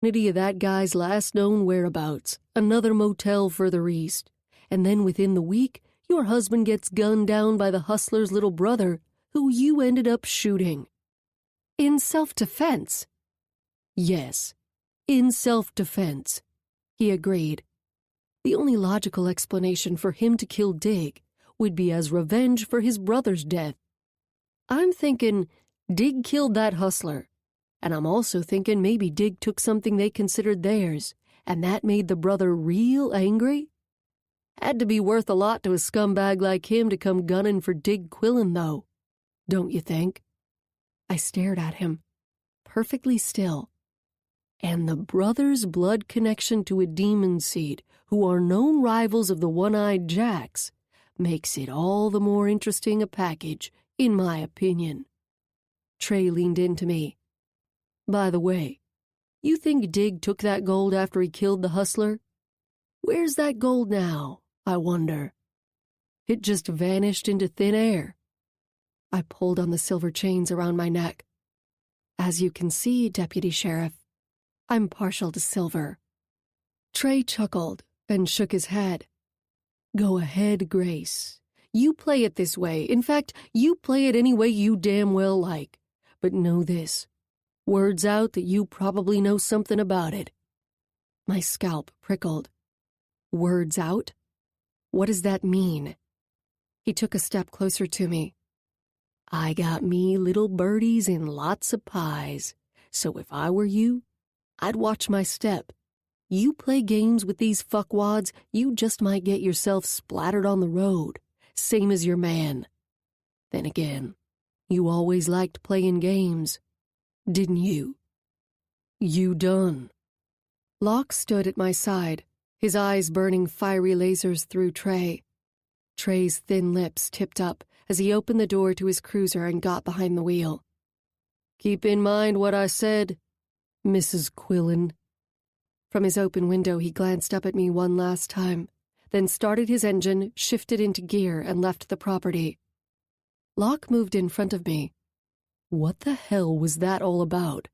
Vicinity of that guy's last known whereabouts, another motel further east. And then within the week, your husband gets gunned down by the hustler's little brother, who you ended up shooting. In self-defense? Yes, in self-defense, he agreed. The only logical explanation for him to kill Dig would be as revenge for his brother's death. I'm thinking Dig killed that hustler, and I'm also thinking maybe Dig took something they considered theirs, and that made the brother real angry. Had to be worth a lot to a scumbag like him to come gunning for Dig Quillen, though, don't you think? I stared at him, perfectly still. And the brother's blood connection to a demon seed, who are known rivals of the one-eyed Jacks, makes it all the more interesting a package, in my opinion. Trey leaned into me. By the way, you think Dig took that gold after he killed the hustler? Where's that gold now, I wonder? It just vanished into thin air. I pulled on the silver chains around my neck. As you can see, Deputy Sheriff, I'm partial to silver. Trey chuckled and shook his head. Go ahead, Grace. You play it this way. In fact, you play it any way you damn well like. But know this. Word's out that you probably know something about it. My scalp prickled. Word's out? What does that mean? He took a step closer to me. I got me little birdies in lots of pies, so if I were you, I'd watch my step. You play games with these fuckwads, you just might get yourself splattered on the road, same as your man. Then again, you always liked playing games, didn't you? You done. Locke stood at my side, his eyes burning fiery lasers through Trey. Trey's thin lips tipped up as he opened the door to his cruiser and got behind the wheel. Keep in mind what I said, Mrs. Quillen. From his open window, he glanced up at me one last time, then started his engine, shifted into gear, and left the property. Locke moved in front of me. What the hell was that all about?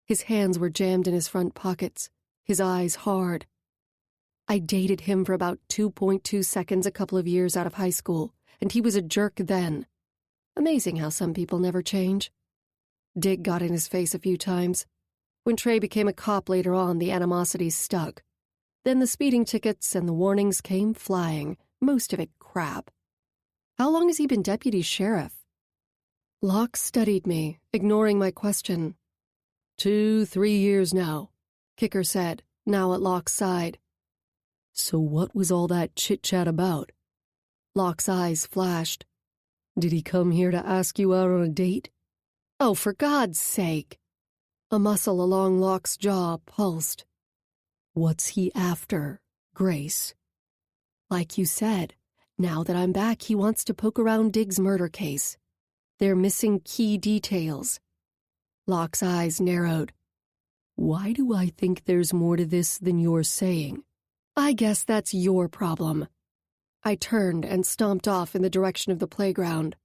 His hands were jammed in his front pockets, his eyes hard. I dated him for about 2.2 seconds a couple of years out of high school, and he was a jerk then. Amazing how some people never change. Dig got in his face a few times. When Trey became a cop later on, the animosity stuck. Then the speeding tickets and the warnings came flying, most of it crap. How long has he been deputy sheriff? Locke studied me, ignoring my question. 2-3 years now, Kicker said, now at Locke's side. So what was all that chit-chat about? Locke's eyes flashed. Did he come here to ask you out on a date? Oh, for God's sake! A muscle along Locke's jaw pulsed. What's he after, Grace? Like you said, now that I'm back, he wants to poke around Dig's murder case. They're missing key details. Locke's eyes narrowed. Why do I think there's more to this than you're saying? I guess that's your problem. I turned and stomped off in the direction of the playground.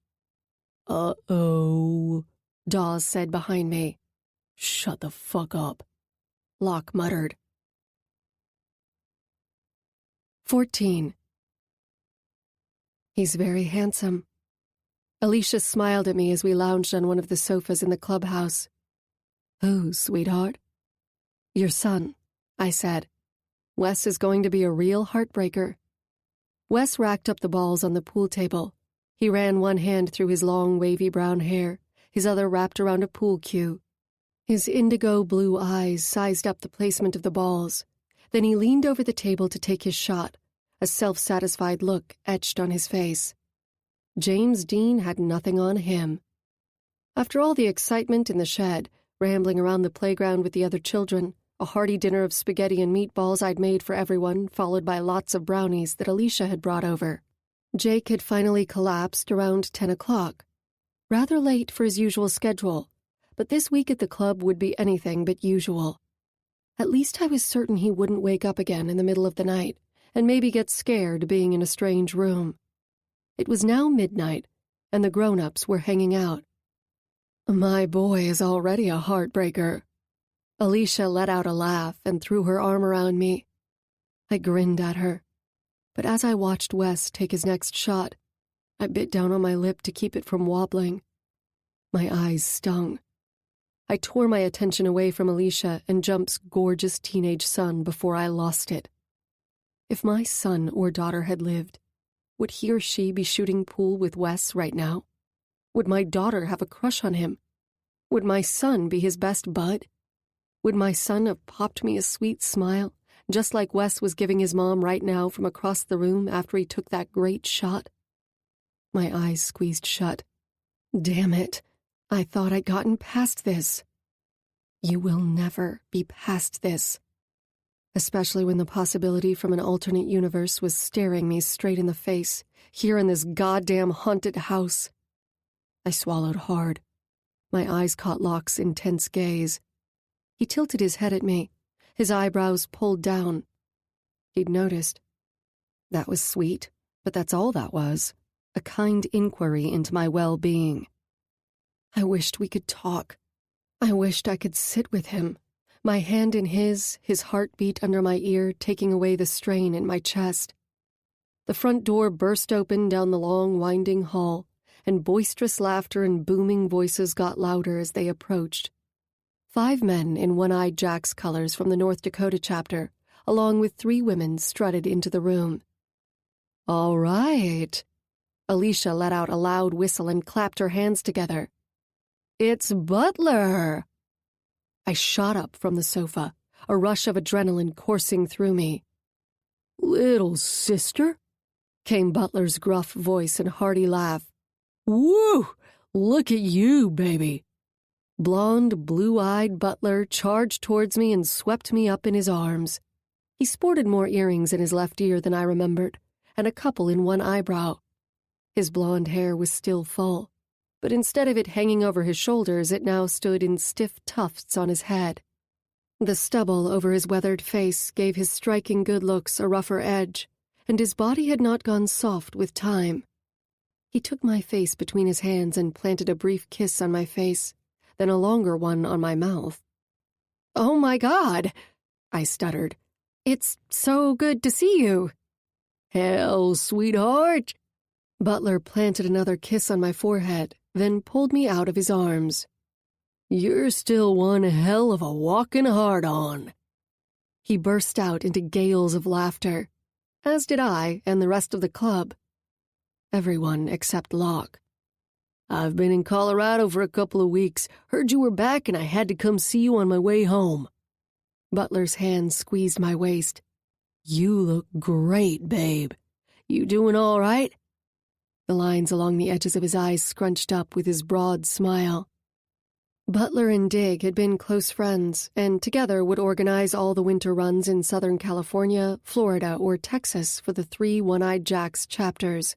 Uh-oh, Dawes said behind me. Shut the fuck up, Locke muttered. 14. He's very handsome. Alicia smiled at me as we lounged on one of the sofas in the clubhouse. Oh, sweetheart. Your son, I said. Wes is going to be a real heartbreaker. Wes racked up the balls on the pool table. He ran one hand through his long, wavy brown hair, his other wrapped around a pool cue. His indigo blue eyes sized up the placement of the balls. Then he leaned over the table to take his shot, a self-satisfied look etched on his face. James Dean had nothing on him. After all the excitement in the shed, rambling around the playground with the other children, a hearty dinner of spaghetti and meatballs I'd made for everyone, followed by lots of brownies that Alicia had brought over, Jake had finally collapsed around 10 o'clock. Rather late for his usual schedule, but this week at the club would be anything but usual. At least I was certain he wouldn't wake up again in the middle of the night, and maybe get scared being in a strange room. It was now midnight, and the grown-ups were hanging out. My boy is already a heartbreaker. Alicia let out a laugh and threw her arm around me. I grinned at her, but as I watched Wes take his next shot, I bit down on my lip to keep it from wobbling. My eyes stung. I tore my attention away from Alicia and Jump's gorgeous teenage son before I lost it. If my son or daughter had lived, would he or she be shooting pool with Wes right now? Would my daughter have a crush on him? Would my son be his best bud? Would my son have popped me a sweet smile, just like Wes was giving his mom right now from across the room after he took that great shot? My eyes squeezed shut. Damn it. I thought I'd gotten past this. You will never be past this. Especially when the possibility from an alternate universe was staring me straight in the face, here in this goddamn haunted house. I swallowed hard. My eyes caught Locke's intense gaze. He tilted his head at me, his eyebrows pulled down. He'd noticed. That was sweet, but that's all that was. A kind inquiry into my well-being. I wished we could talk. I wished I could sit with him, my hand in his heartbeat under my ear taking away the strain in my chest. The front door burst open down the long, winding hall, and boisterous laughter and booming voices got louder as they approached. 5 men in One-Eyed Jack's colors from the North Dakota chapter, along with 3 women, strutted into the room. All right. Alicia let out a loud whistle and clapped her hands together. It's Butler! I shot up from the sofa, a rush of adrenaline coursing through me. Little sister? Came Butler's gruff voice and hearty laugh. Woo! Look at you, baby! Blonde, blue-eyed Butler charged towards me and swept me up in his arms. He sported more earrings in his left ear than I remembered, and a couple in one eyebrow. His blonde hair was still full, but instead of it hanging over his shoulders, it now stood in stiff tufts on his head. The stubble over his weathered face gave his striking good looks a rougher edge, and his body had not gone soft with time. He took my face between his hands and planted a brief kiss on my face, then a longer one on my mouth. "Oh, my God," I stuttered. "It's so good to see you." "Hell, sweetheart." Butler planted another kiss on my forehead, then pulled me out of his arms. "You're still one hell of a walking hard-on." He burst out into gales of laughter, as did I and the rest of the club. Everyone except Locke. "I've been in Colorado for a couple of weeks, heard you were back, and I had to come see you on my way home." Butler's hand squeezed my waist. "You look great, babe. You doing all right?" The lines along the edges of his eyes scrunched up with his broad smile. Butler and Dig had been close friends, and together would organize all the winter runs in Southern California, Florida, or Texas for the 3 One-Eyed Jacks chapters.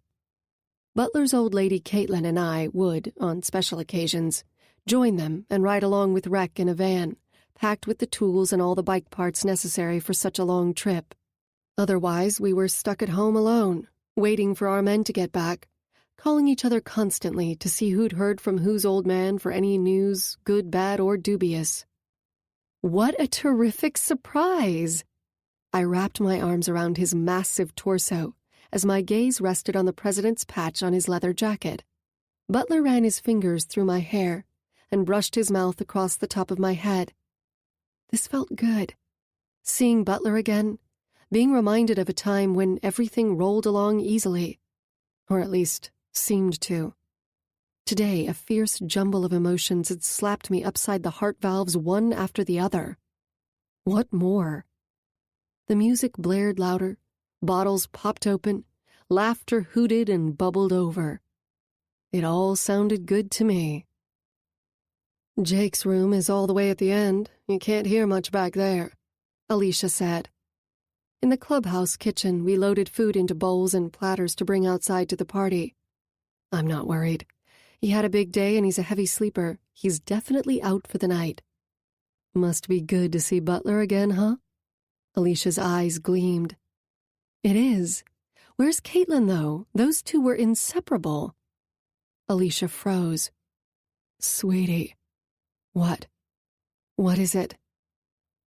Butler's old lady Caitlin and I would, on special occasions, join them and ride along with Rec in a van, packed with the tools and all the bike parts necessary for such a long trip. Otherwise, we were stuck at home alone, waiting for our men to get back, calling each other constantly to see who'd heard from whose old man for any news, good, bad, or dubious. What a terrific surprise! I wrapped my arms around his massive torso as my gaze rested on the president's patch on his leather jacket. Butler ran his fingers through my hair and brushed his mouth across the top of my head. This felt good. Seeing Butler again, being reminded of a time when everything rolled along easily, or at least seemed to. Today, a fierce jumble of emotions had slapped me upside the heart valves one after the other. What more? The music blared louder, bottles popped open, laughter hooted and bubbled over. It all sounded good to me. "Jake's room is all the way at the end. You can't hear much back there," Alicia said. In the clubhouse kitchen, we loaded food into bowls and platters to bring outside to the party. I'm not worried. He had a big day and he's a heavy sleeper. He's definitely out for the night. Must be good to see Butler again, huh? Alicia's eyes gleamed. It is. Where's Caitlin, though? Those two were inseparable. Alicia froze. Sweetie. What? What is it?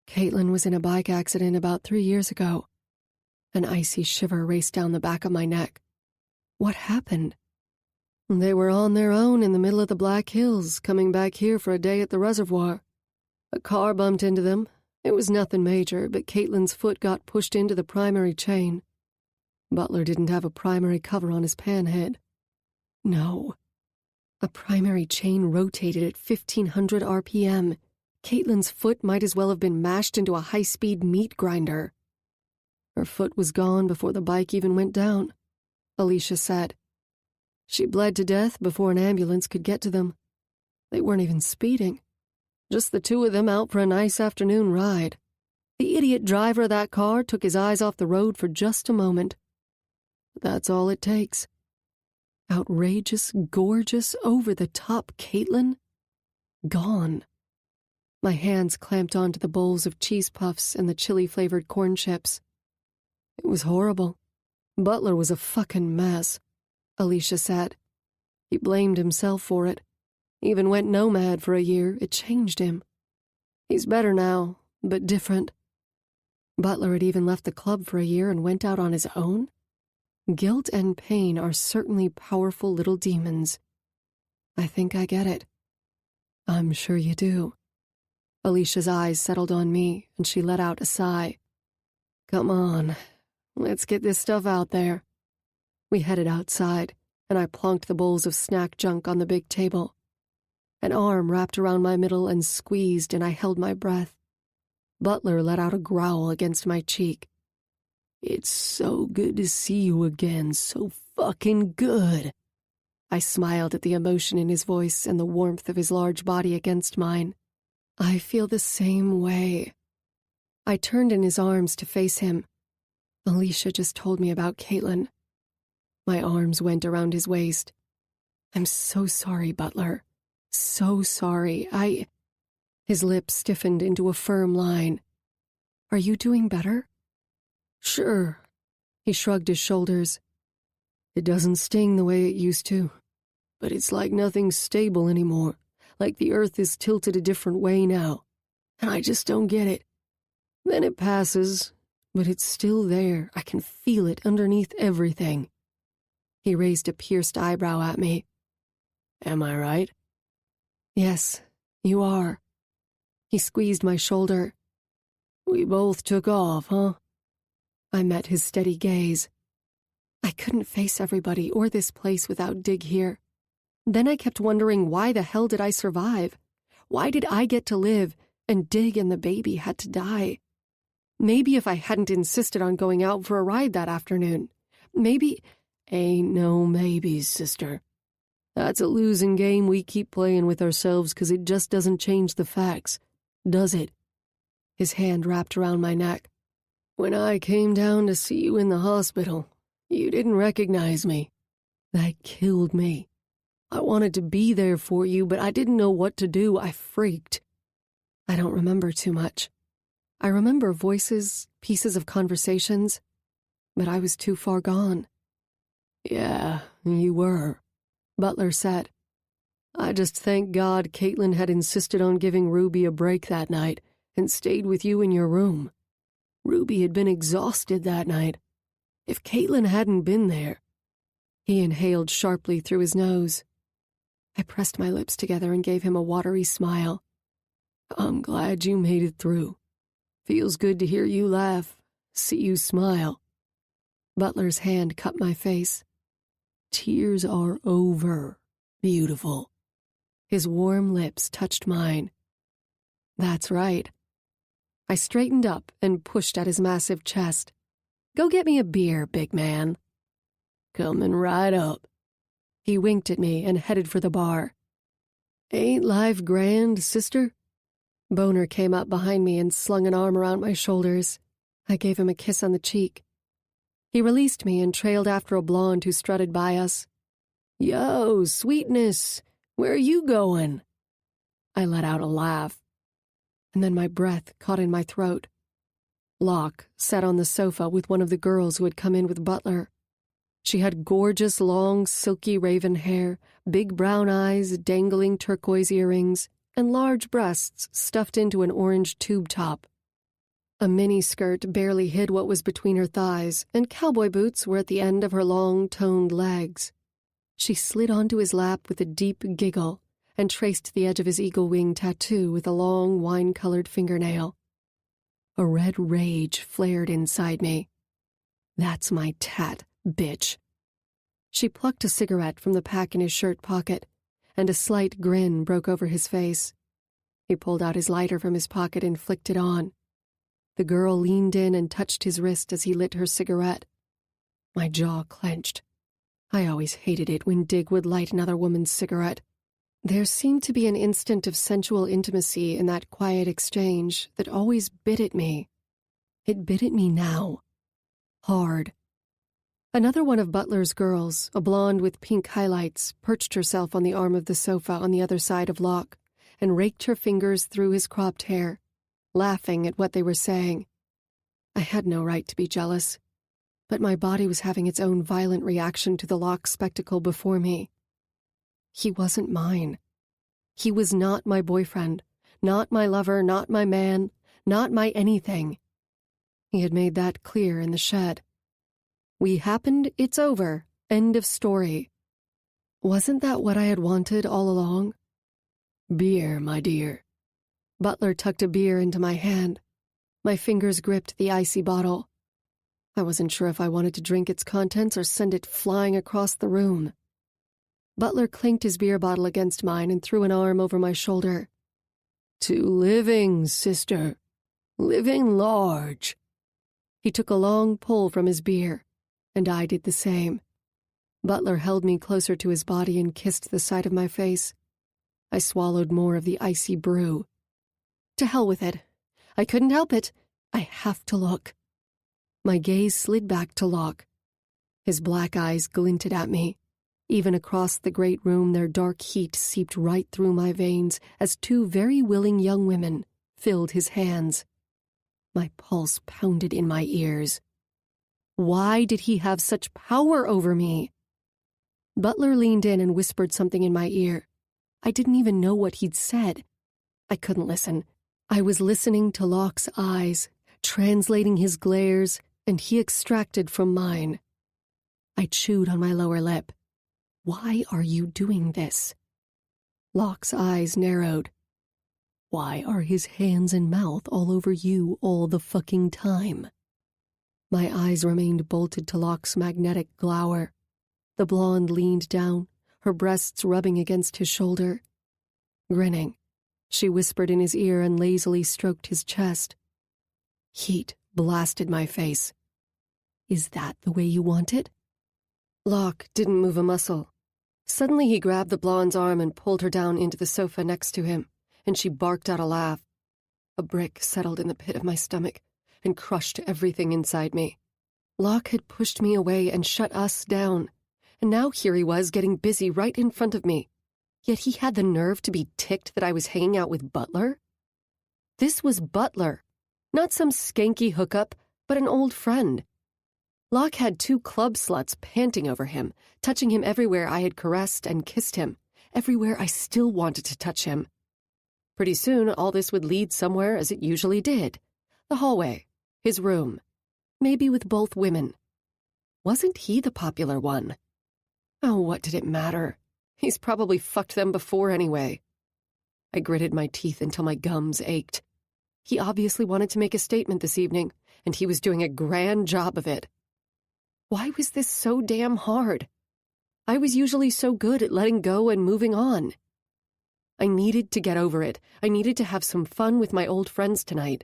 Caitlin was in a bike accident about 3 years ago. An icy shiver raced down the back of my neck. What happened? They were on their own in the middle of the Black Hills, coming back here for a day at the reservoir. A car bumped into them. It was nothing major, but Caitlin's foot got pushed into the primary chain. Butler didn't have a primary cover on his panhead. No. A primary chain rotated at 1,500 RPM. Caitlin's foot might as well have been mashed into a high-speed meat grinder. Her foot was gone before the bike even went down, Alicia said. She bled to death before an ambulance could get to them. They weren't even speeding. Just the two of them out for a nice afternoon ride. The idiot driver of that car took his eyes off the road for just a moment. That's all it takes. Outrageous, gorgeous, over-the-top Caitlin? Gone. My hands clamped onto the bowls of cheese puffs and the chili-flavored corn chips. It was horrible. Butler was a fucking mess, Alicia said. He blamed himself for it. Even went nomad for a year. It changed him. He's better now, but different. Butler had even left the club for a year and went out on his own? Guilt and pain are certainly powerful little demons. I think I get it. I'm sure you do. Alicia's eyes settled on me, and she let out a sigh. Come on, let's get this stuff out there. We headed outside, and I plonked the bowls of snack junk on the big table. An arm wrapped around my middle and squeezed, and I held my breath. Butler let out a growl against my cheek. It's so good to see you again, so fucking good. I smiled at the emotion in his voice and the warmth of his large body against mine. I feel the same way. I turned in his arms to face him. Alicia just told me about Caitlin. My arms went around his waist. I'm so sorry, Butler. So sorry. His lips stiffened into a firm line. Are you doing better? Sure. He shrugged his shoulders. It doesn't sting the way it used to, but it's like nothing's stable anymore, like the earth is tilted a different way now, and I just don't get it. Then it passes, but it's still there. I can feel it underneath everything. He raised a pierced eyebrow at me. Am I right? Yes, you are. He squeezed my shoulder. We both took off, huh? I met his steady gaze. I couldn't face everybody or this place without Dig here. Then I kept wondering, why the hell did I survive? Why did I get to live and Dig and the baby had to die? Maybe if I hadn't insisted on going out for a ride that afternoon. Maybe... Ain't no maybes, sister. That's a losing game we keep playing with ourselves because it just doesn't change the facts, does it? His hand wrapped around my neck. When I came down to see you in the hospital, you didn't recognize me. That killed me. I wanted to be there for you, but I didn't know what to do. I freaked. I don't remember too much. I remember voices, pieces of conversations, but I was too far gone. Yeah, you were, Butler said. I just thank God Caitlin had insisted on giving Ruby a break that night and stayed with you in your room. Ruby had been exhausted that night. If Caitlin hadn't been there... He inhaled sharply through his nose. I pressed my lips together and gave him a watery smile. I'm glad you made it through. Feels good to hear you laugh, see you smile. Butler's hand cut my face. Tears are over, beautiful. His warm lips touched mine. That's right. I straightened up and pushed at his massive chest. Go get me a beer, big man. Coming right up. He winked at me and headed for the bar. Ain't life grand, sister? Boner came up behind me and slung an arm around my shoulders. I gave him a kiss on the cheek. He released me and trailed after a blonde who strutted by us. Yo, sweetness, where are you going? I let out a laugh, and then my breath caught in my throat. Locke sat on the sofa with one of the girls who had come in with Butler. She had gorgeous, long, silky raven hair, big brown eyes, dangling turquoise earrings, and large breasts stuffed into an orange tube top. A mini-skirt barely hid what was between her thighs, and cowboy boots were at the end of her long, toned legs. She slid onto his lap with a deep giggle and traced the edge of his eagle wing tattoo with a long, wine-colored fingernail. A red rage flared inside me. That's my tat, bitch. She plucked a cigarette from the pack in his shirt pocket, and a slight grin broke over his face. He pulled out his lighter from his pocket and flicked it on. The girl leaned in and touched his wrist as he lit her cigarette. My jaw clenched. I always hated it when Dig would light another woman's cigarette. There seemed to be an instant of sensual intimacy in that quiet exchange that always bit at me. It bit at me now. Hard. Another one of Butler's girls, a blonde with pink highlights, perched herself on the arm of the sofa on the other side of Locke and raked her fingers through his cropped hair, laughing at what they were saying. I had no right to be jealous, but my body was having its own violent reaction to the Locke spectacle before me. He wasn't mine. He was not my boyfriend, not my lover, not my man, not my anything. He had made that clear in the shed. We happened, it's over, end of story. Wasn't that what I had wanted all along? Beer, my dear. Butler tucked a beer into my hand. My fingers gripped the icy bottle. I wasn't sure if I wanted to drink its contents or send it flying across the room. Butler clinked his beer bottle against mine and threw an arm over my shoulder. To living, sister. Living large. He took a long pull from his beer, and I did the same. Butler held me closer to his body and kissed the side of my face. I swallowed more of the icy brew. To hell with it. I couldn't help it. I have to look. My gaze slid back to Locke. His black eyes glinted at me. Even across the great room, their dark heat seeped right through my veins as two very willing young women filled his hands. My pulse pounded in my ears. Why did he have such power over me? Butler leaned in and whispered something in my ear. I didn't even know what he'd said. I couldn't listen. I was listening to Locke's eyes, translating his glares, and he extracted from mine. I chewed on my lower lip. Why are you doing this? Locke's eyes narrowed. Why are his hands and mouth all over you all the fucking time? My eyes remained bolted to Locke's magnetic glower. The blonde leaned down, her breasts rubbing against his shoulder. Grinning, she whispered in his ear and lazily stroked his chest. Heat blasted my face. Is that the way you want it? Locke didn't move a muscle. Suddenly he grabbed the blonde's arm and pulled her down into the sofa next to him, and she barked out a laugh. A brick settled in the pit of my stomach and crushed everything inside me. Locke had pushed me away and shut us down, and now here he was getting busy right in front of me. Yet he had the nerve to be ticked that I was hanging out with Butler? This was Butler, not some skanky hookup, but an old friend. Locke had two club sluts panting over him, touching him everywhere I had caressed and kissed him, everywhere I still wanted to touch him. Pretty soon, all this would lead somewhere as it usually did. The hallway, his room, maybe with both women. Wasn't he the popular one? Oh, what did it matter? He's probably fucked them before anyway. I gritted my teeth until my gums ached. He obviously wanted to make a statement this evening, and he was doing a grand job of it. Why was this so damn hard? I was usually so good at letting go and moving on. I needed to get over it. I needed to have some fun with my old friends tonight.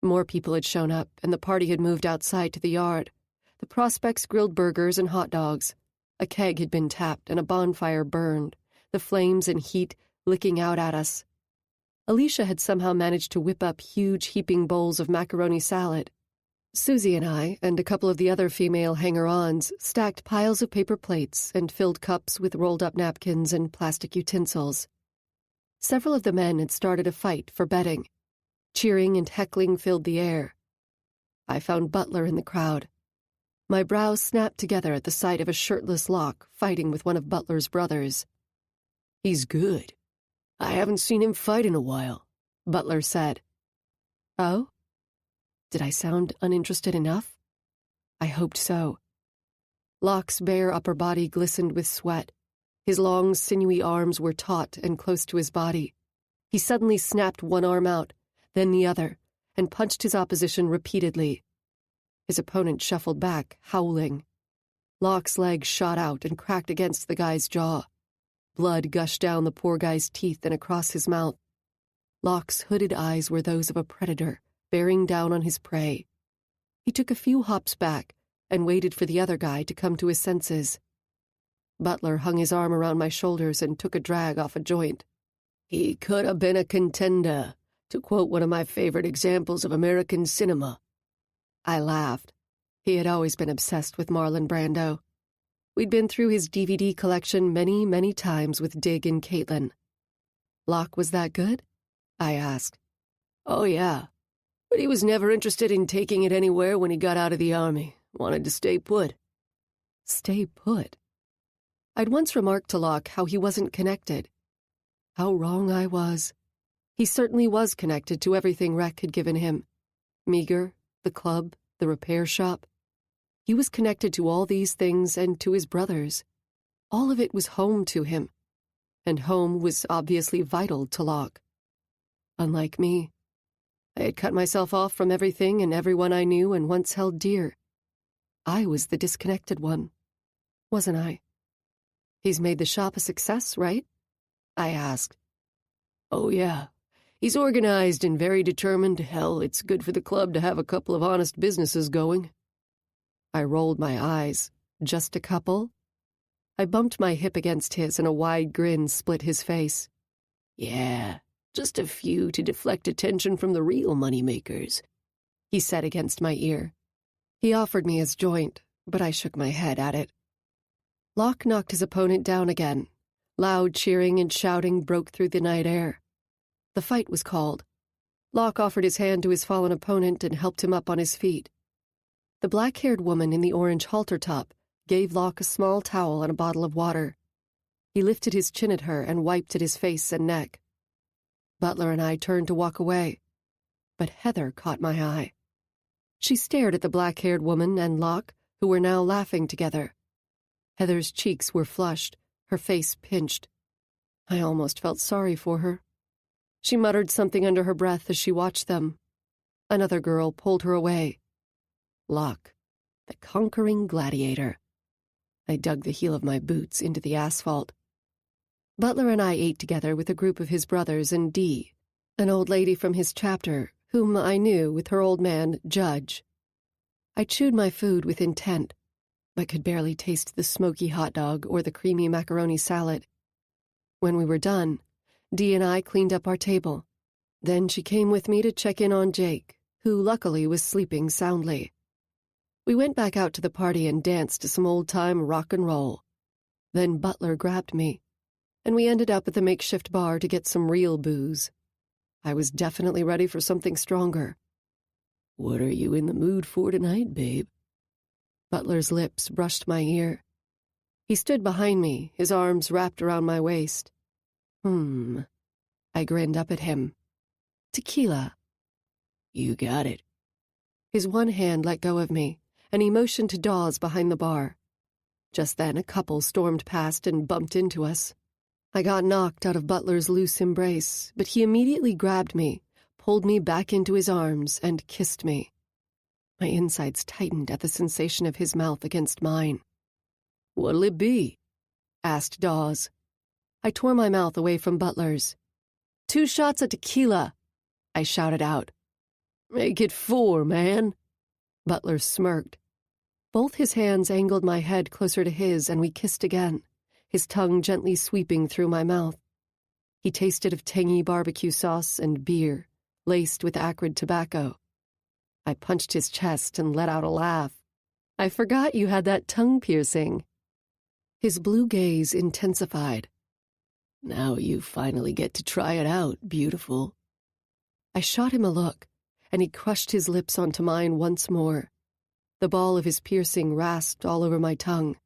More people had shown up, and the party had moved outside to the yard. The prospects grilled burgers and hot dogs. A keg had been tapped and a bonfire burned, the flames and heat licking out at us. Alicia had somehow managed to whip up huge heaping bowls of macaroni salad. Susie and I, and a couple of the other female hanger-ons, stacked piles of paper plates and filled cups with rolled-up napkins and plastic utensils. Several of the men had started a fight for betting. Cheering and heckling filled the air. I found Butler in the crowd. My brows snapped together at the sight of a shirtless Locke fighting with one of Butler's brothers. He's good. I haven't seen him fight in a while, Butler said. Oh? Did I sound uninterested enough? I hoped so. Locke's bare upper body glistened with sweat. His long, sinewy arms were taut and close to his body. He suddenly snapped one arm out, then the other, and punched his opposition repeatedly. His opponent shuffled back, howling. Locke's leg shot out and cracked against the guy's jaw. Blood gushed down the poor guy's teeth and across his mouth. Locke's hooded eyes were those of a predator, bearing down on his prey. He took a few hops back and waited for the other guy to come to his senses. Butler hung his arm around my shoulders and took a drag off a joint. "He could have been a contender, to quote one of my favorite examples of American cinema." I laughed. He had always been obsessed with Marlon Brando. We'd been through his DVD collection many, many times with Dig and Caitlin. "Locke was that good?" I asked. "Oh, yeah. But he was never interested in taking it anywhere when he got out of the Army. Wanted to stay put." Stay put? I'd once remarked to Locke how he wasn't connected. How wrong I was. He certainly was connected to everything Rec had given him. Meager, the club, the repair shop. He was connected to all these things and to his brothers. All of it was home to him. And home was obviously vital to Locke. Unlike me, I had cut myself off from everything and everyone I knew and once held dear. I was the disconnected one, wasn't I? "He's made the shop a success, right?" I asked. "Oh, yeah. He's organized and very determined. Hell, it's good for the club to have a couple of honest businesses going." I rolled my eyes. Just a couple? I bumped my hip against his and a wide grin split his face. "Yeah, just a few to deflect attention from the real moneymakers," he said against my ear. He offered me his joint, but I shook my head at it. Locke knocked his opponent down again. Loud cheering and shouting broke through the night air. The fight was called. Locke offered his hand to his fallen opponent and helped him up on his feet. The black-haired woman in the orange halter top gave Locke a small towel and a bottle of water. He lifted his chin at her and wiped at his face and neck. Butler and I turned to walk away, but Heather caught my eye. She stared at the black-haired woman and Locke, who were now laughing together. Heather's cheeks were flushed, her face pinched. I almost felt sorry for her. She muttered something under her breath as she watched them. Another girl pulled her away. Locke, the conquering gladiator. I dug the heel of my boots into the asphalt. Butler and I ate together with a group of his brothers and Dee, an old lady from his chapter, whom I knew with her old man, Judge. I chewed my food with intent, but could barely taste the smoky hot dog or the creamy macaroni salad. When we were done, Dee and I cleaned up our table. Then she came with me to check in on Jake, who luckily was sleeping soundly. We went back out to the party and danced to some old-time rock and roll. Then Butler grabbed me, and we ended up at the makeshift bar to get some real booze. I was definitely ready for something stronger. "What are you in the mood for tonight, babe?" Butler's lips brushed my ear. He stood behind me, his arms wrapped around my waist. I grinned up at him. "Tequila." "You got it." His one hand let go of me, and he motioned to Dawes behind the bar. Just then a couple stormed past and bumped into us. I got knocked out of Butler's loose embrace, but he immediately grabbed me, pulled me back into his arms, and kissed me. My insides tightened at the sensation of his mouth against mine. "What'll it be?" asked Dawes. I tore my mouth away from Butler's. "2 shots of tequila," I shouted out. "Make it 4, man." Butler smirked. Both his hands angled my head closer to his, and we kissed again, his tongue gently sweeping through my mouth. He tasted of tangy barbecue sauce and beer, laced with acrid tobacco. I punched his chest and let out a laugh. "I forgot you had that tongue piercing." His blue gaze intensified. "Now you finally get to try it out, beautiful." I shot him a look, and he crushed his lips onto mine once more. The ball of his piercing rasped all over my tongue.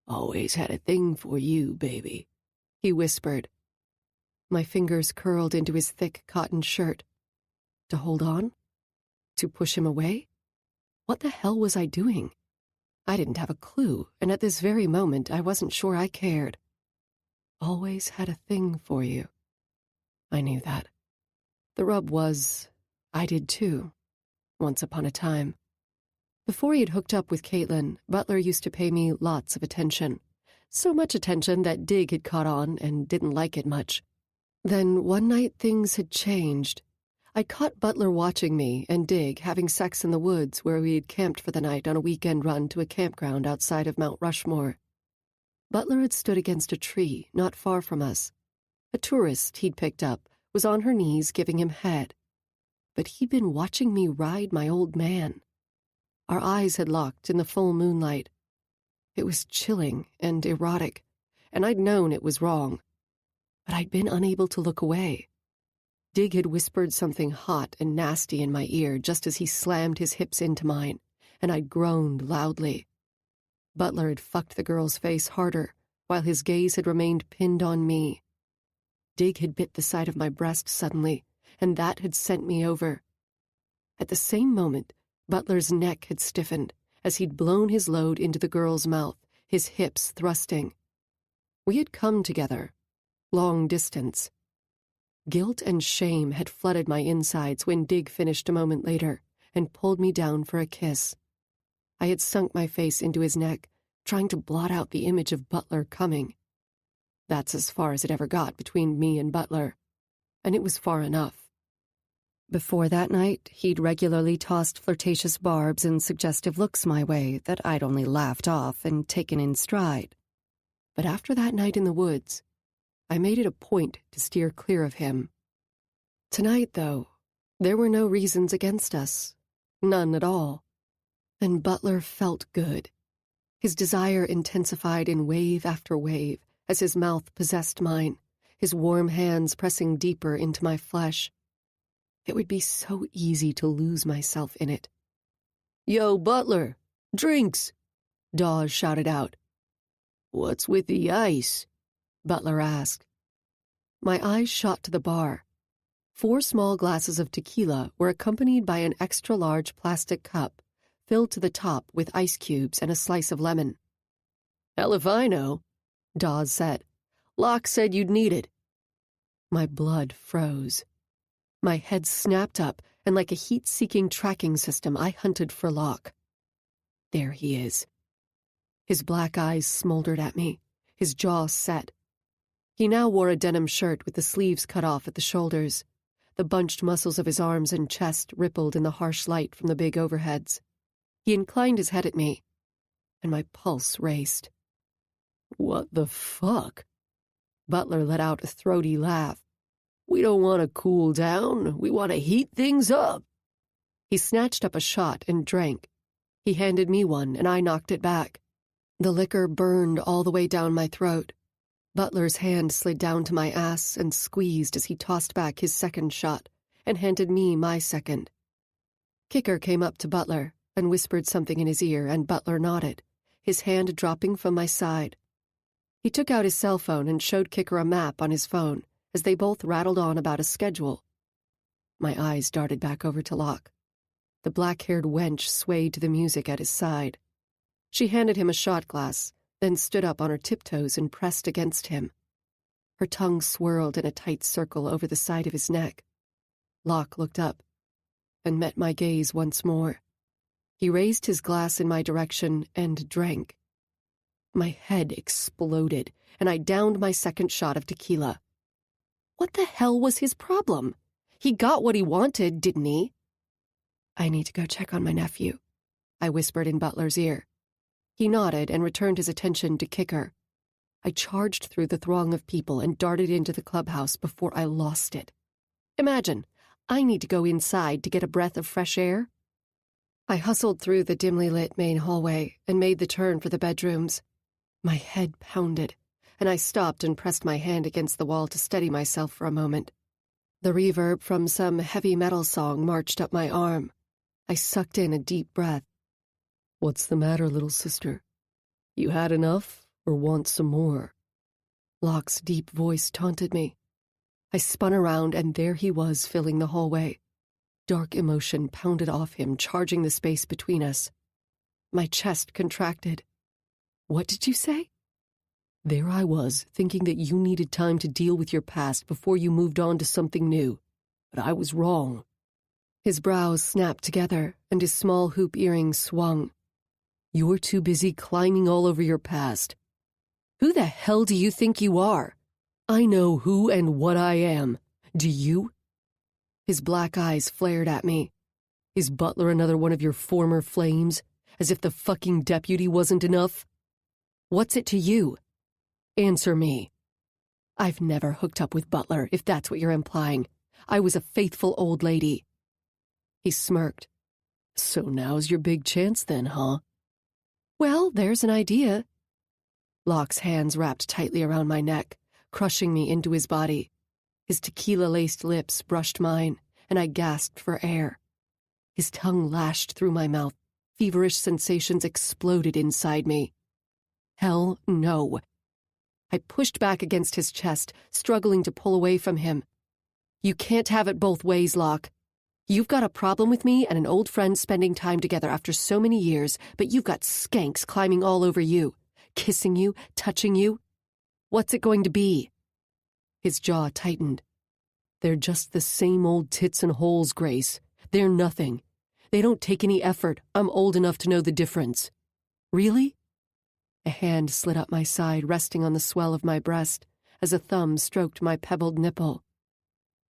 "Always had a thing for you, baby," he whispered. My fingers curled into his thick cotton shirt. To hold on? To push him away? What the hell was I doing? I didn't have a clue, and at this very moment I wasn't sure I cared. Always had a thing for you. I knew that. The rub was, I did too, once upon a time. Before he'd hooked up with Caitlin, Butler used to pay me lots of attention. So much attention that Dig had caught on and didn't like it much. Then one night things had changed. I caught Butler watching me and Dig having sex in the woods where we had camped for the night on a weekend run to a campground outside of Mount Rushmore. Butler had stood against a tree not far from us. A tourist he'd picked up was on her knees giving him head. But he'd been watching me ride my old man. Our eyes had locked in the full moonlight. It was chilling and erotic, and I'd known it was wrong. But I'd been unable to look away. Dig had whispered something hot and nasty in my ear just as he slammed his hips into mine, and I'd groaned loudly. Butler had fucked the girl's face harder, while his gaze had remained pinned on me. Dig had bit the side of my breast suddenly, and that had sent me over. At the same moment, Butler's neck had stiffened as he'd blown his load into the girl's mouth, his hips thrusting. We had come together, long distance. Guilt and shame had flooded my insides when Dig finished a moment later and pulled me down for a kiss. I had sunk my face into his neck, trying to blot out the image of Butler coming. That's as far as it ever got between me and Butler, and it was far enough. Before that night, he'd regularly tossed flirtatious barbs and suggestive looks my way that I'd only laughed off and taken in stride. But after that night in the woods, I made it a point to steer clear of him. Tonight, though, there were no reasons against us. None at all. And Butler felt good. His desire intensified in wave after wave as his mouth possessed mine, his warm hands pressing deeper into my flesh. It would be so easy to lose myself in it. "Yo, Butler, drinks!" Dawes shouted out. "What's with the ice?" Butler asked. My eyes shot to the bar. 4 small glasses of tequila were accompanied by an extra-large plastic cup filled to the top with ice cubes and a slice of lemon. "Hell if I know," Dawes said. "Locke said you'd need it." My blood froze. My head snapped up, and like a heat-seeking tracking system, I hunted for Locke. There he is. His black eyes smoldered at me, his jaw set. He now wore a denim shirt with the sleeves cut off at the shoulders. The bunched muscles of his arms and chest rippled in the harsh light from the big overheads. He inclined his head at me, and my pulse raced. "What the fuck?" Butler let out a throaty laugh. "We don't want to cool down. We want to heat things up." He snatched up a shot and drank. He handed me one, and I knocked it back. The liquor burned all the way down my throat. Butler's hand slid down to my ass and squeezed as he tossed back his second shot and handed me my second. Kicker came up to Butler and whispered something in his ear, and Butler nodded, his hand dropping from my side. He took out his cell phone and showed Kicker a map on his phone as they both rattled on about a schedule. My eyes darted back over to Locke. The black-haired wench swayed to the music at his side. She handed him a shot glass, then stood up on her tiptoes and pressed against him. Her tongue swirled in a tight circle over the side of his neck. Locke looked up and met my gaze once more. He raised his glass in my direction and drank. My head exploded, and I downed my second shot of tequila. What the hell was his problem? He got what he wanted, didn't he? "I need to go check on my nephew," I whispered in Butler's ear. He nodded and returned his attention to Kicker. I charged through the throng of people and darted into the clubhouse before I lost it. Imagine, I need to go inside to get a breath of fresh air. I hustled through the dimly lit main hallway and made the turn for the bedrooms. My head pounded, and I stopped and pressed my hand against the wall to steady myself for a moment. The reverb from some heavy metal song marched up my arm. I sucked in a deep breath. "What's the matter, little sister? You had enough, or want some more?" Locke's deep voice taunted me. I spun around, and there he was filling the hallway. Dark emotion pounded off him, charging the space between us. My chest contracted. What did you say? There I was, thinking that you needed time to deal with your past before you moved on to something new. But I was wrong. His brows snapped together, and his small hoop earrings swung. You're too busy climbing all over your past. Who the hell do you think you are? I know who and what I am. Do you? His black eyes flared at me. Is Butler another one of your former flames? As if the fucking deputy wasn't enough? What's it to you? Answer me. I've never hooked up with Butler, if that's what you're implying. I was a faithful old lady. He smirked. So now's your big chance then, huh? Well, there's an idea. Locke's hands wrapped tightly around my neck, crushing me into his body. His tequila-laced lips brushed mine, and I gasped for air. His tongue lashed through my mouth. Feverish sensations exploded inside me. Hell no. I pushed back against his chest, struggling to pull away from him. You can't have it both ways, Locke. You've got a problem with me and an old friend spending time together after so many years, but you've got skanks climbing all over you, kissing you, touching you. What's it going to be? His jaw tightened. They're just the same old tits and holes, Grace. They're nothing. They don't take any effort. I'm old enough to know the difference. Really? A hand slid up my side, resting on the swell of my breast, as a thumb stroked my pebbled nipple.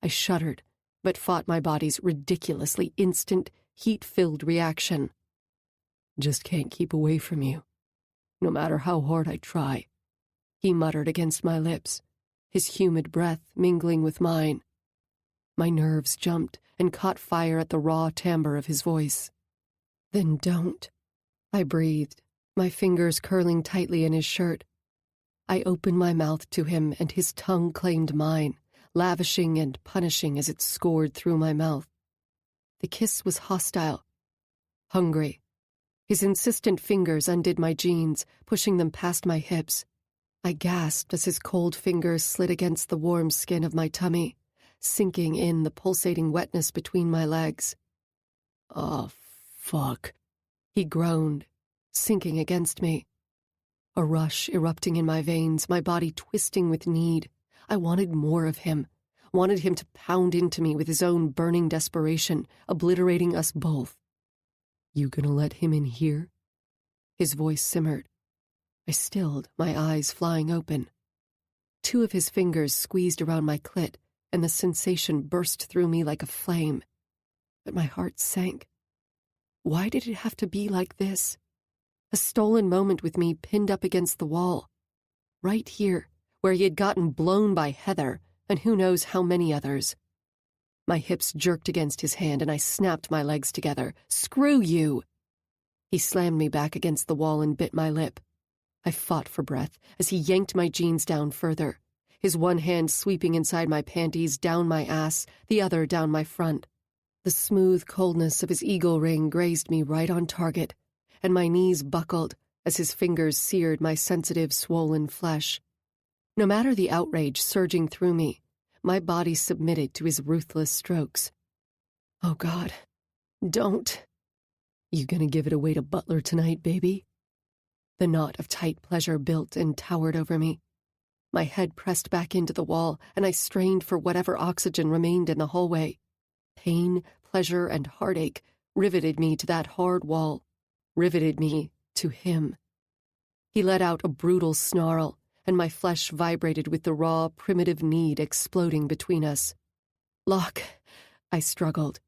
I shuddered, but fought my body's ridiculously instant, heat-filled reaction. Just can't keep away from you, no matter how hard I try, he muttered against my lips, his humid breath mingling with mine. My nerves jumped and caught fire at the raw timbre of his voice. Then don't, I breathed, my fingers curling tightly in his shirt. I opened my mouth to him, and his tongue claimed mine, lavishing and punishing as it scored through my mouth. The kiss was hostile, hungry. His insistent fingers undid my jeans, pushing them past my hips. I gasped as his cold fingers slid against the warm skin of my tummy, sinking in the pulsating wetness between my legs. Oh, fuck, he groaned, sinking against me. A rush erupting in my veins, my body twisting with need. I wanted more of him, wanted him to pound into me with his own burning desperation, obliterating us both. You gonna let him in here? His voice simmered. I stilled, my eyes flying open. Two of his fingers squeezed around my clit, and the sensation burst through me like a flame. But my heart sank. Why did it have to be like this? A stolen moment with me pinned up against the wall. Right here, where he had gotten blown by Heather, and who knows how many others. My hips jerked against his hand, and I snapped my legs together. Screw you! He slammed me back against the wall and bit my lip. I fought for breath as he yanked my jeans down further, his one hand sweeping inside my panties, down my ass, the other down my front. The smooth coldness of his eagle ring grazed me right on target, and my knees buckled as his fingers seared my sensitive, swollen flesh. No matter the outrage surging through me, my body submitted to his ruthless strokes. Oh, God, don't. You gonna give it away to Butler tonight, baby? The knot of tight pleasure built and towered over me. My head pressed back into the wall, and I strained for whatever oxygen remained in the hallway. Pain, pleasure, and heartache riveted me to that hard wall, riveted me to him. He let out a brutal snarl, and my flesh vibrated with the raw, primitive need exploding between us. Locke, I struggled.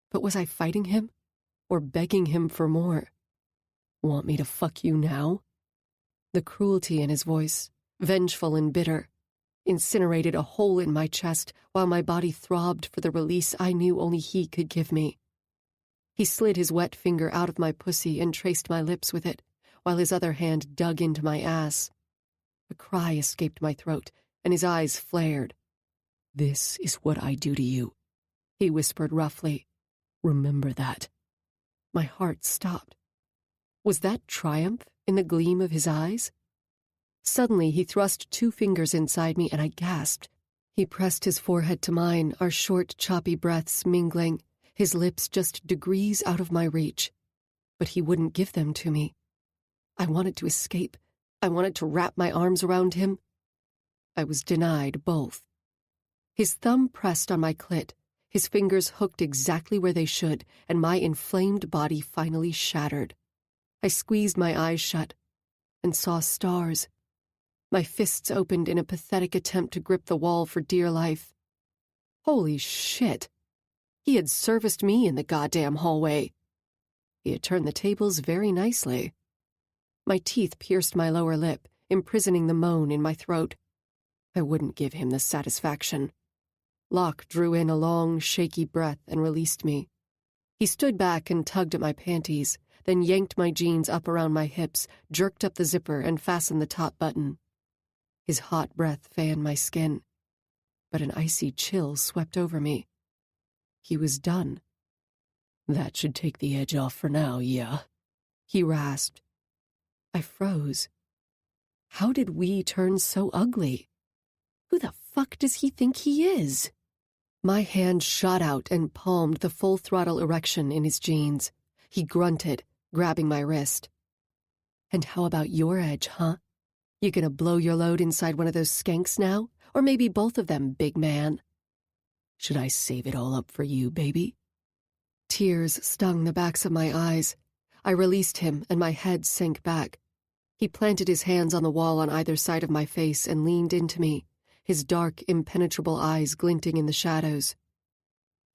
But was I fighting him, or begging him for more? Want me to fuck you now? The cruelty in his voice, vengeful and bitter, incinerated a hole in my chest while my body throbbed for the release I knew only he could give me. He slid his wet finger out of my pussy and traced my lips with it, while his other hand dug into my ass. A cry escaped my throat, and his eyes flared. This is what I do to you, he whispered roughly. Remember that. My heart stopped. Was that triumph in the gleam of his eyes? Suddenly he thrust 2 fingers inside me, and I gasped. He pressed his forehead to mine, our short, choppy breaths mingling, his lips just degrees out of my reach. But he wouldn't give them to me. I wanted to escape. I wanted to wrap my arms around him. I was denied both. His thumb pressed on my clit, his fingers hooked exactly where they should, and my inflamed body finally shattered. I squeezed my eyes shut and saw stars. My fists opened in a pathetic attempt to grip the wall for dear life. Holy shit! He had serviced me in the goddamn hallway. He had turned the tables very nicely. My teeth pierced my lower lip, imprisoning the moan in my throat. I wouldn't give him the satisfaction. Locke drew in a long, shaky breath and released me. He stood back and tugged at my panties, then yanked my jeans up around my hips, jerked up the zipper, and fastened the top button. His hot breath fanned my skin, but an icy chill swept over me. He was done. "That should take the edge off for now, yeah?" he rasped. I froze. How did we turn so ugly? Who the fuck does he think he is? My hand shot out and palmed the full-throttle erection in his jeans. He grunted, grabbing my wrist. "And how about your edge, huh? You gonna blow your load inside one of those skanks now? Or maybe both of them, big man?" "Should I save it all up for you, baby?" Tears stung the backs of my eyes. I released him and my head sank back. He planted his hands on the wall on either side of my face and leaned into me, his dark, impenetrable eyes glinting in the shadows.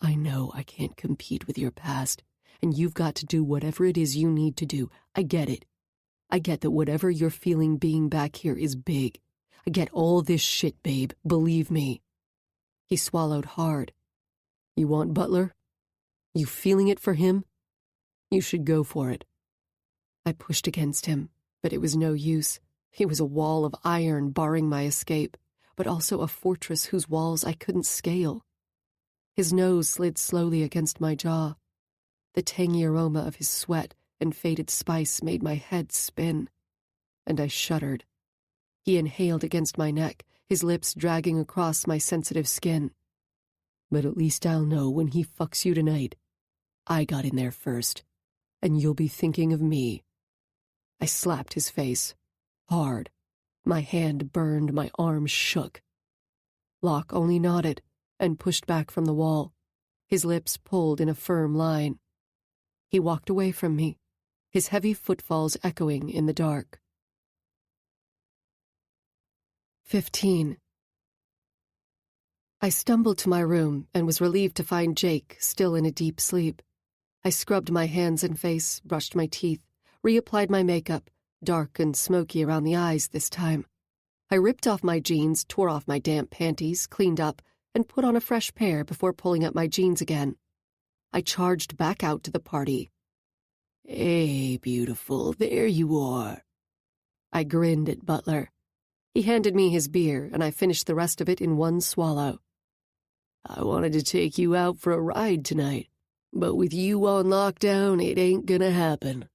"I know I can't compete with your past, and you've got to do whatever it is you need to do. I get it. I get that whatever you're feeling being back here is big. I get all this shit, babe, believe me." He swallowed hard. "You want Butler? You feeling it for him? You should go for it." I pushed against him, but it was no use. He was a wall of iron barring my escape, but also a fortress whose walls I couldn't scale. His nose slid slowly against my jaw. The tangy aroma of his sweat and faded spice made my head spin, and I shuddered. He inhaled against my neck, his lips dragging across my sensitive skin. "But at least I'll know when he fucks you tonight. I got in there first, and you'll be thinking of me." I slapped his face, hard. My hand burned, my arm shook. Locke only nodded and pushed back from the wall, his lips pulled in a firm line. He walked away from me, his heavy footfalls echoing in the dark. 15. I stumbled to my room and was relieved to find Jake still in a deep sleep. I scrubbed my hands and face, brushed my teeth, reapplied my makeup, dark and smoky around the eyes this time. I ripped off my jeans, tore off my damp panties, cleaned up, and put on a fresh pair before pulling up my jeans again. I charged back out to the party. "Hey, beautiful, there you are." I grinned at Butler. He handed me his beer, and I finished the rest of it in one swallow. "I wanted to take you out for a ride tonight, but with you on lockdown, it ain't gonna happen."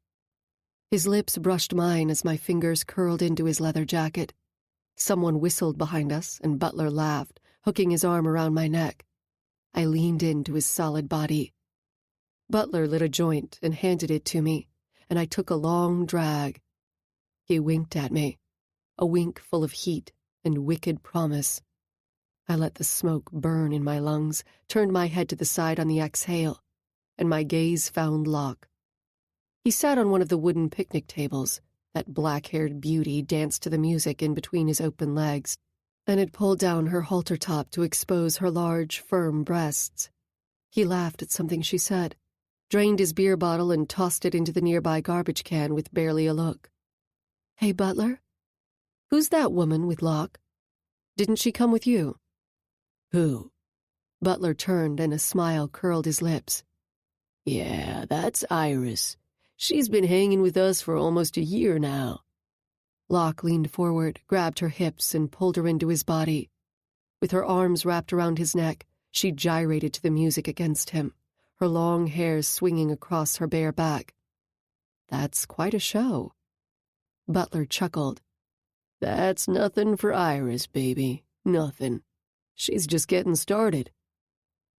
His lips brushed mine as my fingers curled into his leather jacket. Someone whistled behind us, and Butler laughed, hooking his arm around my neck. I leaned into his solid body. Butler lit a joint and handed it to me, and I took a long drag. He winked at me, a wink full of heat and wicked promise. I let the smoke burn in my lungs, turned my head to the side on the exhale, and my gaze found Locke. He sat on one of the wooden picnic tables. That black-haired beauty danced to the music in between his open legs, and had pulled down her halter top to expose her large, firm breasts. He laughed at something she said, drained his beer bottle and tossed it into the nearby garbage can with barely a look. "Hey, Butler? Who's that woman with Locke? Didn't she come with you?" "Who?" Butler turned and a smile curled his lips. "Yeah, that's Iris. She's been hanging with us for almost a year now." Locke leaned forward, grabbed her hips, and pulled her into his body. With her arms wrapped around his neck, she gyrated to the music against him, her long hair swinging across her bare back. "That's quite a show." Butler chuckled. "That's nothing for Iris, baby. Nothing. She's just getting started."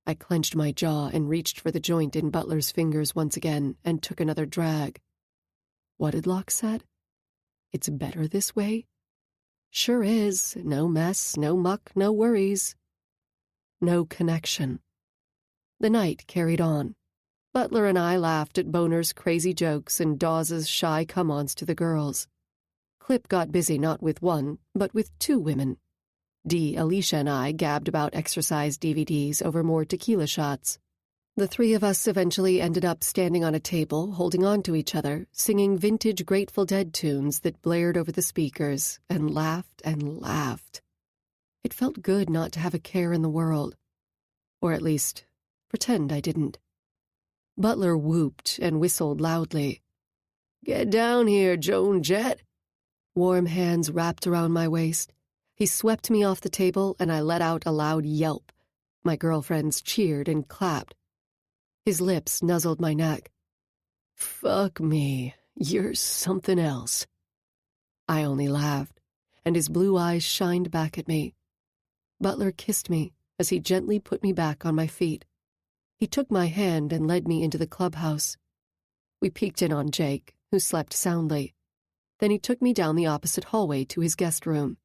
I clenched my jaw and reached for the joint in Butler's fingers once again and took another drag. What had Locke said? It's better this way? Sure is. No mess, no muck, no worries. No connection. The night carried on. Butler and I laughed at Boner's crazy jokes and Dawes's shy come-ons to the girls. Clip got busy not with one, but with two women. Dee, Alicia, and I gabbed about exercise DVDs over more tequila shots. The three of us eventually ended up standing on a table, holding on to each other, singing vintage Grateful Dead tunes that blared over the speakers, and laughed and laughed. It felt good not to have a care in the world. Or at least, pretend I didn't. Butler whooped and whistled loudly. "Get down here, Joan Jett." Warm hands wrapped around my waist. He swept me off the table, and I let out a loud yelp. My girlfriends cheered and clapped. His lips nuzzled my neck. "Fuck me, you're something else." I only laughed, and his blue eyes shined back at me. Butler kissed me as he gently put me back on my feet. He took my hand and led me into the clubhouse. We peeked in on Jake, who slept soundly. Then he took me down the opposite hallway to his guest room.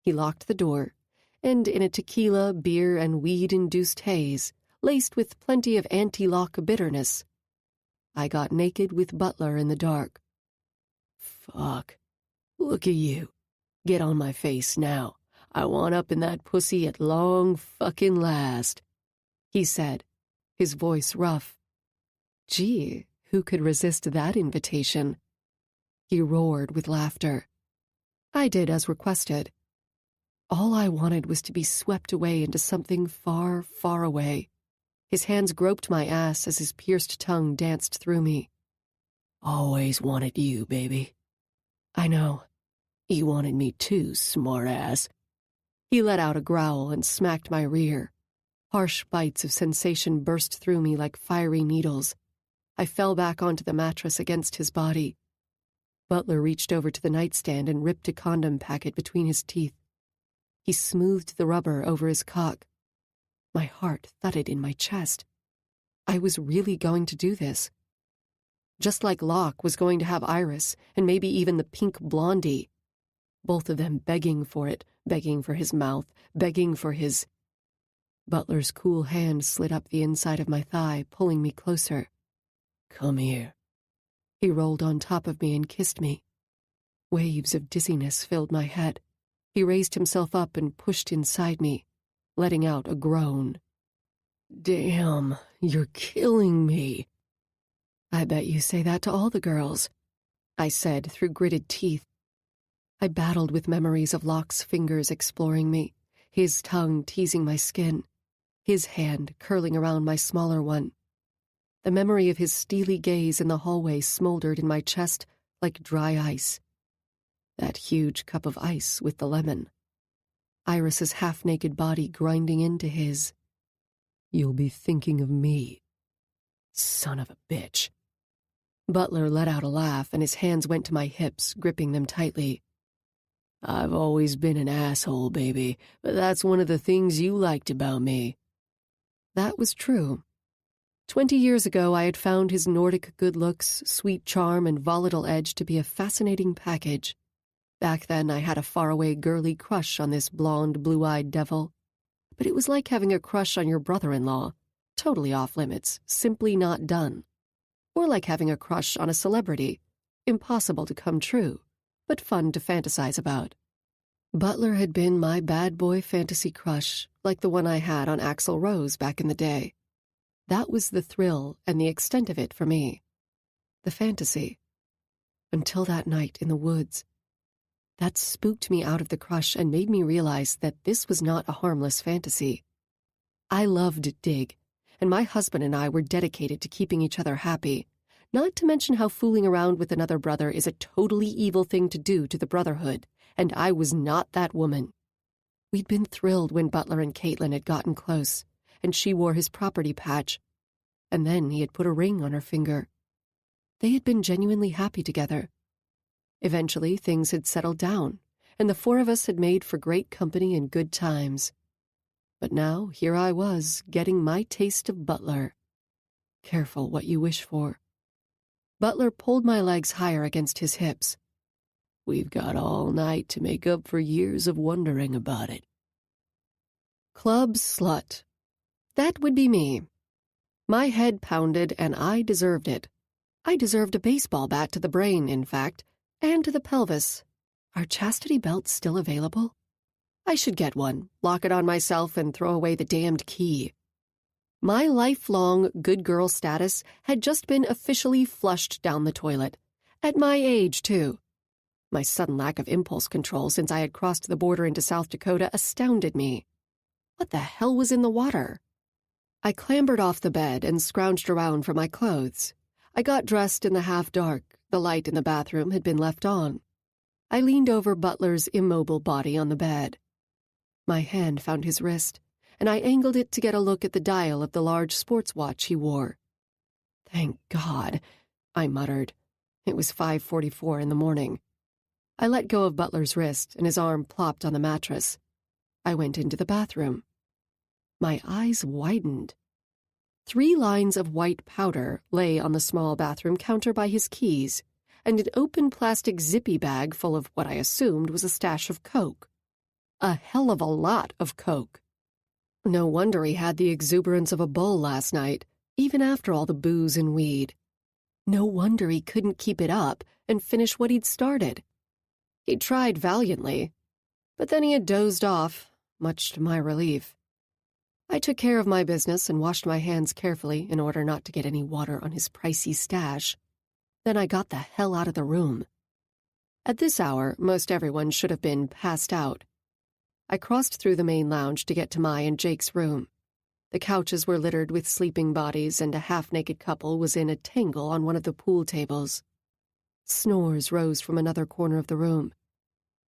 He locked the door, and in a tequila, beer, and weed-induced haze, laced with plenty of anti-Locke bitterness, I got naked with Butler in the dark. "Fuck. Look at you. Get on my face now. I want up in that pussy at long fucking last," he said, his voice rough. Gee, who could resist that invitation? He roared with laughter. I did as requested. All I wanted was to be swept away into something far, far away. His hands groped my ass as his pierced tongue danced through me. "Always wanted you, baby." "I know." "You wanted me too, smartass." He let out a growl and smacked my rear. Harsh bites of sensation burst through me like fiery needles. I fell back onto the mattress against his body. Butler reached over to the nightstand and ripped a condom packet between his teeth. He smoothed the rubber over his cock. My heart thudded in my chest. I was really going to do this. Just like Locke was going to have Iris, and maybe even the pink blondie. Both of them begging for it, begging for his mouth, begging for his... Butler's cool hand slid up the inside of my thigh, pulling me closer. "Come here." He rolled on top of me and kissed me. Waves of dizziness filled my head. He raised himself up and pushed inside me, letting out a groan. "Damn, you're killing me." "I bet you say that to all the girls," I said through gritted teeth. I battled with memories of Locke's fingers exploring me, his tongue teasing my skin, his hand curling around my smaller one. The memory of his steely gaze in the hallway smoldered in my chest like dry ice. That huge cup of ice with the lemon. Iris's half-naked body grinding into his. "You'll be thinking of me. Son of a bitch." Butler let out a laugh, and his hands went to my hips, gripping them tightly. "I've always been an asshole, baby, but that's one of the things you liked about me." That was true. 20 years ago, I had found his Nordic good looks, sweet charm, and volatile edge to be a fascinating package. Back then, I had a faraway girly crush on this blonde, blue-eyed devil. But it was like having a crush on your brother-in-law. Totally off-limits, simply not done. Or like having a crush on a celebrity. Impossible to come true, but fun to fantasize about. Butler had been my bad boy fantasy crush, like the one I had on Axl Rose back in the day. That was the thrill and the extent of it for me. The fantasy. Until that night in the woods. That spooked me out of the crush and made me realize that this was not a harmless fantasy. I loved Dig, and my husband and I were dedicated to keeping each other happy, not to mention how fooling around with another brother is a totally evil thing to do to the brotherhood, and I was not that woman. We'd been thrilled when Butler and Caitlin had gotten close, and she wore his property patch, and then he had put a ring on her finger. They had been genuinely happy together. Eventually, things had settled down, and the four of us had made for great company and good times. But now here I was, getting my taste of butler. Careful what you wish for. Butler pulled my legs higher against his hips. We've got all night to make up for years of wondering about it. Club slut. That would be me. My head pounded, and I deserved it. I deserved a baseball bat to the brain, in fact, and to the pelvis. Are chastity belts still available? I should get one, lock it on myself, and throw away the damned key. My lifelong good girl status had just been officially flushed down the toilet. At my age, too. My sudden lack of impulse control since I had crossed the border into South Dakota astounded me. What the hell was in the water? I clambered off the bed and scrounged around for my clothes. I got dressed in the half-dark. The light in the bathroom had been left on. I leaned over Butler's immobile body on the bed. My hand found his wrist, and I angled it to get a look at the dial of the large sports watch he wore. Thank God, I muttered. It was 5:44 in the morning. I let go of Butler's wrist, and his arm plopped on the mattress. I went into the bathroom. My eyes widened. 3 lines of white powder lay on the small bathroom counter by his keys, and an open plastic zippy bag full of what I assumed was a stash of coke. A hell of a lot of coke. No wonder he had the exuberance of a bull last night, even after all the booze and weed. No wonder he couldn't keep it up and finish what he'd started. He'd tried valiantly, but then he had dozed off, much to my relief. I took care of my business and washed my hands carefully in order not to get any water on his pricey stash. Then I got the hell out of the room. At this hour, most everyone should have been passed out. I crossed through the main lounge to get to my and Jake's room. The couches were littered with sleeping bodies, and a half-naked couple was in a tangle on one of the pool tables. Snores rose from another corner of the room.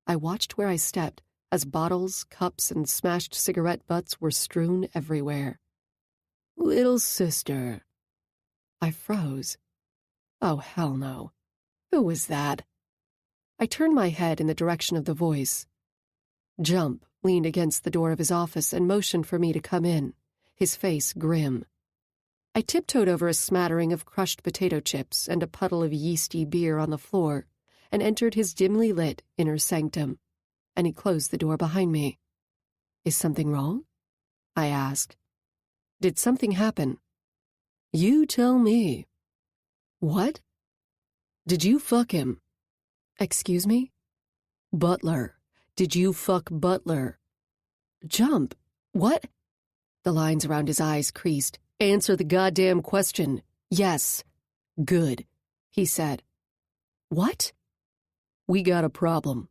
I watched where I stepped, as bottles, cups, and smashed cigarette butts were strewn everywhere. Little sister. I froze. Oh, hell no. Who was that? I turned my head in the direction of the voice. Jump leaned against the door of his office and motioned for me to come in, his face grim. I tiptoed over a smattering of crushed potato chips and a puddle of yeasty beer on the floor and entered his dimly lit inner sanctum, and he closed the door behind me. Is something wrong? I asked. Did something happen? You tell me. What? Did you fuck him? Excuse me? Butler. Did you fuck Butler? Jump. What? The lines around his eyes creased. Answer the goddamn question. Yes. Good, he said. What? We got a problem.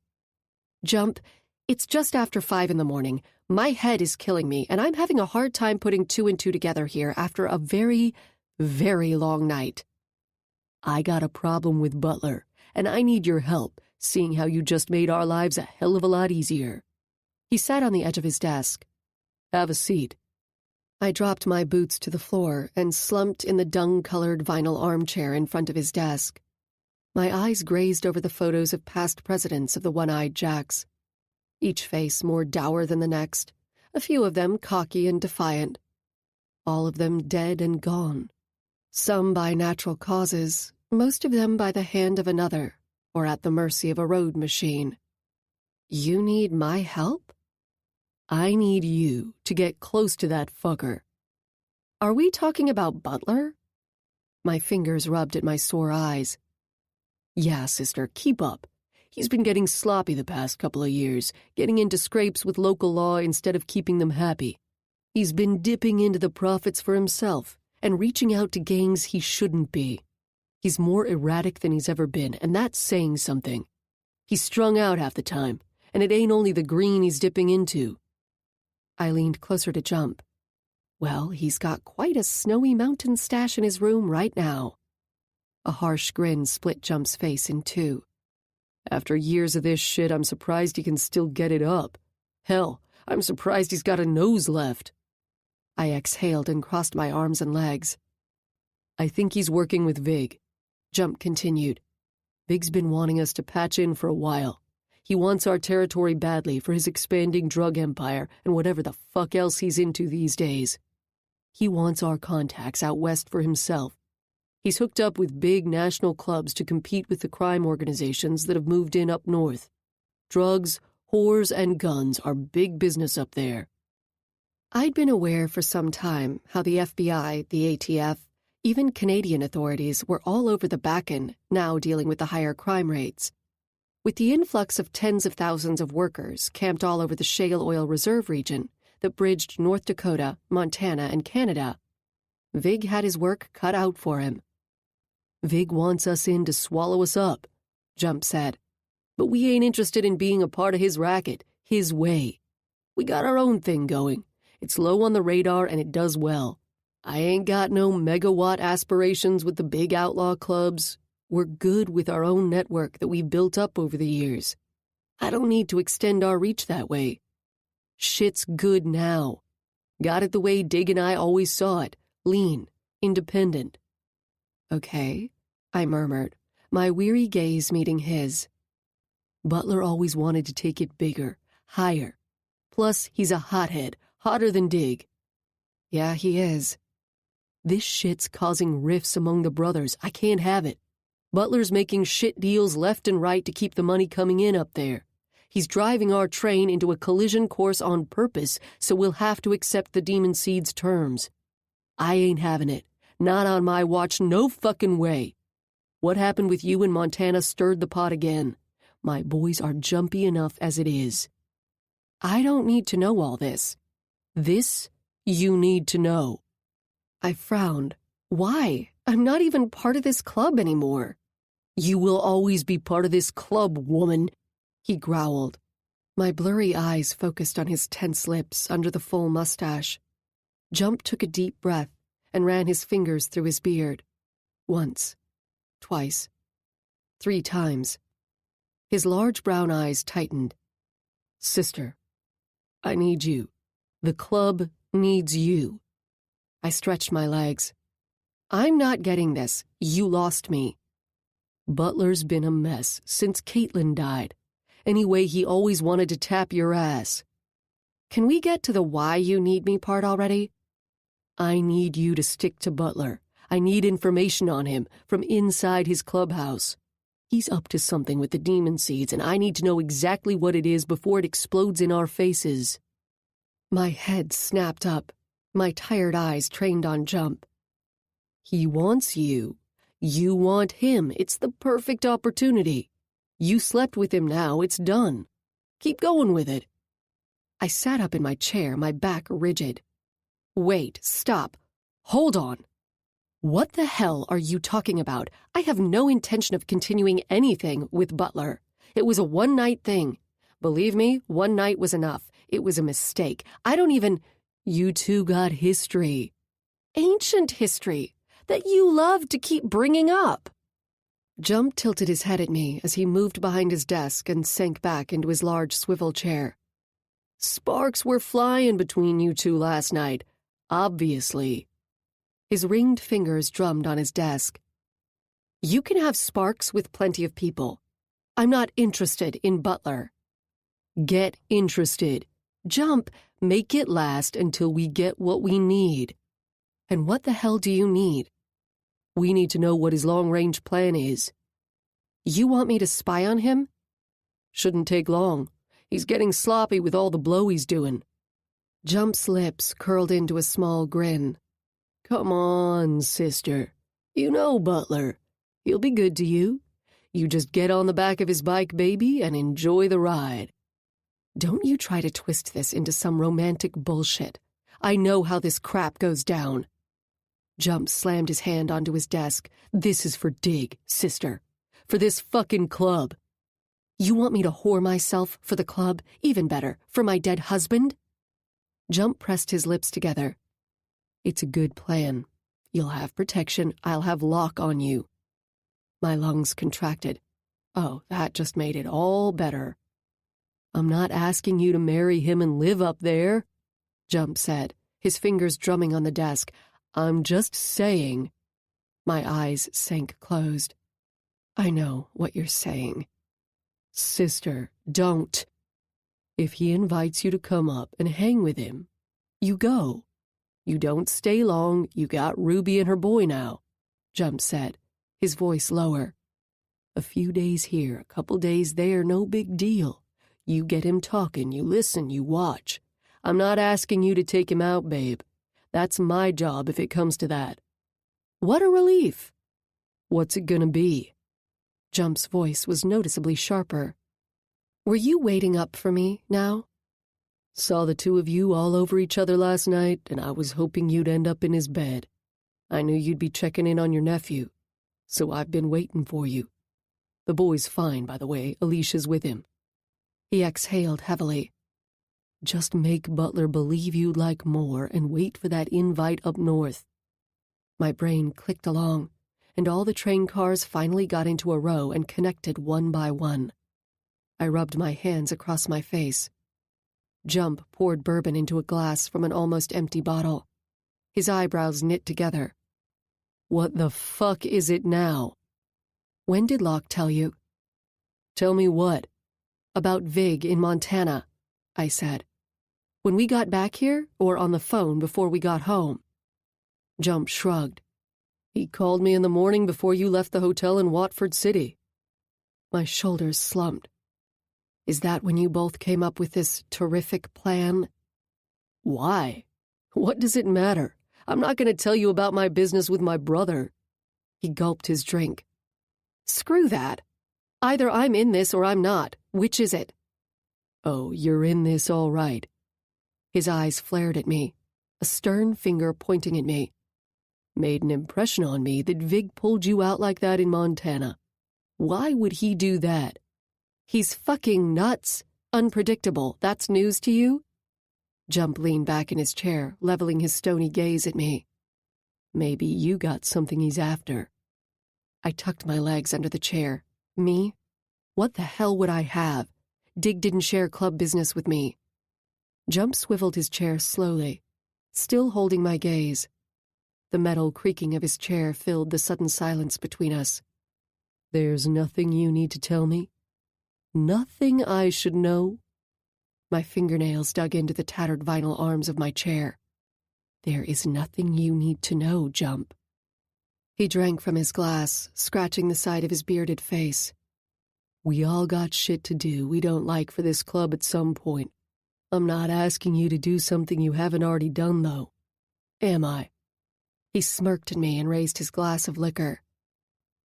Jump. It's just after 5 in the morning. My head is killing me, and I'm having a hard time putting 2 and 2 together here after a very, very long night. I got a problem with Butler, and I need your help, seeing how you just made our lives a hell of a lot easier. He sat on the edge of his desk. Have a seat. I dropped my boots to the floor and slumped in the dung-colored vinyl armchair in front of his desk. My eyes grazed over the photos of past presidents of the One-Eyed Jacks. Each face more dour than the next, a few of them cocky and defiant. All of them dead and gone. Some by natural causes, most of them by the hand of another, or at the mercy of a road machine. You need my help? I need you to get close to that fucker. Are we talking about Butler? My fingers rubbed at my sore eyes. Yeah, sister, keep up. He's been getting sloppy the past couple of years, getting into scrapes with local law instead of keeping them happy. He's been dipping into the profits for himself and reaching out to gangs he shouldn't be. He's more erratic than he's ever been, and that's saying something. He's strung out half the time, and it ain't only the green he's dipping into. I leaned closer to Jump. Well, he's got quite a snowy mountain stash in his room right now. A harsh grin split Jump's face in two. After years of this shit, I'm surprised he can still get it up. Hell, I'm surprised he's got a nose left. I exhaled and crossed my arms and legs. I think he's working with Vig. Jump continued. Vig's been wanting us to patch in for a while. He wants our territory badly for his expanding drug empire and whatever the fuck else he's into these days. He wants our contacts out west for himself. He's hooked up with big national clubs to compete with the crime organizations that have moved in up north. Drugs, whores, and guns are big business up there. I'd been aware for some time how the FBI, the ATF, even Canadian authorities were all over the Bakken, now dealing with the higher crime rates. With the influx of tens of thousands of workers camped all over the shale oil reserve region that bridged North Dakota, Montana, and Canada, Vig had his work cut out for him. Vig wants us in to swallow us up, Jump said. But we ain't interested in being a part of his racket, his way. We got our own thing going. It's low on the radar and it does well. I ain't got no megawatt aspirations with the big outlaw clubs. We're good with our own network that we've built up over the years. I don't need to extend our reach that way. Shit's good now. Got it the way Dig and I always saw it. Lean. Independent. Okay, I murmured, my weary gaze meeting his. Butler always wanted to take it bigger, higher. Plus, he's a hothead, hotter than Dig. Yeah, he is. This shit's causing rifts among the brothers. I can't have it. Butler's making shit deals left and right to keep the money coming in up there. He's driving our train into a collision course on purpose, so we'll have to accept the Demon Seed's terms. I ain't having it. Not on my watch, no fucking way. What happened with you in Montana stirred the pot again. My boys are jumpy enough as it is. I don't need to know all this. This, you need to know. I frowned. Why? I'm not even part of this club anymore. You will always be part of this club, woman, he growled. My blurry eyes focused on his tense lips under the full mustache. Jump took a deep breath and ran his fingers through his beard. Once, twice, 3 times. His large brown eyes tightened. Sister, I need you. The club needs you. I stretched my legs. I'm not getting this. You lost me. Butler's been a mess since Caitlin died. Anyway, he always wanted to tap your ass. Can we get to the why you need me part already? I need you to stick to Butler. I need information on him from inside his clubhouse. He's up to something with the Demon Seeds, and I need to know exactly what it is before it explodes in our faces. My head snapped up, my tired eyes trained on Jump. He wants you. You want him. It's the perfect opportunity. You slept with him now. It's done. Keep going with it. I sat up in my chair, my back rigid. Wait, stop. Hold on. What the hell are you talking about? I have no intention of continuing anything with Butler. It was a one-night thing. Believe me, one night was enough. It was a mistake. I don't even... You two got history. Ancient history that you love to keep bringing up. Jump tilted his head at me as he moved behind his desk and sank back into his large swivel chair. Sparks were flying between you two last night, obviously. His ringed fingers drummed on his desk. You can have sparks with plenty of people. I'm not interested in Butler. Get interested. Jump, make it last until we get what we need. And what the hell do you need? We need to know what his long-range plan is. You want me to spy on him? Shouldn't take long. He's getting sloppy with all the blow he's doing. Jump's lips curled into a small grin. Come on, sister. You know Butler. He'll be good to you. You just get on the back of his bike, baby, and enjoy the ride. Don't you try to twist this into some romantic bullshit. I know how this crap goes down. Jump slammed his hand onto his desk. This is for Dig, sister. For this fucking club. You want me to whore myself for the club? Even better, for my dead husband? Jump pressed his lips together. It's a good plan. You'll have protection. I'll have lock on you. My lungs contracted. Oh, that just made it all better. I'm not asking you to marry him and live up there, Jump said, his fingers drumming on the desk. I'm just saying. My eyes sank closed. I know what you're saying. Sister, don't. If he invites you to come up and hang with him, you go. You don't stay long, you got Ruby and her boy now, Jump said, his voice lower. A few days here, a couple days there, no big deal. You get him talking, you listen, you watch. I'm not asking you to take him out, babe. That's my job if it comes to that. What a relief. What's it gonna be? Jump's voice was noticeably sharper. Were you waiting up for me now? Saw the two of you all over each other last night, and I was hoping you'd end up in his bed. I knew you'd be checking in on your nephew, so I've been waiting for you. The boy's fine, by the way. Alicia's with him. He exhaled heavily. Just make Butler believe you'd like more and wait for that invite up north. My brain clicked along, and all the train cars finally got into a row and connected one by one. I rubbed my hands across my face. Jump poured bourbon into a glass from an almost empty bottle. His eyebrows knit together. What the fuck is it now? When did Locke tell you? Tell me what? About Vig in Montana, I said. When we got back here, or on the phone before we got home? Jump shrugged. He called me in the morning before you left the hotel in Watford City. My shoulders slumped. Is that when you both came up with this terrific plan? Why? What does it matter? I'm not going to tell you about my business with my brother. He gulped his drink. Screw that. Either I'm in this or I'm not. Which is it? Oh, you're in this all right. His eyes flared at me, a stern finger pointing at me. Made an impression on me that Vig pulled you out like that in Montana. Why would he do that? He's fucking nuts. Unpredictable. That's news to you? Jump leaned back in his chair, leveling his stony gaze at me. Maybe you got something he's after. I tucked my legs under the chair. Me? What the hell would I have? Dig didn't share club business with me. Jump swiveled his chair slowly, still holding my gaze. The metal creaking of his chair filled the sudden silence between us. There's nothing you need to tell me? Nothing I should know? My fingernails dug into the tattered vinyl arms of my chair. There is nothing you need to know, Jump. He drank from his glass, scratching the side of his bearded face. We all got shit to do we don't like for this club at some point. I'm not asking you to do something you haven't already done, though. Am I? He smirked at me and raised his glass of liquor.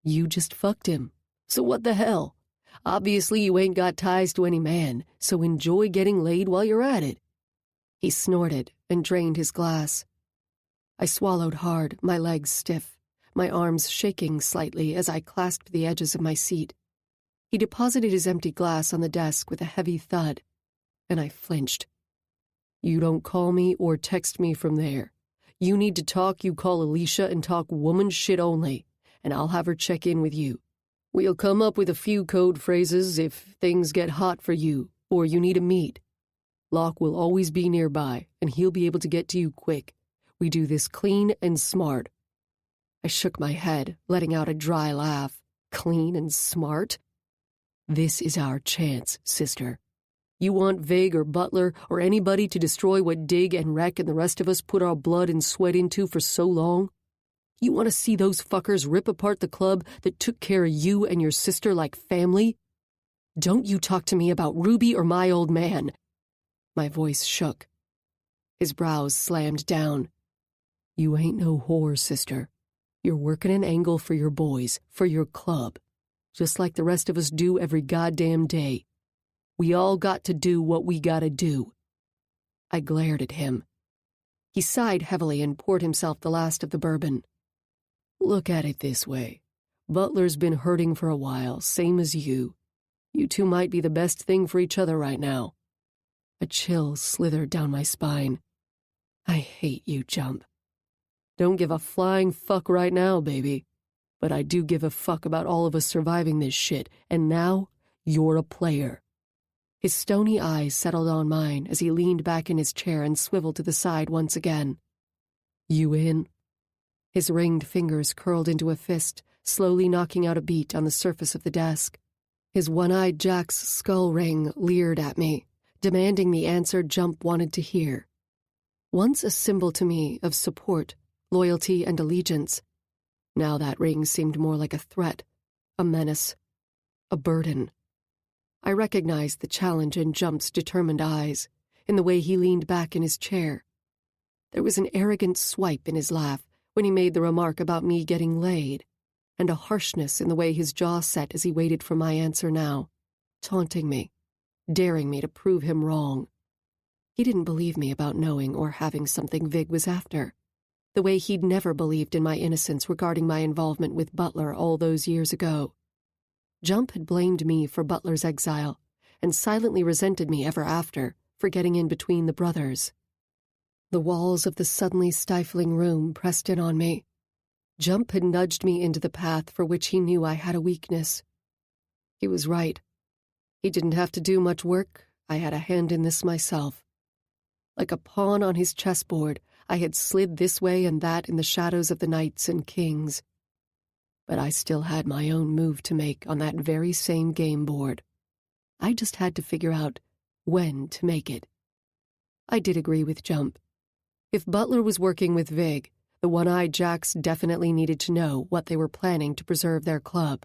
You just fucked him. So what the hell? Obviously you ain't got ties to any man, so enjoy getting laid while you're at it. He snorted and drained his glass. I swallowed hard, my legs stiff, my arms shaking slightly as I clasped the edges of my seat. He deposited his empty glass on the desk with a heavy thud, and I flinched. You don't call me or text me from there. You need to talk, you call Alicia and talk woman shit only, and I'll have her check in with you. We'll come up with a few code phrases if things get hot for you, or you need a meet. Locke will always be nearby, and he'll be able to get to you quick. We do this clean and smart. I shook my head, letting out a dry laugh. Clean and smart? This is our chance, sister. You want Vig or Butler or anybody to destroy what Dig and Rec and the rest of us put our blood and sweat into for so long? You want to see those fuckers rip apart the club that took care of you and your sister like family? Don't you talk to me about Ruby or my old man. My voice shook. His brows slammed down. You ain't no whore, sister. You're working an angle for your boys, for your club, just like the rest of us do every goddamn day. We all got to do what we gotta do. I glared at him. He sighed heavily and poured himself the last of the bourbon. Look at it this way. Butler's been hurting for a while, same as you. You two might be the best thing for each other right now. A chill slithered down my spine. I hate you, Jump. Don't give a flying fuck right now, baby. But I do give a fuck about all of us surviving this shit, and now you're a player. His stony eyes settled on mine as he leaned back in his chair and swiveled to the side once again. You in? His ringed fingers curled into a fist, slowly knocking out a beat on the surface of the desk. His one-eyed Jack's skull ring leered at me, demanding the answer Jump wanted to hear. Once a symbol to me of support, loyalty, and allegiance, now that ring seemed more like a threat, a menace, a burden. I recognized the challenge in Jump's determined eyes, in the way he leaned back in his chair. There was an arrogant swipe in his laugh when he made the remark about me getting laid, and a harshness in the way his jaw set as he waited for my answer now, taunting me, daring me to prove him wrong. He didn't believe me about knowing or having something Vig was after, the way he'd never believed in my innocence regarding my involvement with Butler all those years ago. Jump had blamed me for Butler's exile, and silently resented me ever after for getting in between the brothers. The walls of the suddenly stifling room pressed in on me. Jump had nudged me into the path for which he knew I had a weakness. He was right. He didn't have to do much work. I had a hand in this myself. Like a pawn on his chessboard, I had slid this way and that in the shadows of the knights and kings. But I still had my own move to make on that very same game board. I just had to figure out when to make it. I did agree with Jump. If Butler was working with Vig, the one-eyed Jacks definitely needed to know what they were planning to preserve their club.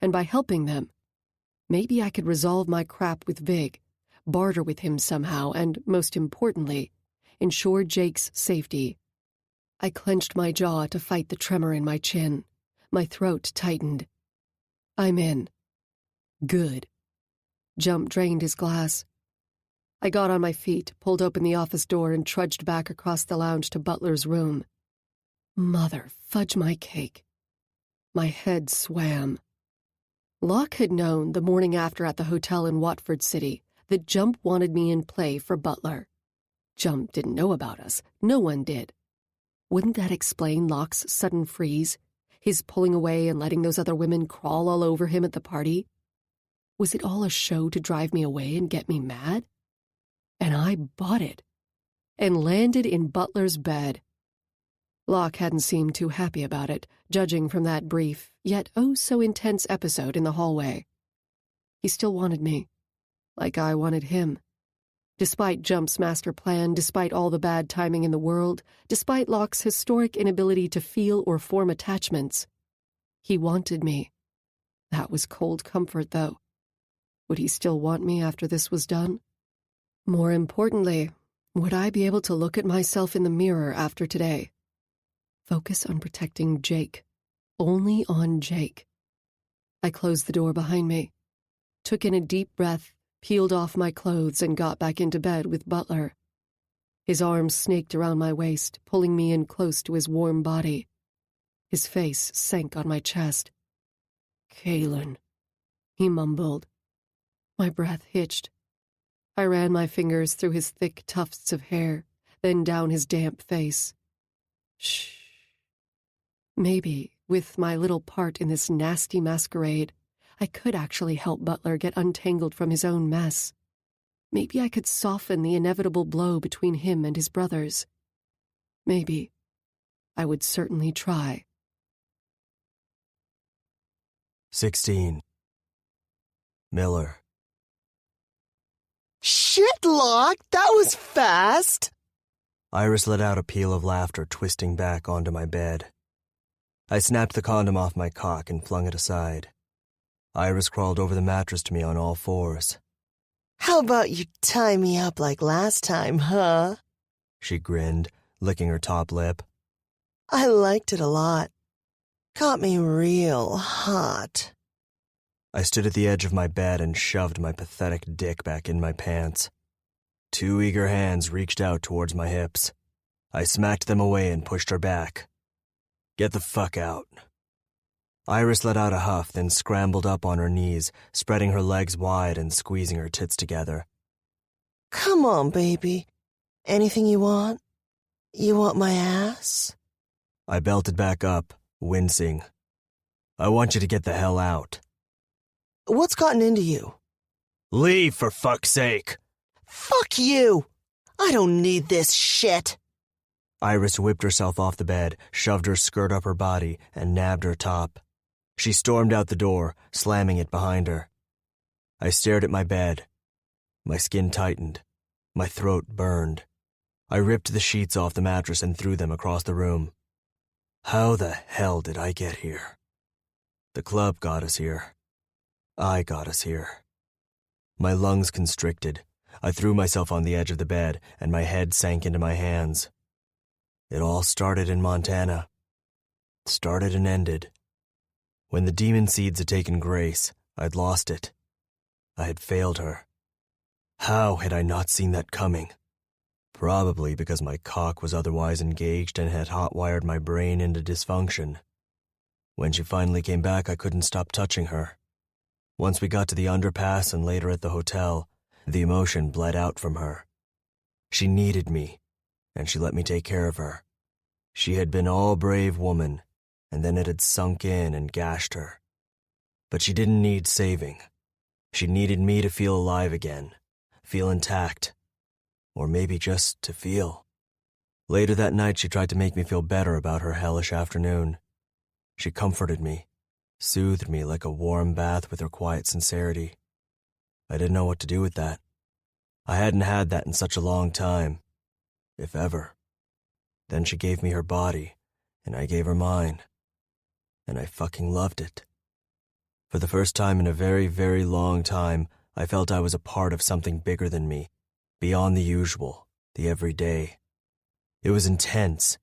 And by helping them, maybe I could resolve my crap with Vig, barter with him somehow, and, most importantly, ensure Jake's safety. I clenched my jaw to fight the tremor in my chin. My throat tightened. I'm in. Good. Jump drained his glass. I got on my feet, pulled open the office door, and trudged back across the lounge to Butler's room. Mother fudge my cake. My head swam. Locke had known the morning after at the hotel in Watford City that Jump wanted me in play for Butler. Jump didn't know about us. No one did. Wouldn't that explain Locke's sudden freeze? His pulling away and letting those other women crawl all over him at the party? Was it all a show to drive me away and get me mad? And I bought it, and landed in Butler's bed. Locke hadn't seemed too happy about it, judging from that brief, yet oh-so-intense episode in the hallway. He still wanted me, like I wanted him. Despite Jump's master plan, despite all the bad timing in the world, despite Locke's historic inability to feel or form attachments, he wanted me. That was cold comfort, though. Would he still want me after this was done? More importantly, would I be able to look at myself in the mirror after today? Focus on protecting Jake. Only on Jake. I closed the door behind me, took in a deep breath, peeled off my clothes, and got back into bed with Butler. His arms snaked around my waist, pulling me in close to his warm body. His face sank on my chest. "Kaelin," he mumbled. My breath hitched. I ran my fingers through his thick tufts of hair, then down his damp face. Shh. Maybe, with my little part in this nasty masquerade, I could actually help Butler get untangled from his own mess. Maybe I could soften the inevitable blow between him and his brothers. Maybe. I would certainly try. 16. Miller. Shit, Locke, that was fast! Iris let out a peal of laughter, twisting back onto my bed. I snapped the condom off my cock and flung it aside. Iris crawled over the mattress to me on all fours. How about you tie me up like last time, huh? She grinned, licking her top lip. I liked it a lot. Got me real hot. I stood at the edge of my bed and shoved my pathetic dick back in my pants. Two eager hands reached out towards my hips. I smacked them away and pushed her back. Get the fuck out. Iris let out a huff, then scrambled up on her knees, spreading her legs wide and squeezing her tits together. Come on, baby. Anything you want? You want my ass? I belted back up, wincing. I want you to get the hell out. What's gotten into you? Leave, for fuck's sake! Fuck you! I don't need this shit! Iris whipped herself off the bed, shoved her skirt up her body, and nabbed her top. She stormed out the door, slamming it behind her. I stared at my bed. My skin tightened. My throat burned. I ripped the sheets off the mattress and threw them across the room. How the hell did I get here? The club got us here. I got us here. My lungs constricted. I threw myself on the edge of the bed, and my head sank into my hands. It all started in Montana. Started and ended. When the demon seeds had taken Grace, I'd lost it. I had failed her. How had I not seen that coming? Probably because my cock was otherwise engaged and had hot-wired my brain into dysfunction. When she finally came back, I couldn't stop touching her. Once we got to the underpass and later at the hotel, the emotion bled out from her. She needed me, and she let me take care of her. She had been all brave woman, and then it had sunk in and gashed her. But she didn't need saving. She needed me to feel alive again, feel intact, or maybe just to feel. Later that night, she tried to make me feel better about her hellish afternoon. She comforted me, soothed me like a warm bath with her quiet sincerity. I didn't know what to do with that. I hadn't had that in such a long time, if ever. Then she gave me her body, and I gave her mine. And I fucking loved it. For the first time in a very, very long time, I felt I was a part of something bigger than me, beyond the usual, the everyday. It was intense,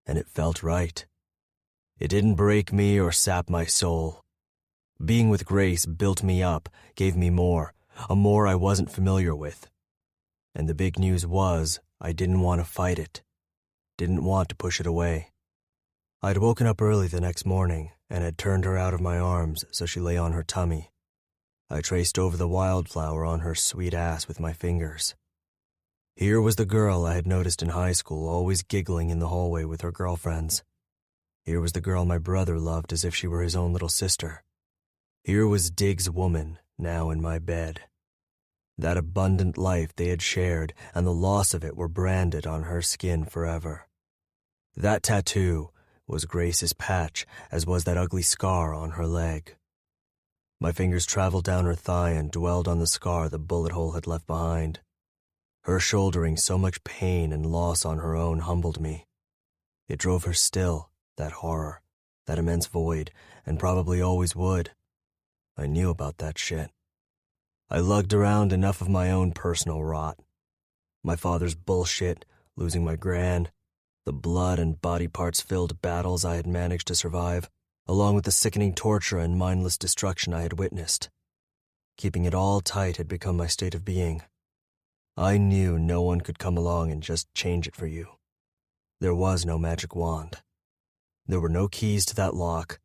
and it felt right. It didn't break me or sap my soul. Being with Grace built me up, gave me more, a more I wasn't familiar with. And the big news was, I didn't want to fight it. Didn't want to push it away. I'd woken up early the next morning and had turned her out of my arms so she lay on her tummy. I traced over the wildflower on her sweet ass with my fingers. Here was the girl I had noticed in high school always giggling in the hallway with her girlfriends. Here was the girl my brother loved as if she were his own little sister. Here was Dig's woman, now in my bed. That abundant life they had shared and the loss of it were branded on her skin forever. That tattoo was Grace's patch, as was that ugly scar on her leg. My fingers traveled down her thigh and dwelled on the scar the bullet hole had left behind. Her shouldering so much pain and loss on her own humbled me. It drove her still, that horror, that immense void, and probably always would. I knew about that shit. I lugged around enough of my own personal rot. My father's bullshit, losing my gran, the blood and body parts-filled battles I had managed to survive, along with the sickening torture and mindless destruction I had witnessed. Keeping it all tight had become my state of being. I knew no one could come along and just change it for you. There was no magic wand. There were no keys to that lock.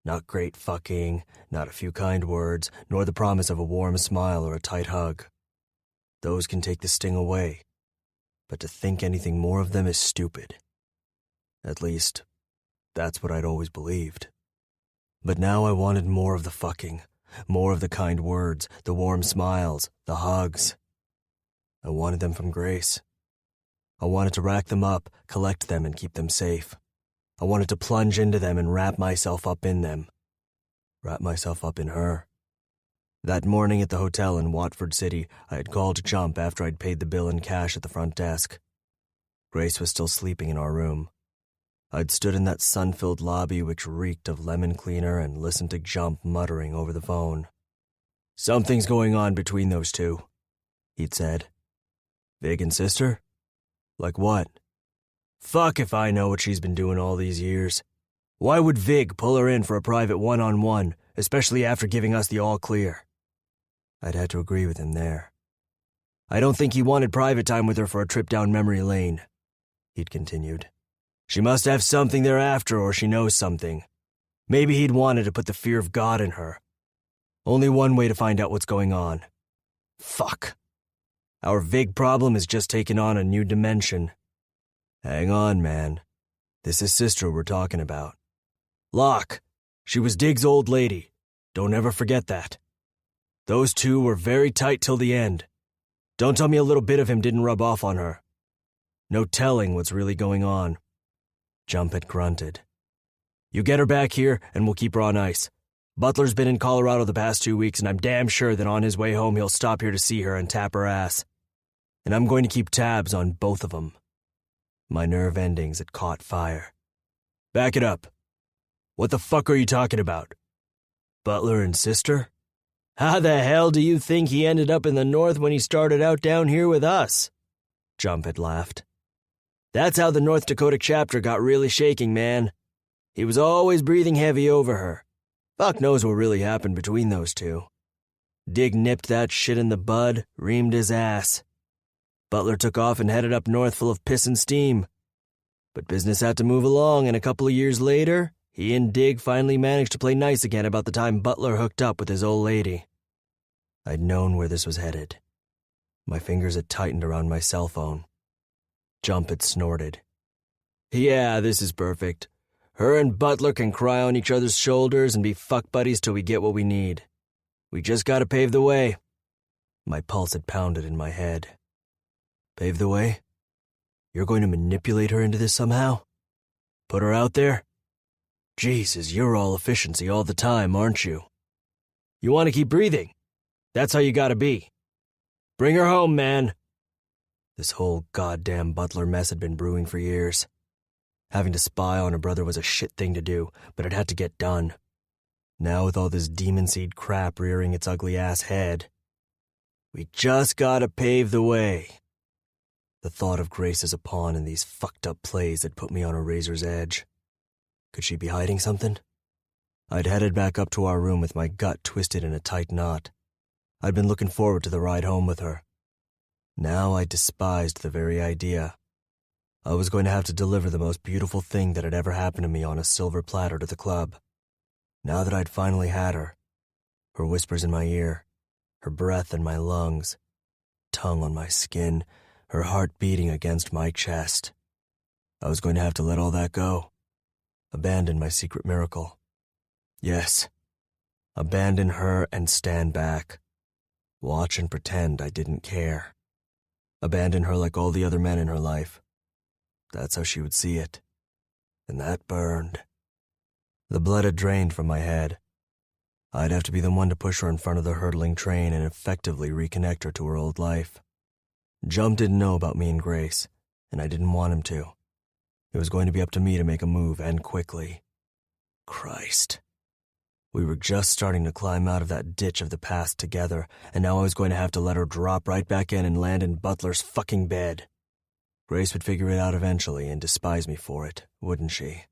Not great fucking, not a few kind words, nor the promise of a warm smile or a tight hug. Those can take the sting away, but to think anything more of them is stupid. At least, that's what I'd always believed. But now I wanted more of the fucking, more of the kind words, the warm smiles, the hugs. I wanted them from Grace. I wanted to rack them up, collect them, and keep them safe. I wanted to plunge into them and wrap myself up in them. Wrap myself up in her. That morning at the hotel in Watford City, I had called Jump after I'd paid the bill in cash at the front desk. Grace was still sleeping in our room. I'd stood in that sun-filled lobby which reeked of lemon cleaner and listened to Jump muttering over the phone. "Something's going on between those two," he'd said. "Vig and sister? Like what?" "Fuck if I know what she's been doing all these years. Why would Vig pull her in for a private one-on-one, especially after giving us the all-clear?" I'd had to agree with him there. "I don't think he wanted private time with her for a trip down memory lane," he'd continued. "She must have something thereafter, or she knows something. Maybe he'd wanted to put the fear of God in her. Only one way to find out what's going on. Fuck. Our Vig problem is just taking on a new dimension. Hang on, man. This is sister we're talking about. Locke, she was Dig's old lady. Don't ever forget that. Those two were very tight till the end. Don't tell me a little bit of him didn't rub off on her. No telling what's really going on." Jump had grunted. "You get her back here, and we'll keep her on ice. Butler's been in Colorado the past 2 weeks, and I'm damn sure that on his way home he'll stop here to see her and tap her ass. And I'm going to keep tabs on both of them. My nerve endings had caught fire. Back it up. What the fuck are you talking about? Butler and sister? How the hell do you think he ended up in the north when he started out down here with us? Jump had laughed. That's how the North Dakota chapter got really shaking, man. He was always breathing heavy over her. Fuck knows what really happened between those two. Dig nipped that shit in the bud, reamed his ass. Butler took off and headed up north full of piss and steam. But business had to move along, and a couple of years later, he and Dig finally managed to play nice again about the time Butler hooked up with his old lady. I'd known where this was headed. My fingers had tightened around my cell phone. Jump had snorted. Yeah, this is perfect. Her and Butler can cry on each other's shoulders and be fuck buddies till we get what we need. We just gotta pave the way. My pulse had pounded in my head. Pave the way? You're going to manipulate her into this somehow? Put her out there? Jesus, you're all efficiency all the time, aren't you? You want to keep breathing? That's how you gotta be. Bring her home, man. This whole goddamn Butler mess had been brewing for years. Having to spy on a brother was a shit thing to do, but it had to get done. Now with all this demon seed crap rearing its ugly ass head, we just gotta pave the way. The thought of Grace as a pawn in these fucked up plays had put me on a razor's edge. Could she be hiding something? I'd headed back up to our room with my gut twisted in a tight knot. I'd been looking forward to the ride home with her. Now I despised the very idea. I was going to have to deliver the most beautiful thing that had ever happened to me on a silver platter to the club. Now that I'd finally had her, her whispers in my ear, her breath in my lungs, tongue on my skin, her heart beating against my chest, I was going to have to let all that go. Abandon my secret miracle. Yes, abandon her and stand back. Watch and pretend I didn't care. Abandon her like all the other men in her life. That's how she would see it. And that burned. The blood had drained from my head. I'd have to be the one to push her in front of the hurtling train and effectively reconnect her to her old life. Jump didn't know about me and Grace, and I didn't want him to. It was going to be up to me to make a move, and quickly. Christ. We were just starting to climb out of that ditch of the past together, and now I was going to have to let her drop right back in and land in Butler's fucking bed. Grace would figure it out eventually and despise me for it, wouldn't she?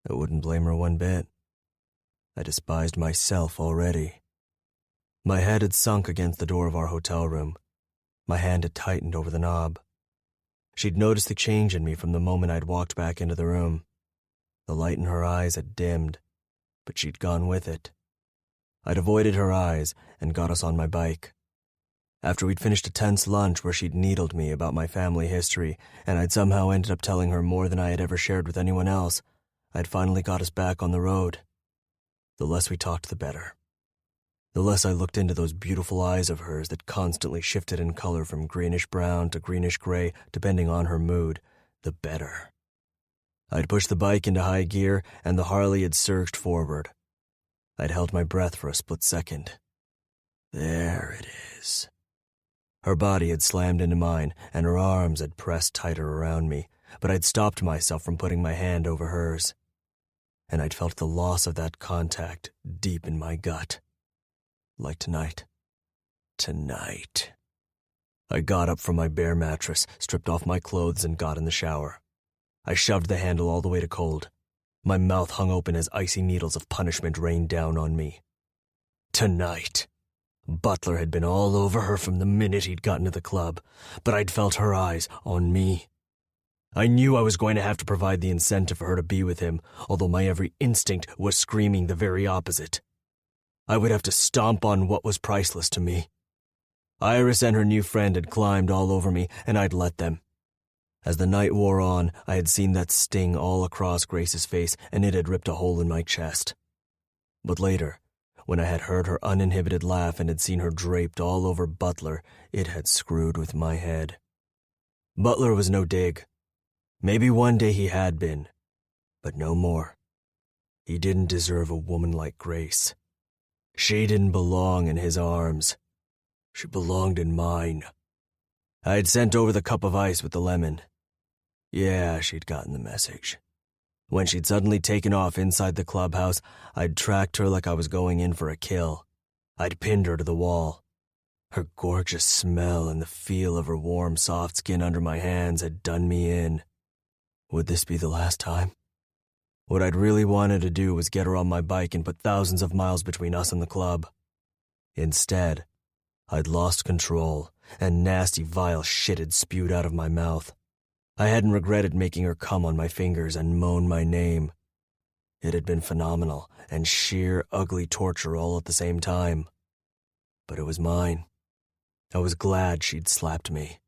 I wouldn't blame her one bit. I despised myself already. My head had sunk against the door of our hotel room. My hand had tightened over the knob. She'd noticed the change in me from the moment I'd walked back into the room. The light in her eyes had dimmed, but she'd gone with it. I'd avoided her eyes and got us on my bike. After we'd finished a tense lunch where she'd needled me about my family history, and I'd somehow ended up telling her more than I had ever shared with anyone else, I'd finally got us back on the road. The less we talked, the better. The less I looked into those beautiful eyes of hers that constantly shifted in color from greenish-brown to greenish-gray, depending on her mood, the better. I'd pushed the bike into high gear, and the Harley had surged forward. I'd held my breath for a split second. There it is. Her body had slammed into mine, and her arms had pressed tighter around me, but I'd stopped myself from putting my hand over hers. And I'd felt the loss of that contact deep in my gut. Like tonight. Tonight. I got up from my bare mattress, stripped off my clothes, and got in the shower. I shoved the handle all the way to cold. My mouth hung open as icy needles of punishment rained down on me. Tonight. Butler had been all over her from the minute he'd gotten to the club, but I'd felt her eyes on me. I knew I was going to have to provide the incentive for her to be with him, although my every instinct was screaming the very opposite. I would have to stomp on what was priceless to me. Iris and her new friend had climbed all over me, and I'd let them. As the night wore on, I had seen that sting all across Grace's face, and it had ripped a hole in my chest. But later, when I had heard her uninhibited laugh and had seen her draped all over Butler, it had screwed with my head. Butler was no dig. Maybe one day he had been, but no more. He didn't deserve a woman like Grace. She didn't belong in his arms. She belonged in mine. I had sent over the cup of ice with the lemon. Yeah, she'd gotten the message. When she'd suddenly taken off inside the clubhouse, I'd tracked her like I was going in for a kill. I'd pinned her to the wall. Her gorgeous smell and the feel of her warm, soft skin under my hands had done me in. Would this be the last time? What I'd really wanted to do was get her on my bike and put thousands of miles between us and the club. Instead, I'd lost control, and nasty, vile shit had spewed out of my mouth. I hadn't regretted making her come on my fingers and moan my name. It had been phenomenal and sheer, ugly torture all at the same time. But it was mine. I was glad she'd slapped me.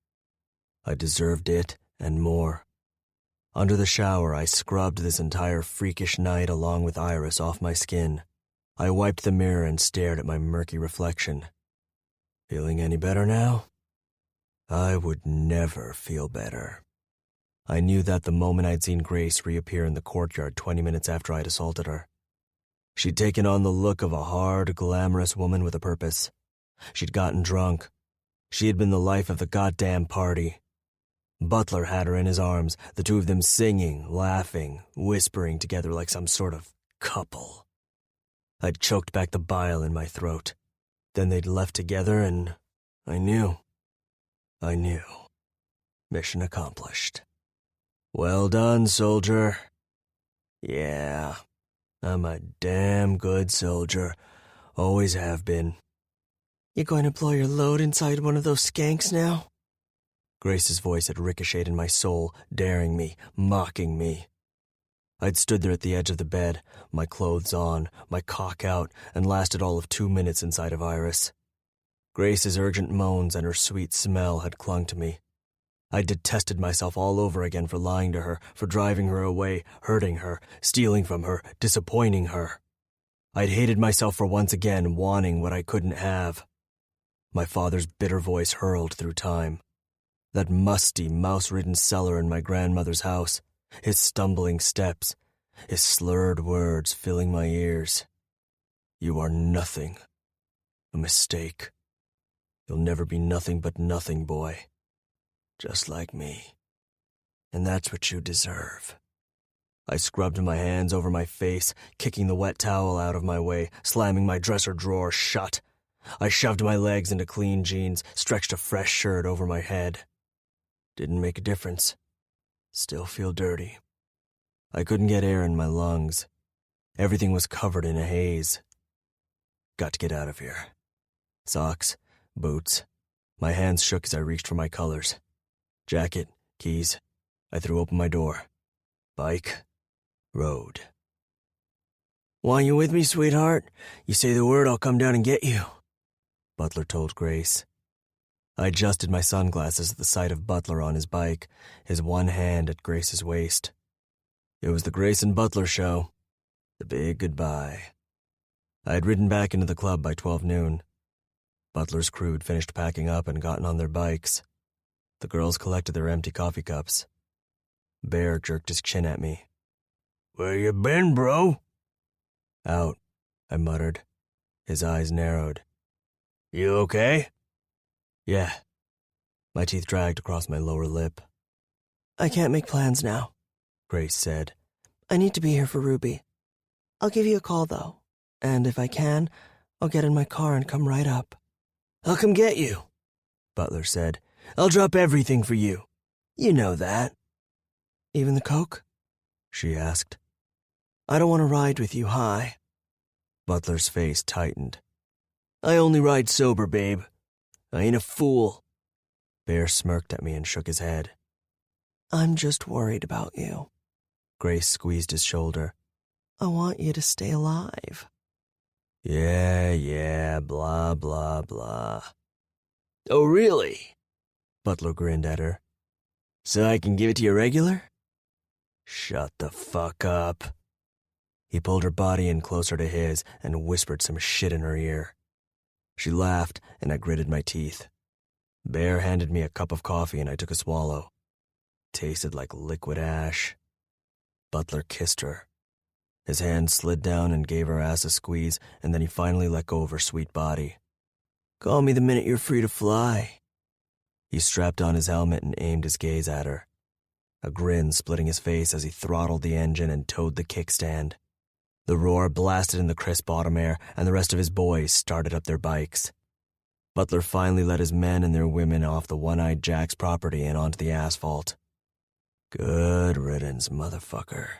I deserved it and more. Under the shower, I scrubbed this entire freakish night along with Iris off my skin. I wiped the mirror and stared at my murky reflection. Feeling any better now? I would never feel better. I knew that the moment I'd seen Grace reappear in the courtyard 20 minutes after I'd assaulted her. She'd taken on the look of a hard, glamorous woman with a purpose. She'd gotten drunk. She had been the life of the goddamn party. Butler had her in his arms, the two of them singing, laughing, whispering together like some sort of couple. I'd choked back the bile in my throat. Then they'd left together and I knew. Mission accomplished. Well done, soldier. Yeah, I'm a damn good soldier. Always have been. You going to blow your load inside one of those skanks now? Grace's voice had ricocheted in my soul, daring me, mocking me. I'd stood there at the edge of the bed, my clothes on, my cock out, and lasted all of 2 minutes inside of Iris. Grace's urgent moans and her sweet smell had clung to me. I detested myself all over again for lying to her, for driving her away, hurting her, stealing from her, disappointing her. I'd hated myself for once again wanting what I couldn't have. My father's bitter voice hurled through time. That musty, mouse-ridden cellar in my grandmother's house, his stumbling steps, his slurred words filling my ears. You are nothing. A mistake. You'll never be nothing but nothing, boy. Just like me. And that's what you deserve. I scrubbed my hands over my face, kicking the wet towel out of my way, slamming my dresser drawer shut. I shoved my legs into clean jeans, stretched a fresh shirt over my head. Didn't make a difference. Still feel dirty. I couldn't get air in my lungs. Everything was covered in a haze. Got to get out of here. Socks, boots. My hands shook as I reached for my colors. Jacket, keys. I threw open my door. Bike, road. Want you with me, sweetheart? You say the word, I'll come down and get you. Butler told Grace. I adjusted my sunglasses at the sight of Butler on his bike, his one hand at Grace's waist. It was the Grace and Butler show. The big goodbye. I had ridden back into the club by 12 noon. Butler's crew had finished packing up and gotten on their bikes. The girls collected their empty coffee cups. Bear jerked his chin at me. Where you been, bro? Out, I muttered. His eyes narrowed. You okay? Yeah. My teeth dragged across my lower lip. I can't make plans now, Grace said. I need to be here for Ruby. I'll give you a call, though. And if I can, I'll get in my car and come right up. I'll come get you, Butler said. I'll drop everything for you. You know that. Even the coke? She asked. I don't want to ride with you high. Butler's face tightened. I only ride sober, babe. I ain't a fool. Bear smirked at me and shook his head. I'm just worried about you. Grace squeezed his shoulder. I want you to stay alive. Yeah, blah, blah, blah. Oh, really? Butler grinned at her. So I can give it to you regular? Shut the fuck up. He pulled her body in closer to his and whispered some shit in her ear. She laughed, and I gritted my teeth. Bear handed me a cup of coffee, and I took a swallow. Tasted like liquid ash. Butler kissed her. His hand slid down and gave her ass a squeeze, and then he finally let go of her sweet body. "Call me the minute you're free to fly." He strapped on his helmet and aimed his gaze at her, a grin splitting his face as he throttled the engine and towed the kickstand. The roar blasted in the crisp autumn air, and the rest of his boys started up their bikes. Butler finally let his men and their women off the One-Eyed Jack's property and onto the asphalt. Good riddance, motherfucker.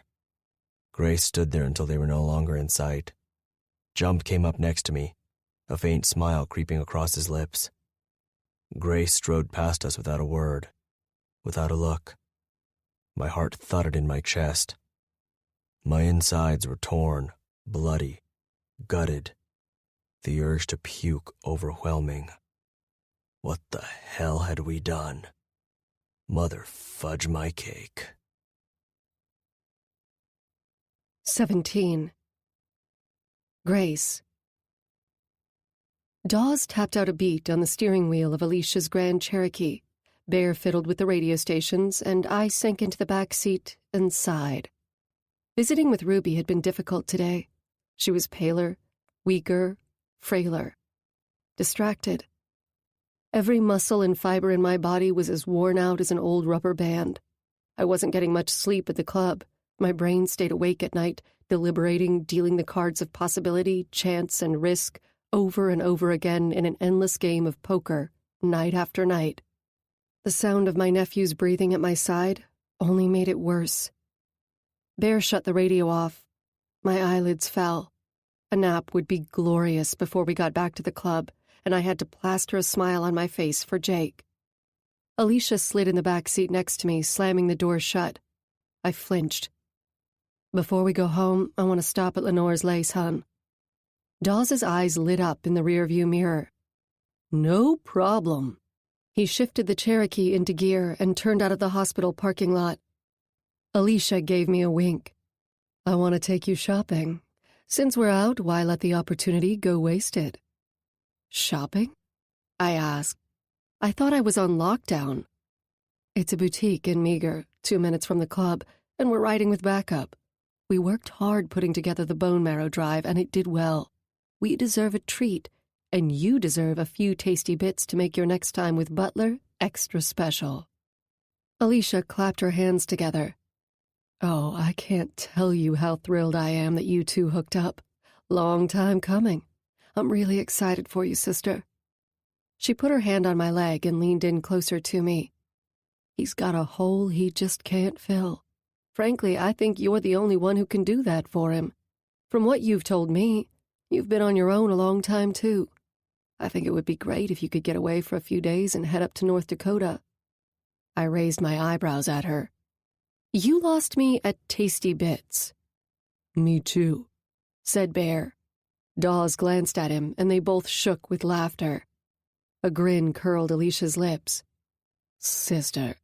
Grace stood there until they were no longer in sight. Jump came up next to me, a faint smile creeping across his lips. Grace strode past us without a word, without a look. My heart thudded in my chest. My insides were torn, bloody, gutted. The urge to puke overwhelming. What the hell had we done? Mother fudge my cake. 17. Grace. Dawes tapped out a beat on the steering wheel of Alicia's Grand Cherokee. Bear fiddled with the radio stations, and I sank into the back seat and sighed. Visiting with Ruby had been difficult today. She was paler, weaker, frailer, distracted. Every muscle and fiber in my body was as worn out as an old rubber band. I wasn't getting much sleep at the club. My brain stayed awake at night, deliberating, dealing the cards of possibility, chance, and risk over and over again in an endless game of poker, night after night. The sound of my nephew's breathing at my side only made it worse. Bear shut the radio off. My eyelids fell. A nap would be glorious before we got back to the club, and I had to plaster a smile on my face for Jake. Alicia slid in the back seat next to me, slamming the door shut. I flinched. "Before we go home, I want to stop at Lenore's Lace, hon." Dawes' eyes lit up in the rearview mirror. "No problem." He shifted the Cherokee into gear and turned out of the hospital parking lot. Alicia gave me a wink. "I want to take you shopping. Since we're out, why let the opportunity go wasted?" "Shopping?" I asked. I thought I was on lockdown. "It's a boutique in Meager, 2 minutes from the club, and we're riding with backup. We worked hard putting together the bone marrow drive, and it did well. We deserve a treat, and you deserve a few tasty bits to make your next time with Butler extra special." Alicia clapped her hands together. "Oh, I can't tell you how thrilled I am that you two hooked up. Long time coming. I'm really excited for you, sister." She put her hand on my leg and leaned in closer to me. "He's got a hole he just can't fill. Frankly, I think you're the only one who can do that for him. From what you've told me, you've been on your own a long time, too. I think it would be great if you could get away for a few days and head up to North Dakota." I raised my eyebrows at her. "You lost me at Tasty Bits." "Me too," said Bear. Dawes glanced at him, and they both shook with laughter. A grin curled Alicia's lips. "Sister,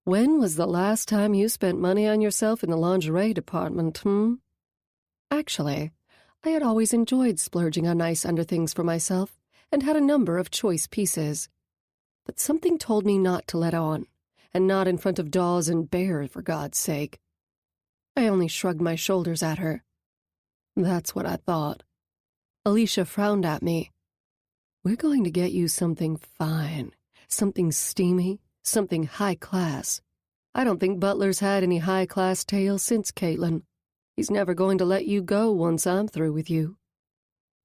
when was the last time you spent money on yourself in the lingerie department, Actually, I had always enjoyed splurging on nice underthings for myself and had a number of choice pieces. But something told me not to let on, and not in front of Dawes and Bear, for God's sake. I only shrugged my shoulders at her. "That's what I thought." Alicia frowned at me. "We're going to get you something fine, something steamy, something high-class. I don't think Butler's had any high-class tales since Caitlin. He's never going to let you go once I'm through with you."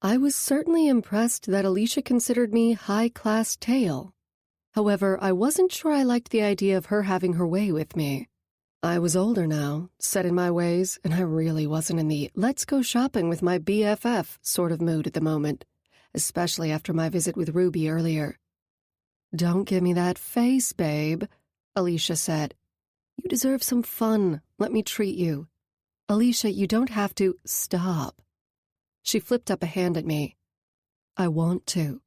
I was certainly impressed that Alicia considered me high-class tale. However, I wasn't sure I liked the idea of her having her way with me. I was older now, set in my ways, and I really wasn't in the let's go shopping with my BFF sort of mood at the moment, especially after my visit with Ruby earlier. "Don't give me that face, babe," Alicia said. "You deserve some fun. Let me treat you." "Alicia, you don't have to stop." She flipped up a hand at me. "I want to."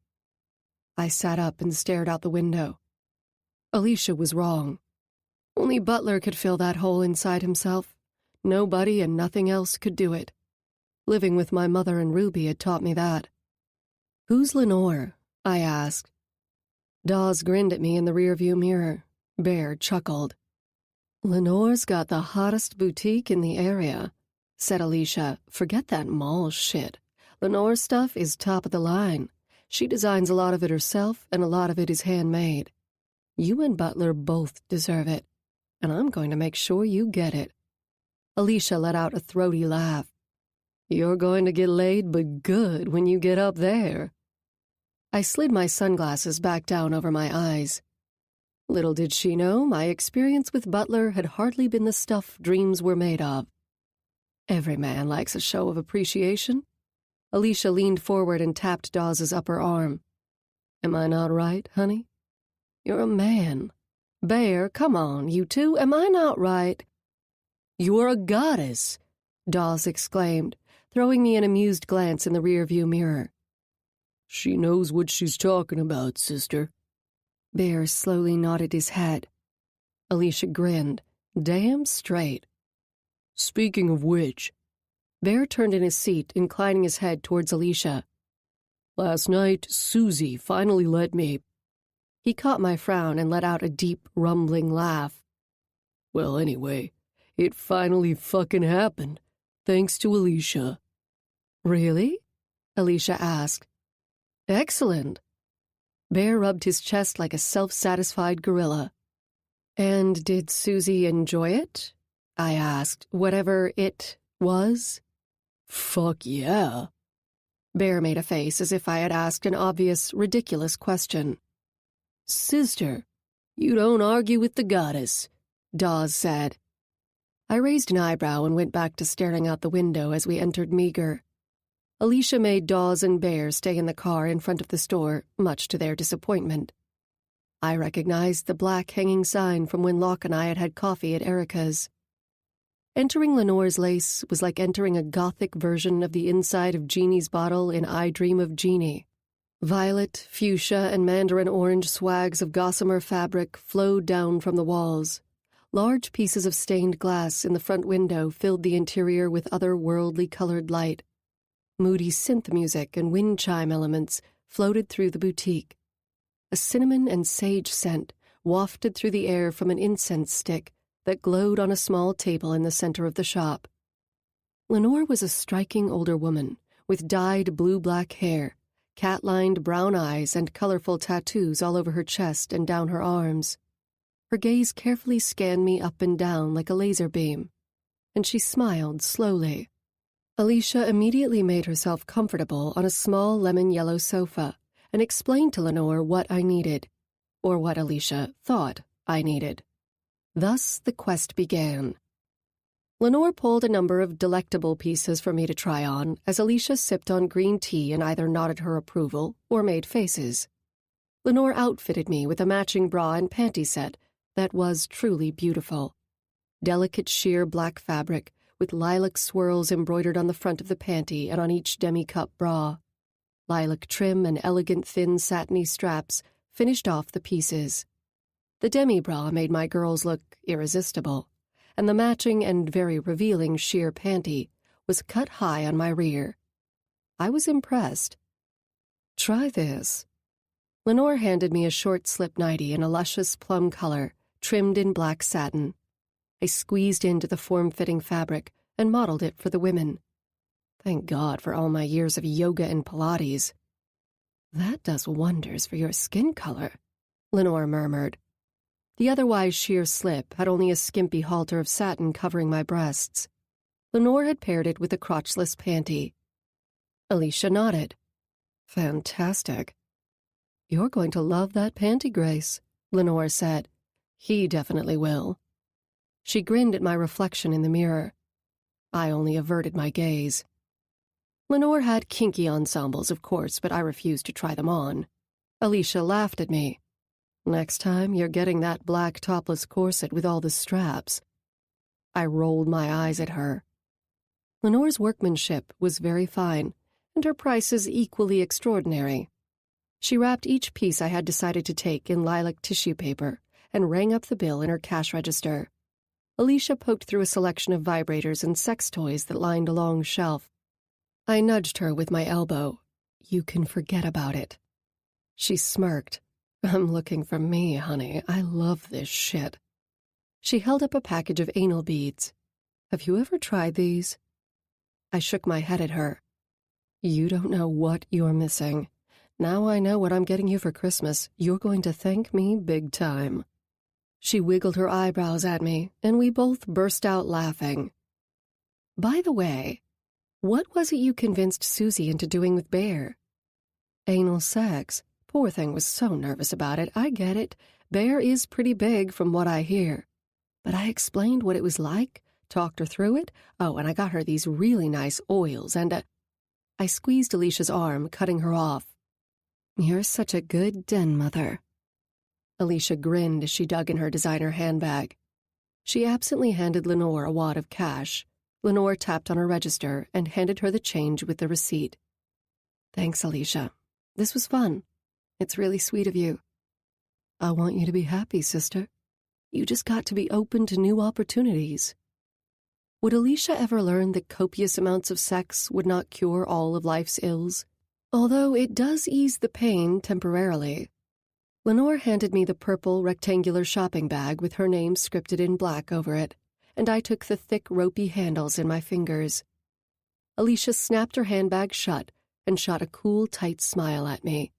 I sat up and stared out the window. Alicia was wrong. Only Butler could fill that hole inside himself. Nobody and nothing else could do it. Living with my mother and Ruby had taught me that. "Who's Lenore?" I asked. Dawes grinned at me in the rearview mirror. Bear chuckled. "Lenore's got the hottest boutique in the area. said Alicia. Forget that mall shit. Lenore's stuff is top of the line. She designs a lot of it herself, and a lot of it is handmade. You and Butler both deserve it, and I'm going to make sure you get it. Alicia let out a throaty laugh. You're going to get laid but good when you get up there. I slid my sunglasses back down over my eyes. Little did she know my experience with Butler had hardly been the stuff dreams were made of. Every man likes a show of appreciation. Alicia leaned forward and tapped Dawes's upper arm. Am I not right, honey? You're a man. Bear, come on, you two, am I not right? You're a goddess, Dawes exclaimed, throwing me an amused glance in the rearview mirror. She knows what she's talking about, sister. Bear slowly nodded his head. Alicia grinned. Damn straight. Speaking of which, Bear turned in his seat, inclining his head towards Alicia. Last night, Susie finally let me. He caught my frown and let out a deep, rumbling laugh. Well, anyway, it finally fucking happened, thanks to Alicia. Really? Alicia asked. Excellent. Bear rubbed his chest like a self-satisfied gorilla. And did Susie enjoy it? I asked, whatever it was. Fuck yeah. Bear made a face as if I had asked an obvious, ridiculous question. Sister, you don't argue with the goddess, Dawes said. I raised an eyebrow and went back to staring out the window as we entered Meager. Alicia made Dawes and Bear stay in the car in front of the store, much to their disappointment. I recognized the black hanging sign from when Locke and I had had coffee at Erica's. Entering Lenore's Lace was like entering a gothic version of the inside of Jeannie's bottle in I Dream of Jeannie. Violet, fuchsia, and mandarin orange swags of gossamer fabric flowed down from the walls. Large pieces of stained glass in the front window filled the interior with otherworldly colored light. Moody synth music and wind chime elements floated through the boutique. A cinnamon and sage scent wafted through the air from an incense stick that glowed on a small table in the center of the shop. Lenore was a striking older woman with dyed blue-black hair, cat-lined brown eyes, and colorful tattoos all over her chest and down her arms. Her gaze carefully scanned me up and down like a laser beam, and she smiled slowly. Alicia immediately made herself comfortable on a small lemon-yellow sofa and explained to Lenore what I needed, or what Alicia thought I needed. Thus the quest began. Lenore pulled a number of delectable pieces for me to try on as Alicia sipped on green tea and either nodded her approval or made faces. Lenore outfitted me with a matching bra and panty set that was truly beautiful. Delicate sheer black fabric with lilac swirls embroidered on the front of the panty and on each demi-cup bra. Lilac trim and elegant thin satiny straps finished off the pieces. The demi-bra made my girls look irresistible, and the matching and very revealing sheer panty was cut high on my rear. I was impressed. Try this. Lenore handed me a short slip nightie in a luscious plum color, trimmed in black satin. I squeezed into the form-fitting fabric and modeled it for the women. Thank God for all my years of yoga and Pilates. That does wonders for your skin color, Lenore murmured. The otherwise sheer slip had only a skimpy halter of satin covering my breasts. Lenore had paired it with a crotchless panty. Alicia nodded. Fantastic. You're going to love that panty, Grace, Lenore said. He definitely will. She grinned at my reflection in the mirror. I only averted my gaze. Lenore had kinky ensembles, of course, but I refused to try them on. Alicia laughed at me. Next time, you're getting that black topless corset with all the straps. I rolled my eyes at her. Lenore's workmanship was very fine, and her prices equally extraordinary. She wrapped each piece I had decided to take in lilac tissue paper and rang up the bill in her cash register. Alicia poked through a selection of vibrators and sex toys that lined a long shelf. I nudged her with my elbow. You can forget about it. She smirked. I'm looking for me, honey. I love this shit. She held up a package of anal beads. Have you ever tried these? I shook my head at her. You don't know what you're missing. Now I know what I'm getting you for Christmas. You're going to thank me big time. She wiggled her eyebrows at me, and we both burst out laughing. By the way, what was it you convinced Susie into doing with Bear? Anal sex. Poor thing was so nervous about it. I get it. Bear is pretty big from what I hear. But I explained what it was like, talked her through it. Oh, and I got her these really nice oils and I squeezed Alicia's arm, cutting her off. You're such a good den mother. Alicia grinned as she dug in her designer handbag. She absently handed Lenore a wad of cash. Lenore tapped on her register and handed her the change with the receipt. Thanks, Alicia. This was fun. It's really sweet of you. I want you to be happy, sister. You just got to be open to new opportunities. Would Alicia ever learn that copious amounts of sex would not cure all of life's ills? Although it does ease the pain temporarily. Lenore handed me the purple rectangular shopping bag with her name scripted in black over it, and I took the thick ropey handles in my fingers. Alicia snapped her handbag shut and shot a cool, tight smile at me.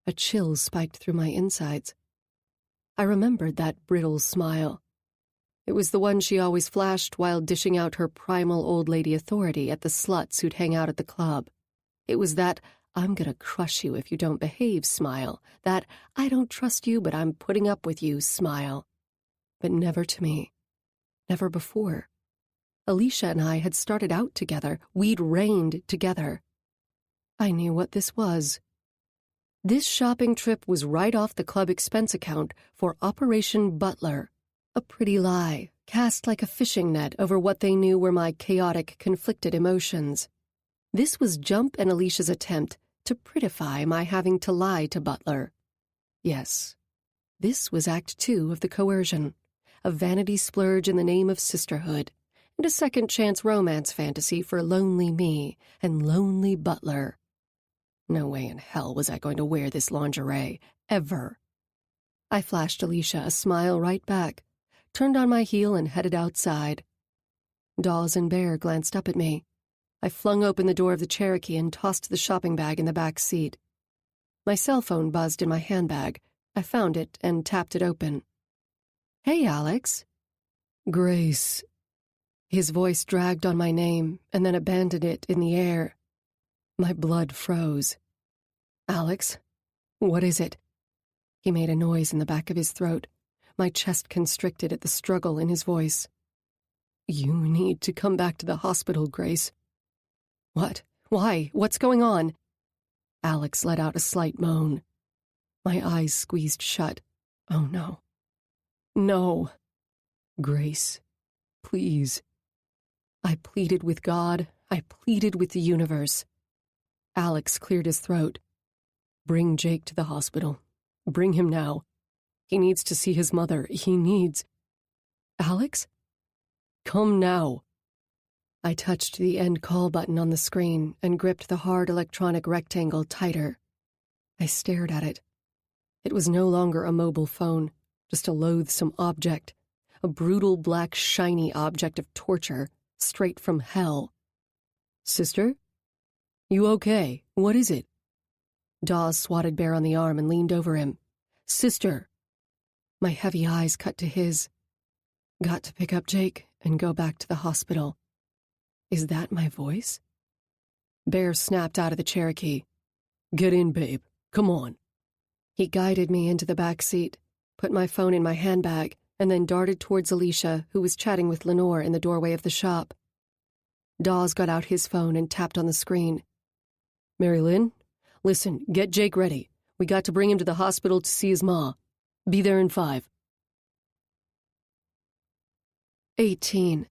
A chill spiked through my insides. I remembered that brittle smile. It was the one she always flashed while dishing out her primal old lady authority at the sluts who'd hang out at the club. It was that I'm gonna crush you if you don't behave smile, that I don't trust you but I'm putting up with you smile. But never to me. Never before. Alicia and I had started out together. We'd reigned together. I knew what this was. This shopping trip was right off the club expense account for Operation Butler. A pretty lie, cast like a fishing net over what they knew were my chaotic, conflicted emotions. This was Jump and Alicia's attempt to prettify my having to lie to Butler. Yes, this was Act 2 of the coercion, a vanity splurge in the name of sisterhood, and a second-chance romance fantasy for lonely me and lonely Butler. No way in hell was I going to wear this lingerie, ever. I flashed Alicia a smile right back, turned on my heel and headed outside. Dawes and Bear glanced up at me. I flung open the door of the Cherokee and tossed the shopping bag in the back seat. My cell phone buzzed in my handbag. I found it and tapped it open. Hey, Alex. Grace. His voice dragged on my name and then abandoned it in the air. My blood froze. Alex, what is it? He made a noise in the back of his throat. My chest constricted at the struggle in his voice. You need to come back to the hospital, Grace. What? Why? What's going on? Alex let out a slight moan. My eyes squeezed shut. Oh, no. No. Grace, please. I pleaded with God. I pleaded with the universe. Alex cleared his throat. Bring Jake to the hospital. Bring him now. He needs to see his mother. He needs... Alex? Come now. I touched the end call button on the screen and gripped the hard electronic rectangle tighter. I stared at it. It was no longer a mobile phone, just a loathsome object, a brutal black shiny object of torture, straight from hell. Sister? You okay? What is it? Dawes swatted Bear on the arm and leaned over him. Sister! My heavy eyes cut to his. Got to pick up Jake and go back to the hospital. Is that my voice? Bear snapped out of the Cherokee. Get in, babe. Come on. He guided me into the back seat, put my phone in my handbag, and then darted towards Alicia, who was chatting with Lenore in the doorway of the shop. Dawes got out his phone and tapped on the screen. Mary Lynn, listen, get Jake ready. We got to bring him to the hospital to see his ma. Be there in 5. 18.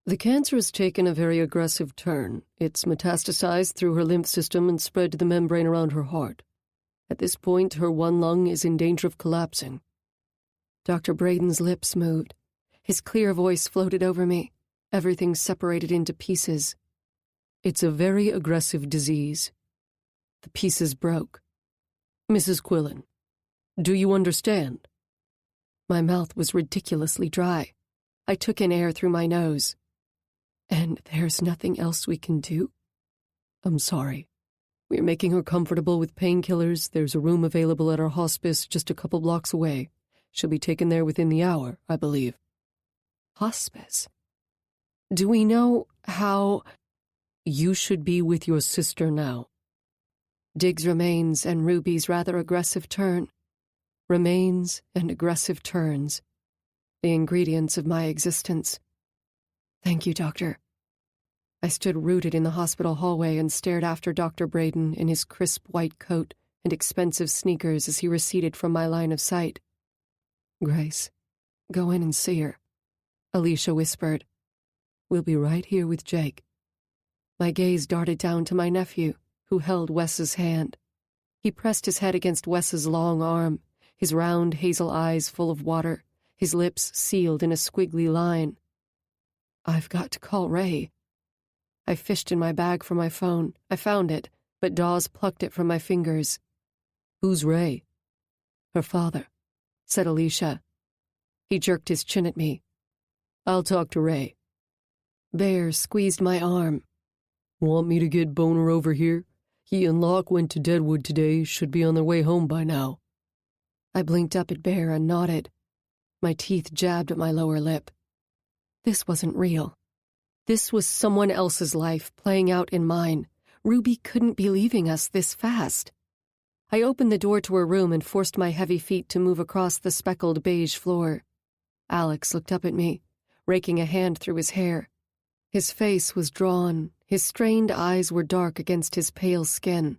The cancer has taken a very aggressive turn. It's metastasized through her lymph system and spread to the membrane around her heart. At this point, her one lung is in danger of collapsing. Dr. Braden's lips moved. His clear voice floated over me. Everything separated into pieces. It's a very aggressive disease. The pieces broke. Mrs. Quillen, do you understand? My mouth was ridiculously dry. I took in air through my nose. And there's nothing else we can do? I'm sorry. We're making her comfortable with painkillers. There's a room available at our hospice just a couple blocks away. She'll be taken there within the hour, I believe. Hospice? Do we know how... You should be with your sister now. Diggs remains and Ruby's rather aggressive turn. Remains and aggressive turns. The ingredients of my existence. Thank you, Doctor. I stood rooted in the hospital hallway and stared after Dr. Braden in his crisp white coat and expensive sneakers as he receded from my line of sight. Grace, go in and see her, Alicia whispered. We'll be right here with Jake. My gaze darted down to my nephew, who held Wes's hand. He pressed his head against Wes's long arm, his round hazel eyes full of water, his lips sealed in a squiggly line. I've got to call Ray. I fished in my bag for my phone. I found it, but Dawes plucked it from my fingers. Who's Ray? Her father, said Alicia. He jerked his chin at me. I'll talk to Ray. Bear squeezed my arm. Want me to get Boner over here? He and Locke went to Deadwood today, should be on their way home by now. I blinked up at Bear and nodded. My teeth jabbed at my lower lip. This wasn't real. This was someone else's life playing out in mine. Ruby couldn't be leaving us this fast. I opened the door to her room and forced my heavy feet to move across the speckled beige floor. Alex looked up at me, raking a hand through his hair. His face was drawn. His strained eyes were dark against his pale skin.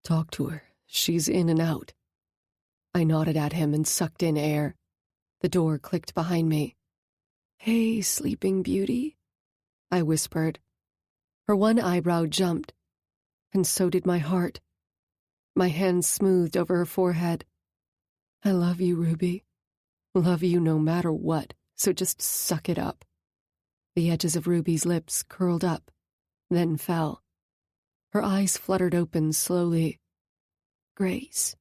Talk to her. She's in and out. I nodded at him and sucked in air. The door clicked behind me. Hey, sleeping beauty, I whispered. Her one eyebrow jumped, and so did my heart. My hand smoothed over her forehead. I love you, Ruby. Love you no matter what, so just suck it up. The edges of Ruby's lips curled up, then fell. Her eyes fluttered open slowly. Grace.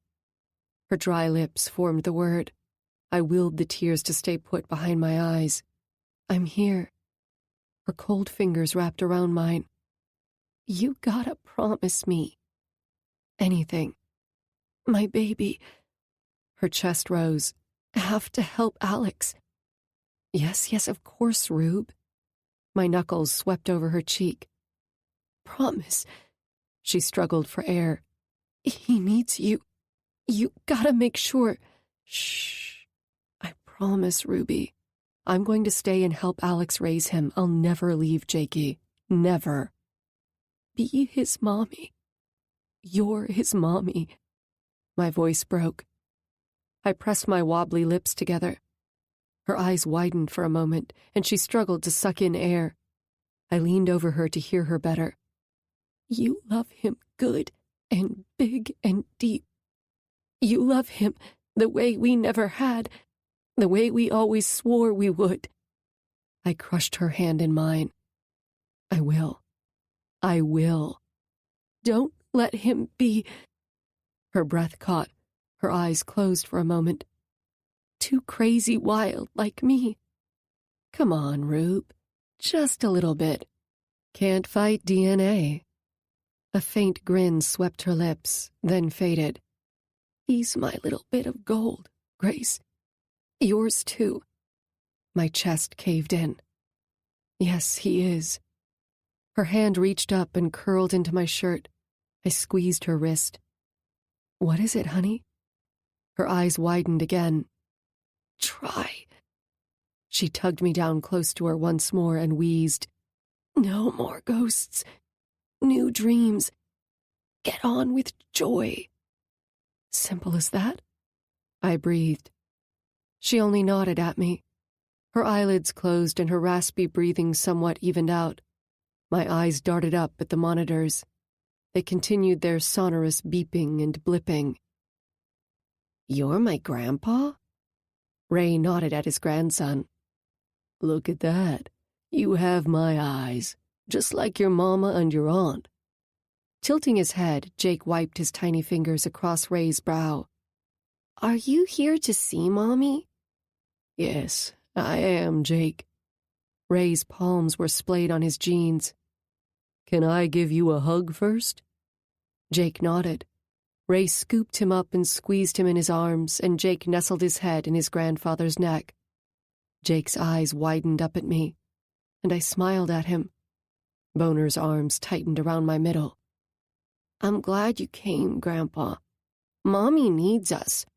Her dry lips formed the word. I willed the tears to stay put behind my eyes. I'm here. Her cold fingers wrapped around mine. You gotta promise me. Anything. My baby. Her chest rose. Have to help Alex. Yes, of course, Rube. My knuckles swept over her cheek. Promise. She struggled for air. He needs you. You gotta make sure. Shh. I promise, Ruby. I'm going to stay and help Alex raise him. I'll never leave Jakey. Never. Be his mommy. You're his mommy. My voice broke. I pressed my wobbly lips together. Her eyes widened for a moment, and she struggled to suck in air. I leaned over her to hear her better. You love him good and big and deep. You love him the way we never had, the way we always swore we would. I crushed her hand in mine. I will. I will. Don't let him be... Her breath caught. Her eyes closed for a moment. Too crazy wild like me. Come on, Rube. Just a little bit. Can't fight DNA. A faint grin swept her lips, then faded. He's my little bit of gold, Grace. Yours too. My chest caved in. Yes, he is. Her hand reached up and curled into my shirt. I squeezed her wrist. What is it, honey? Her eyes widened again. Try. She tugged me down close to her once more and wheezed. No more ghosts. New dreams. Get on with joy. Simple as that? I breathed. She only nodded at me. Her eyelids closed and her raspy breathing somewhat evened out. My eyes darted up at the monitors. They continued their sonorous beeping and blipping. You're my grandpa? Ray nodded at his grandson. Look at that. You have my eyes, just like your mama and your aunt. Tilting his head, Jake wiped his tiny fingers across Ray's brow. Are you here to see Mommy? Yes, I am, Jake. Ray's palms were splayed on his jeans. "Can I give you a hug first?" Jake nodded. Ray scooped him up and squeezed him in his arms, and Jake nestled his head in his grandfather's neck. Jake's eyes widened up at me, and I smiled at him. Boner's arms tightened around my middle. "I'm glad you came, Grandpa. Mommy needs us."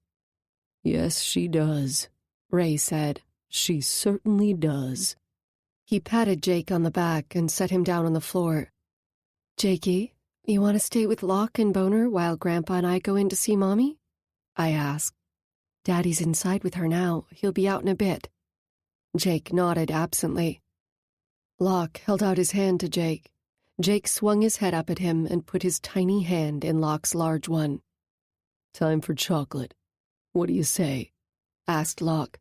"Yes, she does," Ray said. "She certainly does." He patted Jake on the back and set him down on the floor. "Jakey, you want to stay with Locke and Boner while Grandpa and I go in to see Mommy?" I asked. "Daddy's inside with her now. He'll be out in a bit." Jake nodded absently. Locke held out his hand to Jake. Jake swung his head up at him and put his tiny hand in Locke's large one. "Time for chocolate. What do you say?" asked Locke,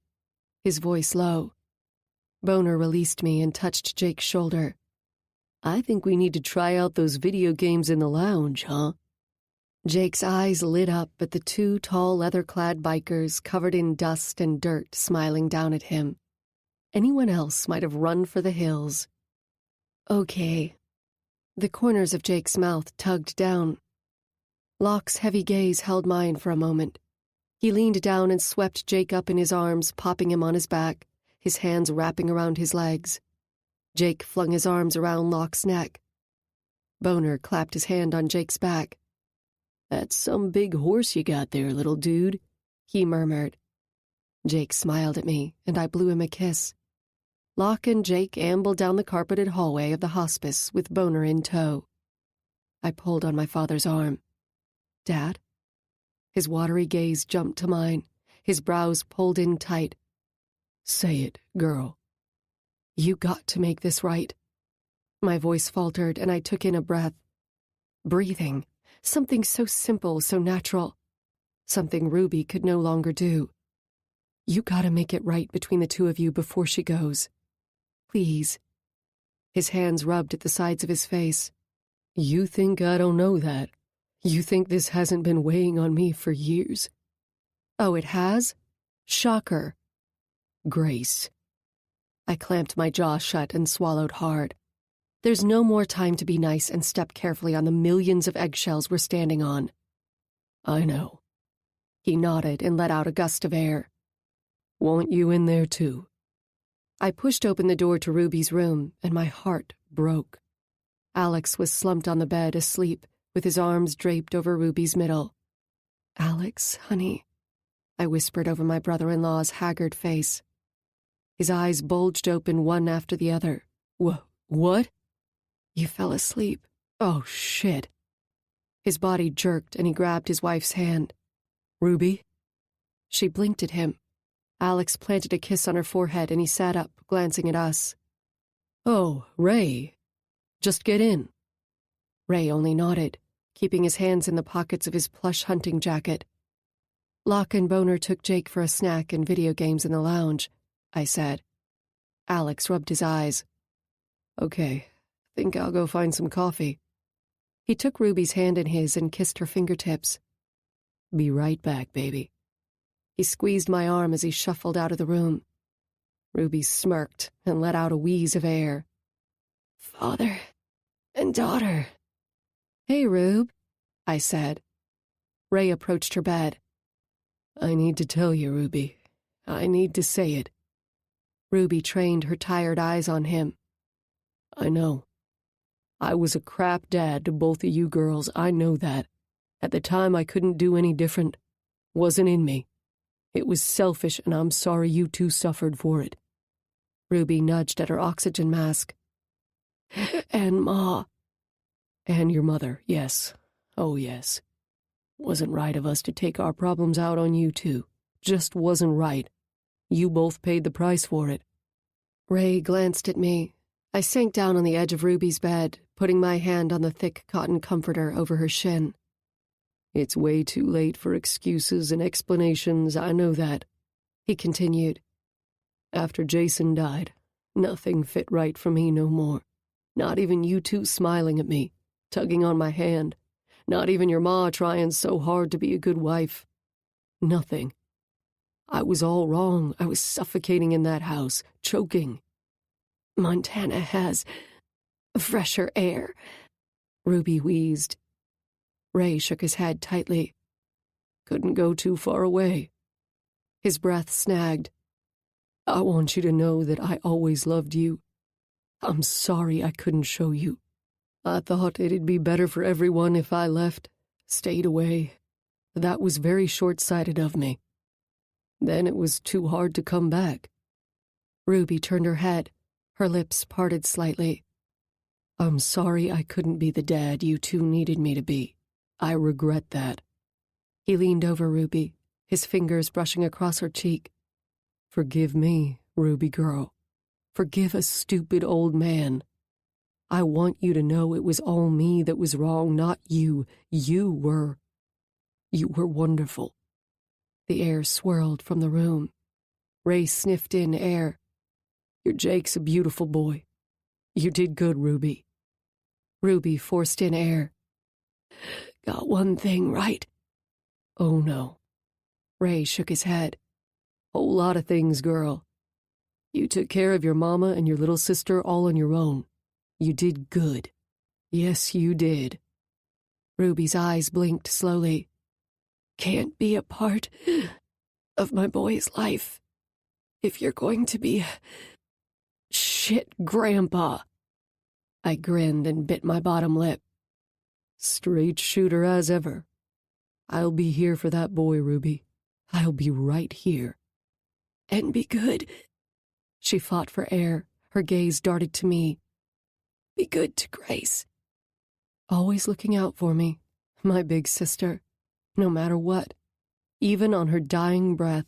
his voice low. Boner released me and touched Jake's shoulder. "I think we need to try out those video games in the lounge, huh?" Jake's eyes lit up at the two tall leather-clad bikers covered in dust and dirt smiling down at him. Anyone else might have run for the hills. "Okay." The corners of Jake's mouth tugged down. Locke's heavy gaze held mine for a moment. He leaned down and swept Jake up in his arms, popping him on his back, his hands wrapping around his legs. Jake flung his arms around Locke's neck. Boner clapped his hand on Jake's back. "That's some big horse you got there, little dude," he murmured. Jake smiled at me, and I blew him a kiss. Locke and Jake ambled down the carpeted hallway of the hospice with Boner in tow. I pulled on my father's arm. "Dad?" His watery gaze jumped to mine, his brows pulled in tight. "Say it, girl." "You got to make this right." My voice faltered, and I took in a breath. Breathing, something so simple, so natural. Something Ruby could no longer do. "You gotta make it right between the two of you before she goes. Please." His hands rubbed at the sides of his face. "You think I don't know that? You think this hasn't been weighing on me for years?" "Oh, it has? Shocker." "Grace." I clamped my jaw shut and swallowed hard. There's no more time to be nice and step carefully on the millions of eggshells we're standing on. "I know." He nodded and let out a gust of air. "Want you in there, too." I pushed open the door to Ruby's room, and my heart broke. Alex was slumped on the bed, asleep, with his arms draped over Ruby's middle. "Alex, honey," I whispered over my brother-in-law's haggard face. His eyes bulged open one after the other. What? "You fell asleep." "Oh, shit." His body jerked, and he grabbed his wife's hand. "Ruby?" She blinked at him. Alex planted a kiss on her forehead, and he sat up, glancing at us. "Oh, Ray. Just get in." Ray only nodded, keeping his hands in the pockets of his plush hunting jacket. "Locke and Boner took Jake for a snack and video games in the lounge," I said. Alex rubbed his eyes. "Okay, think I'll go find some coffee." He took Ruby's hand in his and kissed her fingertips. "Be right back, baby." He squeezed my arm as he shuffled out of the room. Ruby smirked and let out a wheeze of air. "Father and daughter." "Hey, Rube," I said. Ray approached her bed. "I need to tell you, Ruby. I need to say it." Ruby trained her tired eyes on him. "I know. I was a crap dad to both of you girls, I know that. At the time, I couldn't do any different. Wasn't in me. It was selfish, and I'm sorry you two suffered for it." Ruby nudged at her oxygen mask. "And Ma." "And your mother, yes. Oh, yes. Wasn't right of us to take our problems out on you two. Just wasn't right. You both paid the price for it." Ray glanced at me. I sank down on the edge of Ruby's bed, putting my hand on the thick cotton comforter over her shin. "It's way too late for excuses and explanations, I know that," he continued. "After Jason died, nothing fit right for me no more. Not even you two smiling at me, tugging on my hand. Not even your ma trying so hard to be a good wife. Nothing. I was all wrong. I was suffocating in that house, choking." Montana has fresher air, Ruby wheezed. Ray shook his head tightly. Couldn't go too far away. His breath snagged. I want you to know that I always loved you. I'm sorry I couldn't show you. I thought it'd be better for everyone if I left, stayed away. That was very short-sighted of me. Then it was too hard to come back. Ruby turned her head, her lips parted slightly. I'm sorry I couldn't be the dad you two needed me to be. I regret that. He leaned over Ruby, his fingers brushing across her cheek. Forgive me, Ruby girl. Forgive a stupid old man. I want you to know it was all me that was wrong, not you. You were wonderful. The air swirled from the room. Ray sniffed in air. Your Jake's a beautiful boy. You did good, Ruby. Ruby forced in air. Got one thing right. Oh, no. Ray shook his head. Whole lot of things, girl. You took care of your mama and your little sister all on your own. You did good. Yes, you did. Ruby's eyes blinked slowly. Can't be a part of my boy's life if you're going to be shit grandpa. I grinned and bit my bottom lip. Straight shooter as ever. I'll be here for that boy, Ruby. I'll be right here. And be good. She fought for air. Her gaze darted to me. Be good to Grace. Always looking out for me, my big sister, no matter what, even on her dying breath.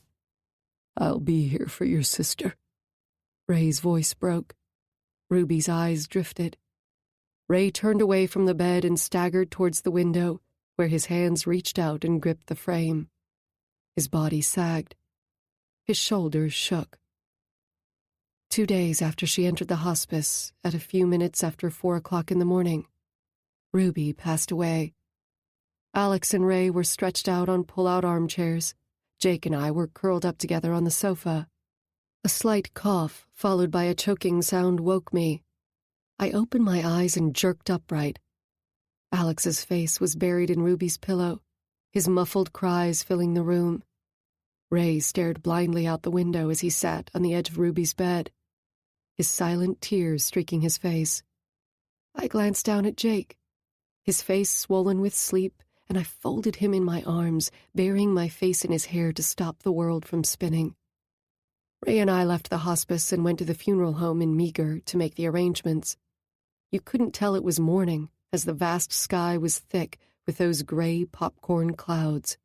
I'll be here for your sister. Ray's voice broke. Ruby's eyes drifted. Ray turned away from the bed and staggered towards the window, where his hands reached out and gripped the frame. His body sagged. His shoulders shook. 2 days after she entered the hospice, at a few minutes after 4 o'clock in the morning, Ruby passed away. Alex and Ray were stretched out on pull-out armchairs. Jake and I were curled up together on the sofa. A slight cough, followed by a choking sound, woke me. I opened my eyes and jerked upright. Alex's face was buried in Ruby's pillow, his muffled cries filling the room. Ray stared blindly out the window as he sat on the edge of Ruby's bed, his silent tears streaking his face. I glanced down at Jake, his face swollen with sleep, and I folded him in my arms, burying my face in his hair to stop the world from spinning. Ray and I left the hospice and went to the funeral home in Meager to make the arrangements. You couldn't tell it was morning, as the vast sky was thick with those gray popcorn clouds.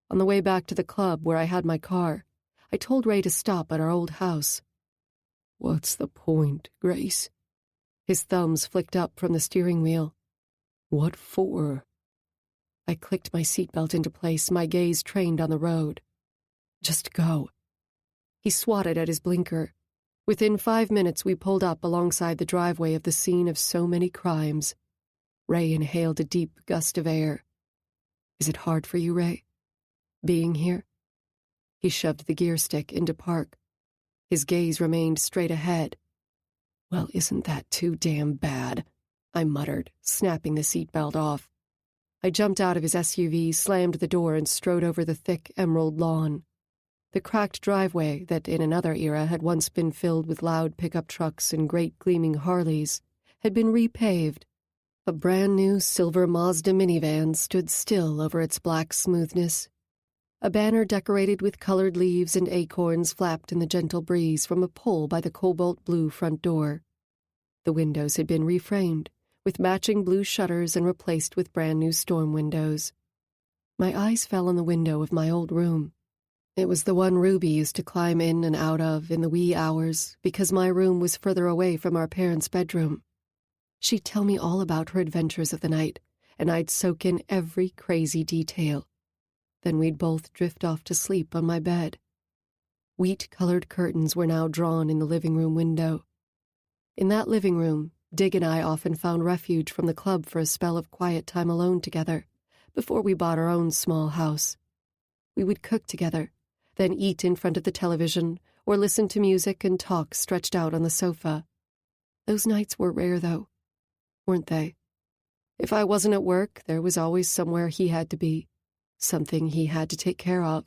On the way back to the club where I had my car, I told Ray to stop at our old house. What's the point, Grace? His thumbs flicked up from the steering wheel. What for? I clicked my seatbelt into place, my gaze trained on the road. Just go. He swatted at his blinker. Within 5 minutes, we pulled up alongside the driveway of the scene of so many crimes. Ray inhaled a deep gust of air. Is it hard for you, Ray? Being here? He shoved the gear stick into park. His gaze remained straight ahead. Well, isn't that too damn bad? I muttered, snapping the seatbelt off. I jumped out of his SUV, slammed the door, and strode over the thick emerald lawn. The cracked driveway that in another era had once been filled with loud pickup trucks and great gleaming Harleys had been repaved. A brand-new silver Mazda minivan stood still over its black smoothness. A banner decorated with colored leaves and acorns flapped in the gentle breeze from a pole by the cobalt-blue front door. The windows had been reframed, with matching blue shutters and replaced with brand-new storm windows. My eyes fell on the window of my old room. It was the one Ruby used to climb in and out of in the wee hours because my room was further away from our parents' bedroom. She'd tell me all about her adventures of the night, and I'd soak in every crazy detail. Then we'd both drift off to sleep on my bed. Wheat-colored curtains were now drawn in the living room window. In that living room, Dig and I often found refuge from the club for a spell of quiet time alone together, before we bought our own small house. We would cook together, then eat in front of the television, or listen to music and talk stretched out on the sofa, Those nights were rare, though, weren't they? If I wasn't at work, there was always somewhere he had to be, something he had to take care of.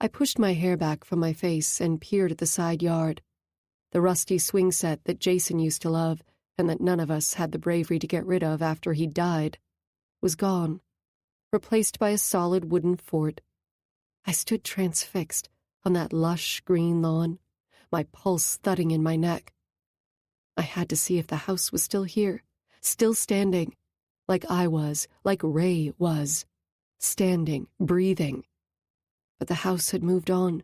I pushed my hair back from my face and peered at the side yard. The rusty swing set that Jason used to love and that none of us had the bravery to get rid of after he'd died was gone, replaced by a solid wooden fort. I stood transfixed on that lush green lawn, my pulse thudding in my neck. I had to see if the house was still here, still standing, like I was, like Ray was, standing, breathing. But the house had moved on.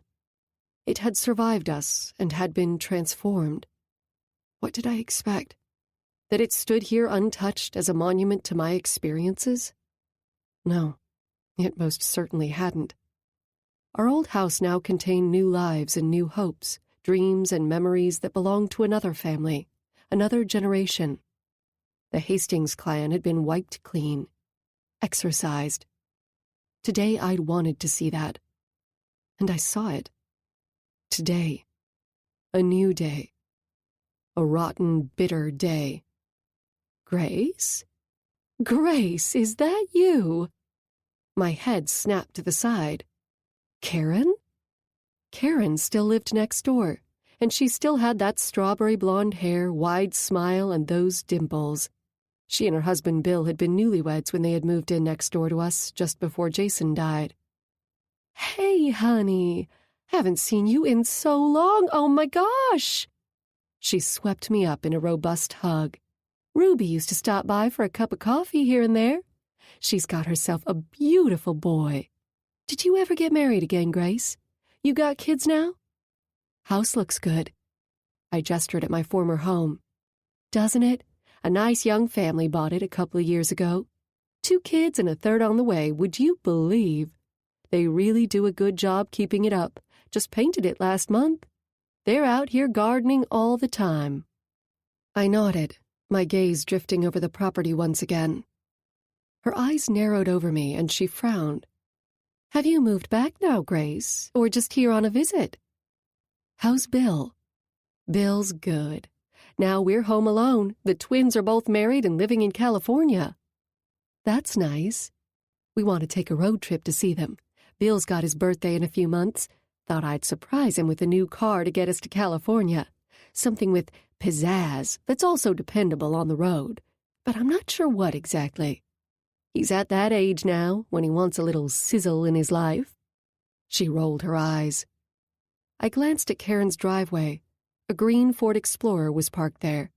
It had survived us and had been transformed. What did I expect? That it stood here untouched as a monument to my experiences? No, it most certainly hadn't. Our old house now contained new lives and new hopes, dreams and memories that belonged to another family, another generation. The Hastings clan had been wiped clean, exorcised. Today I'd wanted to see that. And I saw it. Today. A new day. A rotten, bitter day. Grace? Grace, is that you? My head snapped to the side. Karen? Karen still lived next door, and she still had that strawberry blonde hair, wide smile, and those dimples. She and her husband Bill had been newlyweds when they had moved in next door to us just before Jason died. Hey, honey, haven't seen you in so long. Oh my gosh! She swept me up in a robust hug. Ruby used to stop by for a cup of coffee here and there. She's got herself a beautiful boy. Did you ever get married again, Grace? You got kids now? House looks good. I gestured at my former home. Doesn't it? A nice young family bought it a couple of years ago. 2 kids and a third on the way, would you believe? They really do a good job keeping it up. Just painted it last month. They're out here gardening all the time. I nodded, my gaze drifting over the property once again. Her eyes narrowed over me and she frowned. Have you moved back now, Grace, or just here on a visit? How's Bill? Bill's good. Now we're home alone. The twins are both married and living in California. That's nice. We want to take a road trip to see them. Bill's got his birthday in a few months. Thought I'd surprise him with a new car to get us to California. Something with pizzazz that's also dependable on the road. But I'm not sure what exactly. He's at that age now when he wants a little sizzle in his life. She rolled her eyes. I glanced at Karen's driveway. A green Ford Explorer was parked there.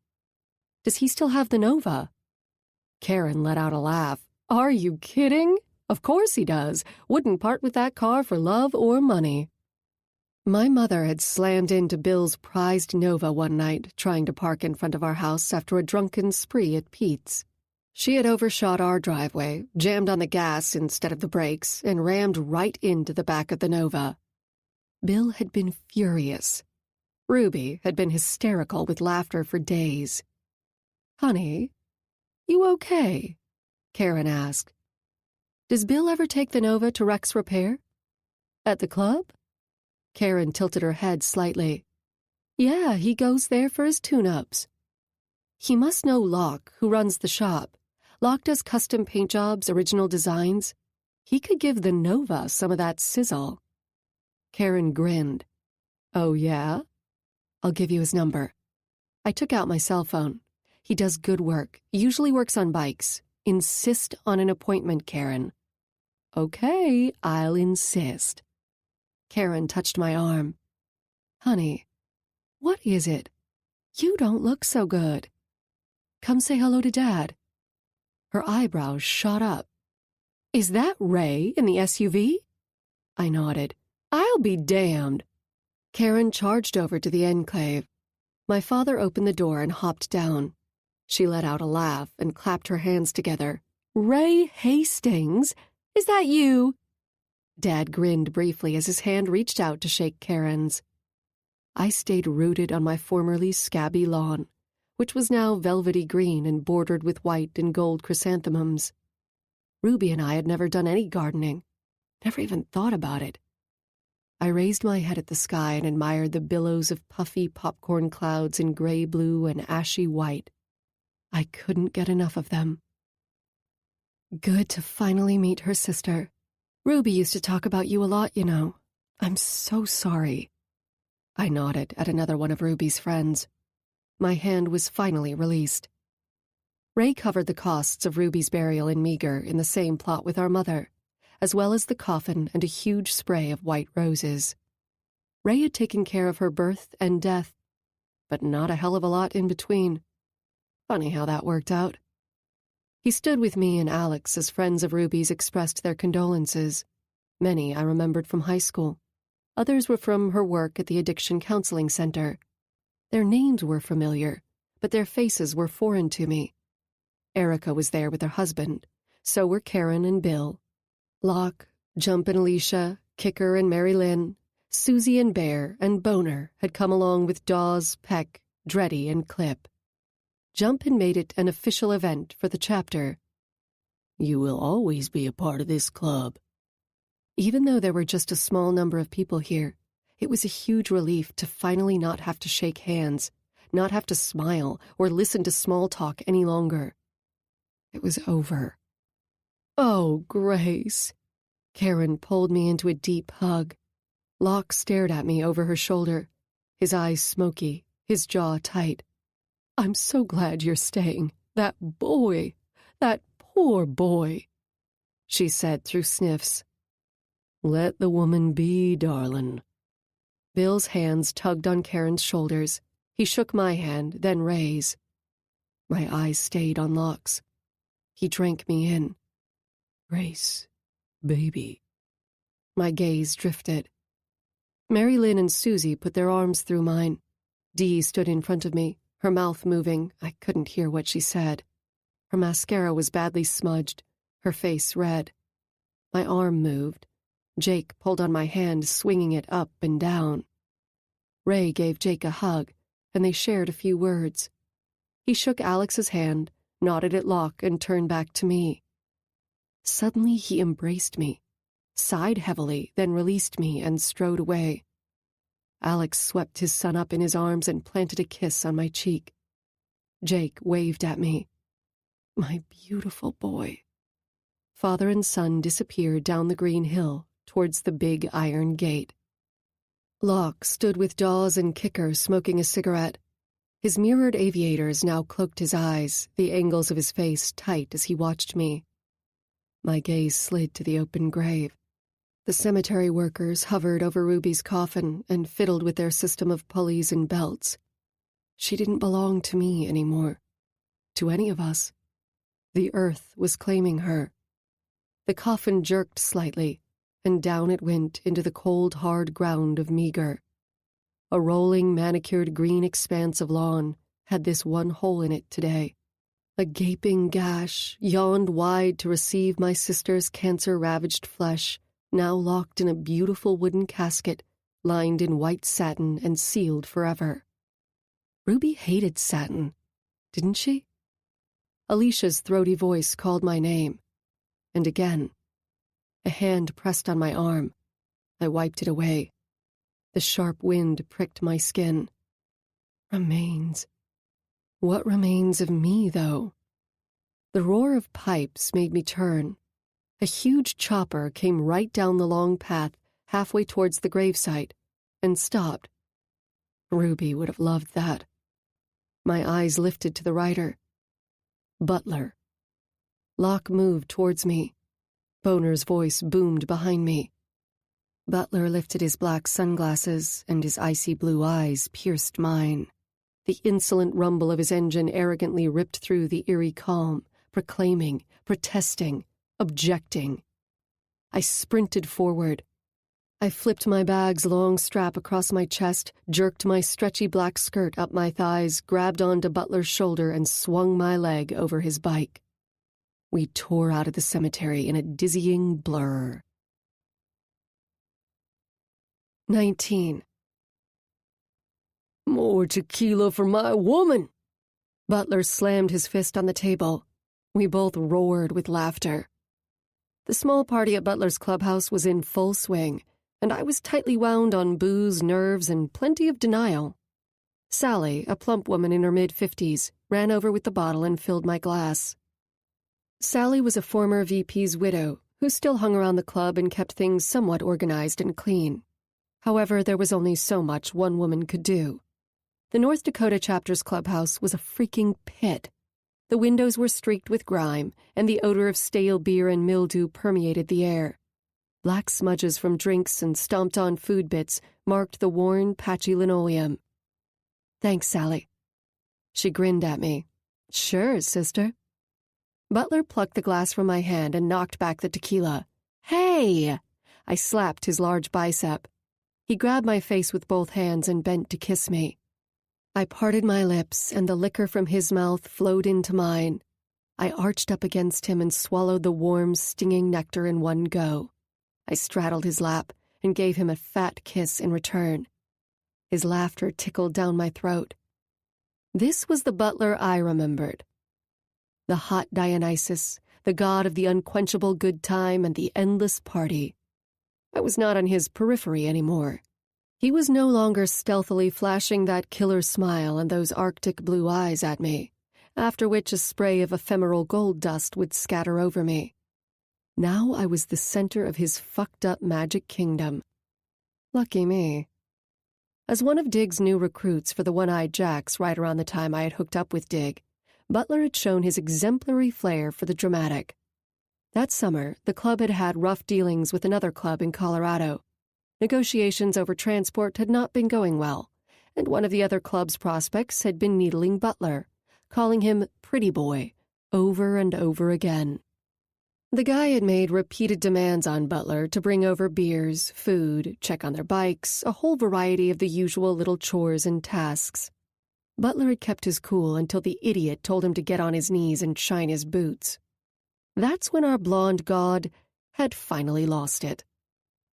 Does he still have the Nova? Karen let out a laugh. Are you kidding? Of course he does. Wouldn't part with that car for love or money. My mother had slammed into Bill's prized Nova one night, trying to park in front of our house after a drunken spree at Pete's. She had overshot our driveway, jammed on the gas instead of the brakes, and rammed right into the back of the Nova. Bill had been furious. Ruby had been hysterical with laughter for days. Honey, you okay? Karen asked. Does Bill ever take the Nova to Rex Repair? At the club? Karen tilted her head slightly. Yeah, he goes there for his tune-ups. He must know Locke, who runs the shop. Locke does custom paint jobs, original designs. He could give the Nova some of that sizzle. Karen grinned. Oh, yeah? I'll give you his number. I took out my cell phone. He does good work, usually works on bikes. Insist on an appointment, Karen. Okay, I'll insist. Karen touched my arm. Honey, what is it? You don't look so good. Come say hello to Dad. Her eyebrows shot up. Is that Ray in the SUV? I nodded. I'll be damned. Karen charged over to the enclave. My father opened the door and hopped down. She let out a laugh and clapped her hands together. Ray Hastings? Is that you? Dad grinned briefly as his hand reached out to shake Karen's. I stayed rooted on my formerly scabby lawn, which was now velvety green and bordered with white and gold chrysanthemums. Ruby and I had never done any gardening, never even thought about it. I raised my head at the sky and admired the billows of puffy popcorn clouds in gray-blue and ashy white. I couldn't get enough of them. Good to finally meet her sister. Ruby used to talk about you a lot, you know. I'm so sorry. I nodded at another one of Ruby's friends. My hand was finally released. Ray covered the costs of Ruby's burial in meager in the same plot with our mother, as well as the coffin and a huge spray of white roses. Ray had taken care of her birth and death, but not a hell of a lot in between. Funny how that worked out. He stood with me and Alex as friends of Ruby's expressed their condolences. Many I remembered from high school. Others were from her work at the Addiction Counseling Center. Their names were familiar, but their faces were foreign to me. Erica was there with her husband. So were Karen and Bill. Locke, Jump and Alicia, Kicker and Mary Lynn, Susie and Bear and Boner had come along with Dawes, Peck, Dreddy, and Clip. Jump had made it an official event for the chapter. You will always be a part of this club. Even though there were just a small number of people here, it was a huge relief to finally not have to shake hands, not have to smile or listen to small talk any longer. It was over. Oh, Grace. Karen pulled me into a deep hug. Locke stared at me over her shoulder, his eyes smoky, his jaw tight. I'm so glad you're staying. That boy, that poor boy, she said through sniffs. Let the woman be, darling. Bill's hands tugged on Karen's shoulders. He shook my hand, then Ray's. My eyes stayed on Locke's. He drank me in. Grace, baby. My gaze drifted. Mary Lynn and Susie put their arms through mine. Dee stood in front of me, her mouth moving. I couldn't hear what she said. Her mascara was badly smudged, her face red. My arm moved. Jake pulled on my hand, swinging it up and down. Ray gave Jake a hug, and they shared a few words. He shook Alex's hand, nodded at Locke, and turned back to me. Suddenly he embraced me, sighed heavily, then released me and strode away. Alex swept his son up in his arms and planted a kiss on my cheek. Jake waved at me. My beautiful boy. Father and son disappeared down the green hill towards the big iron gate. Locke stood with Dawes and Kicker smoking a cigarette. His mirrored aviators now cloaked his eyes, the angles of his face tight as he watched me. My gaze slid to the open grave. The cemetery workers hovered over Ruby's coffin and fiddled with their system of pulleys and belts. She didn't belong to me anymore. To any of us. The earth was claiming her. The coffin jerked slightly, and down it went into the cold, hard ground of meager. A rolling, manicured green expanse of lawn had this one hole in it today. A gaping gash yawned wide to receive my sister's cancer-ravaged flesh, now locked in a beautiful wooden casket, lined in white satin and sealed forever. Ruby hated satin, didn't she? Alicia's throaty voice called my name. And again. A hand pressed on my arm. I wiped it away. The sharp wind pricked my skin. Remains. What remains of me, though? The roar of pipes made me turn. A huge chopper came right down the long path halfway towards the gravesite and stopped. Ruby would have loved that. My eyes lifted to the rider. Butler. Locke moved towards me. Boner's voice boomed behind me. Butler lifted his black sunglasses, and his icy blue eyes pierced mine. The insolent rumble of his engine arrogantly ripped through the eerie calm, proclaiming, protesting, objecting. I sprinted forward. I flipped my bag's long strap across my chest, jerked my stretchy black skirt up my thighs, grabbed onto Butler's shoulder, and swung my leg over his bike. We tore out of the cemetery in a dizzying blur. 19. More tequila for my woman! Butler slammed his fist on the table. We both roared with laughter. The small party at Butler's clubhouse was in full swing, and I was tightly wound on booze, nerves, and plenty of denial. Sally, a plump woman in her mid-50s, ran over with the bottle and filled my glass. Sally was a former VP's widow who still hung around the club and kept things somewhat organized and clean. However, there was only so much one woman could do. The North Dakota chapter's clubhouse was a freaking pit. The windows were streaked with grime, and the odor of stale beer and mildew permeated the air. Black smudges from drinks and stomped-on food bits marked the worn, patchy linoleum. "Thanks, Sally." She grinned at me. "Sure, sister." Butler plucked the glass from my hand and knocked back the tequila. "Hey!" I slapped his large bicep. He grabbed my face with both hands and bent to kiss me. I parted my lips, and the liquor from his mouth flowed into mine. I arched up against him and swallowed the warm, stinging nectar in one go. I straddled his lap and gave him a fat kiss in return. His laughter tickled down my throat. This was the Butler I remembered. The hot Dionysus, the god of the unquenchable good time and the endless party. I was not on his periphery anymore. He was no longer stealthily flashing that killer smile and those Arctic blue eyes at me, after which a spray of ephemeral gold dust would scatter over me. Now I was the center of his fucked-up magic kingdom. Lucky me. As one of Dig's new recruits for the One-Eyed Jacks right around the time I had hooked up with Dig, Butler had shown his exemplary flair for the dramatic. That summer, the club had had rough dealings with another club in Colorado. Negotiations over transport had not been going well, and one of the other club's prospects had been needling Butler, calling him "pretty boy," over and over again. The guy had made repeated demands on Butler to bring over beers, food, check on their bikes, a whole variety of the usual little chores and tasks. Butler had kept his cool until the idiot told him to get on his knees and shine his boots. That's when our blonde god had finally lost it.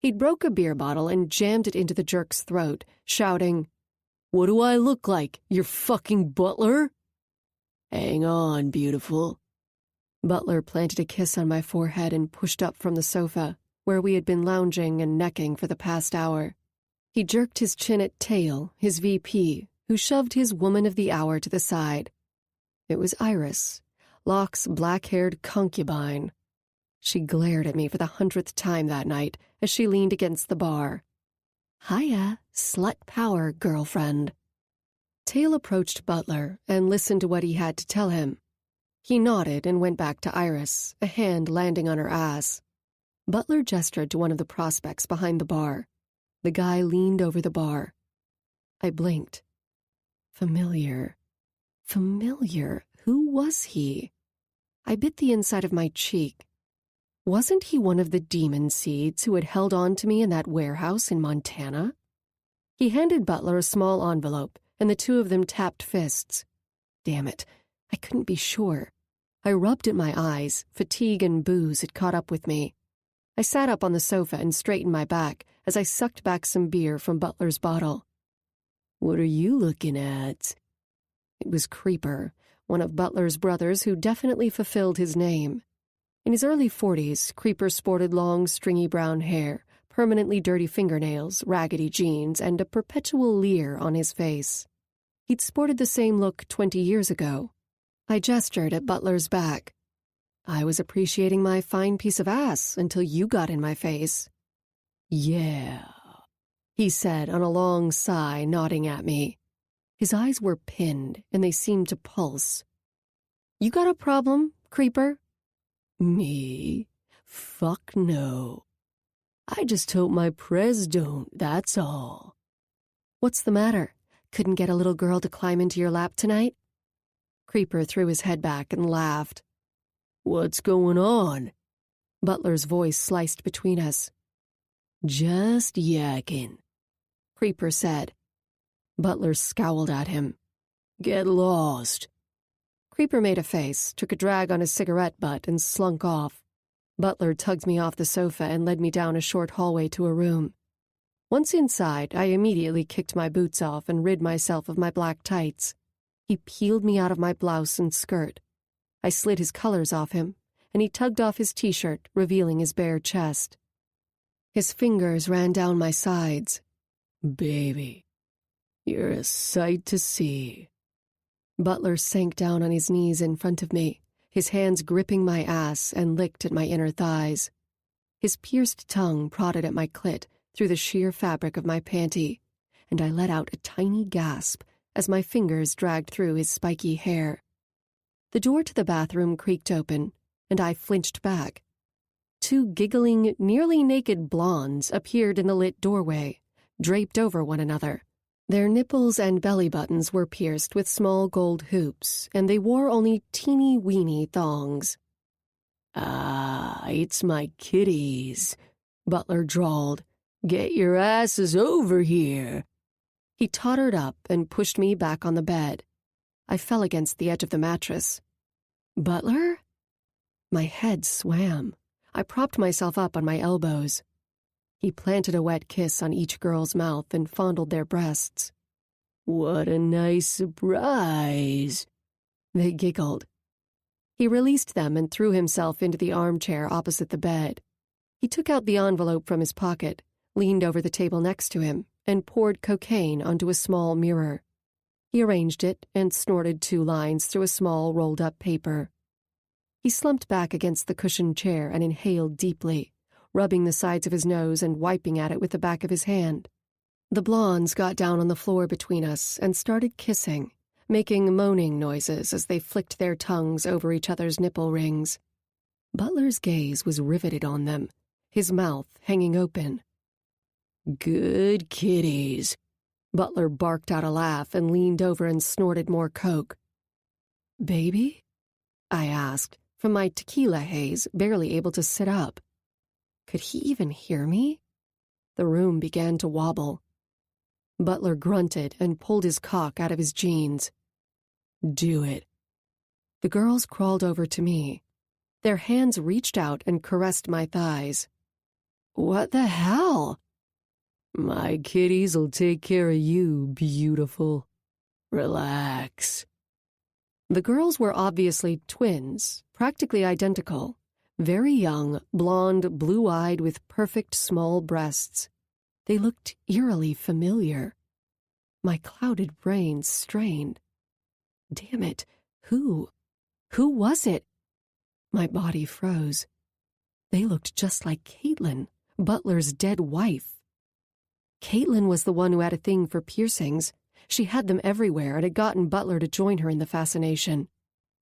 He'd broke a beer bottle and jammed it into the jerk's throat, shouting, "What do I look like, your fucking butler?" "Hang on, beautiful." Butler planted a kiss on my forehead and pushed up from the sofa, where we had been lounging and necking for the past hour. He jerked his chin at Tail, his VP, who shoved his woman of the hour to the side. It was Iris, Locke's black-haired concubine. She glared at me for the 100th time that night as she leaned against the bar. "Hiya, slut power, girlfriend." Tail approached Butler and listened to what he had to tell him. He nodded and went back to Iris, a hand landing on her ass. Butler gestured to one of the prospects behind the bar. The guy leaned over the bar. I blinked. Familiar. Familiar. Who was he? I bit the inside of my cheek. Wasn't he one of the demon seeds who had held on to me in that warehouse in Montana? He handed Butler a small envelope, and the two of them tapped fists. Damn it, I couldn't be sure. I rubbed at my eyes. Fatigue and booze had caught up with me. I sat up on the sofa and straightened my back as I sucked back some beer from Butler's bottle. "What are you looking at?" It was Creeper, one of Butler's brothers who definitely fulfilled his name. In his early 40s, Creeper sported long, stringy brown hair, permanently dirty fingernails, raggedy jeans, and a perpetual leer on his face. He'd sported the same look 20 years ago. I gestured at Butler's back. "I was appreciating my fine piece of ass until you got in my face." "Yeah," he said on a long sigh, nodding at me. His eyes were pinned, and they seemed to pulse. "You got a problem, Creeper?" "Me? Fuck no. I just hope my prez don't, that's all." "What's the matter? Couldn't get a little girl to climb into your lap tonight?" Creeper threw his head back and laughed. "What's going on?" Butler's voice sliced between us. "Just yakking," Creeper said. Butler scowled at him. "Get lost." Creeper made a face, took a drag on his cigarette butt, and slunk off. Butler tugged me off the sofa and led me down a short hallway to a room. Once inside, I immediately kicked my boots off and rid myself of my black tights. He peeled me out of my blouse and skirt. I slid his colors off him, and he tugged off his T-shirt, revealing his bare chest. His fingers ran down my sides. "Baby, you're a sight to see." Butler sank down on his knees in front of me, his hands gripping my ass, and licked at my inner thighs. His pierced tongue prodded at my clit through the sheer fabric of my panty, and I let out a tiny gasp as my fingers dragged through his spiky hair. The door to the bathroom creaked open, and I flinched back. Two giggling, nearly naked blondes appeared in the lit doorway, draped over one another. Their nipples and belly buttons were pierced with small gold hoops, and they wore only teeny-weeny thongs. "Ah, it's my kitties," Butler drawled. "Get your asses over here." He tottered up and pushed me back on the bed. I fell against the edge of the mattress. "Butler?" My head swam. I propped myself up on my elbows. He planted a wet kiss on each girl's mouth and fondled their breasts. "What a nice surprise." They giggled. He released them and threw himself into the armchair opposite the bed. He took out the envelope from his pocket, leaned over the table next to him, and poured cocaine onto a small mirror. He arranged it and snorted 2 lines through a small rolled-up paper. He slumped back against the cushioned chair and inhaled deeply, rubbing the sides of his nose and wiping at it with the back of his hand. The blondes got down on the floor between us and started kissing, making moaning noises as they flicked their tongues over each other's nipple rings. Butler's gaze was riveted on them, his mouth hanging open. "Good kitties." Butler barked out a laugh and leaned over and snorted more coke. "Baby?" I asked, from my tequila haze, barely able to sit up. Could he even hear me? The room began to wobble. Butler grunted and pulled his cock out of his jeans. "Do it." The girls crawled over to me. Their hands reached out and caressed my thighs. "What the hell?" "My kitties'll take care of you, beautiful. Relax." The girls were obviously twins, practically identical. Very young, blonde, blue-eyed with perfect small breasts. They looked eerily familiar. My clouded brain strained. Damn it, who? Who was it? My body froze. They looked just like Caitlin, Butler's dead wife. Caitlin was the one who had a thing for piercings. She had them everywhere and had gotten Butler to join her in the fascination.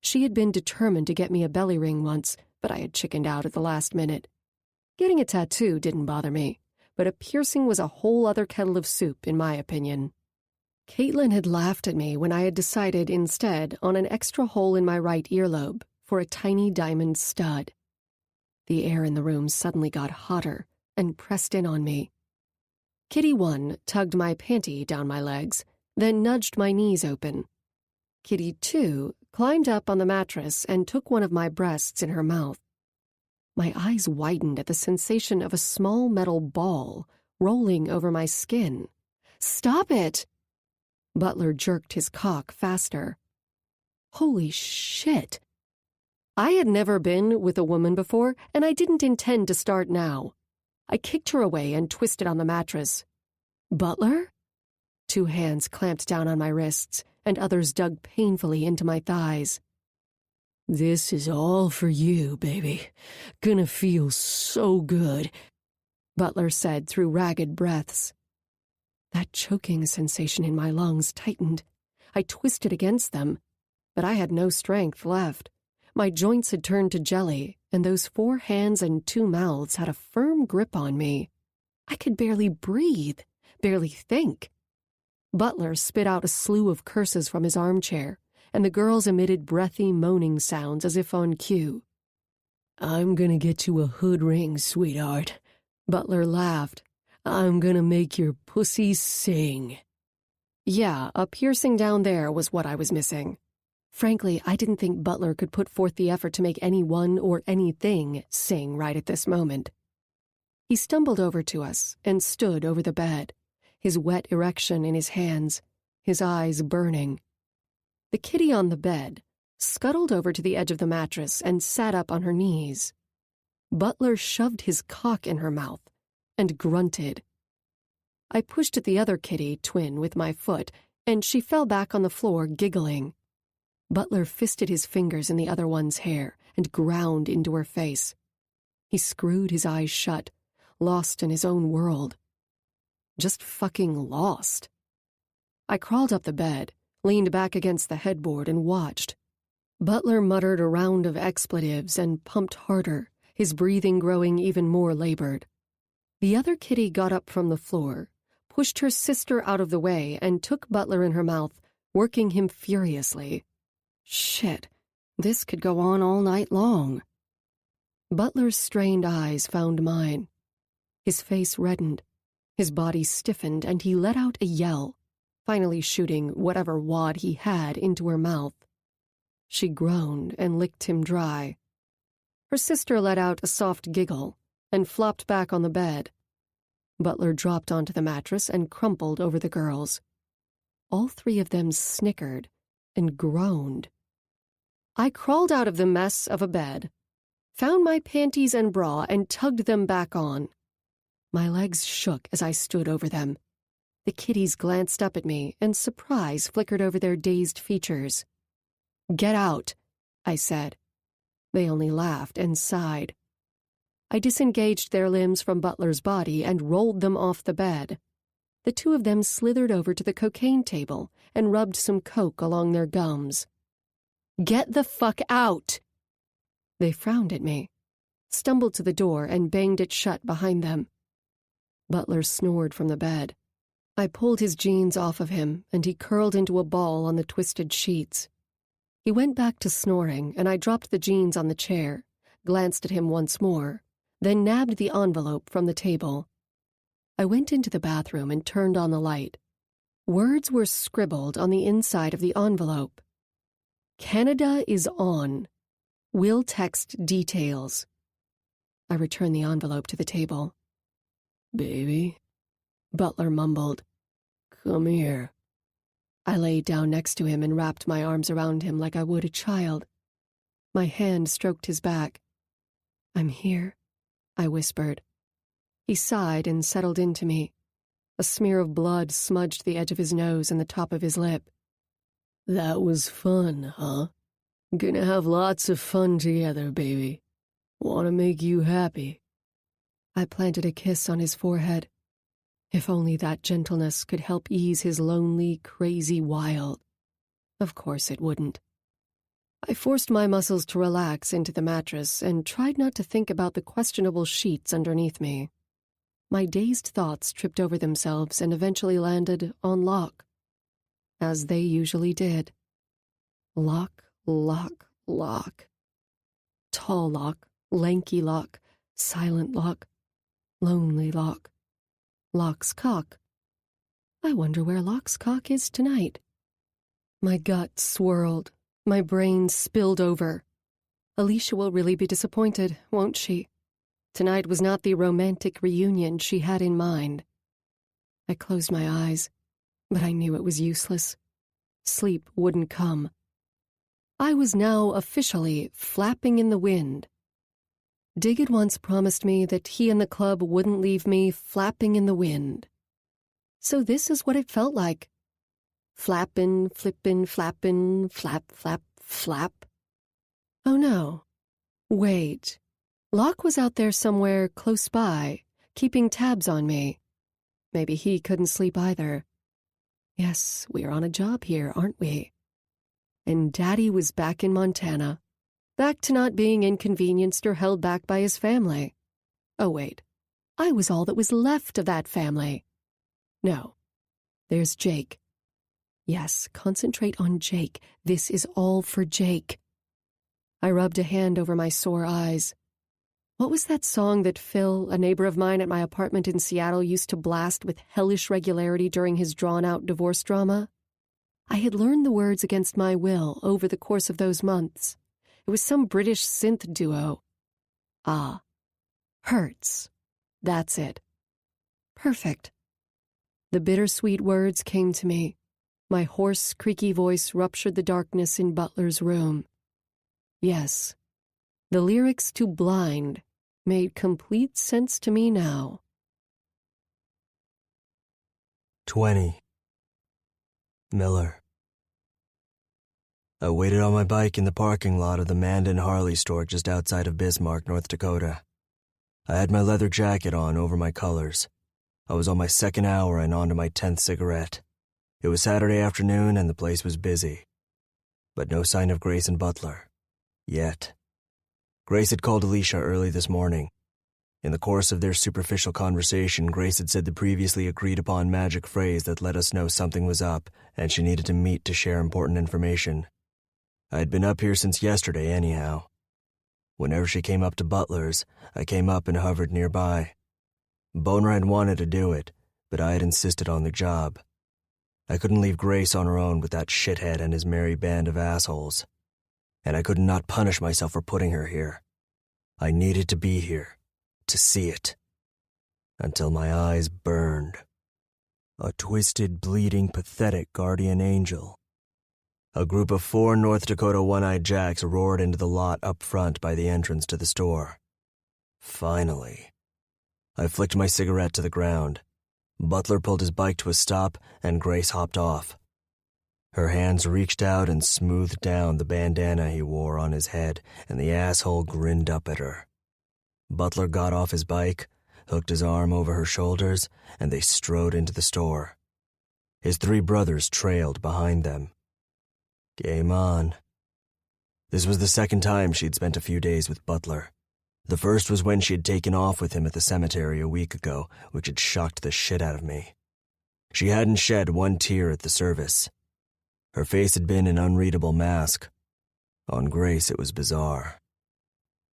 She had been determined to get me a belly ring once, but I had chickened out at the last minute. Getting a tattoo didn't bother me, but a piercing was a whole other kettle of soup, in my opinion. Caitlin had laughed at me when I had decided instead on an extra hole in my right earlobe for a tiny diamond stud. The air in the room suddenly got hotter and pressed in on me. Kitty 1 tugged my panty down my legs, then nudged my knees open. Kitty 2 climbed up on the mattress and took one of my breasts in her mouth. My eyes widened at the sensation of a small metal ball rolling over my skin. "Stop it!" Butler jerked his cock faster. Holy shit! I had never been with a woman before, and I didn't intend to start now. I kicked her away and twisted on the mattress. "Butler?" 2 hands clamped down on my wrists, and others dug painfully into my thighs. "This is all for you, baby. Gonna feel so good," Butler said through ragged breaths. That choking sensation in my lungs tightened. I twisted against them, but I had no strength left. My joints had turned to jelly, and those 4 hands and 2 mouths had a firm grip on me. I could barely breathe, barely think. Butler spit out a slew of curses from his armchair, and the girls emitted breathy moaning sounds as if on cue. "I'm gonna get you a hood ring, sweetheart." Butler laughed. "I'm gonna make your pussy sing." Yeah, a piercing down there was what I was missing. Frankly, I didn't think Butler could put forth the effort to make anyone or anything sing right at this moment. He stumbled over to us and stood over the bed, his wet erection in his hands, his eyes burning. The kitty on the bed scuttled over to the edge of the mattress and sat up on her knees. Butler shoved his cock in her mouth, and grunted. I pushed at the other kitty, Twin, with my foot, and she fell back on the floor, giggling. Butler fisted his fingers in the other one's hair and ground into her face. He screwed his eyes shut, lost in his own world. Just fucking lost. I crawled up the bed, leaned back against the headboard, and watched. Butler muttered a round of expletives and pumped harder, his breathing growing even more labored. The other kitty got up from the floor, pushed her sister out of the way, and took Butler in her mouth, working him furiously. Shit, this could go on all night long. Butler's strained eyes found mine. His face reddened, his body stiffened, and he let out a yell, finally shooting whatever wad he had into her mouth. She groaned and licked him dry. Her sister let out a soft giggle and flopped back on the bed. Butler dropped onto the mattress and crumpled over the girls. All three of them snickered and groaned. I crawled out of the mess of a bed, found my panties and bra, and tugged them back on. My legs shook as I stood over them. The kitties glanced up at me, and surprise flickered over their dazed features. "Get out," I said. They only laughed and sighed. I disengaged their limbs from Butler's body and rolled them off the bed. The two of them slithered over to the cocaine table and rubbed some coke along their gums. "Get the fuck out!" They frowned at me, stumbled to the door, and banged it shut behind them. Butler snored from the bed. I pulled his jeans off of him, and he curled into a ball on the twisted sheets. He went back to snoring, and I dropped the jeans on the chair, glanced at him once more, then nabbed the envelope from the table. I went into the bathroom and turned on the light. Words were scribbled on the inside of the envelope. "Canada is on. Will text details." I returned the envelope to the table. "Baby," Butler mumbled. "Come here." I laid down next to him and wrapped my arms around him like I would a child. My hand stroked his back. "I'm here," I whispered. He sighed and settled into me. A smear of blood smudged the edge of his nose and the top of his lip. "That was fun, huh? Gonna have lots of fun together, baby. Want to make you happy." I planted a kiss on his forehead. If only that gentleness could help ease his lonely, crazy wild. Of course it wouldn't. I forced my muscles to relax into the mattress and tried not to think about the questionable sheets underneath me. My dazed thoughts tripped over themselves and eventually landed on Locke, as they usually did. Locke, Locke, Locke. Tall Locke, lanky Locke, silent Locke, lonely Locke. Locke's cock. I wonder where Locke's cock is tonight. My gut swirled. My brain spilled over. Alicia will really be disappointed, won't she? Tonight was not the romantic reunion she had in mind. I closed my eyes, but I knew it was useless. Sleep wouldn't come. I was now officially flapping in the wind. Dig had once promised me that he and the club wouldn't leave me flapping in the wind. So this is what it felt like. Flappin', flippin', flappin', flap, flap, flap. Oh no. Wait. Locke was out there somewhere close by, keeping tabs on me. Maybe he couldn't sleep either. Yes, we're on a job here, aren't we? And Daddy was back in Montana. Back to not being inconvenienced or held back by his family. Oh, wait. I was all that was left of that family. No. There's Jake. Yes, concentrate on Jake. This is all for Jake. I rubbed a hand over my sore eyes. What was that song that Phil, a neighbor of mine at my apartment in Seattle, used to blast with hellish regularity during his drawn-out divorce drama? I had learned the words against my will over the course of those months. It was some British synth duo. Ah, Hurts. That's it. Perfect. The bittersweet words came to me. My hoarse, creaky voice ruptured the darkness in Butler's room. Yes, the lyrics to Blind made complete sense to me now. 20. Miller. I waited on my bike in the parking lot of the Mandan Harley store just outside of Bismarck, North Dakota. I had my leather jacket on over my colors. I was on my second hour and on to my 10th cigarette. It was Saturday afternoon and the place was busy. But no sign of Grace and Butler. Yet. Grace had called Alicia early this morning. In the course of their superficial conversation, Grace had said the previously agreed-upon magic phrase that let us know something was up, and she needed to meet to share important information. I had been up here since yesterday anyhow. Whenever she came up to Butler's, I came up and hovered nearby. Boner had wanted to do it, but I had insisted on the job. I couldn't leave Grace on her own with that shithead and his merry band of assholes. And I could not punish myself for putting her here. I needed to be here. To see it, until my eyes burned. A twisted, bleeding, pathetic guardian angel. A group of 4 North Dakota one-eyed jacks roared into the lot up front by the entrance to the store. Finally. I flicked my cigarette to the ground. Butler pulled his bike to a stop, and Grace hopped off. Her hands reached out and smoothed down the bandana he wore on his head, and the asshole grinned up at her. Butler got off his bike, hooked his arm over her shoulders, and they strode into the store. His 3 brothers trailed behind them. Game on. This was the second time she'd spent a few days with Butler. The first was when she had taken off with him at the cemetery a week ago, which had shocked the shit out of me. She hadn't shed one tear at the service. Her face had been an unreadable mask. On Grace, it was bizarre.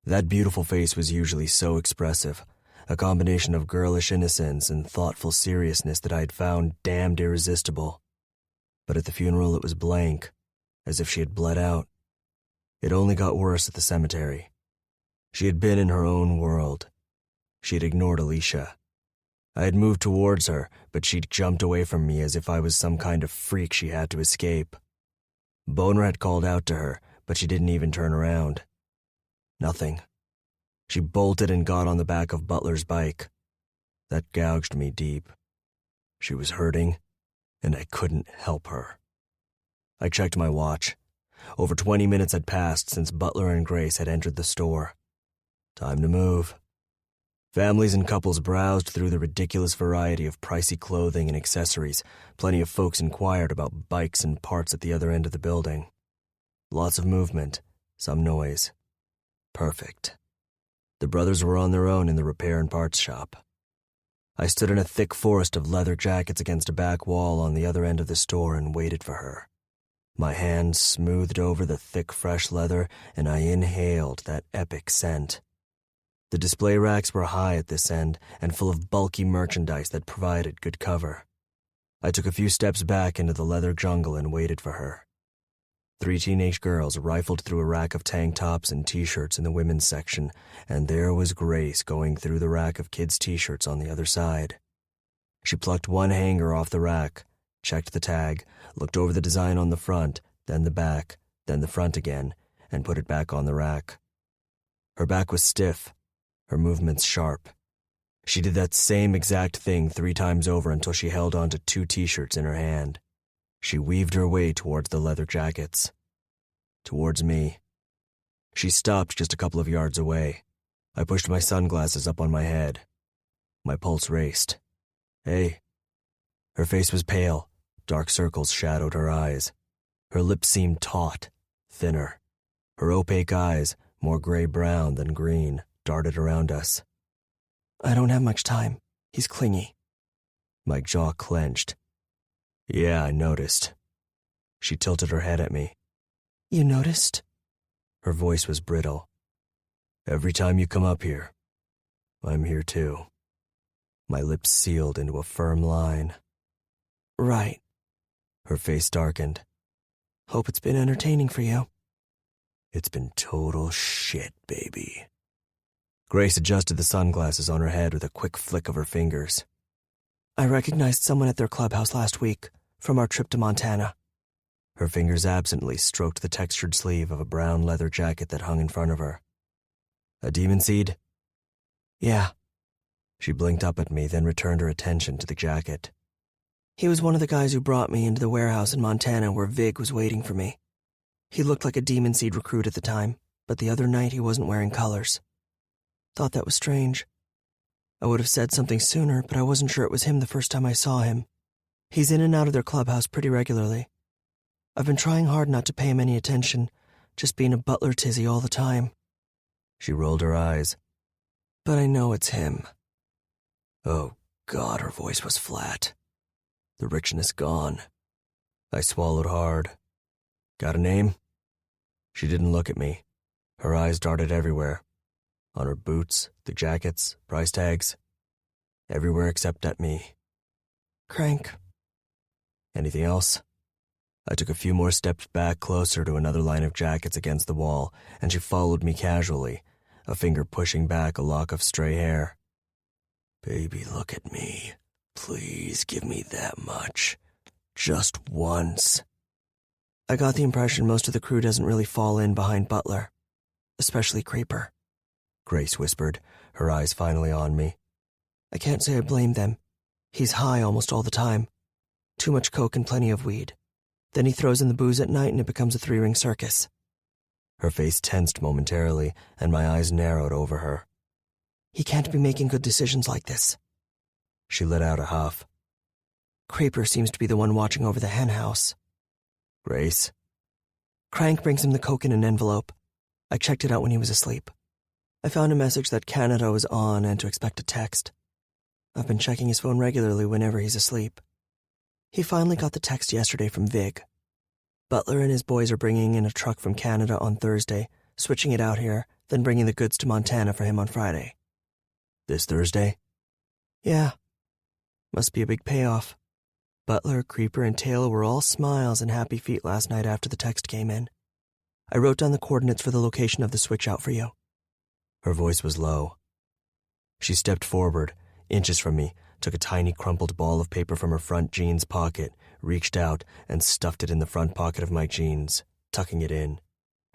That beautiful face was usually so expressive, a combination of girlish innocence and thoughtful seriousness that I had found damned irresistible. But at the funeral it was blank, as if she had bled out. It only got worse at the cemetery. She had been in her own world. She had ignored Alicia. I had moved towards her, but she'd jumped away from me as if I was some kind of freak she had to escape. Boner had called out to her, but she didn't even turn around. Nothing. She bolted and got on the back of Butler's bike. That gouged me deep. She was hurting, and I couldn't help her. I checked my watch. Over 20 minutes had passed since Butler and Grace had entered the store. Time to move. Families and couples browsed through the ridiculous variety of pricey clothing and accessories. Plenty of folks inquired about bikes and parts at the other end of the building. Lots of movement, some noise. Perfect. The brothers were on their own in the repair and parts shop. I stood in a thick forest of leather jackets against a back wall on the other end of the store and waited for her. My hands smoothed over the thick, fresh leather, and I inhaled that epic scent. The display racks were high at this end and full of bulky merchandise that provided good cover. I took a few steps back into the leather jungle and waited for her. 3 teenage girls rifled through a rack of tank tops and t-shirts in the women's section, and there was Grace going through the rack of kids' t-shirts on the other side. She plucked one hanger off the rack, checked the tag, looked over the design on the front, then the back, then the front again, and put it back on the rack. Her back was stiff, her movements sharp. She did that same exact thing 3 times over until she held onto 2 t-shirts in her hand. She weaved her way towards the leather jackets. Towards me. She stopped just a couple of yards away. I pushed my sunglasses up on my head. My pulse raced. Hey. Her face was pale. Dark circles shadowed her eyes. Her lips seemed taut, thinner. Her opaque eyes, more gray-brown than green, darted around us. I don't have much time. He's clingy. My jaw clenched. Yeah, I noticed. She tilted her head at me. You noticed? Her voice was brittle. Every time you come up here, I'm here too. My lips sealed into a firm line. Right. Her face darkened. Hope it's been entertaining for you. It's been total shit, baby. Grace adjusted the sunglasses on her head with a quick flick of her fingers. I recognized someone at their clubhouse last week, from our trip to Montana. Her fingers absently stroked the textured sleeve of a brown leather jacket that hung in front of her. A demon seed? Yeah. She blinked up at me, then returned her attention to the jacket. He was one of the guys who brought me into the warehouse in Montana where Vig was waiting for me. He looked like a Demon Seed recruit at the time, but the other night he wasn't wearing colors. Thought that was strange. I would have said something sooner, but I wasn't sure it was him the first time I saw him. He's in and out of their clubhouse pretty regularly. I've been trying hard not to pay him any attention, just being a butler tizzy all the time. She rolled her eyes. But I know it's him. Oh, God, her voice was flat. The richness gone. I swallowed hard. Got a name? She didn't look at me. Her eyes darted everywhere. On her boots, the jackets, price tags. Everywhere except at me. Crank. Anything else? I took a few more steps back closer to another line of jackets against the wall, and she followed me casually, a finger pushing back a lock of stray hair. Baby, look at me. Please give me that much. Just once. I got the impression most of the crew doesn't really fall in behind Butler, especially Creeper. Grace whispered, her eyes finally on me. I can't say I blame them. He's high almost all the time. Too much coke and plenty of weed. Then he throws in the booze at night and it becomes a three-ring circus. Her face tensed momentarily, and my eyes narrowed over her. He can't be making good decisions like this. She let out a huff. Creeper seems to be the one watching over the hen house. Grace? Crank brings him the coke in an envelope. I checked it out when he was asleep. I found a message that Canada was on and to expect a text. I've been checking his phone regularly whenever he's asleep. He finally got the text yesterday from Vig. Butler and his boys are bringing in a truck from Canada on Thursday, switching it out here, then bringing the goods to Montana for him on Friday. This Thursday? Yeah. Must be a big payoff. Butler, Creeper, and Taylor were all smiles and happy feet last night after the text came in. I wrote down the coordinates for the location of the switch out for you. Her voice was low. She stepped forward, inches from me, took a tiny crumpled ball of paper from her front jeans pocket, reached out, and stuffed it in the front pocket of my jeans, tucking it in,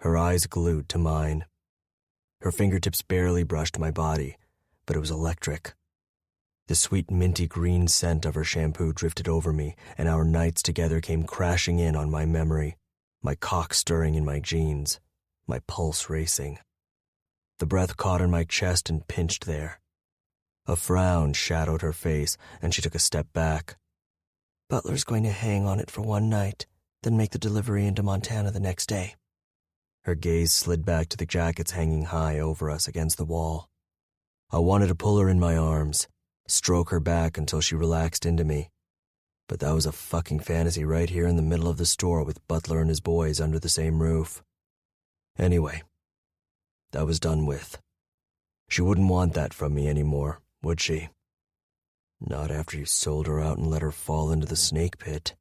her eyes glued to mine. Her fingertips barely brushed my body, but it was electric. The sweet minty green scent of her shampoo drifted over me, and our nights together came crashing in on my memory, my cock stirring in my jeans, my pulse racing. The breath caught in my chest and pinched there. A frown shadowed her face, and she took a step back. Butler's going to hang on it for one night, then make the delivery into Montana the next day. Her gaze slid back to the jackets hanging high over us against the wall. I wanted to pull her in my arms, stroke her back until she relaxed into me. But that was a fucking fantasy right here in the middle of the store with Butler and his boys under the same roof. Anyway, that was done with. She wouldn't want that from me anymore, would she? Not after you sold her out and let her fall into the snake pit.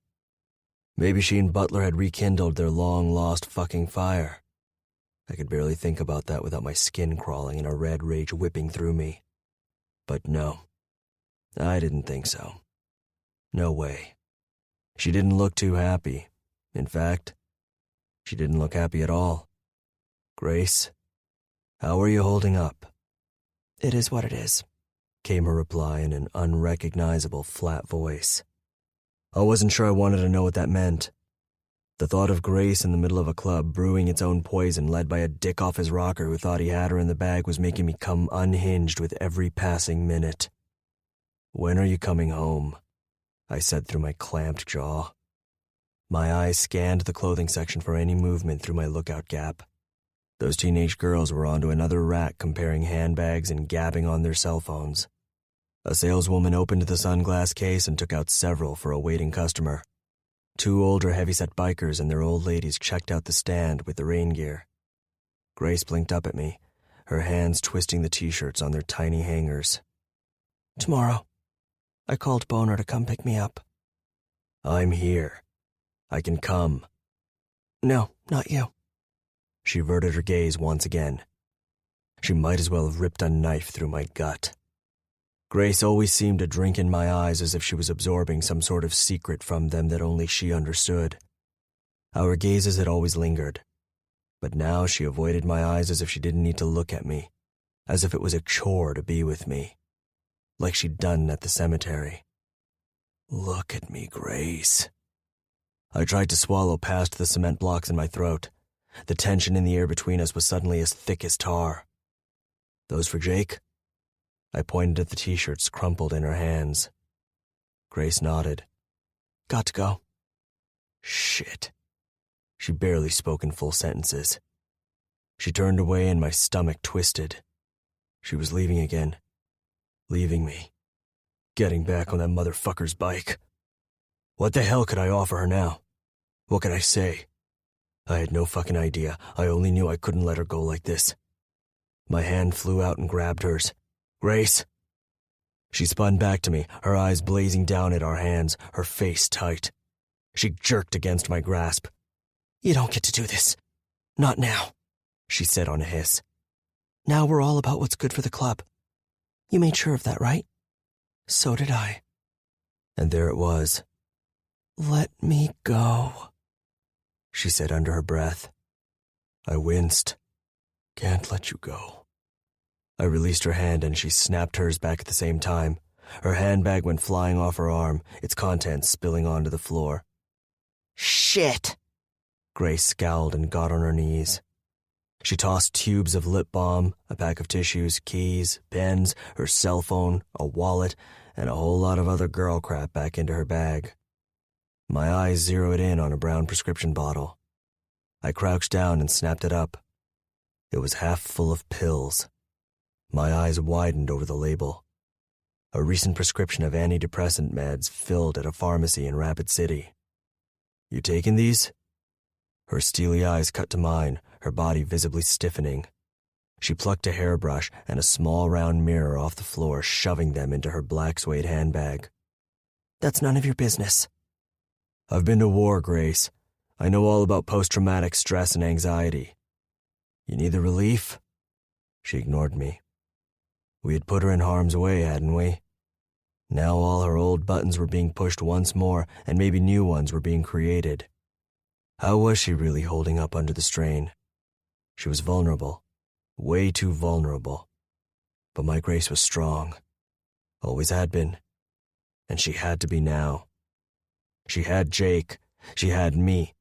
Maybe she and Butler had rekindled their long-lost fucking fire. I could barely think about that without my skin crawling and a red rage whipping through me. But no, I didn't think so. No way. She didn't look too happy. In fact, she didn't look happy at all. Grace, how are you holding up? It is what it is, came her reply in an unrecognizable flat voice. I wasn't sure I wanted to know what that meant. The thought of Grace in the middle of a club brewing its own poison led by a dick off his rocker who thought he had her in the bag was making me come unhinged with every passing minute. When are you coming home? I said through my clamped jaw. My eyes scanned the clothing section for any movement through my lookout gap. Those teenage girls were onto another rack comparing handbags and gabbing on their cell phones. A saleswoman opened the sunglass case and took out several for a waiting customer. Two older heavyset bikers and their old ladies checked out the stand with the rain gear. Grace blinked up at me, her hands twisting the t-shirts on their tiny hangers. Tomorrow. I called Boner to come pick me up. I'm here. I can come. No, not you. She averted her gaze once again. She might as well have ripped a knife through my gut. Grace always seemed to drink in my eyes as if she was absorbing some sort of secret from them that only she understood. Our gazes had always lingered, but now she avoided my eyes as if she didn't need to look at me, as if it was a chore to be with me, like she'd done at the cemetery. Look at me, Grace. I tried to swallow past the cement blocks in my throat. The tension in the air between us was suddenly as thick as tar. Those for Jake? I pointed at the t-shirts crumpled in her hands. Grace nodded. Got to go. Shit. She barely spoke in full sentences. She turned away and my stomach twisted. She was leaving again. Leaving me. Getting back on that motherfucker's bike. What the hell could I offer her now? What could I say? I had no fucking idea. I only knew I couldn't let her go like this. My hand flew out and grabbed hers. Grace! She spun back to me, her eyes blazing down at our hands, her face tight. She jerked against my grasp. You don't get to do this. Not now, she said on a hiss. Now we're all about what's good for the club. You made sure of that, right? So did I. And there it was. Let me go, she said under her breath. I winced. Can't let you go. I released her hand and she snapped hers back at the same time. Her handbag went flying off her arm, its contents spilling onto the floor. Shit! Grace scowled and got on her knees. She tossed tubes of lip balm, a pack of tissues, keys, pens, her cell phone, a wallet, and a whole lot of other girl crap back into her bag. My eyes zeroed in on a brown prescription bottle. I crouched down and snapped it up. It was half full of pills. My eyes widened over the label. A recent prescription of antidepressant meds filled at a pharmacy in Rapid City. You taking these? Her steely eyes cut to mine, her body visibly stiffening. She plucked a hairbrush and a small round mirror off the floor, shoving them into her black suede handbag. That's none of your business. I've been to war, Grace. I know all about post-traumatic stress and anxiety. You need the relief? She ignored me. We had put her in harm's way, hadn't we? Now all her old buttons were being pushed once more, and maybe new ones were being created. How was she really holding up under the strain? She was vulnerable. Way too vulnerable. But my Grace was strong. Always had been. And she had to be now. She had Jake. She had me.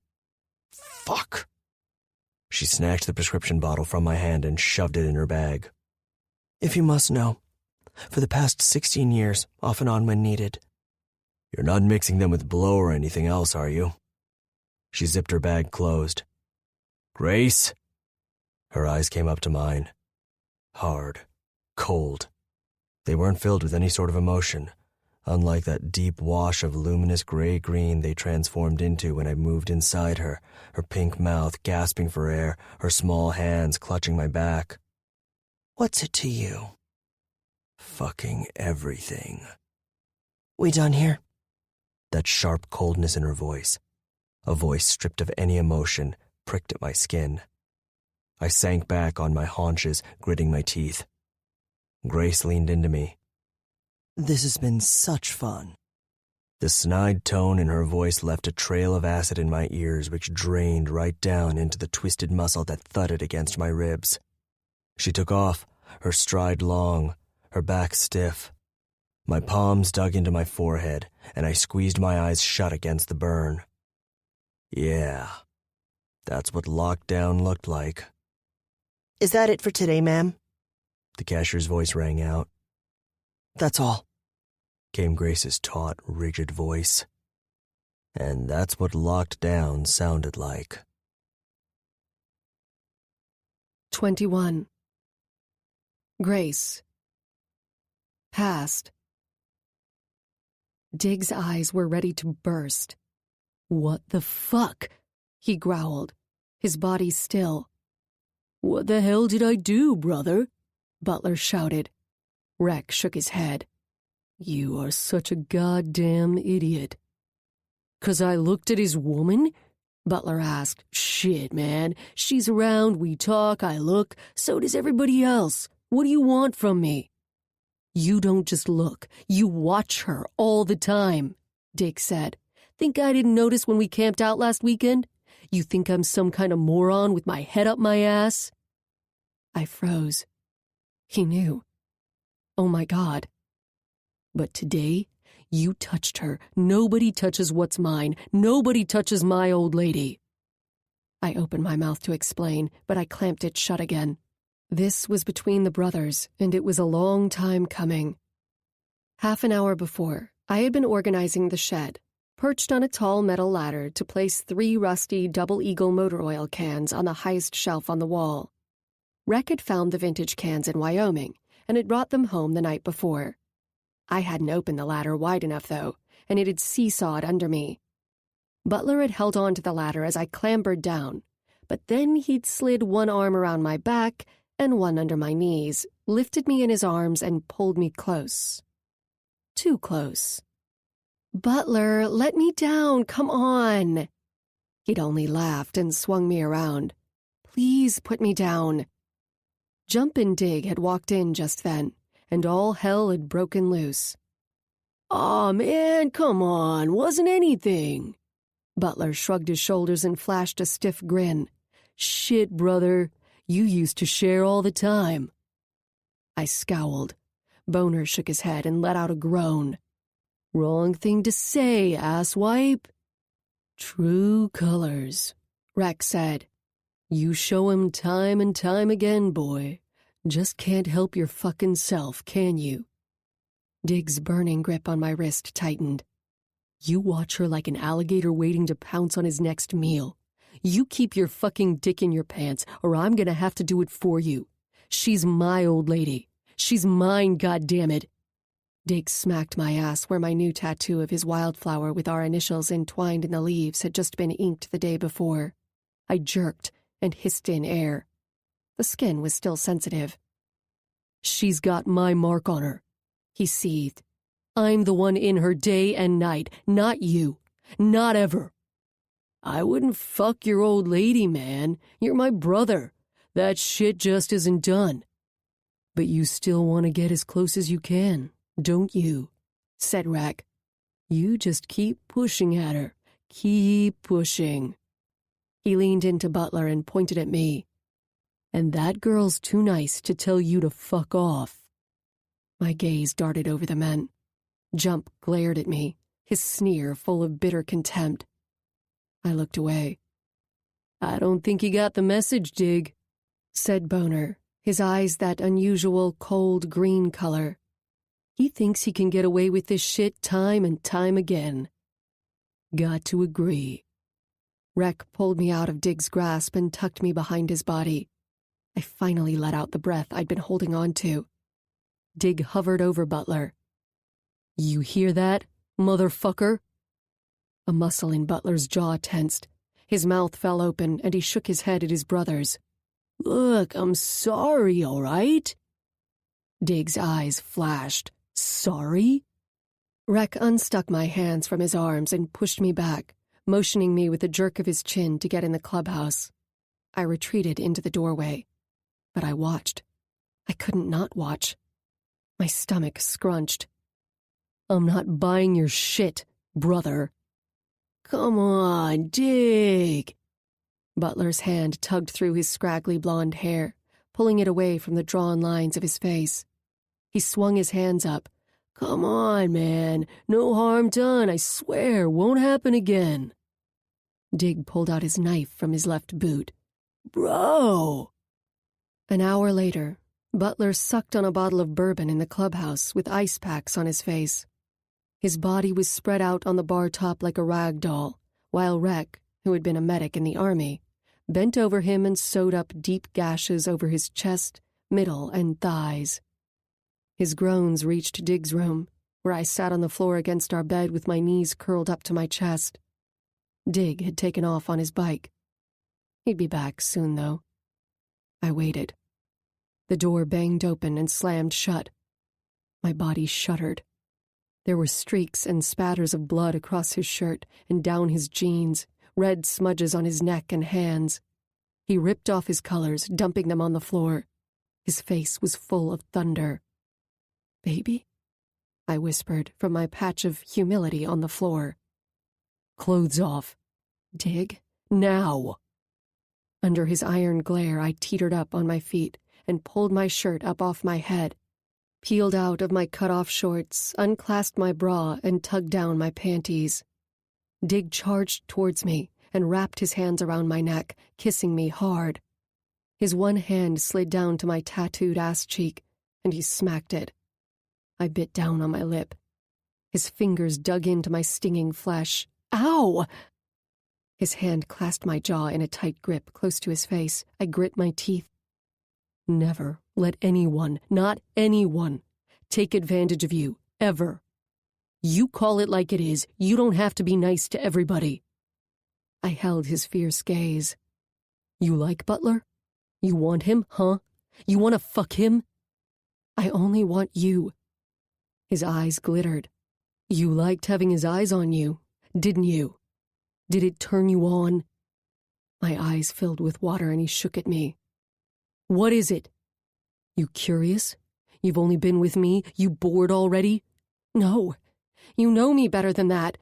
Fuck. She snatched the prescription bottle from my hand and shoved it in her bag. If you must know, for the past 16 years, off and on when needed. You're not mixing them with blow or anything else, are you? She zipped her bag closed. Grace? Her eyes came up to mine. Hard. Cold. They weren't filled with any sort of emotion, unlike that deep wash of luminous gray-green they transformed into when I moved inside her, her pink mouth gasping for air, her small hands clutching my back. What's it to you? Fucking everything. We done here? That sharp coldness in her voice, a voice stripped of any emotion, pricked at my skin. I sank back on my haunches, gritting my teeth. Grace leaned into me. This has been such fun. The snide tone in her voice left a trail of acid in my ears which drained right down into the twisted muscle that thudded against my ribs. She took off, her stride long, her back stiff. My palms dug into my forehead, and I squeezed my eyes shut against the burn. Yeah, that's what lockdown looked like. Is that it for today, ma'am? The cashier's voice rang out. That's all, came Grace's taut, rigid voice. And that's what locked down sounded like. 21. Grace. Past. Dig's eyes were ready to burst. What the fuck? He growled, his body still. What the hell did I do, brother? Butler shouted. Rex shook his head. You are such a goddamn idiot. 'Cause I looked at his woman? Butler asked. Shit, man. She's around, we talk, I look. So does everybody else. What do you want from me? You don't just look. You watch her all the time, Dig said. Think I didn't notice when we camped out last weekend? You think I'm some kind of moron with my head up my ass? I froze. He knew. Oh my God. But today, You touched her. Nobody touches what's mine. Nobody touches my old lady. I opened my mouth to explain, but I clamped it shut again. This was between the brothers, and it was a long time coming. Half an hour before, I had been organizing the shed, perched on a tall metal ladder to place 3 rusty Double Eagle motor oil cans on the highest shelf on the wall. Rec had found the vintage cans in Wyoming, and had brought them home the night before. I hadn't opened the ladder wide enough, though, and it had seesawed under me. Butler had held on to the ladder as I clambered down, but then he'd slid one arm around my back and one under my knees, lifted me in his arms, and pulled me close. Too close. "Butler, let me down, come on." He'd only laughed and swung me around. "Please put me down." Jumpin' Dig had walked in just then, and all hell had broken loose. "Aw, man, come on, wasn't anything." Butler shrugged his shoulders and flashed a stiff grin. "Shit, brother, you used to share all the time." I scowled. Boner shook his head and let out a groan. "Wrong thing to say, asswipe." "True colors," Rex said. "You show 'em time and time again, boy. Just can't help your fucking self, can you?" Dig's burning grip on my wrist tightened. "You watch her like an alligator waiting to pounce on his next meal. You keep your fucking dick in your pants, or I'm gonna have to do it for you. She's my old lady. She's mine, goddammit." Dig smacked my ass where my new tattoo of his wildflower with our initials entwined in the leaves had just been inked the day before. I jerked and hissed in air. The skin was still sensitive. "She's got my mark on her," he seethed. "I'm the one in her day and night, not you. Not ever." "I wouldn't fuck your old lady, man. You're my brother. That shit just isn't done." "But you still want to get as close as you can, don't you?" said Rec. "You just keep pushing at her. Keep pushing." He leaned into Butler and pointed at me. "And that girl's too nice to tell you to fuck off." My gaze darted over the men. Jump glared at me, his sneer full of bitter contempt. I looked away. "I don't think he got the message, Dig," said Boner, his eyes that unusual cold green color. "He thinks he can get away with this shit time and time again." "Got to agree." Rec pulled me out of Dig's grasp and tucked me behind his body. I finally let out the breath I'd been holding on to. Dig hovered over Butler. "You hear that, motherfucker?" A muscle in Butler's jaw tensed. His mouth fell open and he shook his head at his brothers. "Look, I'm sorry, all right?" Dig's eyes flashed. "Sorry?" Rec unstuck my hands from his arms and pushed me back, motioning me with a jerk of his chin to get in the clubhouse. I retreated into the doorway. But I watched. I couldn't not watch. My stomach scrunched. "I'm not buying your shit, brother." "Come on, Dig." Butler's hand tugged through his scraggly blonde hair, pulling it away from the drawn lines of his face. He swung his hands up. "Come on, man. No harm done, I swear. Won't happen again." Dig pulled out his knife from his left boot. "Bro!" An hour later, Butler sucked on a bottle of bourbon in the clubhouse with ice packs on his face. His body was spread out on the bar top like a rag doll, while Rec, who had been a medic in the army, bent over him and sewed up deep gashes over his chest, middle, and thighs. His groans reached Dig's room, where I sat on the floor against our bed with my knees curled up to my chest. Dig had taken off on his bike. He'd be back soon, though. I waited. The door banged open and slammed shut. My body shuddered. There were streaks and spatters of blood across his shirt and down his jeans, red smudges on his neck and hands. He ripped off his colors, dumping them on the floor. His face was full of thunder. "Baby?" I whispered from my patch of humility on the floor. "Clothes off. Dig, now." Under his iron glare, I teetered up on my feet and pulled my shirt up off my head. peeled out of my cut-off shorts, unclasped my bra, and tugged down my panties. Dig charged towards me and wrapped his hands around my neck, kissing me hard. His one hand slid down to my tattooed ass cheek, and he smacked it. I bit down on my lip. His fingers dug into my stinging flesh. Ow! His hand clasped my jaw in a tight grip close to his face. I grit my teeth. Never let anyone, not anyone, take advantage of you, ever. You call it like it is. You don't have to be nice to everybody. I held his fierce gaze. You like Butler? You want him, huh? You want to fuck him? I only want you. His eyes glittered. You liked having his eyes on you, didn't you? Did it turn you on? My eyes filled with water and he shook at me. What is it? You curious? You've only been with me? You bored already? No. You know me better than that.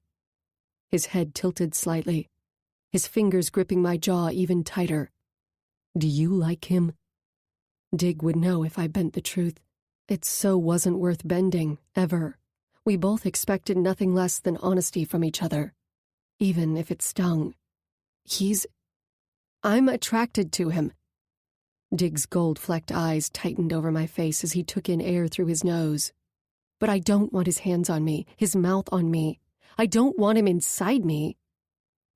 His head tilted slightly, his fingers gripping my jaw even tighter. Do you like him? Dig would know if I bent the truth. It so wasn't worth bending, ever. We both expected nothing less than honesty from each other, even if it stung. I'm attracted to him. Dig's gold-flecked eyes tightened over my face as he took in air through his nose. But I don't want his hands on me, his mouth on me. I don't want him inside me.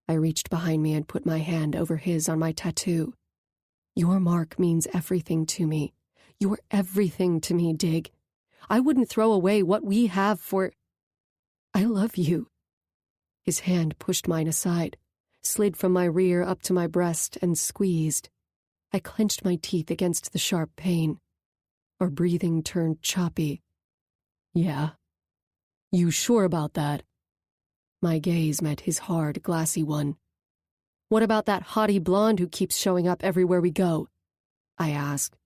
I reached behind me and put my hand over his on my tattoo. Your mark means everything to me. You're everything to me, Dig. I wouldn't throw away what we have for... I love you. His hand pushed mine aside, slid from my rear up to my breast, and squeezed. I clenched my teeth against the sharp pain. Our breathing turned choppy. Yeah. You sure about that? My gaze met his hard, glassy one. What about that haughty blonde who keeps showing up everywhere we go? I asked.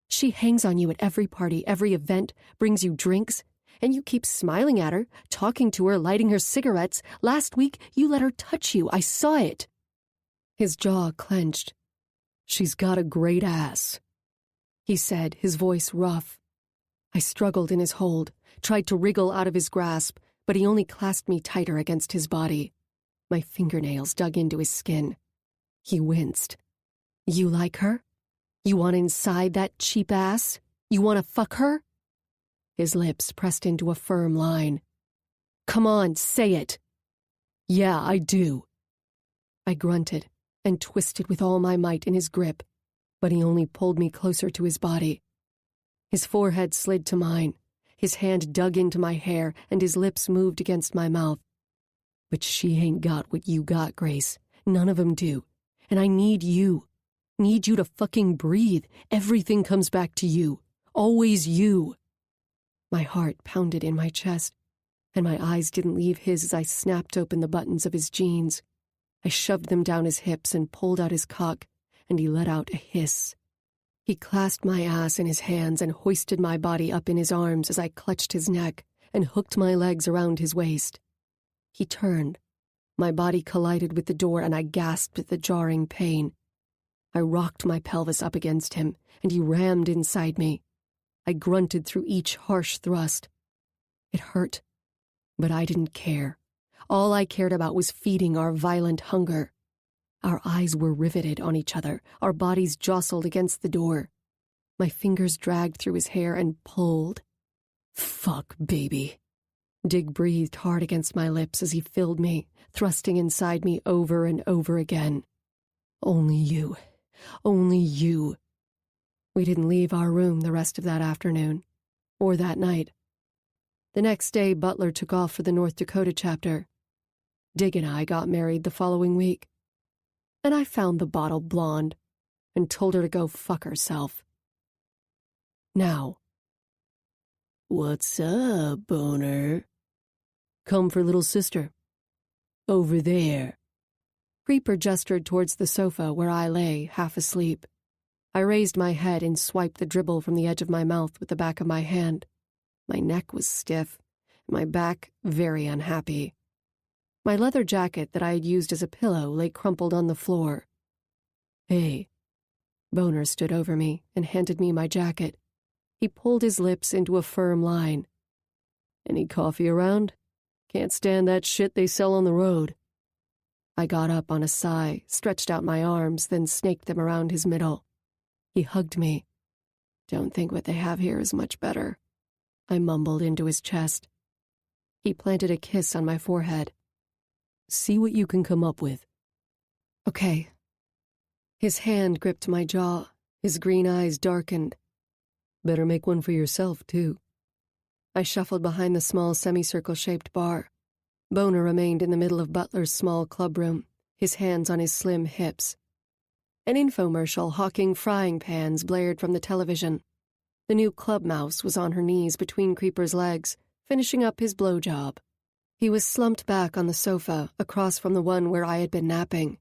She hangs on you at every party, every event, brings you drinks, and you keep smiling at her, talking to her, lighting her cigarettes. Last week, you let her touch you. I saw it. His jaw clenched. She's got a great ass, he said, his voice rough. I struggled in his hold, tried to wriggle out of his grasp, but he only clasped me tighter against his body. My fingernails dug into his skin. He winced. You like her? You want inside that cheap ass? You want to fuck her? His lips pressed into a firm line. Come on, say it. Yeah, I do. I grunted and twisted with all my might in his grip, but he only pulled me closer to his body. His forehead slid to mine, his hand dug into my hair, and his lips moved against my mouth. But she ain't got what you got, Grace. None of 'em do. And I need you. Need you to fucking breathe. Everything comes back to you. Always you. My heart pounded in my chest, and my eyes didn't leave his as I snapped open the buttons of his jeans. I shoved them down his hips and pulled out his cock, and he let out a hiss. He clasped my ass in his hands and hoisted my body up in his arms as I clutched his neck and hooked my legs around his waist. He turned. My body collided with the door, and I gasped at the jarring pain. I rocked my pelvis up against him, and he rammed inside me. I grunted through each harsh thrust. It hurt, but I didn't care. All I cared about was feeding our violent hunger. Our eyes were riveted on each other, our bodies jostled against the door. My fingers dragged through his hair and pulled. Fuck, baby. Dig breathed hard against my lips as he filled me, thrusting inside me over and over again. Only you. Only you. We didn't leave our room the rest of that afternoon, or that night. The next day, Butler took off for the North Dakota chapter. Dig and I got married the following week. And I found the bottle blonde and told her to go fuck herself. Now. What's up, boner? Come for little sister. Over there. Creeper gestured towards the sofa where I lay, half asleep. I raised my head and swiped the dribble from the edge of my mouth with the back of my hand. My neck was stiff, and my back very unhappy. My leather jacket that I had used as a pillow lay crumpled on the floor. Hey. Boner stood over me and handed me my jacket. He pulled his lips into a firm line. Any coffee around? Can't stand that shit they sell on the road. I got up on a sigh, stretched out my arms, then snaked them around his middle. He hugged me. Don't think what they have here is much better, I mumbled into his chest. He planted a kiss on my forehead. See what you can come up with. Okay. His hand gripped my jaw. His green eyes darkened. Better make one for yourself, too. I shuffled behind the small semicircle-shaped bar. Boner remained in the middle of Butler's small clubroom, his hands on his slim hips. An infomercial hawking frying pans blared from the television. The new club mouse was on her knees between Creeper's legs, finishing up his blowjob. He was slumped back on the sofa, across from the one where I had been napping.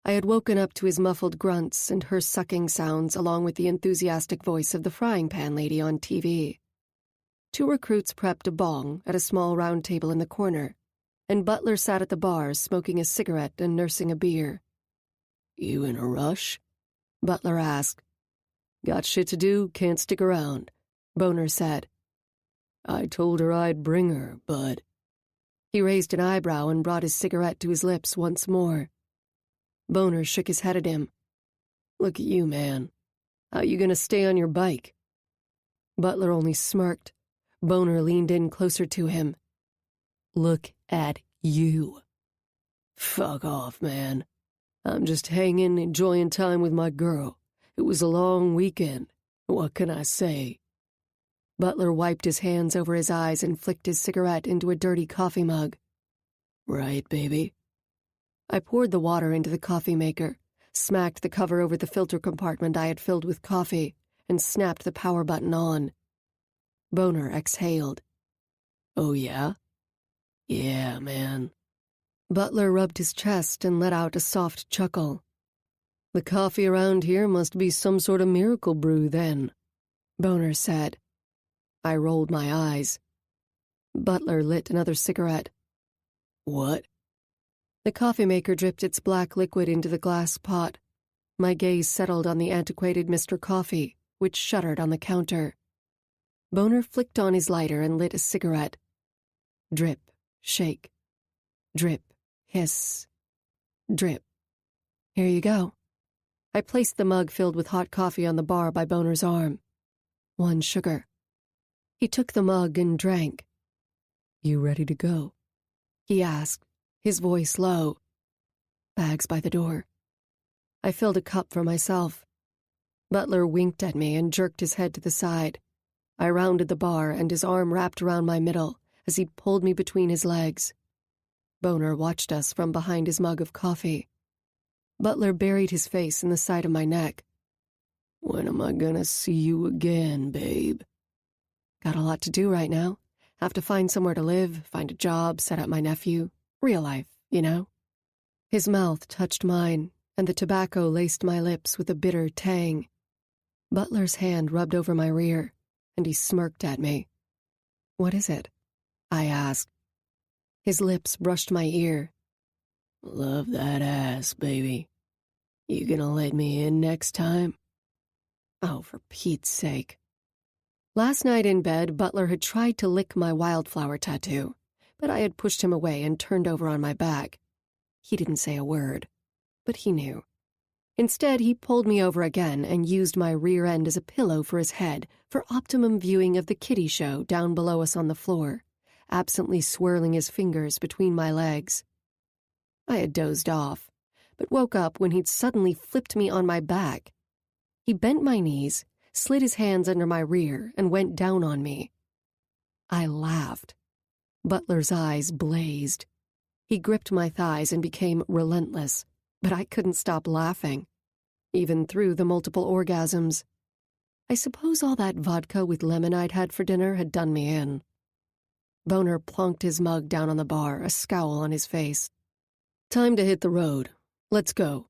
I had woken up to his muffled grunts and her sucking sounds along with the enthusiastic voice of the frying pan lady on TV. 2 recruits prepped a bong at a small round table in the corner, and Butler sat at the bar smoking a cigarette and nursing a beer. You in a rush? Butler asked. Got shit to do, can't stick around, Boner said. I told her I'd bring her, but... He raised an eyebrow and brought his cigarette to his lips once more. Boner shook his head at him. Look at you, man. How you gonna stay on your bike? Butler only smirked. Boner leaned in closer to him. Look at you. Fuck off, man. I'm just hanging, enjoying time with my girl. It was a long weekend. What can I say? Butler wiped his hands over his eyes and flicked his cigarette into a dirty coffee mug. Right, baby. I poured the water into the coffee maker, smacked the cover over the filter compartment I had filled with coffee, and snapped the power button on. Boner exhaled. Oh, yeah? Yeah, man. Butler rubbed his chest and let out a soft chuckle. The coffee around here must be some sort of miracle brew, then, Boner said. I rolled my eyes. Butler lit another cigarette. What? The coffee maker dripped its black liquid into the glass pot. My gaze settled on the antiquated Mr. Coffee, which shuddered on the counter. Boner flicked on his lighter and lit a cigarette. Drip, shake. Drip, hiss. Drip. Here you go. I placed the mug filled with hot coffee on the bar by Boner's arm. 1 sugar. He took the mug and drank. You ready to go? He asked, his voice low. Bags by the door. I filled a cup for myself. Butler winked at me and jerked his head to the side. I rounded the bar and his arm wrapped around my middle as he pulled me between his legs. Boner watched us from behind his mug of coffee. Butler buried his face in the side of my neck. When am I gonna see you again, babe? Got a lot to do right now. Have to find somewhere to live, find a job, set up my nephew. Real life, you know? His mouth touched mine, and the tobacco laced my lips with a bitter tang. Butler's hand rubbed over my rear, and he smirked at me. What is it? I asked. His lips brushed my ear. Love that ass, baby. You gonna let me in next time? Oh, for Pete's sake. Last night in bed, Butler had tried to lick my wildflower tattoo, but I had pushed him away and turned over on my back. He didn't say a word, but he knew. Instead, he pulled me over again and used my rear end as a pillow for his head for optimum viewing of the kiddie show down below us on the floor, absently swirling his fingers between my legs. I had dozed off, but woke up when he'd suddenly flipped me on my back. He bent my knees, slid his hands under my rear, and went down on me. I laughed. Butler's eyes blazed. He gripped my thighs and became relentless, but I couldn't stop laughing, even through the multiple orgasms. I suppose all that vodka with lemon I'd had for dinner had done me in. Boner plonked his mug down on the bar, a scowl on his face. Time to hit the road. Let's go.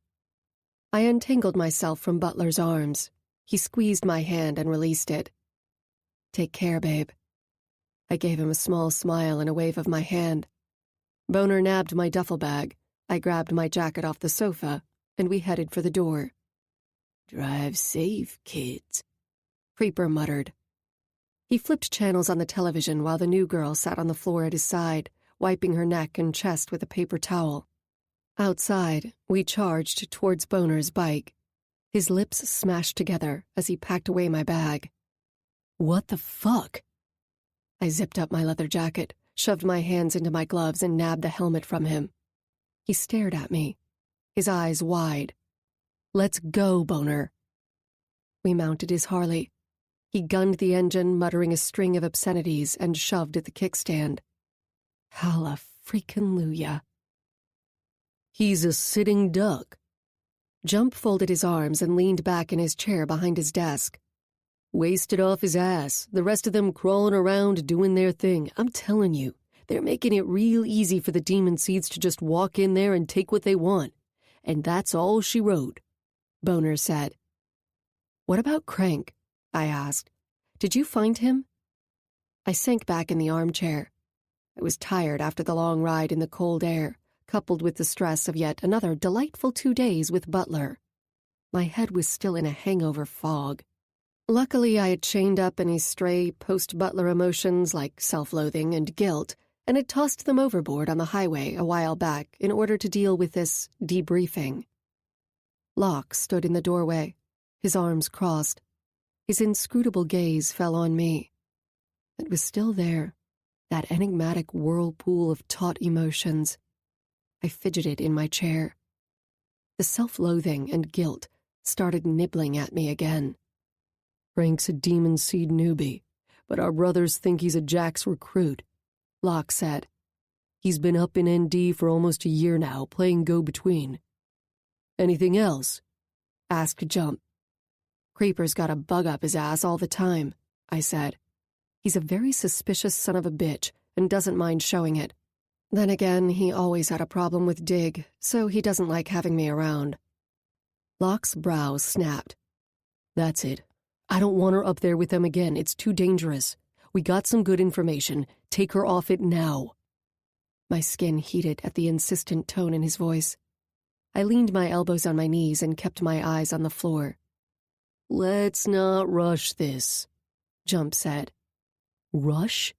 I untangled myself from Butler's arms. He squeezed my hand and released it. Take care, babe. I gave him a small smile and a wave of my hand. Boner nabbed my duffel bag. I grabbed my jacket off the sofa, and we headed for the door. Drive safe, kids, Creeper muttered. He flipped channels on the television while the new girl sat on the floor at his side, wiping her neck and chest with a paper towel. Outside, we charged towards Boner's bike. His lips smashed together as he packed away my bag. What the fuck? I zipped up my leather jacket, shoved my hands into my gloves, and nabbed the helmet from him. He stared at me, his eyes wide. Let's go, Boner. We mounted his Harley. He gunned the engine, muttering a string of obscenities, and shoved at the kickstand. Hallelujah. He's a sitting duck. Jump folded his arms and leaned back in his chair behind his desk. Wasted off his ass, the rest of them crawling around doing their thing. I'm telling you, they're making it real easy for the demon seeds to just walk in there and take what they want. And that's all she wrote, Boner said. What about Crank? I asked. Did you find him? I sank back in the armchair. I was tired after the long ride in the cold air, coupled with the stress of yet another delightful 2 days with Butler. My head was still in a hangover fog. Luckily, I had chained up any stray post-Butler emotions like self-loathing and guilt, and had tossed them overboard on the highway a while back in order to deal with this debriefing. Locke stood in the doorway, his arms crossed. His inscrutable gaze fell on me. It was still there, that enigmatic whirlpool of taut emotions. I fidgeted in my chair. The self-loathing and guilt started nibbling at me again. Frank's a demon seed newbie, but our brothers think he's a Jax recruit, Locke said. He's been up in ND for almost a year now, playing go-between. Anything else? Asked Jump. Creeper's got a bug up his ass all the time, I said. He's a very suspicious son of a bitch and doesn't mind showing it. Then again, he always had a problem with Dig, so he doesn't like having me around. Locke's brow snapped. That's it. I don't want her up there with them again. It's too dangerous. We got some good information. Take her off it now. My skin heated at the insistent tone in his voice. I leaned my elbows on my knees and kept my eyes on the floor. Let's not rush this, Jump said. Rush?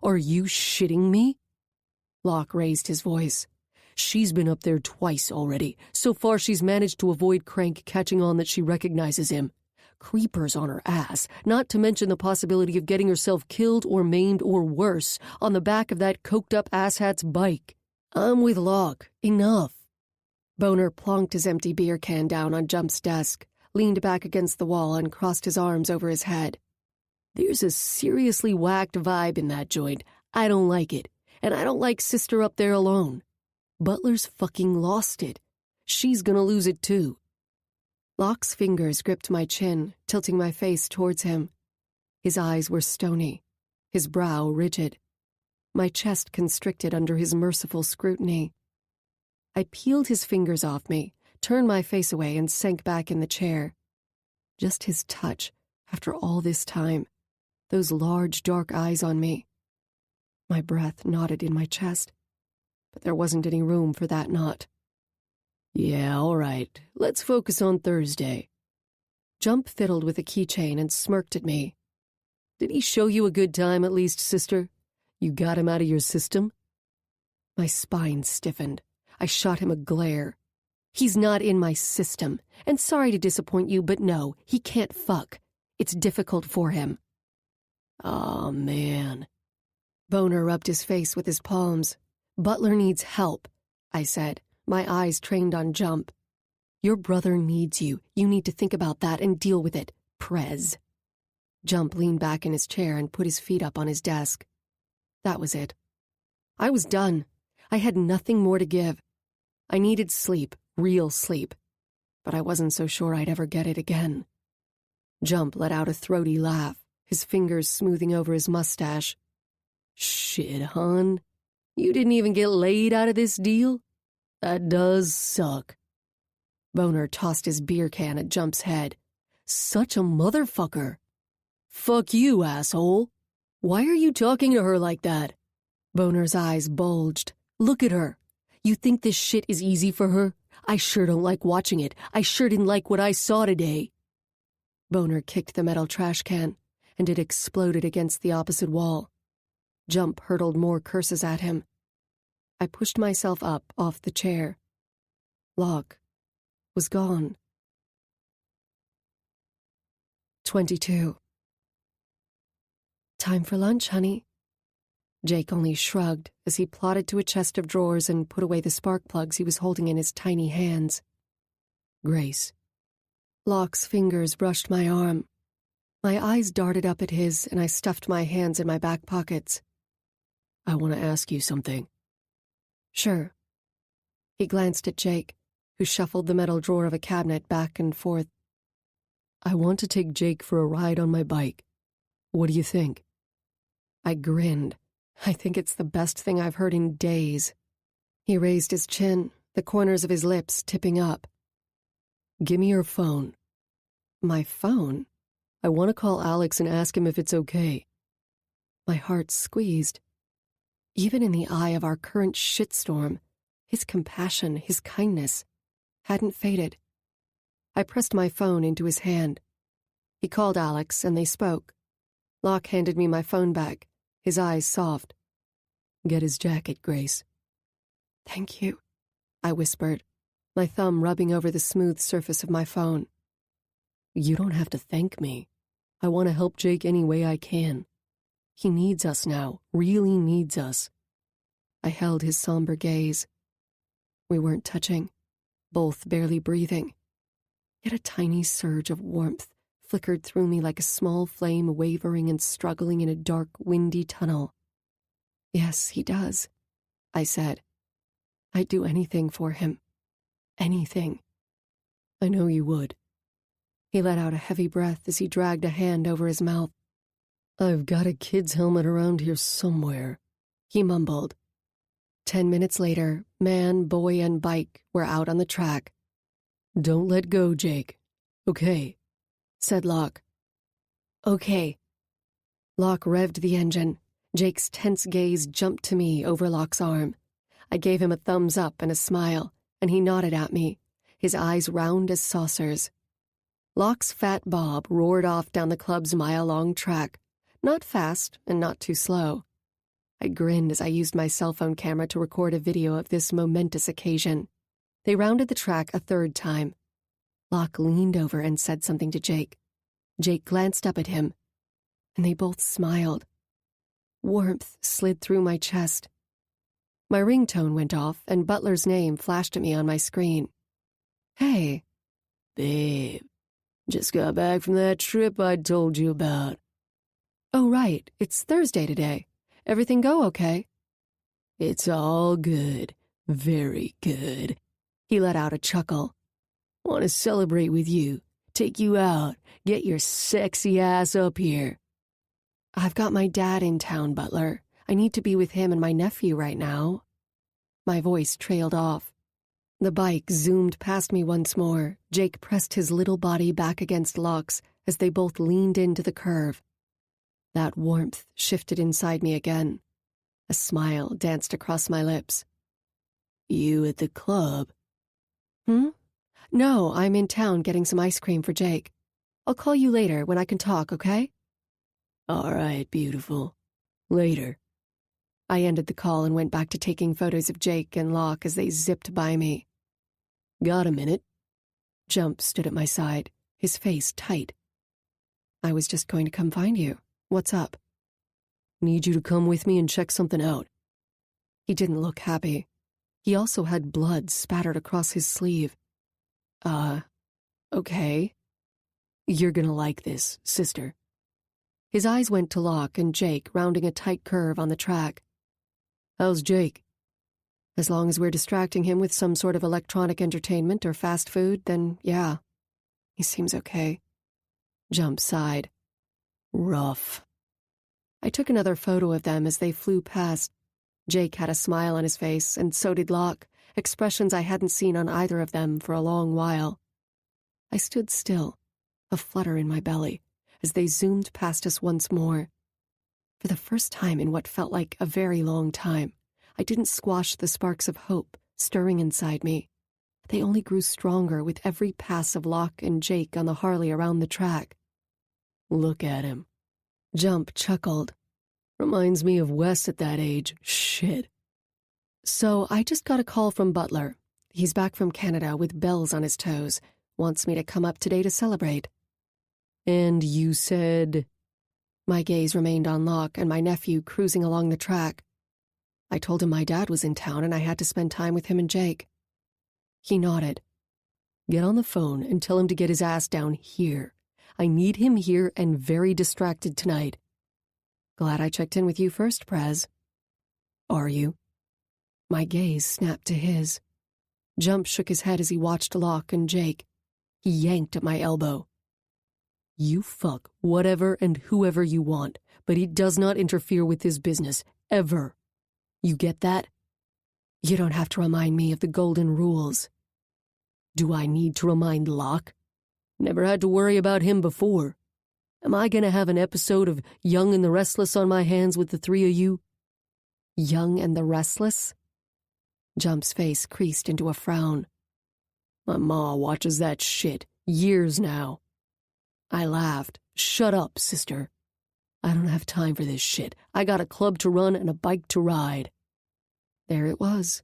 Are you shitting me? Locke raised his voice. She's been up there twice already. So far she's managed to avoid Crank catching on that she recognizes him. Creepers on her ass, not to mention the possibility of getting herself killed or maimed or worse on the back of that coked-up asshat's bike. I'm with Locke. Enough. Boner plonked his empty beer can down on Jump's desk, leaned back against the wall, and crossed his arms over his head. There's a seriously whacked vibe in that joint. I don't like it, and I don't like Sister up there alone. Butler's fucking lost it. She's gonna lose it too. Locke's fingers gripped my chin, tilting my face towards him. His eyes were stony, his brow rigid. My chest constricted under his merciful scrutiny. I peeled his fingers off me, turned my face away, and sank back in the chair. Just his touch, after all this time, those large dark eyes on me. My breath knotted in my chest, but there wasn't any room for that knot. Yeah, all right. Let's focus on Thursday. Jump fiddled with a keychain and smirked at me. Did he show you a good time at least, sister? You got him out of your system? My spine stiffened. I shot him a glare. He's not in my system, and sorry to disappoint you, but no, he can't fuck. It's difficult for him. Aw, man. Boner rubbed his face with his palms. Butler needs help, I said, my eyes trained on Jump. Your brother needs you. You need to think about that and deal with it, Prez. Jump leaned back in his chair and put his feet up on his desk. That was it. I was done. I had nothing more to give. I needed sleep, real sleep, but I wasn't so sure I'd ever get it again. Jump let out a throaty laugh, his fingers smoothing over his mustache. Shit, hon. You didn't even get laid out of this deal? That does suck. Boner tossed his beer can at Jump's head. Such a motherfucker. Fuck you, asshole. Why are you talking to her like that? Boner's eyes bulged. Look at her. You think this shit is easy for her? I sure don't like watching it. I sure didn't like what I saw today. Boner kicked the metal trash can, and it exploded against the opposite wall. Jump hurtled more curses at him. I pushed myself up off the chair. Locke was gone. 22. Time for lunch, honey. Jake only shrugged as he plodded to a chest of drawers and put away the spark plugs he was holding in his tiny hands. Grace. Locke's fingers brushed my arm. My eyes darted up at his, and I stuffed my hands in my back pockets. I want to ask you something. Sure. He glanced at Jake, who shuffled the metal drawer of a cabinet back and forth. I want to take Jake for a ride on my bike. What do you think? I grinned. I think it's the best thing I've heard in days. He raised his chin, the corners of his lips tipping up. Give me your phone. My phone? I want to call Alex and ask him if it's okay. My heart squeezed. Even in the eye of our current shitstorm, his compassion, his kindness, hadn't faded. I pressed my phone into his hand. He called Alex, and they spoke. Locke handed me my phone back, his eyes soft. Get his jacket, Grace. Thank you, I whispered, my thumb rubbing over the smooth surface of my phone. You don't have to thank me. I want to help Jake any way I can. He needs us now, really needs us. I held his somber gaze. We weren't touching, both barely breathing. Yet a tiny surge of warmth flickered through me like a small flame wavering and struggling in a dark, windy tunnel. Yes, he does, I said. I'd do anything for him. Anything. I know you would. He let out a heavy breath as he dragged a hand over his mouth. I've got a kid's helmet around here somewhere, he mumbled. 10 minutes later, man, boy, and bike were out on the track. Don't let go, Jake. Okay, said Locke. Okay. Locke revved the engine. Jake's tense gaze jumped to me over Locke's arm. I gave him a thumbs up and a smile, and he nodded at me, his eyes round as saucers. Locke's fat bob roared off down the club's mile-long track, not fast and not too slow. I grinned as I used my cell phone camera to record a video of this momentous occasion. They rounded the track a third time. Locke leaned over and said something to Jake. Jake glanced up at him, and they both smiled. Warmth slid through my chest. My ringtone went off, and Butler's name flashed at me on my screen. Hey. Babe, just got back from that trip I told you about. Oh, right, it's Thursday today. Everything go okay? It's all good. Very good. He let out a chuckle. Want to celebrate with you. Take you out. Get your sexy ass up here. I've got my dad in town, Butler. I need to be with him and my nephew right now. My voice trailed off. The bike zoomed past me once more. Jake pressed his little body back against Locke's as they both leaned into the curve. That warmth shifted inside me again. A smile danced across my lips. You at the club? No, I'm in town getting some ice cream for Jake. I'll call you later when I can talk, okay? All right, beautiful. Later. I ended the call and went back to taking photos of Jake and Locke as they zipped by me. Got a minute? Jump stood at my side, his face tight. I was just going to come find you. What's up? Need you to come with me and check something out. He didn't look happy. He also had blood spattered across his sleeve. Okay. You're gonna like this, sister. His eyes went to Locke and Jake rounding a tight curve on the track. How's Jake? As long as we're distracting him with some sort of electronic entertainment or fast food, then yeah. He seems okay. Jump sighed. Rough. I took another photo of them as they flew past. Jake had a smile on his face, and so did Locke, expressions I hadn't seen on either of them for a long while. I stood still, a flutter in my belly, as they zoomed past us once more. For the first time in what felt like a very long time, I didn't squash the sparks of hope stirring inside me. They only grew stronger with every pass of Locke and Jake on the Harley around the track. Look at him. Jump chuckled. Reminds me of Wes at that age. Shit. So I just got a call from Butler. He's back from Canada with bells on his toes. Wants me to come up today to celebrate. And you said... My gaze remained on Locke and my nephew cruising along the track. I told him my dad was in town and I had to spend time with him and Jake. He nodded. Get on the phone and tell him to get his ass down here. I need him here and very distracted tonight. Glad I checked in with you first, Prez. Are you? My gaze snapped to his. Jump shook his head as he watched Locke and Jake. He yanked at my elbow. You fuck whatever and whoever you want, but it does not interfere with this business, ever. You get that? You don't have to remind me of the golden rules. Do I need to remind Locke? Never had to worry about him before. Am I going to have an episode of Young and the Restless on my hands with the three of you? Young and the Restless? Jump's face creased into a frown. My ma watches that shit years now. I laughed. Shut up, sister. I don't have time for this shit. I got a club to run and a bike to ride. There it was.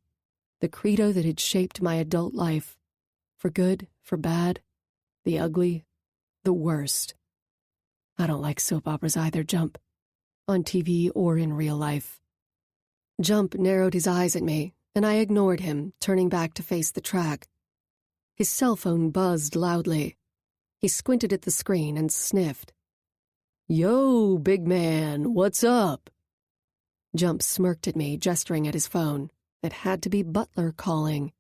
The credo that had shaped my adult life. For good, for bad, the ugly, the worst. I don't like soap operas either, Jump. On TV or in real life. Jump narrowed his eyes at me, and I ignored him, turning back to face the track. His cell phone buzzed loudly. He squinted at the screen and sniffed. Yo, big man, what's up? Jump smirked at me, gesturing at his phone. It had to be Butler calling.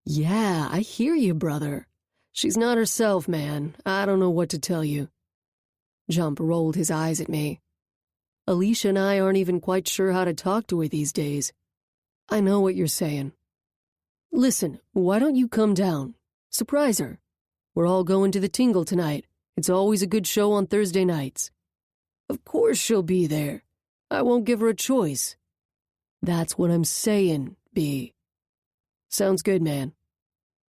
Yeah, I hear you, brother. She's not herself, man. I don't know what to tell you. Jump rolled his eyes at me. Alicia and I aren't even quite sure how to talk to her these days. I know what you're saying. Listen, why don't you come down? Surprise her. We're all going to the Tingle tonight. It's always a good show on Thursday nights. Of course she'll be there. I won't give her a choice. That's what I'm saying, B. Sounds good, man.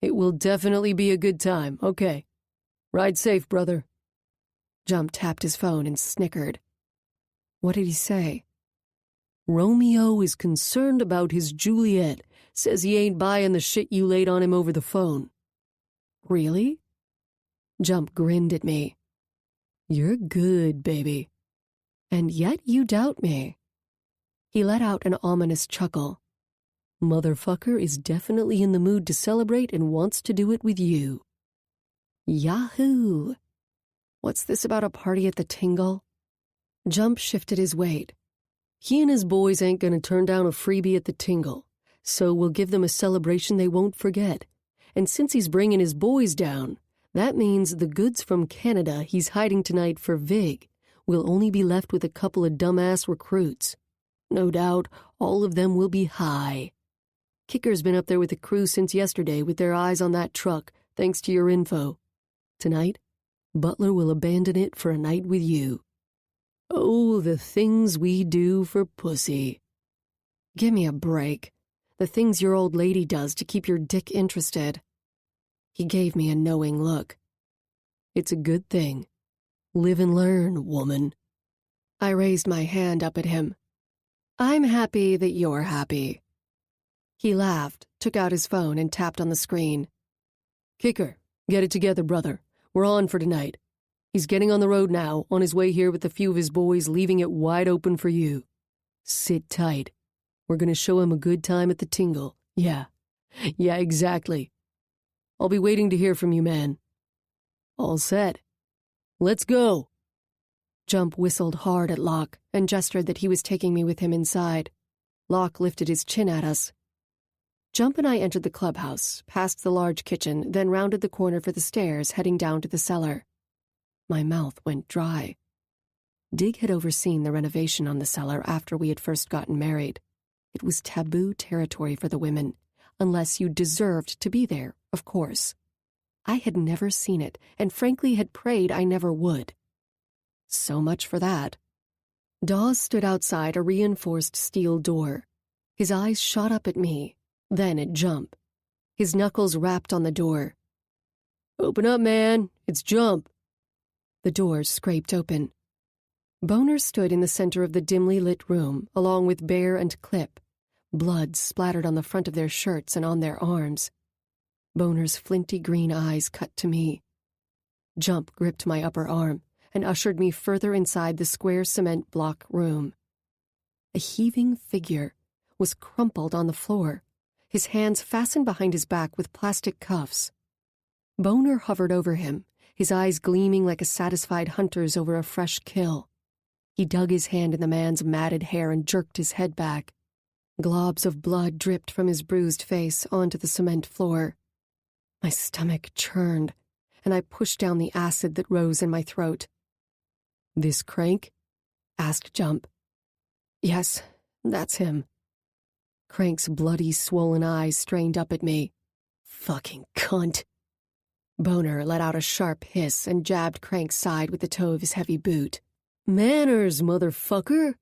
It will definitely be a good time, okay. Ride safe, brother. Jump tapped his phone and snickered. What did he say? Romeo is concerned about his Juliet. Says he ain't buying the shit you laid on him over the phone. Really? Jump grinned at me. You're good, baby. And yet you doubt me. He let out an ominous chuckle. Motherfucker is definitely in the mood to celebrate and wants to do it with you. Yahoo! What's this about a party at the Tingle? Jump shifted his weight. He and his boys ain't gonna turn down a freebie at the Tingle, so we'll give them a celebration they won't forget. And since he's bringing his boys down, that means the goods from Canada he's hiding tonight for Vig will only be left with a couple of dumbass recruits. No doubt, all of them will be high. Kicker's been up there with the crew since yesterday with their eyes on that truck, thanks to your info. Tonight, Butler will abandon it for a night with you. Oh, the things we do for pussy. Give me a break. The things your old lady does to keep your dick interested. He gave me a knowing look. It's a good thing. Live and learn, woman. I raised my hand up at him. I'm happy that you're happy. He laughed, took out his phone, and tapped on the screen. Kicker, get it together, brother. We're on for tonight. He's getting on the road now, on his way here with a few of his boys, leaving it wide open for you. Sit tight. We're going to show him a good time at the Tingle. Yeah, exactly. I'll be waiting to hear from you, man. All set. Let's go. Jump whistled hard at Locke and gestured that he was taking me with him inside. Locke lifted his chin at us. Jump and I entered the clubhouse, past the large kitchen, then rounded the corner for the stairs, heading down to the cellar. My mouth went dry. Dig had overseen the renovation on the cellar after we had first gotten married. It was taboo territory for the women, unless you deserved to be there, of course. I had never seen it, and frankly had prayed I never would. So much for that. Dawes stood outside a reinforced steel door. His eyes shot up at me, then at Jump. His knuckles rapped on the door. Open up, man. It's Jump. The door scraped open. Boner stood in the center of the dimly lit room, along with Bear and Clip. Blood splattered on the front of their shirts and on their arms. Boner's flinty green eyes cut to me. Jump gripped my upper arm and ushered me further inside the square cement block room. A heaving figure was crumpled on the floor, his hands fastened behind his back with plastic cuffs. Boner hovered over him, his eyes gleaming like a satisfied hunter's over a fresh kill. He dug his hand in the man's matted hair and jerked his head back. Globs of blood dripped from his bruised face onto the cement floor. My stomach churned, and I pushed down the acid that rose in my throat. "This Crank?" asked Jump. "Yes, that's him." Crank's bloody, swollen eyes strained up at me. "Fucking cunt." Boner let out a sharp hiss and jabbed Crank's side with the toe of his heavy boot. "Manners, motherfucker!"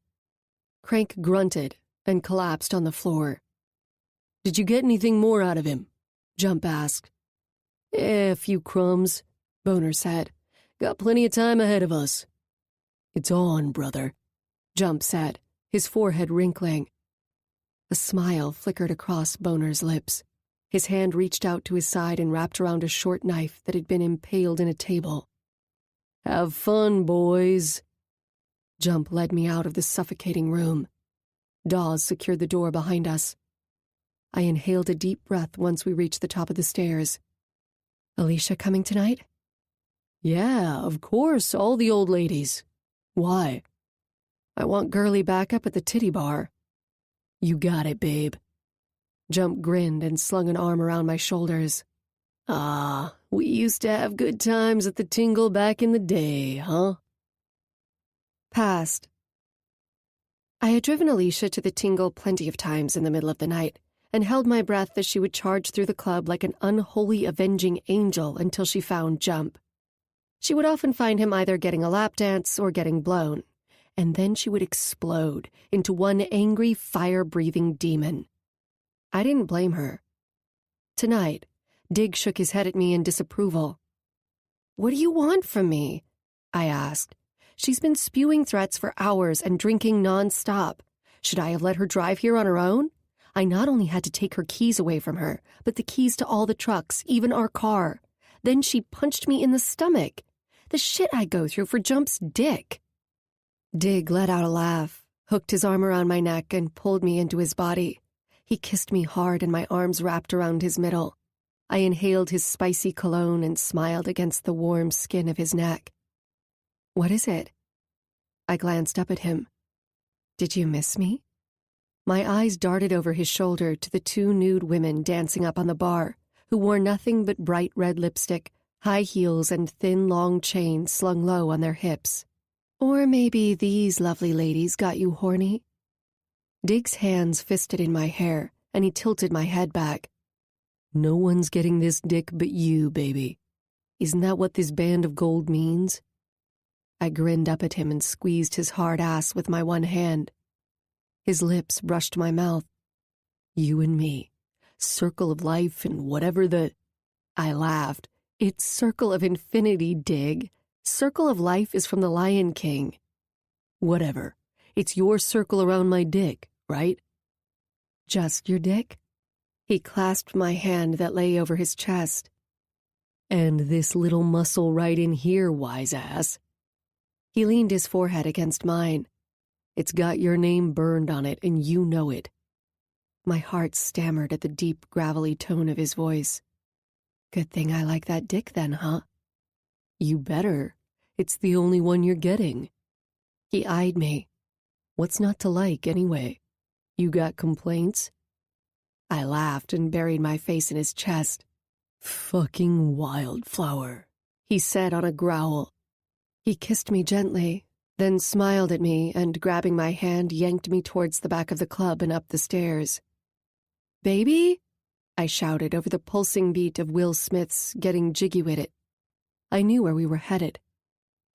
Crank grunted and collapsed on the floor. "Did you get anything more out of him?" Jump asked. A few crumbs," Boner said. "Got plenty of time ahead of us." "It's on, brother," Jump said, his forehead wrinkling. A smile flickered across Boner's lips. His hand reached out to his side and wrapped around a short knife that had been impaled in a table. "Have fun, boys." Jump led me out of the suffocating room. Dawes secured the door behind us. I inhaled a deep breath once we reached the top of the stairs. "Alicia coming tonight?" "Yeah, of course, all the old ladies. Why?" "I want Girlie back up at the titty bar." "You got it, babe." Jump grinned and slung an arm around my shoulders. "Ah, we used to have good times at the Tingle back in the day, huh?" Past. I had driven Alicia to the Tingle plenty of times in the middle of the night, and held my breath as she would charge through the club like an unholy avenging angel until she found Jump. She would often find him either getting a lap dance or getting blown, and then she would explode into one angry, fire-breathing demon. I didn't blame her. Tonight, Dig shook his head at me in disapproval. "What do you want from me?" I asked. "She's been spewing threats for hours and drinking non-stop. Should I have let her drive here on her own? I not only had to take her keys away from her, but the keys to all the trucks, even our car. Then she punched me in the stomach. The shit I go through for Jump's dick." Dig let out a laugh, hooked his arm around my neck, and pulled me into his body. He kissed me hard and my arms wrapped around his middle. I inhaled his spicy cologne and smiled against the warm skin of his neck. "What is it?" I glanced up at him. "Did you miss me?" My eyes darted over his shoulder to the two nude women dancing up on the bar, who wore nothing but bright red lipstick, high heels, and thin, long chains slung low on their hips. "Or maybe these lovely ladies got you horny?" Dig's hands fisted in my hair, and he tilted my head back. "No one's getting this dick but you, baby. Isn't that what this band of gold means?" I grinned up at him and squeezed his hard ass with my one hand. His lips brushed my mouth. "You and me. Circle of life and whatever the—" I laughed. "It's Circle of Infinity, Dig. Circle of Life is from The Lion King." "Whatever. It's your circle around my dick, right?" "Just your dick?" He clasped my hand that lay over his chest. "And this little muscle right in here, wise ass." He leaned his forehead against mine. "It's got your name burned on it, and you know it." My heart stammered at the deep, gravelly tone of his voice. "Good thing I like that dick then, huh?" "You better. It's the only one you're getting." He eyed me. "What's not to like, anyway? You got complaints?" I laughed and buried my face in his chest. "Fucking wildflower," he said on a growl. He kissed me gently, then smiled at me and, grabbing my hand, yanked me towards the back of the club and up the stairs. "Baby?" I shouted over the pulsing beat of Will Smith's Getting Jiggy With It. I knew where we were headed.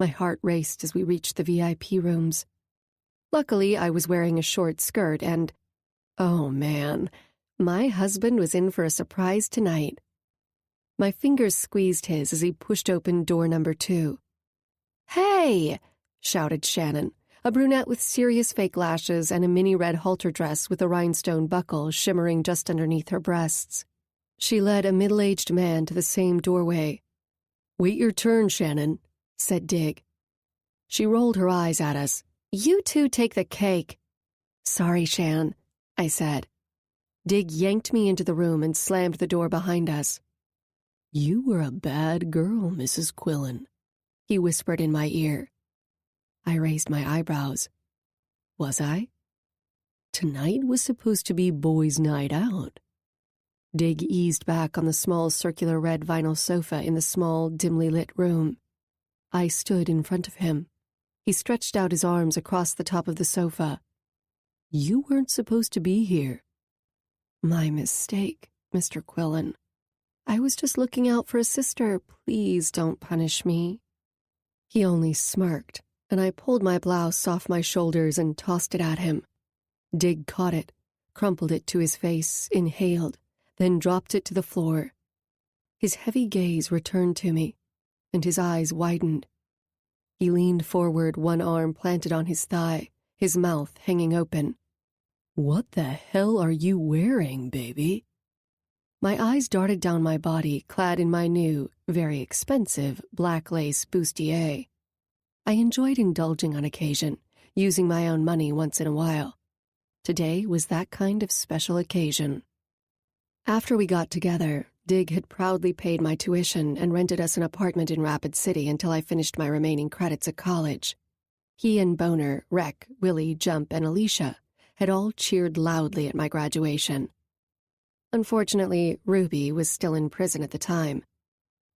My heart raced as we reached the VIP rooms. Luckily, I was wearing a short skirt and, oh man, my husband was in for a surprise tonight. My fingers squeezed his as he pushed open door number 2. "Hey!" shouted Shannon, a brunette with serious fake lashes and a mini red halter dress with a rhinestone buckle shimmering just underneath her breasts. She led a middle-aged man to the same doorway. "Wait your turn, Shannon," said Dig. She rolled her eyes at us. "You two take the cake." "Sorry, Shan," I said. Dig yanked me into the room and slammed the door behind us. "You were a bad girl, Mrs. Quillen," he whispered in my ear. I raised my eyebrows. Was I? Tonight was supposed to be boys' night out. Dig eased back on the small circular red vinyl sofa in the small, dimly lit room. I stood in front of him. He stretched out his arms across the top of the sofa. "You weren't supposed to be here." "My mistake, Mr. Quillen. I was just looking out for a sister. Please don't punish me." He only smirked, and I pulled my blouse off my shoulders and tossed it at him. Dig caught it, crumpled it to his face, inhaled, then dropped it to the floor. His heavy gaze returned to me, and his eyes widened. He leaned forward, one arm planted on his thigh, his mouth hanging open. "What the hell are you wearing, baby?" My eyes darted down my body, clad in my new, very expensive, black lace bustier. I enjoyed indulging on occasion, using my own money once in a while. Today was that kind of special occasion. After we got together, Dig had proudly paid my tuition and rented us an apartment in Rapid City until I finished my remaining credits at college. He and Boner, Rec, Willie, Jump, and Alicia had all cheered loudly at my graduation. Unfortunately, Ruby was still in prison at the time.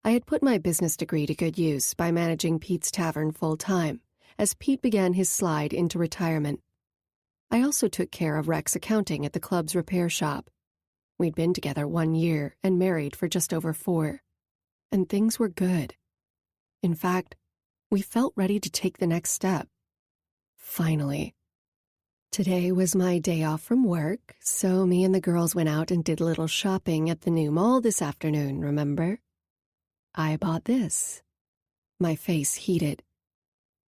I had put my business degree to good use by managing Pete's Tavern full-time, as Pete began his slide into retirement. I also took care of Rec's accounting at the club's repair shop. We'd been together 1 year and married for just over 4. And things were good. In fact, we felt ready to take the next step. Finally. Today was my day off from work, so me and the girls went out and did a little shopping at the new mall this afternoon, remember? I bought this. My face heated.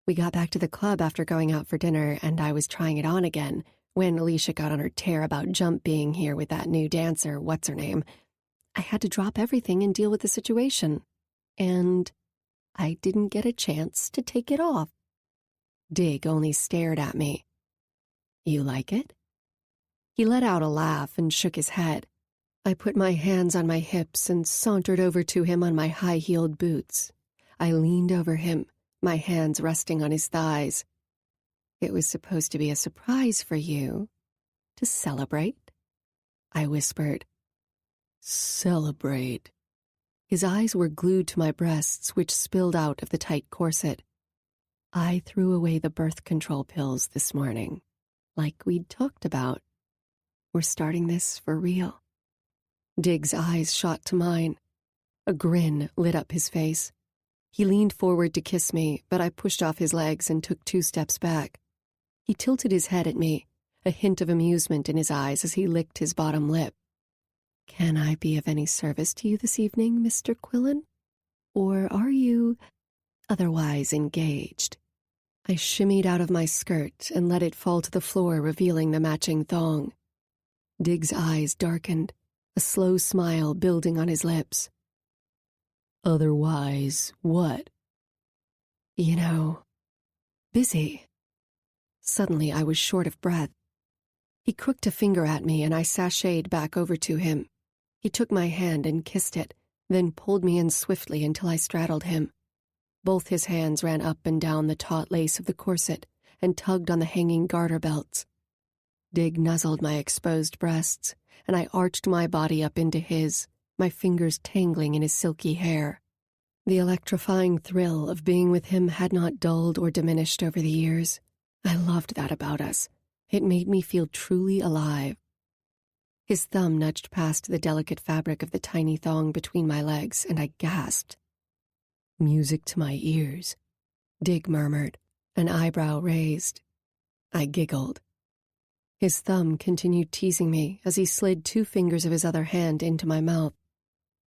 We got back to the club after going out for dinner, and I was trying it on again when Alicia got on her tear about Jump being here with that new dancer, what's-her-name. I had to drop everything and deal with the situation. And I didn't get a chance to take it off. Dig only stared at me. "You like it?" He let out a laugh and shook his head. I put my hands on my hips and sauntered over to him on my high-heeled boots. I leaned over him, my hands resting on his thighs. "It was supposed to be a surprise for you. To celebrate," I whispered. "Celebrate." His eyes were glued to my breasts, which spilled out of the tight corset. "I threw away the birth control pills this morning, like we'd talked about. We're starting this for real." Dig's eyes shot to mine. A grin lit up his face. He leaned forward to kiss me, but I pushed off his legs and took 2 steps back. He tilted his head at me, a hint of amusement in his eyes as he licked his bottom lip. "Can I be of any service to you this evening, Mr. Quillen? Or are you otherwise engaged?" I shimmied out of my skirt and let it fall to the floor, revealing the matching thong. Dig's eyes darkened, a slow smile building on his lips. "Otherwise what?" "You know, busy." Suddenly I was short of breath. He crooked a finger at me and I sashayed back over to him. He took my hand and kissed it, then pulled me in swiftly until I straddled him. Both his hands ran up and down the taut lace of the corset and tugged on the hanging garter belts. Dig nuzzled my exposed breasts, and I arched my body up into his, my fingers tangling in his silky hair. The electrifying thrill of being with him had not dulled or diminished over the years. I loved that about us. It made me feel truly alive. His thumb nudged past the delicate fabric of the tiny thong between my legs, and I gasped. "Music to my ears," Dig murmured, an eyebrow raised. I giggled. His thumb continued teasing me as he slid 2 fingers of his other hand into my mouth.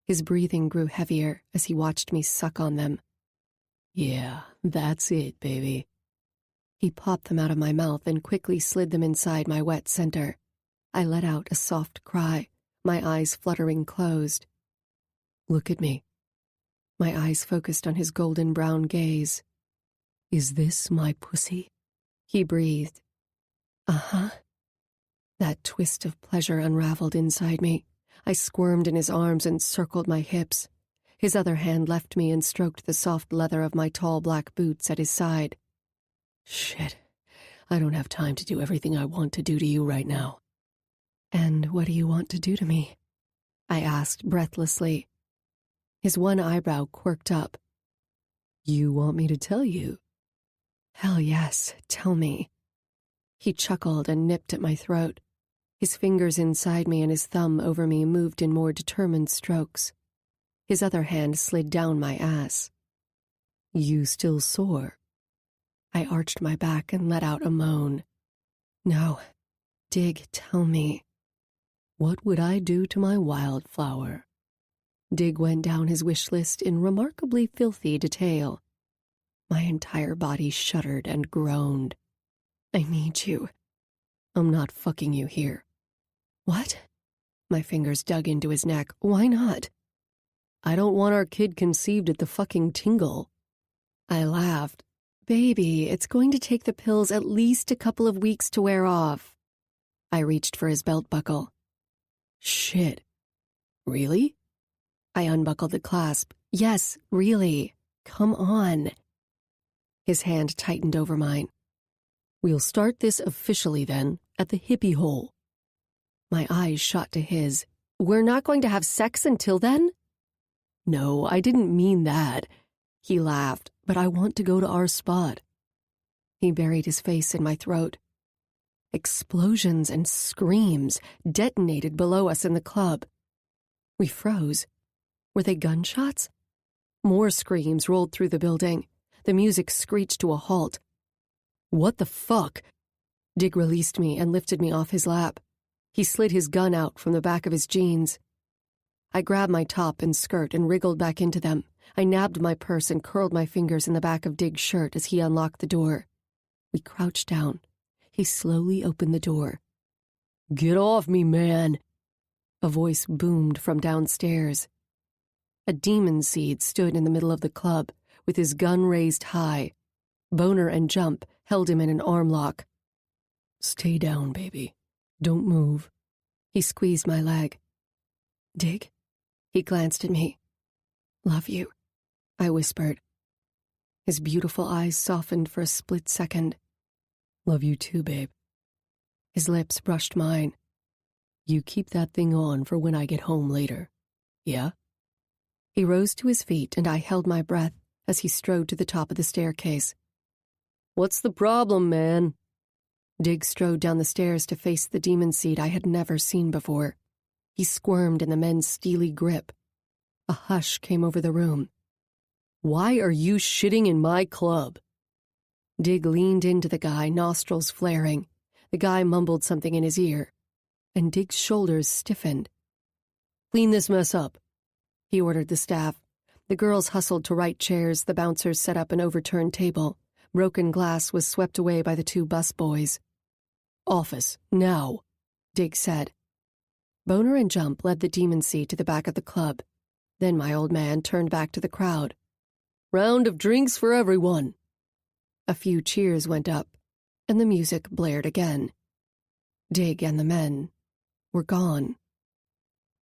His breathing grew heavier as he watched me suck on them. "Yeah, that's it, baby. He popped them out of my mouth and quickly slid them inside my wet center. I let out a soft cry, my eyes fluttering closed. Look at me. My eyes focused on his golden brown gaze. Is this my pussy? He breathed. Uh-huh. That twist of pleasure unraveled inside me. I squirmed in his arms and circled my hips. His other hand left me and stroked the soft leather of my tall black boots at his side. Shit. I don't have time to do everything I want to do to you right now. And what do you want to do to me? I asked breathlessly. His one eyebrow quirked up. You want me to tell you? Hell yes, tell me. He chuckled and nipped at my throat. His fingers inside me and his thumb over me moved in more determined strokes. His other hand slid down my ass. You still sore? I arched my back and let out a moan. No. Dig, tell me. What would I do to my wildflower? Dig went down his wish list in remarkably filthy detail. My entire body shuddered and groaned. I need you. I'm not fucking you here. What? My fingers dug into his neck. Why not? I don't want our kid conceived at the fucking tingle. I laughed. Baby, it's going to take the pills at least a couple of weeks to wear off. I reached for his belt buckle. Shit. Really? I unbuckled the clasp. Yes, really. Come on. His hand tightened over mine. We'll start this officially then, at the hippie hole. My eyes shot to his. We're not going to have sex until then? No, I didn't mean that. He laughed, but I want to go to our spot. He buried his face in my throat. Explosions and screams detonated below us in the club. We froze. Were they gunshots? More screams rolled through the building. The music screeched to a halt. What the fuck? Dig released me and lifted me off his lap. He slid his gun out from the back of his jeans. I grabbed my top and skirt and wriggled back into them. I nabbed my purse and curled my fingers in the back of Dig's shirt as he unlocked the door. We crouched down. He slowly opened the door. Get off me, man! A voice boomed from downstairs. A demon seed stood in the middle of the club, with his gun raised high. Boner and Jump held him in an arm lock. Stay down, baby. Don't move. He squeezed my leg. Dig? He glanced at me. Love you, I whispered. His beautiful eyes softened for a split second. Love you too, babe. His lips brushed mine. You keep that thing on for when I get home later. Yeah? He rose to his feet and I held my breath as he strode to the top of the staircase. What's the problem, man? Dig strode down the stairs to face the demon seed I had never seen before. He squirmed in the men's steely grip. A hush came over the room. Why are you shitting in my club? Dig leaned into the guy, nostrils flaring. The guy mumbled something in his ear, and Dig's shoulders stiffened. Clean this mess up, he ordered the staff. The girls hustled to right chairs, the bouncers set up an overturned table. Broken glass was swept away by the two busboys. Office, now, Dig said. Boner and Jump led the demon seed to the back of the club. Then my old man turned back to the crowd. Round of drinks for everyone. A few cheers went up, and the music blared again. Dig and the men were gone.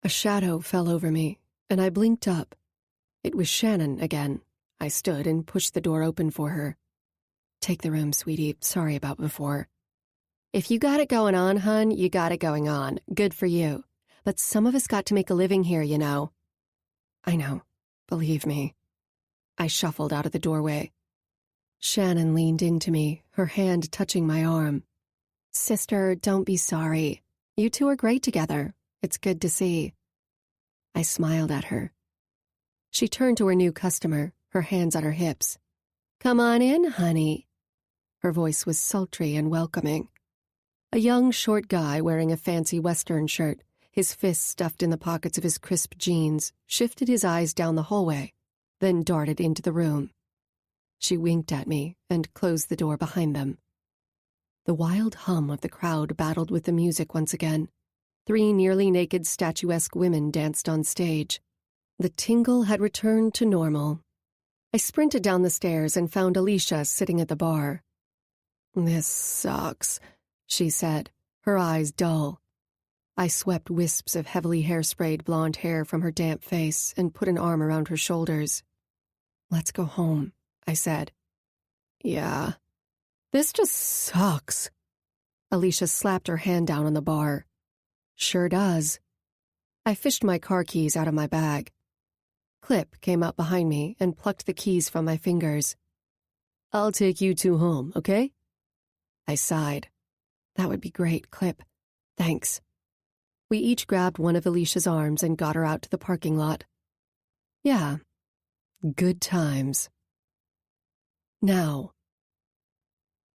A shadow fell over me, and I blinked up. It was Shannon again. I stood and pushed the door open for her. Take the room, sweetie. Sorry about before. If you got it going on, hun, you got it going on. Good for you. But some of us got to make a living here, you know. I know. Believe me. I shuffled out of the doorway. Shannon leaned into me, her hand touching my arm. Sister, don't be sorry. You two are great together. It's good to see. I smiled at her. She turned to her new customer, her hands on her hips. Come on in, honey. Her voice was sultry and welcoming. A young, short guy wearing a fancy Western shirt, his fists stuffed in the pockets of his crisp jeans, shifted his eyes down the hallway, then darted into the room. She winked at me and closed the door behind them. The wild hum of the crowd battled with the music once again. 3 nearly naked statuesque women danced on stage. The tingle had returned to normal. I sprinted down the stairs and found Alicia sitting at the bar. "This sucks," she said, her eyes dull. I swept wisps of heavily hairsprayed blonde hair from her damp face and put an arm around her shoulders. "Let's go home," I said. "Yeah. This just sucks." Alicia slapped her hand down on the bar. "Sure does." I fished my car keys out of my bag. Clip came up behind me and plucked the keys from my fingers. "I'll take you 2 home, okay?" I sighed. "That would be great, Clip. Thanks." We each grabbed one of Alicia's arms and got her out to the parking lot. Yeah, good times. Now.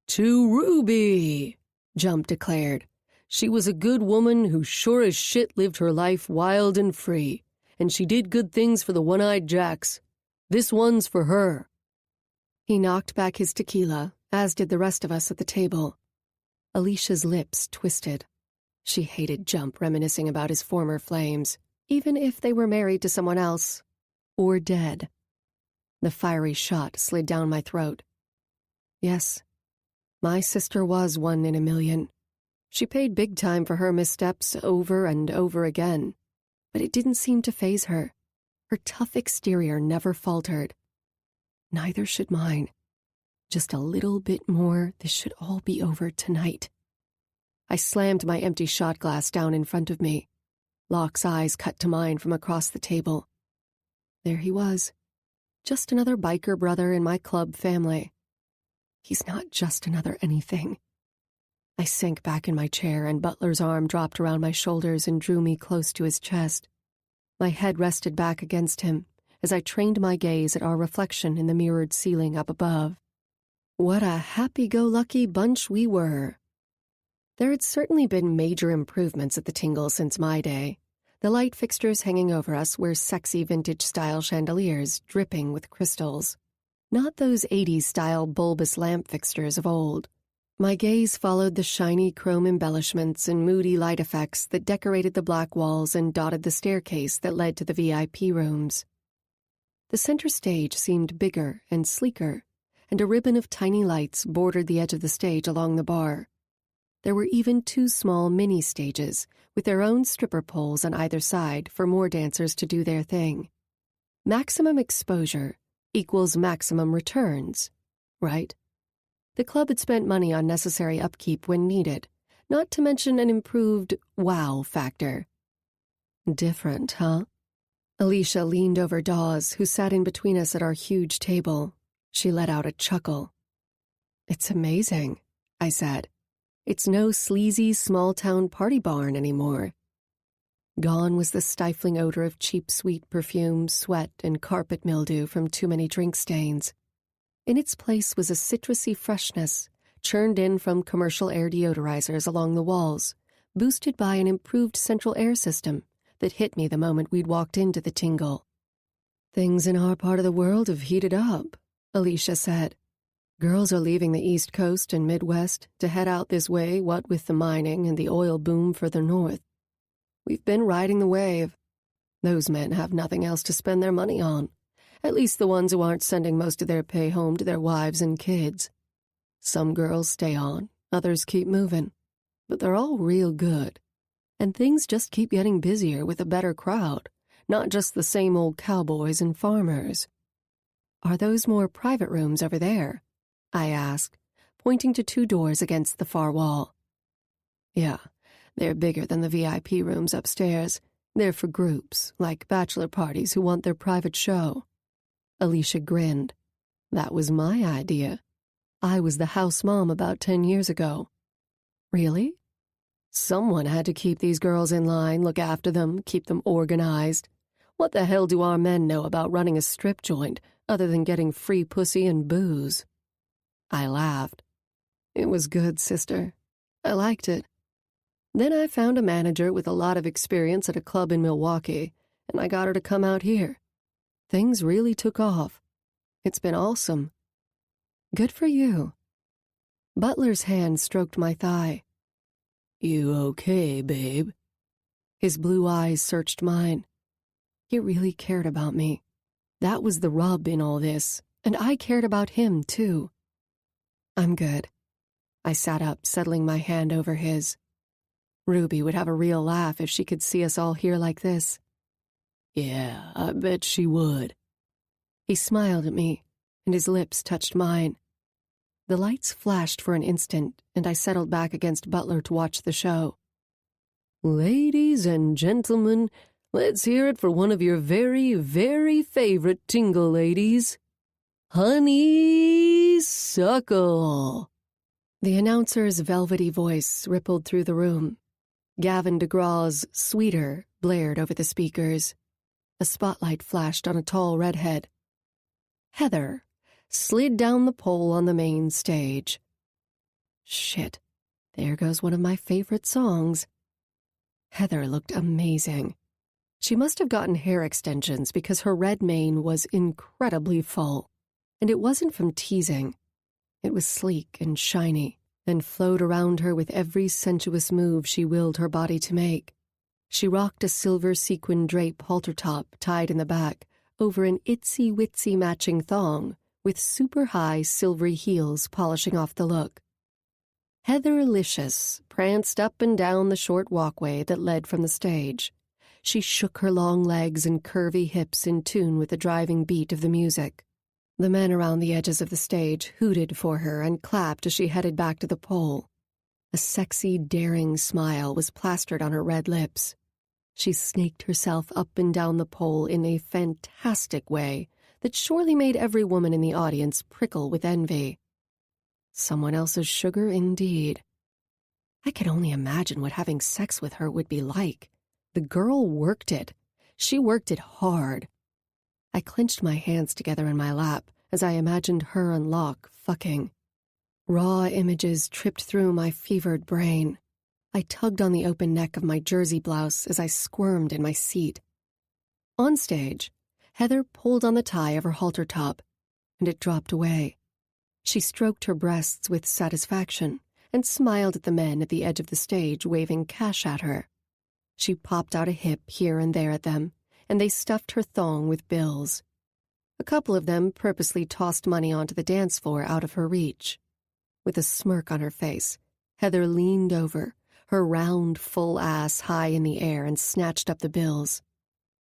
"To Ruby," Jump declared. "She was a good woman who sure as shit lived her life wild and free, and she did good things for the one-eyed jacks. This one's for her." He knocked back his tequila, as did the rest of us at the table. Alicia's lips twisted. She hated Jump reminiscing about his former flames, even if they were married to someone else. Or dead. The fiery shot slid down my throat. Yes, my sister was 1 in a million. She paid big time for her missteps over and over again, but it didn't seem to faze her. Her tough exterior never faltered. Neither should mine. Just a little bit more, this should all be over tonight. I slammed my empty shot glass down in front of me. Locke's eyes cut to mine from across the table. There he was. Just another biker brother in my club family. He's not just another anything. I sank back in my chair and Butler's arm dropped around my shoulders and drew me close to his chest. My head rested back against him as I trained my gaze at our reflection in the mirrored ceiling up above. What a happy-go-lucky bunch we were. There had certainly been major improvements at the Tingle since my day. The light fixtures hanging over us were sexy vintage-style chandeliers dripping with crystals. Not those 80s-style bulbous lamp fixtures of old. My gaze followed the shiny chrome embellishments and moody light effects that decorated the black walls and dotted the staircase that led to the VIP rooms. The center stage seemed bigger and sleeker, and a ribbon of tiny lights bordered the edge of the stage along the bar. There were even 2 small mini-stages, with their own stripper poles on either side for more dancers to do their thing. Maximum exposure equals maximum returns, right? The club had spent money on necessary upkeep when needed, not to mention an improved wow factor. Different, huh? Alicia leaned over Dawes, who sat in between us at our huge table. She let out a chuckle. "It's amazing," I said. "It's no sleazy small-town party barn anymore." Gone was the stifling odor of cheap sweet perfume, sweat, and carpet mildew from too many drink stains. In its place was a citrusy freshness, churned in from commercial air deodorizers along the walls, boosted by an improved central air system that hit me the moment we'd walked into the Tingle. "Things in our part of the world have heated up," Alicia said. "Girls are leaving the East Coast and Midwest to head out this way, what with the mining and the oil boom further north. We've been riding the wave. Those men have nothing else to spend their money on, at least the ones who aren't sending most of their pay home to their wives and kids. Some girls stay on, others keep moving, but they're all real good. And things just keep getting busier with a better crowd, not just the same old cowboys and farmers." "Are those more private rooms over there?" I asked, pointing to 2 doors against the far wall. "Yeah, they're bigger than the VIP rooms upstairs. They're for groups, like bachelor parties who want their private show." Alicia grinned. "That was my idea. I was the house mom about 10 years ago." "Really?" "Someone had to keep these girls in line, look after them, keep them organized. What the hell do our men know about running a strip joint, other than getting free pussy and booze?" I laughed. "It was good, sister. I liked it. Then I found a manager with a lot of experience at a club in Milwaukee, and I got her to come out here. Things really took off. It's been awesome." "Good for you." Butler's hand stroked my thigh. You okay, babe? His blue eyes searched mine. He really cared about me. That was the rub in all this, and I cared about him, too. I'm good. I sat up, settling my hand over his. Ruby would have a real laugh if she could see us all here like this. Yeah, I bet she would. He smiled at me, and his lips touched mine. The lights flashed for an instant, and I settled back against Butler to watch the show. Ladies and gentlemen, let's hear it for one of your very, very favorite tingle ladies, Honeysuckle. The announcer's velvety voice rippled through the room. Gavin DeGraw's Sweeter blared over the speakers. A spotlight flashed on a tall redhead. Heather slid down the pole on the main stage. Shit, there goes one of my favorite songs. Heather looked amazing. She must have gotten hair extensions because her red mane was incredibly full. And it wasn't from teasing. It was sleek and shiny, and flowed around her with every sensuous move she willed her body to make. She rocked a silver sequin drape halter top tied in the back over an itsy-witsy matching thong with super-high silvery heels polishing off the look. Heatherlicious pranced up and down the short walkway that led from the stage. She shook her long legs and curvy hips in tune with the driving beat of the music. The men around the edges of the stage hooted for her and clapped as she headed back to the pole. A sexy, daring smile was plastered on her red lips. She snaked herself up and down the pole in a fantastic way that surely made every woman in the audience prickle with envy. Someone else's sugar, indeed. I could only imagine what having sex with her would be like. The girl worked it. She worked it hard. I clenched my hands together in my lap as I imagined her and Locke fucking. Raw images tripped through my fevered brain. I tugged on the open neck of my jersey blouse as I squirmed in my seat. On stage, Heather pulled on the tie of her halter top, and it dropped away. She stroked her breasts with satisfaction and smiled at the men at the edge of the stage waving cash at her. She popped out a hip here and there at them, and they stuffed her thong with bills. A couple of them purposely tossed money onto the dance floor out of her reach. With a smirk on her face, Heather leaned over, her round, full ass high in the air, and snatched up the bills.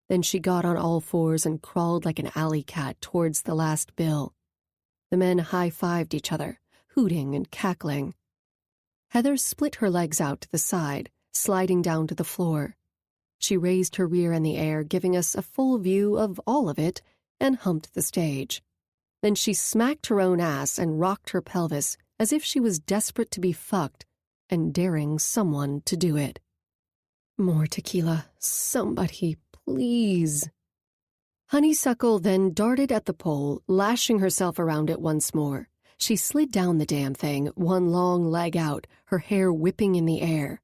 Then she got on all fours and crawled like an alley cat towards the last bill. The men high-fived each other, hooting and cackling. Heather split her legs out to the side, sliding down to the floor. She raised her rear in the air, giving us a full view of all of it, and humped the stage. Then she smacked her own ass and rocked her pelvis as if she was desperate to be fucked and daring someone to do it. More tequila. Somebody, please. Honeysuckle then darted at the pole, lashing herself around it once more. She slid down the damn thing, one long leg out, her hair whipping in the air.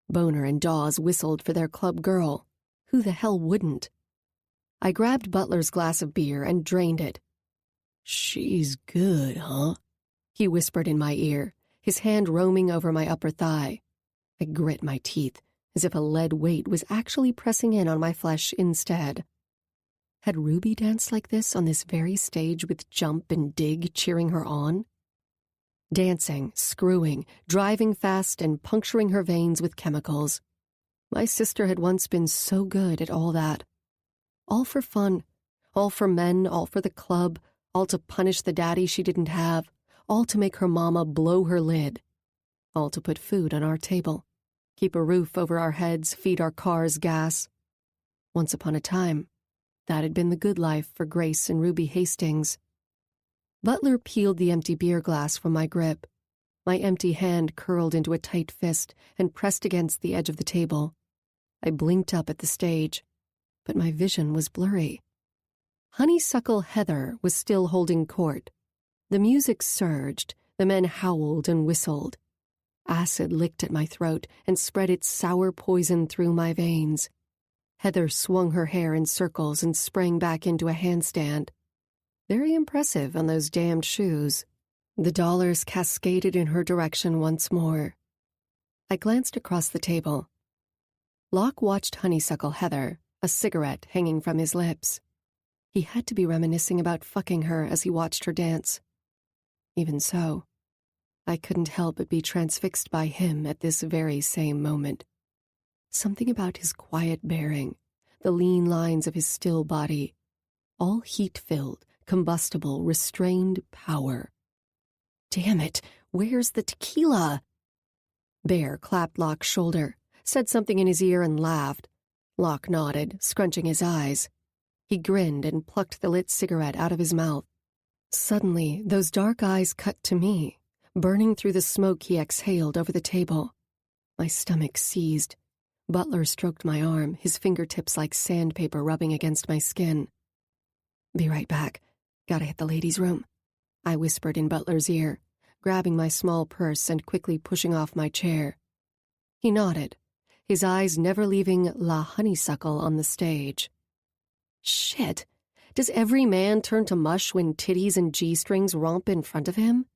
Boner and Dawes whistled for their club girl. Who the hell wouldn't? I grabbed Butler's glass of beer and drained it. She's good, huh? He whispered in my ear, his hand roaming over my upper thigh. I grit my teeth, as if a lead weight was actually pressing in on my flesh instead. Had Ruby danced like this on this very stage with Jump and Dig cheering her on? Dancing, screwing, driving fast, and puncturing her veins with chemicals. My sister had once been so good at all that. All for fun, all for men, all for the club, all to punish the daddy she didn't have, all to make her mama blow her lid, all to put food on our table, keep a roof over our heads, feed our cars gas. Once upon a time, that had been the good life for Grace and Ruby Hastings. Butler peeled the empty beer glass from my grip. My empty hand curled into a tight fist and pressed against the edge of the table. I blinked up at the stage, but my vision was blurry. Honeysuckle Heather was still holding court. The music surged, the men howled and whistled. Acid licked at my throat and spread its sour poison through my veins. Heather swung her hair in circles and sprang back into a handstand. Very impressive on those damned shoes. The dollars cascaded in her direction once more. I glanced across the table. Locke watched Honeysuckle Heather, a cigarette hanging from his lips. He had to be reminiscing about fucking her as he watched her dance. Even so, I couldn't help but be transfixed by him at this very same moment. Something about his quiet bearing, the lean lines of his still body, all heat-filled, combustible, restrained power. Damn it, where's the tequila? Bear clapped Locke's shoulder, said something in his ear and laughed. Locke nodded, scrunching his eyes. He grinned and plucked the lit cigarette out of his mouth. Suddenly, those dark eyes cut to me, burning through the smoke he exhaled over the table. My stomach seized. Butler stroked my arm, his fingertips like sandpaper rubbing against my skin. "Be right back. Gotta hit the ladies' room," I whispered in Butler's ear, grabbing my small purse and quickly pushing off my chair. He nodded, his eyes never leaving La Honeysuckle on the stage. Shit! Does every man turn to mush when titties and G-strings romp in front of him?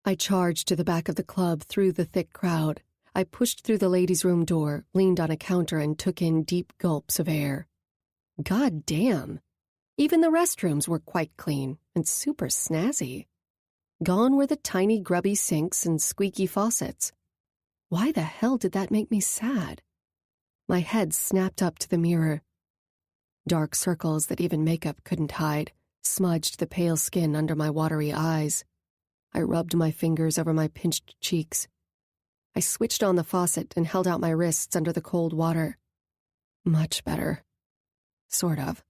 I charged to the back of the club through the thick crowd. I pushed through the ladies' room door, leaned on a counter, and took in deep gulps of air. God damn! Even the restrooms were quite clean and super snazzy. Gone were the tiny grubby sinks and squeaky faucets. Why the hell did that make me sad? My head snapped up to the mirror. Dark circles that even makeup couldn't hide smudged the pale skin under my watery eyes. I rubbed my fingers over my pinched cheeks. I switched on the faucet and held out my wrists under the cold water. Much better. Sort of.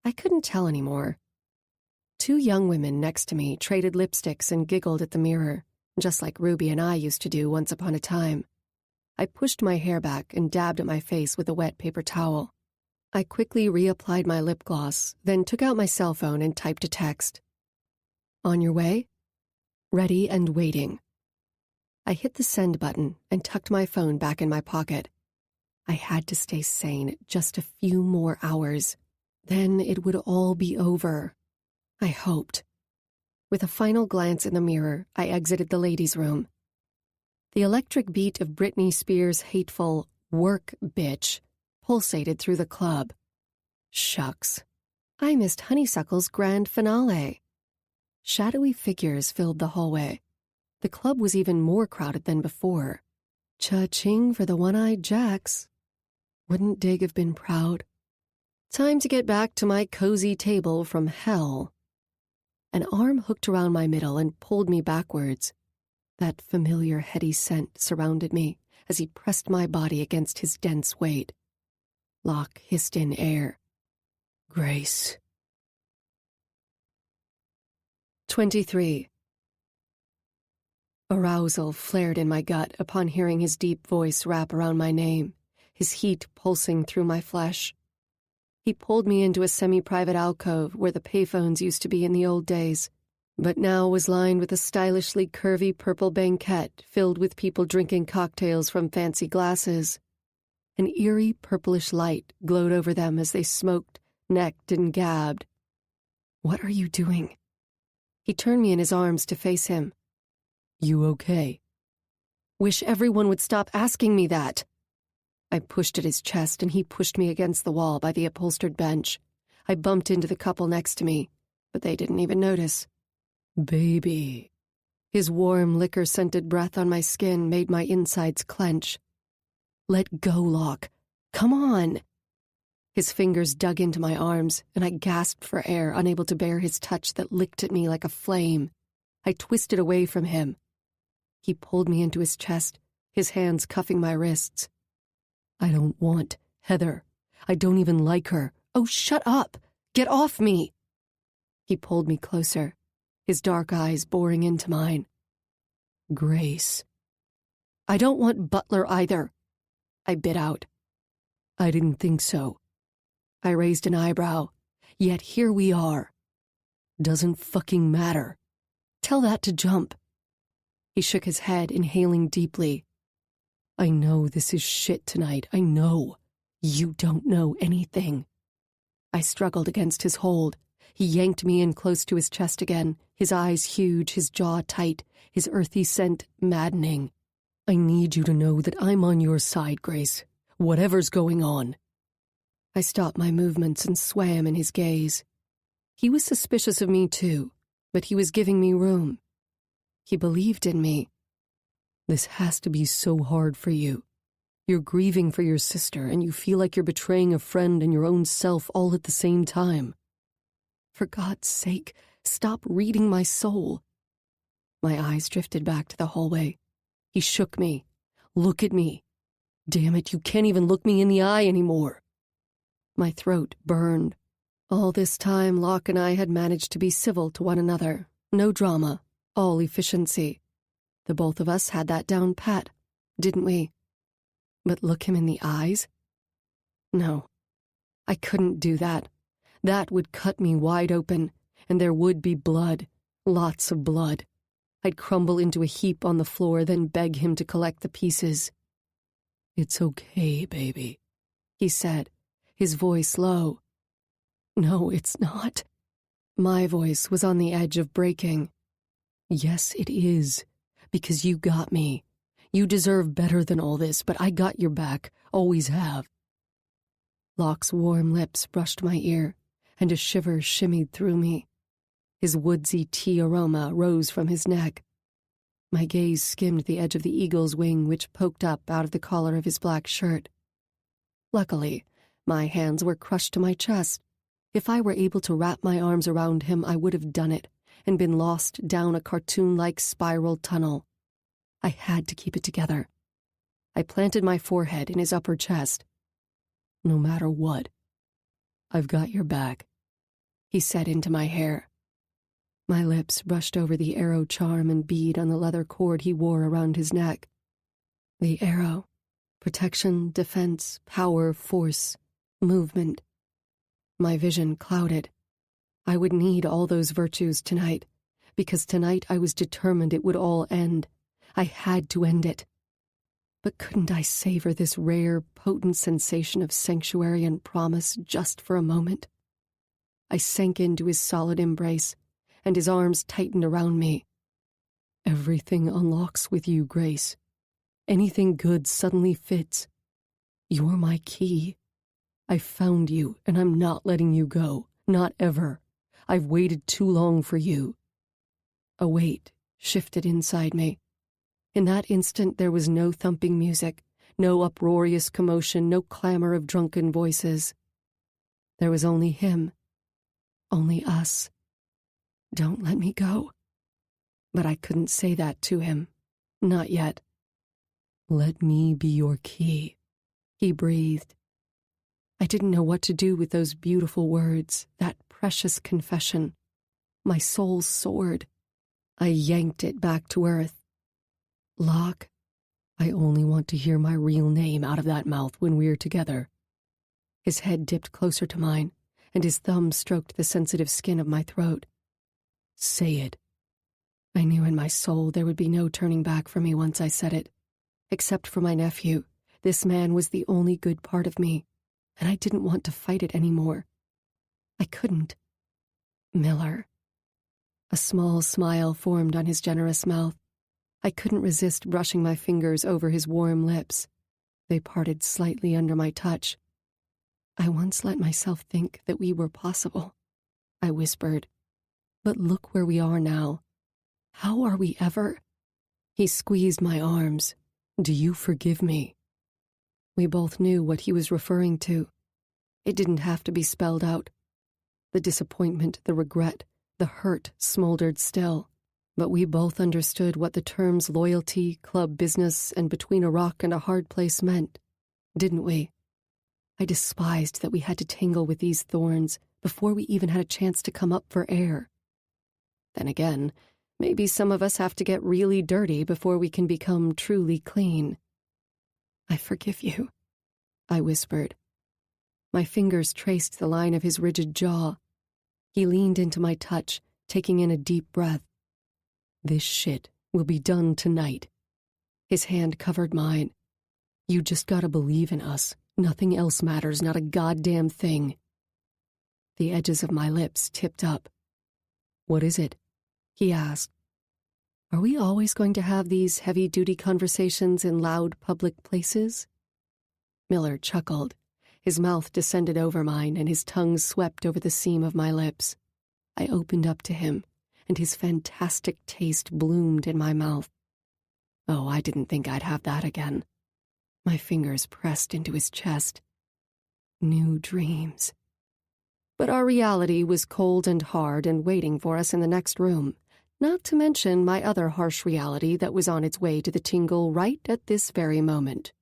I couldn't tell anymore. Two young women next to me traded lipsticks and giggled at the mirror, just like Ruby and I used to do once upon a time. I pushed my hair back and dabbed at my face with a wet paper towel. I quickly reapplied my lip gloss, then took out my cell phone and typed a text. "On your way? Ready and waiting." I hit the send button and tucked my phone back in my pocket. I had to stay sane just a few more hours. Then it would all be over. I hoped. With a final glance in the mirror, I exited the ladies' room. The electric beat of Britney Spears' hateful "Work, Bitch" pulsated through the club. Shucks. I missed Honeysuckle's grand finale. Shadowy figures filled the hallway. The club was even more crowded than before. Cha-ching for the one-eyed Jacks. Wouldn't Dig have been proud? Time to get back to my cozy table from hell. An arm hooked around my middle and pulled me backwards. That familiar heady scent surrounded me as he pressed my body against his dense weight. Locke hissed in air. Grace. 23. Arousal flared in my gut upon hearing his deep voice wrap around my name, his heat pulsing through my flesh. He pulled me into a semi-private alcove where the payphones used to be in the old days, but now was lined with a stylishly curvy purple banquette filled with people drinking cocktails from fancy glasses. An eerie purplish light glowed over them as they smoked, necked, and gabbed. "What are you doing?" He turned me in his arms to face him. "You okay?" "Wish everyone would stop asking me that." I pushed at his chest and he pushed me against the wall by the upholstered bench. I bumped into the couple next to me, but they didn't even notice. "Baby." His warm, liquor-scented breath on my skin made my insides clench. "Let go, Locke. Come on." His fingers dug into my arms, and I gasped for air, unable to bear his touch that licked at me like a flame. I twisted away from him. He pulled me into his chest, his hands cuffing my wrists. "I don't want Heather. I don't even like her. Oh, shut up! Get off me!" He pulled me closer, his dark eyes boring into mine. "Grace." "I don't want Butler either," I bit out. "I didn't think so." I raised an eyebrow. "Yet here we are." "Doesn't fucking matter. Tell that to Jump." He shook his head, inhaling deeply. "I know this is shit tonight. I know. You don't know anything." I struggled against his hold. He yanked me in close to his chest again, his eyes huge, his jaw tight, his earthy scent maddening. I need you to know that I'm on your side, Grace. Whatever's going on. I stopped my movements and swam in his gaze. He was suspicious of me too, but he was giving me room. He believed in me. This has to be so hard for you. You're grieving for your sister, and you feel like you're betraying a friend and your own self all at the same time. For God's sake, stop reading my soul. My eyes drifted back to the hallway. He shook me. Look at me. Damn it, you can't even look me in the eye anymore. My throat burned. All this time, Locke and I had managed to be civil to one another. No drama, all efficiency. The both of us had that down pat, didn't we? But look him in the eyes? No, I couldn't do that. That would cut me wide open, and there would be blood, lots of blood. I'd crumble into a heap on the floor, then beg him to collect the pieces. It's okay, baby, he said, his voice low. No, it's not. My voice was on the edge of breaking. Yes, it is, because you got me. You deserve better than all this, but I got your back, always have. Locke's warm lips brushed my ear, and a shiver shimmied through me. His woodsy tea aroma rose from his neck. My gaze skimmed the edge of the eagle's wing which poked up out of the collar of his black shirt. Luckily, my hands were crushed to my chest. If I were able to wrap my arms around him, I would have done it and been lost down a cartoon-like spiral tunnel. I had to keep it together. I planted my forehead in his upper chest. No matter what, I've got your back, he said into my hair. My lips brushed over the arrow charm and bead on the leather cord he wore around his neck. The arrow. Protection, defense, power, force, movement. My vision clouded. I would need all those virtues tonight, because tonight I was determined it would all end. I had to end it. But couldn't I savor this rare, potent sensation of sanctuary and promise just for a moment? I sank into his solid embrace, and his arms tightened around me. Everything unlocks with you, Grace. Anything good suddenly fits. You're my key. I found you, and I'm not letting you go. Not ever. I've waited too long for you. A weight shifted inside me. In that instant there was no thumping music, no uproarious commotion, no clamor of drunken voices. There was only him. Only us. Don't let me go. But I couldn't say that to him. Not yet. Let me be your key, he breathed. I didn't know what to do with those beautiful words, that precious confession. My soul soared. I yanked it back to earth. Locke, I only want to hear my real name out of that mouth when we're together. His head dipped closer to mine, and his thumb stroked the sensitive skin of my throat. Say it. I knew in my soul there would be no turning back for me once I said it. Except for my nephew, this man was the only good part of me, and I didn't want to fight it anymore. I couldn't. Miller. A small smile formed on his generous mouth. I couldn't resist brushing my fingers over his warm lips. They parted slightly under my touch. I once let myself think that we were possible, I whispered. But look where we are now. How are we ever? He squeezed my arms. Do you forgive me? We both knew what he was referring to. It didn't have to be spelled out. The disappointment, the regret, the hurt smoldered still. But we both understood what the terms loyalty, club business, and between a rock and a hard place meant, didn't we? I despised that we had to tangle with these thorns before we even had a chance to come up for air. Then again, maybe some of us have to get really dirty before we can become truly clean. I forgive you, I whispered. My fingers traced the line of his rigid jaw. He leaned into my touch, taking in a deep breath. This shit will be done tonight. His hand covered mine. You just gotta believe in us. Nothing else matters, not a goddamn thing. The edges of my lips tipped up. "What is it?" he asked. "Are we always going to have these heavy-duty conversations in loud public places?" Miller chuckled. His mouth descended over mine, and his tongue swept over the seam of my lips. I opened up to him, and his fantastic taste bloomed in my mouth. Oh, I didn't think I'd have that again. My fingers pressed into his chest. New dreams. But our reality was cold and hard and waiting for us in the next room, not to mention my other harsh reality that was on its way to the tingle right at this very moment.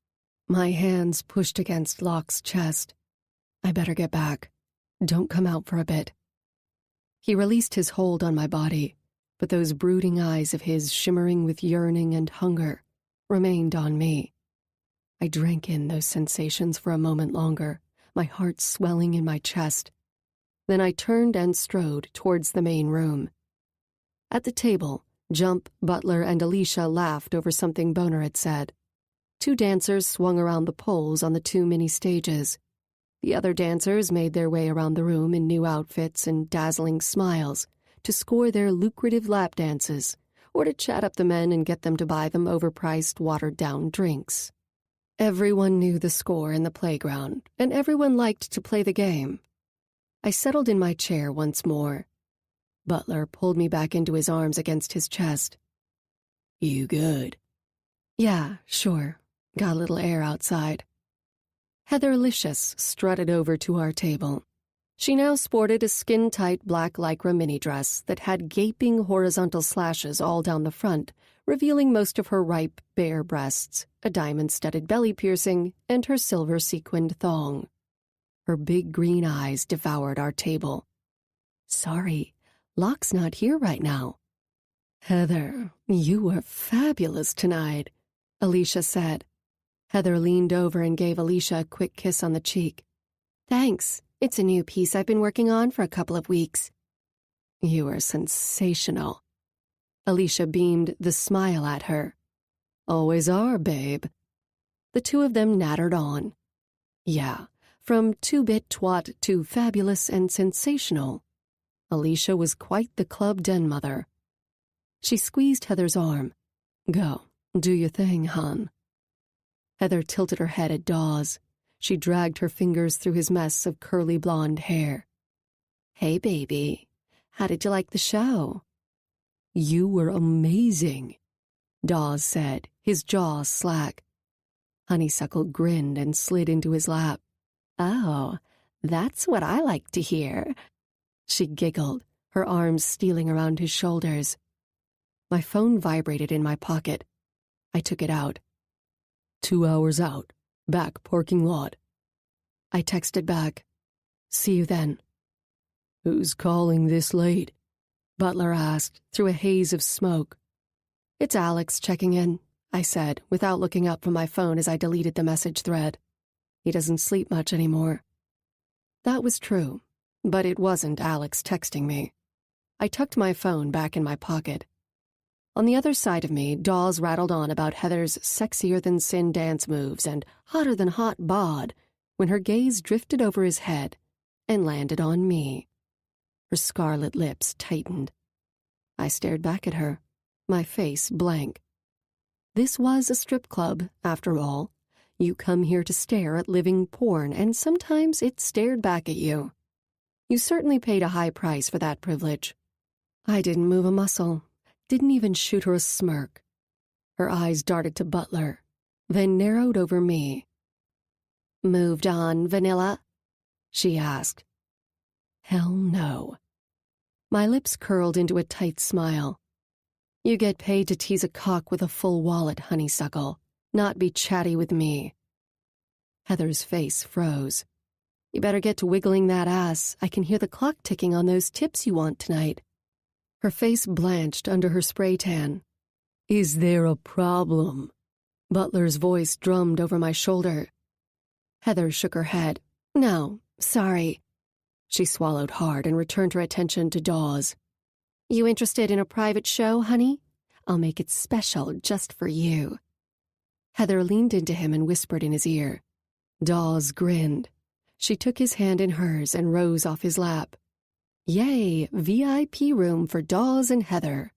My hands pushed against Locke's chest. "I better get back. Don't come out for a bit." He released his hold on my body, but those brooding eyes of his, shimmering with yearning and hunger, remained on me. I drank in those sensations for a moment longer, my heart swelling in my chest. Then I turned and strode towards the main room. At the table, Jump, Butler, and Alicia laughed over something Boner had said. 2 dancers swung around the poles on the 2 mini stages. The other dancers made their way around the room in new outfits and dazzling smiles to score their lucrative lap dances or to chat up the men and get them to buy them overpriced, watered-down drinks. Everyone knew the score in the playground, and everyone liked to play the game. I settled in my chair once more. Butler pulled me back into his arms against his chest. "You good?" "Yeah, sure. Got a little air outside." Heather Licious strutted over to our table. She now sported a skin-tight black lycra mini-dress that had gaping horizontal slashes all down the front, revealing most of her ripe, bare breasts, a diamond-studded belly piercing, and her silver sequined thong. Her big green eyes devoured our table. "Sorry, Locke's not here right now." "Heather, you were fabulous tonight," Alicia said. Heather leaned over and gave Alicia a quick kiss on the cheek. "Thanks. It's a new piece I've been working on for a couple of weeks." "You were sensational." Alicia beamed the smile at her. "Always are, babe." The 2 of them nattered on. Yeah, from 2-bit twat to fabulous and sensational. Alicia was quite the club den mother. She squeezed Heather's arm. "Go, do your thing, hon." Heather tilted her head at Dawes. She dragged her fingers through his mess of curly blonde hair. "Hey, baby, how did you like the show?" "You were amazing," Dawes said, his jaw slack. Honeysuckle grinned and slid into his lap. "Oh, that's what I like to hear." She giggled, her arms stealing around his shoulders. My phone vibrated in my pocket. I took it out. 2 hours out. Back parking lot." I texted back. "See you then." "Who's calling this late?" Butler asked, through a haze of smoke. "It's Alex checking in," I said, without looking up from my phone as I deleted the message thread. "He doesn't sleep much anymore." That was true, but it wasn't Alex texting me. I tucked my phone back in my pocket. On the other side of me, Dawes rattled on about Heather's sexier-than-sin dance moves and hotter-than-hot bod when her gaze drifted over his head and landed on me. Her scarlet lips tightened. I stared back at her, my face blank. This was a strip club, after all. You come here to stare at living porn, and sometimes it stared back at you. You certainly paid a high price for that privilege. I didn't move a muscle. Didn't even shoot her a smirk. Her eyes darted to Butler, then narrowed over me. "Moved on, Vanilla?" she asked. Hell no. My lips curled into a tight smile. You get paid to tease a cock with a full wallet, honeysuckle, not be chatty with me. Heather's face froze. You better get to wiggling that ass. I can hear the clock ticking on those tips you want tonight. Her face blanched under her spray tan. "Is there a problem?" Butler's voice drummed over my shoulder. Heather shook her head. "No, sorry." She swallowed hard and returned her attention to Dawes. "You interested in a private show, honey? I'll make it special just for you." Heather leaned into him and whispered in his ear. Dawes grinned. She took his hand in hers and rose off his lap. Yay, VIP room for Dawes and Heather.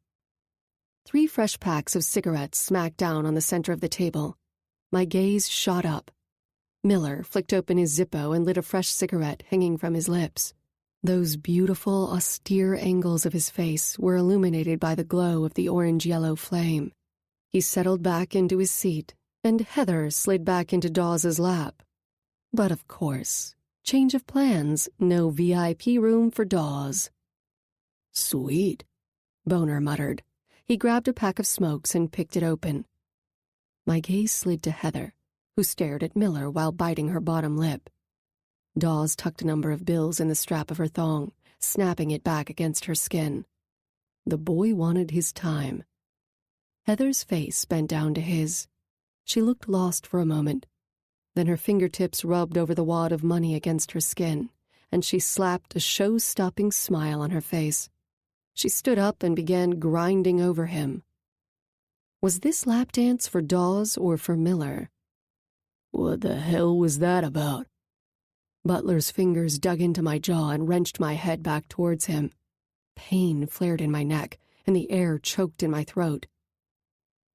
3 fresh packs of cigarettes smacked down on the center of the table. My gaze shot up. Miller flicked open his Zippo and lit a fresh cigarette hanging from his lips. Those beautiful, austere angles of his face were illuminated by the glow of the orange-yellow flame. He settled back into his seat, and Heather slid back into Dawes's lap. But of course, change of plans, no VIP room for Dawes. Sweet, Boner muttered. He grabbed a pack of smokes and picked it open. My gaze slid to Heather, who stared at Miller while biting her bottom lip. Dawes tucked a number of bills in the strap of her thong, snapping it back against her skin. The boy wanted his time. Heather's face bent down to his. She looked lost for a moment. Then her fingertips rubbed over the wad of money against her skin, and she slapped a show-stopping smile on her face. She stood up and began grinding over him. Was this lap dance for Dawes or for Miller? What the hell was that about? Butler's fingers dug into my jaw and wrenched my head back towards him. Pain flared in my neck, and the air choked in my throat.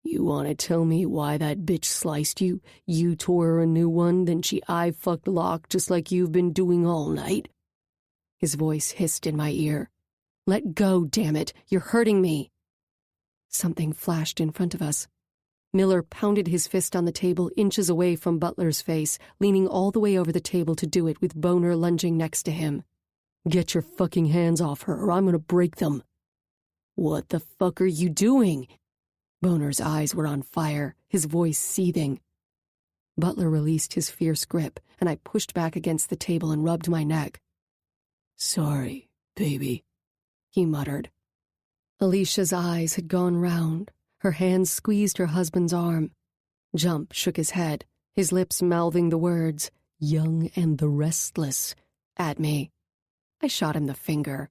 You want to tell me why that bitch sliced you? You tore her a new one, then she eye-fucked Locke just like you've been doing all night? His voice hissed in my ear. Let go, damn it! You're hurting me! Something flashed in front of us. Miller pounded his fist on the table inches away from Butler's face, leaning all the way over the table to do it with Boner lunging next to him. Get your fucking hands off her or I'm gonna break them. What the fuck are you doing? Boner's eyes were on fire, his voice seething. Butler released his fierce grip, and I pushed back against the table and rubbed my neck. Sorry, baby, he muttered. Alicia's eyes had gone round. Her hands squeezed her husband's arm. Jump shook his head, his lips mouthing the words, "Young and the Restless," at me. I shot him the finger.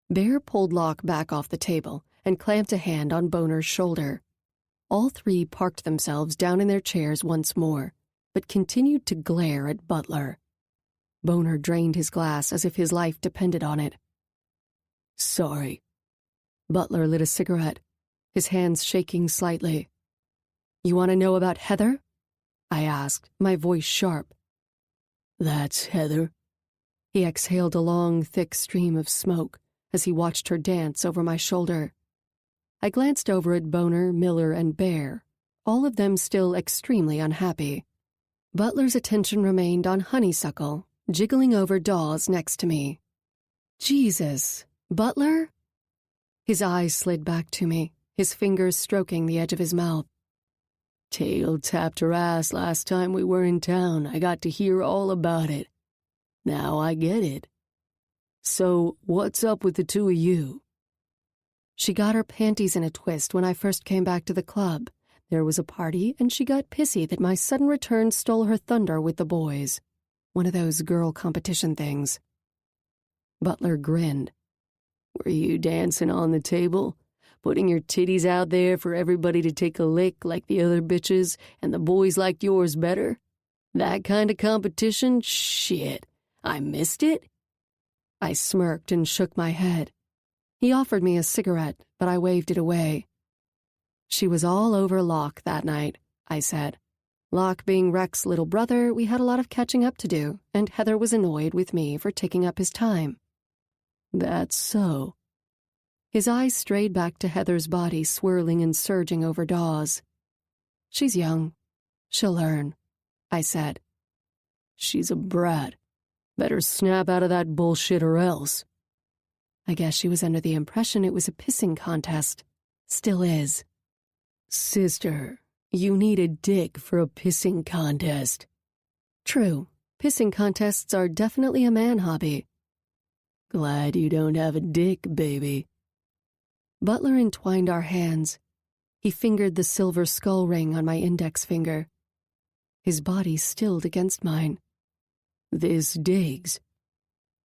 Bear pulled Locke back off the table and clamped a hand on Boner's shoulder. All 3 parked themselves down in their chairs once more, but continued to glare at Butler. Boner drained his glass as if his life depended on it. Sorry. Butler lit a cigarette, his hands shaking slightly. You want to know about Heather? I asked, my voice sharp. That's Heather. He exhaled a long, thick stream of smoke as he watched her dance over my shoulder. I glanced over at Boner, Miller, and Bear, all of them still extremely unhappy. Butler's attention remained on Honeysuckle, jiggling over Dawes next to me. Jesus, Butler? His eyes slid back to me, his fingers stroking the edge of his mouth. Tail tapped her ass last time we were in town. I got to hear all about it. Now I get it. So, what's up with the 2 of you? She got her panties in a twist when I first came back to the club. There was a party, and she got pissy that my sudden return stole her thunder with the boys. One of those girl competition things. Butler grinned. Were you dancing on the table? Putting your titties out there for everybody to take a lick like the other bitches, and the boys liked yours better? That kind of competition? Shit. I missed it? I smirked and shook my head. He offered me a cigarette, but I waved it away. She was all over Locke that night, I said. Locke being Rex's little brother, we had a lot of catching up to do, and Heather was annoyed with me for taking up his time. That's so. His eyes strayed back to Heather's body swirling and surging over Dawes. She's young. She'll learn, I said. She's a brat. Better snap out of that bullshit or else. I guess she was under the impression it was a pissing contest. Still is. Sister, you need a dick for a pissing contest. True. Pissing contests are definitely a man hobby. Glad you don't have a dick, baby. Butler entwined our hands. He fingered the silver skull ring on my index finger. His body stilled against mine. This digs.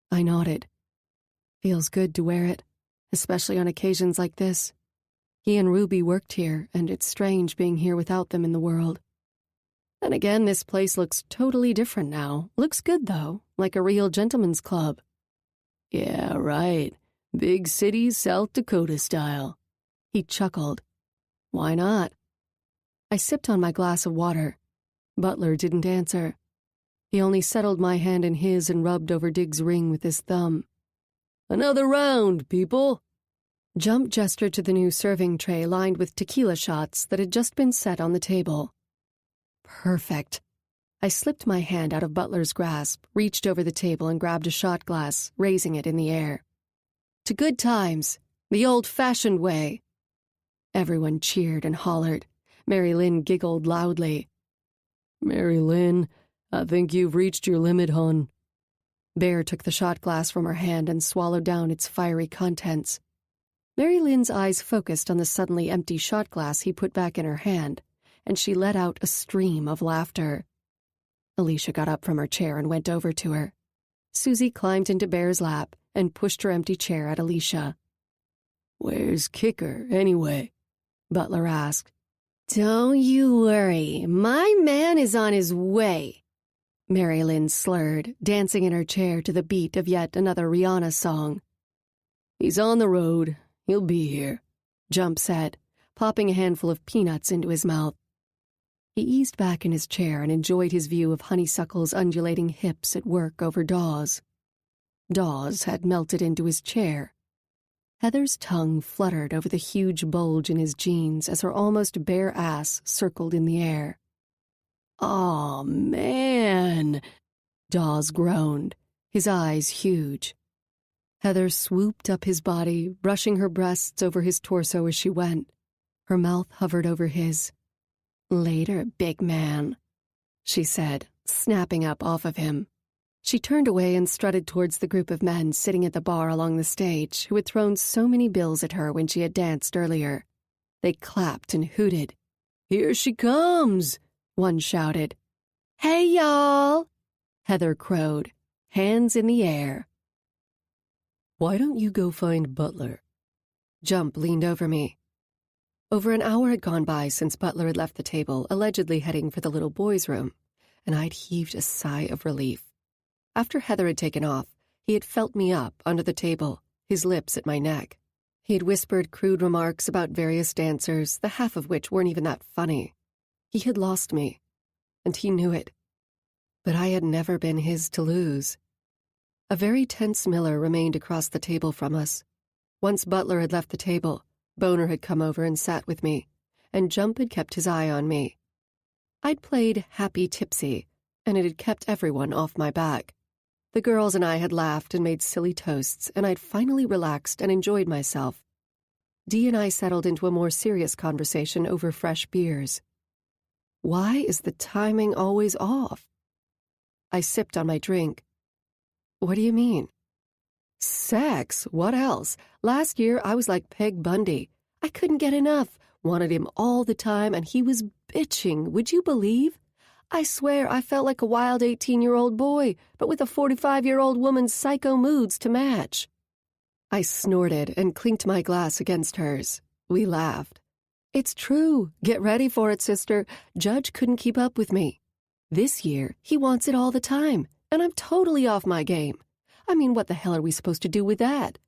I nodded. Feels good to wear it, especially on occasions like this. He and Ruby worked here, and it's strange being here without them in the world. Then again, this place looks totally different now. Looks good, though, like a real gentleman's club. Yeah, right. Big city, South Dakota style. He chuckled. Why not? I sipped on my glass of water. Butler didn't answer. He only settled my hand in his and rubbed over Dig's ring with his thumb. Another round, people. Jump gestured to the new serving tray lined with tequila shots that had just been set on the table. Perfect. I slipped my hand out of Butler's grasp, reached over the table and grabbed a shot glass, raising it in the air. To good times, the old-fashioned way. Everyone cheered and hollered. Mary Lynn giggled loudly. Mary Lynn, I think you've reached your limit, hon. Bear took the shot glass from her hand and swallowed down its fiery contents. Mary Lynn's eyes focused on the suddenly empty shot glass he put back in her hand, and she let out a stream of laughter. Alicia got up from her chair and went over to her. Susie climbed into Bear's lap and pushed her empty chair at Alicia. Where's Kicker, anyway? Butler asked. Don't you worry. My man is on his way. Mary Lynn slurred, dancing in her chair to the beat of yet another Rihanna song. He's on the road. He'll be here, Jump said, popping a handful of peanuts into his mouth. He eased back in his chair and enjoyed his view of Honeysuckle's undulating hips at work over Dawes. Dawes had melted into his chair. Heather's tongue fluttered over the huge bulge in his jeans as her almost bare ass circled in the air. Aw, man, Dawes groaned, his eyes huge. Heather swooped up his body, brushing her breasts over his torso as she went. Her mouth hovered over his. Later, big man, she said, snapping up off of him. She turned away and strutted towards the group of men sitting at the bar along the stage who had thrown so many bills at her when she had danced earlier. They clapped and hooted. Here she comes, one shouted. Hey, y'all, Heather crowed, hands in the air. Why don't you go find Butler? Jump leaned over me. Over an hour had gone by since Butler had left the table, allegedly heading for the little boy's room, and I'd heaved a sigh of relief. After Heather had taken off, he had felt me up under the table, his lips at my neck. He had whispered crude remarks about various dancers, the half of which weren't even that funny. He had lost me, and he knew it. But I had never been his to lose. A very tense Miller remained across the table from us. Once Butler had left the table, Boner had come over and sat with me, and Jump had kept his eye on me. I'd played happy tipsy, and it had kept everyone off my back. The girls and I had laughed and made silly toasts, and I'd finally relaxed and enjoyed myself. Dee and I settled into a more serious conversation over fresh beers. Why is the timing always off? I sipped on my drink. What do you mean? Sex, what else? Last year I was like Peg Bundy. I couldn't get enough, wanted him all the time, and he was bitching, would you believe? I swear I felt like a wild 18-year-old boy, but with a 45-year-old woman's psycho moods to match. I snorted and clinked my glass against hers. We laughed. It's true. Get ready for it, sister. Judge couldn't keep up with me. This year, he wants it all the time, and I'm totally off my game. I mean, what the hell are we supposed to do with that?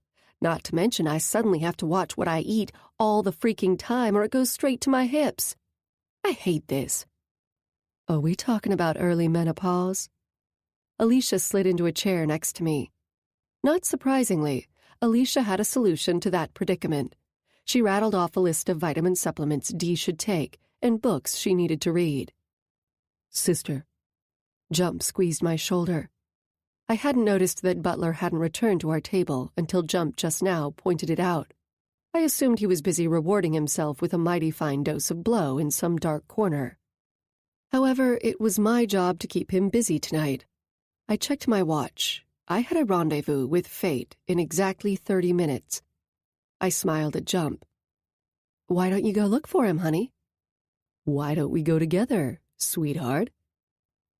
Not to mention I suddenly have to watch what I eat all the freaking time or it goes straight to my hips. I hate this. Are we talking about early menopause? Alicia slid into a chair next to me. Not surprisingly, Alicia had a solution to that predicament. She rattled off a list of vitamin supplements Dee should take and books she needed to read. Sister. Jump squeezed my shoulder. I hadn't noticed that Butler hadn't returned to our table until Jump just now pointed it out. I assumed he was busy rewarding himself with a mighty fine dose of blow in some dark corner. However, it was my job to keep him busy tonight. I checked my watch. I had a rendezvous with fate in exactly 30 minutes. I smiled at Jump. Why don't you go look for him, honey? Why don't we go together, sweetheart?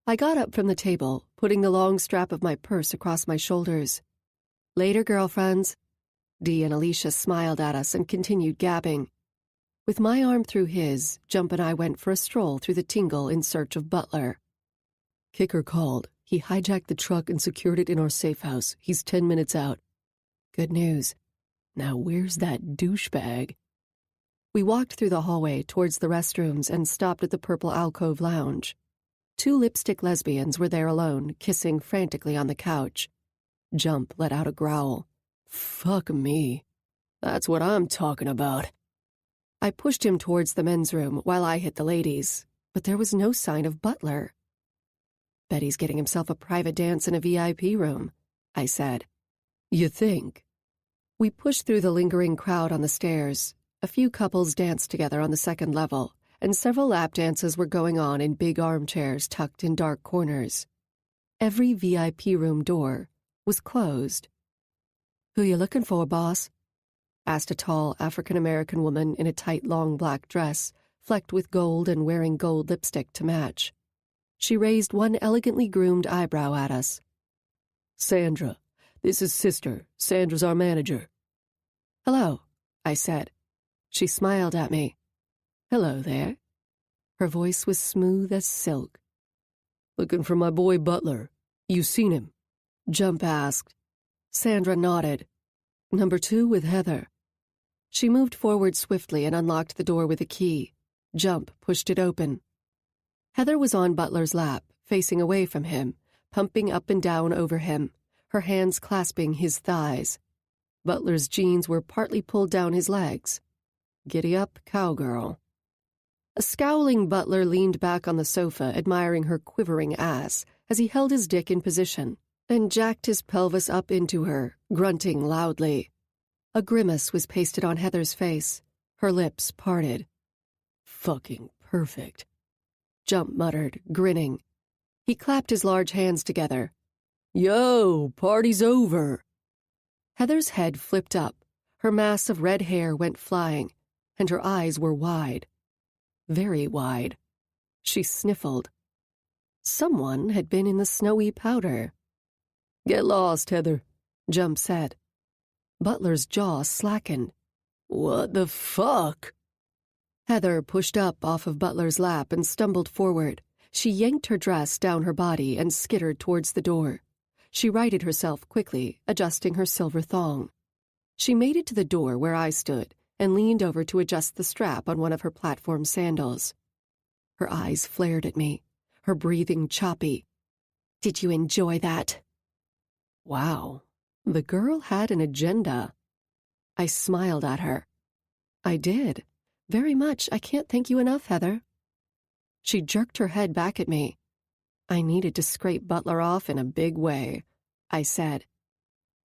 I got up from the table, putting the long strap of my purse across my shoulders. Later, girlfriends. Dee and Alicia smiled at us and continued gabbing. With my arm through his, Jump and I went for a stroll through the tingle in search of Butler. Kicker called. He hijacked the truck and secured it in our safe house. He's 10 minutes out. Good news. Now where's that douchebag? We walked through the hallway towards the restrooms and stopped at the Purple Alcove Lounge. 2 lipstick lesbians were there alone, kissing frantically on the couch. Jump let out a growl. Fuck me. That's what I'm talking about. I pushed him towards the men's room while I hit the ladies, but there was no sign of Butler. Bet he's getting himself a private dance in a VIP room, I said. You think? We pushed through the lingering crowd on the stairs. A few couples danced together on the second level, and several lap dances were going on in big armchairs tucked in dark corners. Every VIP room door was closed. Who you looking for, boss? Asked a tall African-American woman in a tight, long black dress, flecked with gold and wearing gold lipstick to match. She raised one elegantly groomed eyebrow at us. Sandra, this is Sister. Sandra's our manager. Hello, I said. She smiled at me. Hello there. Her voice was smooth as silk. Looking for my boy Butler. You seen him? Jump asked. Sandra nodded. Number 2 with Heather. She moved forward swiftly and unlocked the door with a key. Jump pushed it open. Heather was on Butler's lap, facing away from him, pumping up and down over him, her hands clasping his thighs. Butler's jeans were partly pulled down his legs. Giddy up, cowgirl. A scowling Butler leaned back on the sofa, admiring her quivering ass, as he held his dick in position, and jacked his pelvis up into her, grunting loudly. A grimace was pasted on Heather's face. Her lips parted. Fucking perfect. Jump muttered, grinning. He clapped his large hands together. Yo, party's over. Heather's head flipped up. Her mass of red hair went flying, and her eyes were wide. Very wide. She sniffled. Someone had been in the snowy powder. Get lost, Heather, Jump said. Butler's jaw slackened. What the fuck? Heather pushed up off of Butler's lap and stumbled forward. She yanked her dress down her body and skittered towards the door. She righted herself quickly, adjusting her silver thong. She made it to the door where I stood and leaned over to adjust the strap on one of her platform sandals. Her eyes flared at me, her breathing choppy. Did you enjoy that? Wow, the girl had an agenda. I smiled at her. I did. Very much. I can't thank you enough, Heather. She jerked her head back at me. I needed to scrape Butler off in a big way, I said.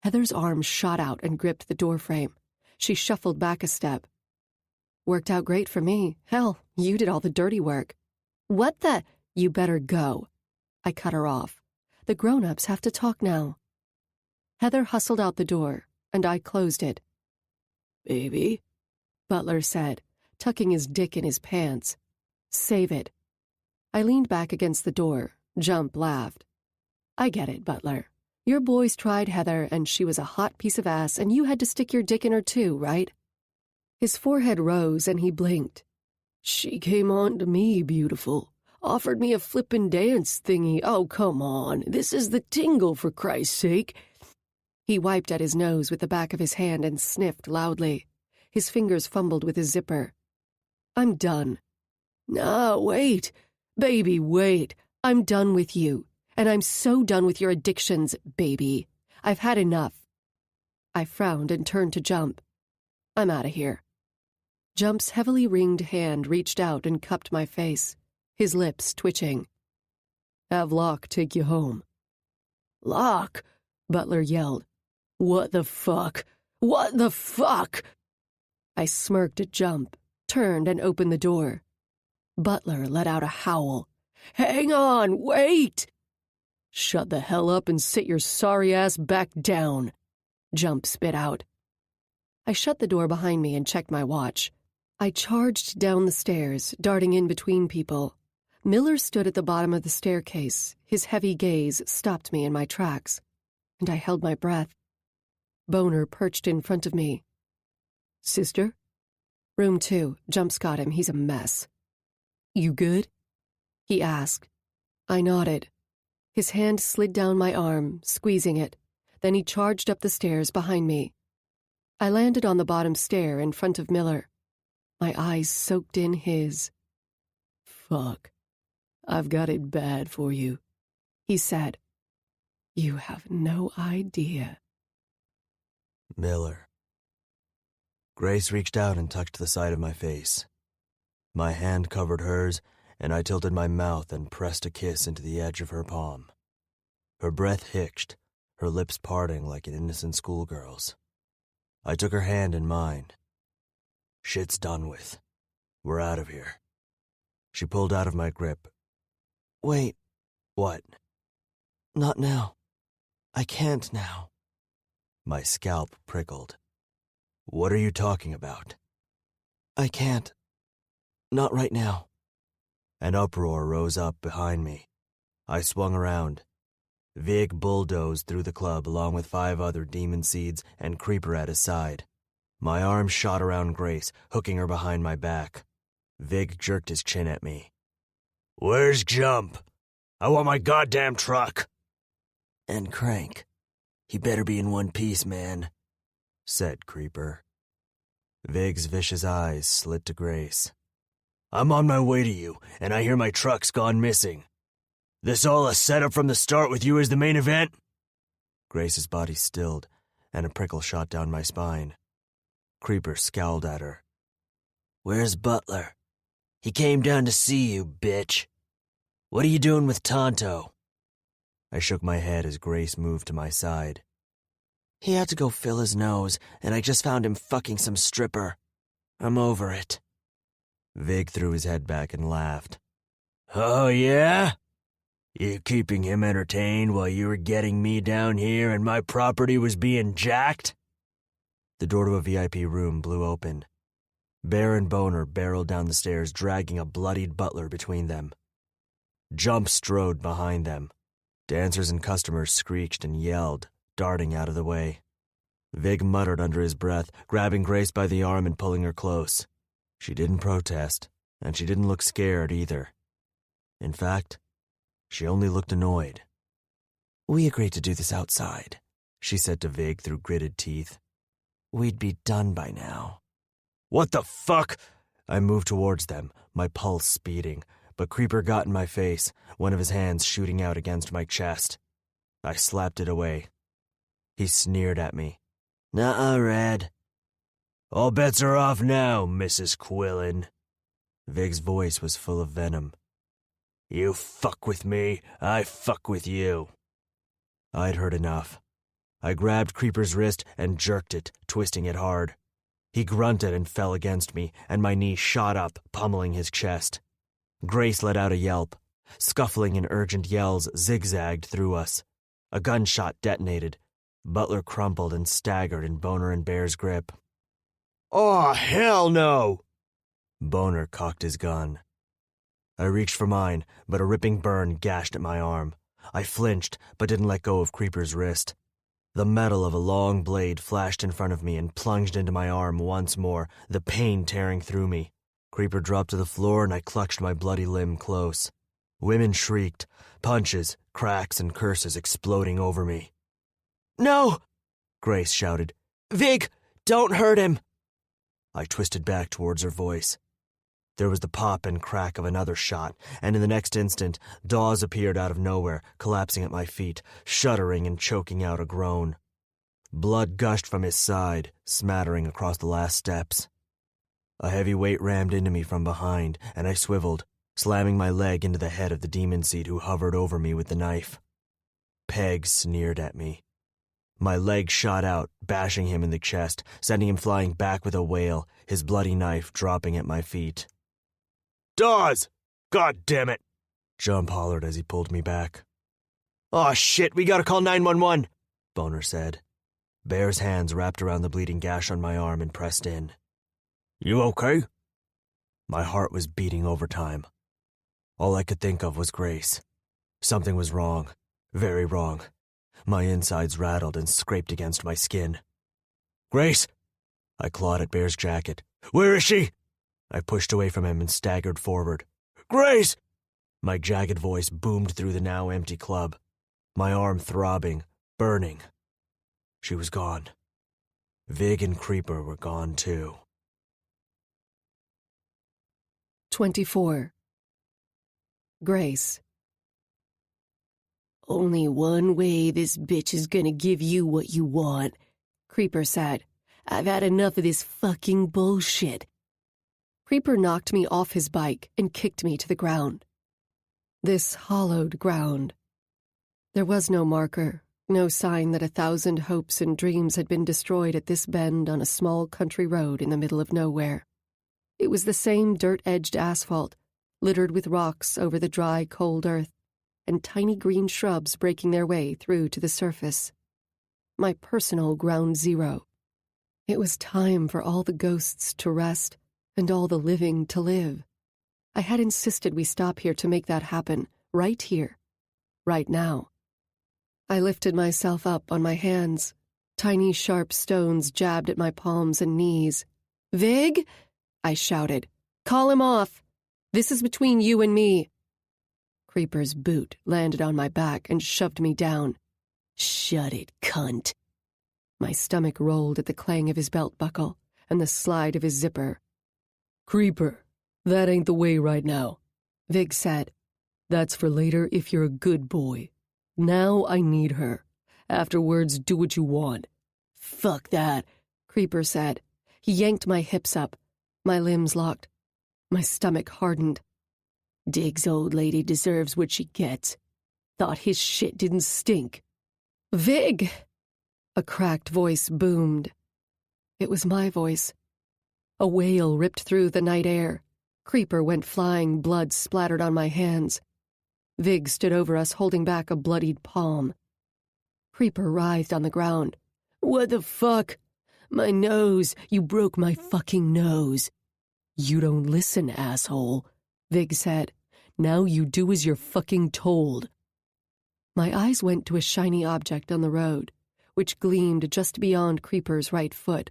Heather's arm shot out and gripped the doorframe. She shuffled back a step. Worked out great for me. Hell, you did all the dirty work. What the? You better go. I cut her off. The grown-ups have to talk now. Heather hustled out the door, and I closed it. Baby, Butler said, tucking his dick in his pants. Save it. I leaned back against the door. Jump laughed. I get it, Butler. Your boys tried Heather, and she was a hot piece of ass, and you had to stick your dick in her too, right? His forehead rose, and he blinked. She came on to me, beautiful. Offered me a flippin' dance thingy. Oh, come on. This is the tingle, for Christ's sake. He wiped at his nose with the back of his hand and sniffed loudly. His fingers fumbled with his zipper. I'm done. No, wait. Baby, wait. I'm done with you. And I'm so done with your addictions, baby. I've had enough. I frowned and turned to Jump. I'm out of here. Jump's heavily ringed hand reached out and cupped my face, his lips twitching. Have Locke take you home. Locke? Butler yelled. What the fuck? What the fuck? I smirked at Jump, turned and opened the door. Butler let out a howl. Hang on, wait! Shut the hell up and sit your sorry ass back down, Jump spit out. I shut the door behind me and checked my watch. I charged down the stairs, darting in between people. Miller stood at the bottom of the staircase. His heavy gaze stopped me in my tracks, and I held my breath. Boner perched in front of me. Sister? Room 2. Jump's got him. He's a mess. You good? He asked. I nodded. His hand slid down my arm, squeezing it. Then he charged up the stairs behind me. I landed on the bottom stair in front of Miller. My eyes soaked in his. Fuck. I've got it bad for you, he said. You have no idea. Miller. Grace reached out and touched the side of my face. My hand covered hers, and I tilted my mouth and pressed a kiss into the edge of her palm. Her breath hitched, her lips parting like an innocent schoolgirl's. I took her hand in mine. Shit's done with. We're out of here. She pulled out of my grip. Wait. What? Not now. I can't now. My scalp prickled. What are you talking about? I can't. Not right now. An uproar rose up behind me. I swung around. Vig bulldozed through the club along with 5 other demon seeds and Creeper at his side. My arm shot around Grace, hooking her behind my back. Vig jerked his chin at me. Where's Jump? I want my goddamn truck. And Crank. He better be in one piece, man, said Creeper. Vig's vicious eyes slid to Grace. I'm on my way to you, and I hear my truck's gone missing. This all a setup from the start with you as the main event? Grace's body stilled, and a prickle shot down my spine. Creeper scowled at her. Where's Butler? He came down to see you, bitch. What are you doing with Tonto? I shook my head as Grace moved to my side. He had to go fill his nose, and I just found him fucking some stripper. I'm over it. Vig threw his head back and laughed. Oh, yeah? You keeping him entertained while you were getting me down here and my property was being jacked? The door to a VIP room blew open. Bear and Boner barreled down the stairs, dragging a bloodied Butler between them. Jump strode behind them. Dancers and customers screeched and yelled, darting out of the way. Vig muttered under his breath, grabbing Grace by the arm and pulling her close. She didn't protest, and she didn't look scared either. In fact, she only looked annoyed. We agreed to do this outside, she said to Vig through gritted teeth. We'd be done by now. What the fuck? I moved towards them, my pulse speeding, but Creeper got in my face, one of his hands shooting out against my chest. I slapped it away. He sneered at me. Nuh-uh, Red. All bets are off now, Mrs. Quillen. Vig's voice was full of venom. You fuck with me, I fuck with you. I'd heard enough. I grabbed Creeper's wrist and jerked it, twisting it hard. He grunted and fell against me, and my knee shot up, pummeling his chest. Grace let out a yelp. Scuffling and urgent yells zigzagged through us. A gunshot detonated. Butler crumpled and staggered in Boner and Bear's grip. Oh, hell no! Boner cocked his gun. I reached for mine, but a ripping burn gashed at my arm. I flinched, but didn't let go of Creeper's wrist. The metal of a long blade flashed in front of me and plunged into my arm once more, the pain tearing through me. Creeper dropped to the floor and I clutched my bloody limb close. Women shrieked, punches, cracks, and curses exploding over me. No! Grace shouted. Vig, don't hurt him! I twisted back towards her voice. There was the pop and crack of another shot, and in the next instant, Dawes appeared out of nowhere, collapsing at my feet, shuddering and choking out a groan. Blood gushed from his side, smattering across the last steps. A heavy weight rammed into me from behind, and I swiveled, slamming my leg into the head of the demon seed who hovered over me with the knife. Peg sneered at me. My leg shot out, bashing him in the chest, sending him flying back with a wail, his bloody knife dropping at my feet. Dawes! God damn it! Jump hollered as he pulled me back. Aw, shit, we gotta call 911, Boner said. Bear's hands wrapped around the bleeding gash on my arm and pressed in. You okay? My heart was beating overtime. All I could think of was Grace. Something was wrong. Very wrong. My insides rattled and scraped against my skin. Grace! I clawed at Bear's jacket. "Where is she?" I pushed away from him and staggered forward. "Grace!" My jagged voice boomed through the now empty club, my arm throbbing, burning. She was gone. Vig and Creeper were gone too. 24. Grace. "Only one way this bitch is gonna give you what you want," Creeper said. "I've had enough of this fucking bullshit." Creeper knocked me off his bike and kicked me to the ground. This hollowed ground. There was no marker, no sign that 1,000 hopes and dreams had been destroyed at this bend on a small country road in the middle of nowhere. It was the same dirt-edged asphalt, littered with rocks over the dry, cold earth, and tiny green shrubs breaking their way through to the surface. My personal ground zero. It was time for all the ghosts to rest and all the living to live. I had insisted we stop here to make that happen, right here, right now. I lifted myself up on my hands. Tiny sharp stones jabbed at my palms and knees. "Vig!" I shouted. "Call him off! This is between you and me." Creeper's boot landed on my back and shoved me down. "Shut it, cunt." My stomach rolled at the clang of his belt buckle and the slide of his zipper. "Creeper, that ain't the way right now," Vig said. "That's for later if you're a good boy. Now I need her. Afterwards, do what you want." "Fuck that," Creeper said. He yanked my hips up. My limbs locked. My stomach hardened. "Dig's old lady deserves what she gets. Thought his shit didn't stink." "Vig!" A cracked voice boomed. It was my voice. A wail ripped through the night air. Creeper went flying, blood splattered on my hands. Vig stood over us, holding back a bloodied palm. Creeper writhed on the ground. "What the fuck? My nose! You broke my fucking nose!" "You don't listen, asshole," Vig said. "Now you do as you're fucking told." My eyes went to a shiny object on the road, which gleamed just beyond Creeper's right foot.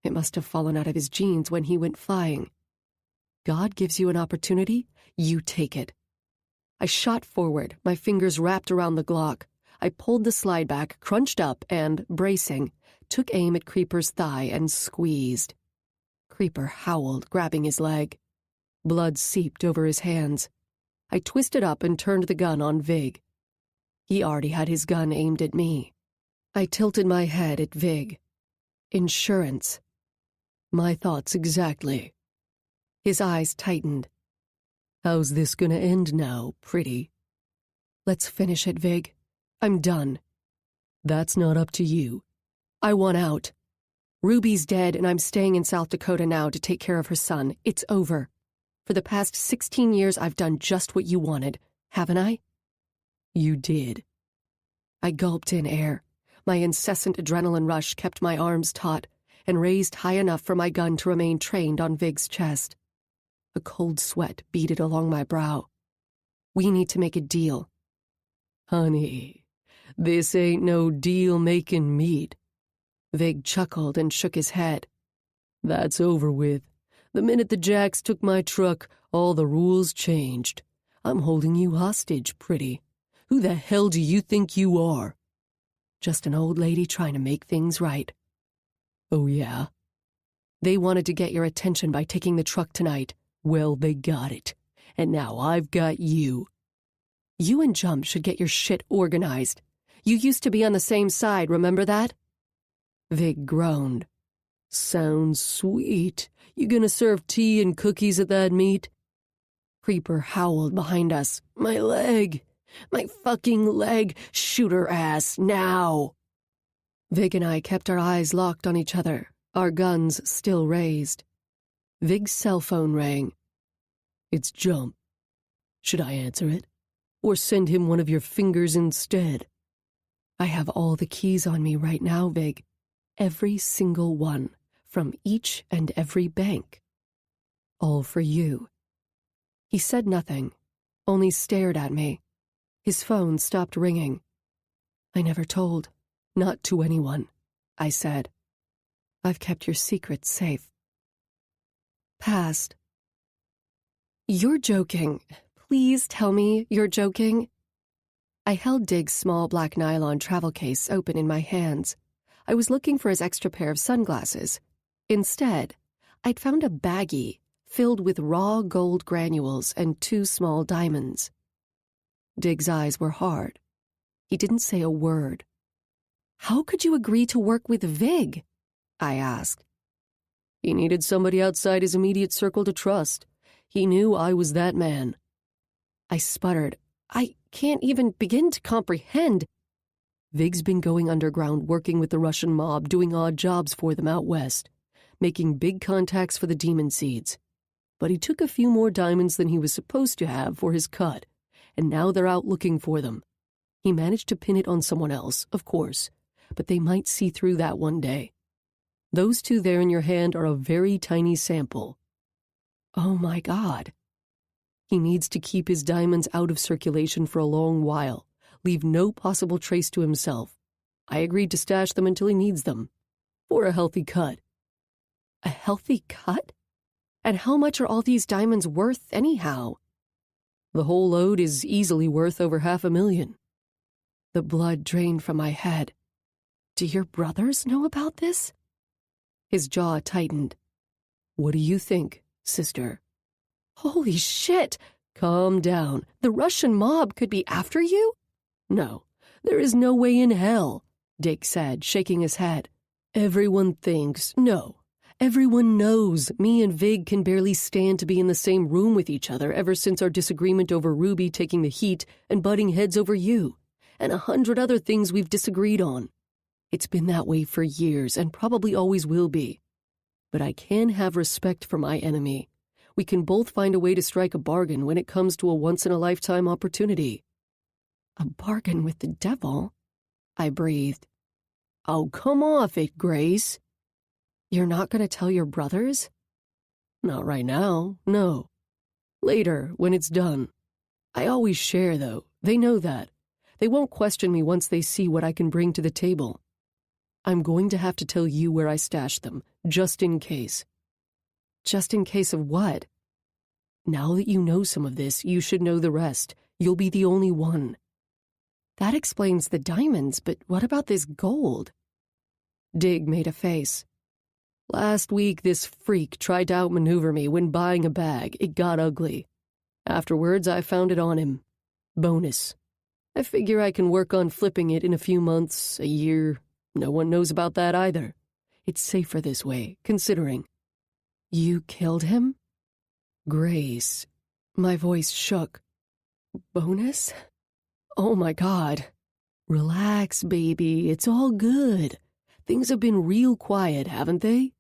It must have fallen out of his jeans when he went flying. God gives you an opportunity, you take it. I shot forward, my fingers wrapped around the Glock. I pulled the slide back, crunched up, and, bracing, took aim at Creeper's thigh and squeezed. Creeper howled, grabbing his leg. Blood seeped over his hands. I twisted up and turned the gun on Vig. He already had his gun aimed at me. I tilted my head at Vig. Insurance. My thoughts exactly. His eyes tightened. "How's this gonna end now, pretty?" "Let's finish it, Vig. I'm done." "That's not up to you. I want out. Ruby's dead and I'm staying in South Dakota now to take care of her son. It's over. For the past 16 years I've done just what you wanted, haven't I?" "You did." I gulped in air. My incessant adrenaline rush kept my arms taut and raised high enough for my gun to remain trained on Vig's chest. A cold sweat beaded along my brow. "We need to make a deal." "Honey, this ain't no deal-making meet." Vig chuckled and shook his head. "That's over with. The minute the Jacks took my truck, all the rules changed. I'm holding you hostage, pretty. Who the hell do you think you are?" "Just an old lady trying to make things right." "Oh, yeah? They wanted to get your attention by taking the truck tonight. Well, they got it. And now I've got you." "You and Jump should get your shit organized. You used to be on the same side, remember that?" Vig groaned. "Sounds sweet. You gonna serve tea and cookies at that meet?" Creeper howled behind us. "My leg! My fucking leg! Shoot her ass, now!" Vig and I kept our eyes locked on each other, our guns still raised. Vig's cell phone rang. "It's Jump. Should I answer it? Or send him one of your fingers instead?" "I have all the keys on me right now, Vig. Every single one, from each and every bank. All for you." He said nothing, only stared at me. His phone stopped ringing. "I never told. Not to anyone," I said. I've kept your secret safe. Past. You're joking. Please tell me you're joking. I held Dig's small black nylon travel case open in my hands. I was looking for his extra pair of sunglasses. Instead, I'd found a baggie filled with raw gold granules and 2 small diamonds. Dig's eyes were hard. He didn't say a word. How could you agree to work with Vig? I asked. He needed somebody outside his immediate circle to trust. He knew I was that man. I sputtered. I can't even begin to comprehend. Vig's been going underground working with the Russian mob, doing odd jobs for them out west, making big contacts for the demon seeds. But he took a few more diamonds than he was supposed to have for his cut, and now they're out looking for them. He managed to pin it on someone else, of course, but they might see through that one day. Those 2 there in your hand are a very tiny sample. Oh my God. He needs to keep his diamonds out of circulation for a long while, leave no possible trace to himself. I agreed to stash them until he needs them, for a healthy cut. A healthy cut? And how much are all these diamonds worth anyhow? The whole load is easily worth over $500,000. The blood drained from my head. Do your brothers know about this? His jaw tightened. What do you think, sister? Holy shit! Calm down. The Russian mob could be after you? No, there is no way in hell, Dick said, shaking his head. Everyone knows me and Vig can barely stand to be in the same room with each other ever since our disagreement over Ruby taking the heat and butting heads over you, and 100 other things we've disagreed on. It's been that way for years and probably always will be. But I can have respect for my enemy. We can both find a way to strike a bargain when it comes to a once-in-a-lifetime opportunity. A bargain with the devil? I breathed. Oh, come off it, Grace. You're not going to tell your brothers? Not right now, no. Later, when it's done. I always share, though. They know that. They won't question me once they see what I can bring to the table. I'm going to have to tell you where I stashed them, just in case. Just in case of what? Now that you know some of this, you should know the rest. You'll be the only one. That explains the diamonds, but what about this gold? Dig made a face. Last week, this freak tried to outmaneuver me when buying a bag. It got ugly. Afterwards, I found it on him. Bonus. I figure I can work on flipping it in a few months, a year. No one knows about that either. It's safer this way, considering. You killed him? Grace. My voice shook. Bonus? Oh my God. Relax, baby. It's all good. Things have been real quiet, haven't they?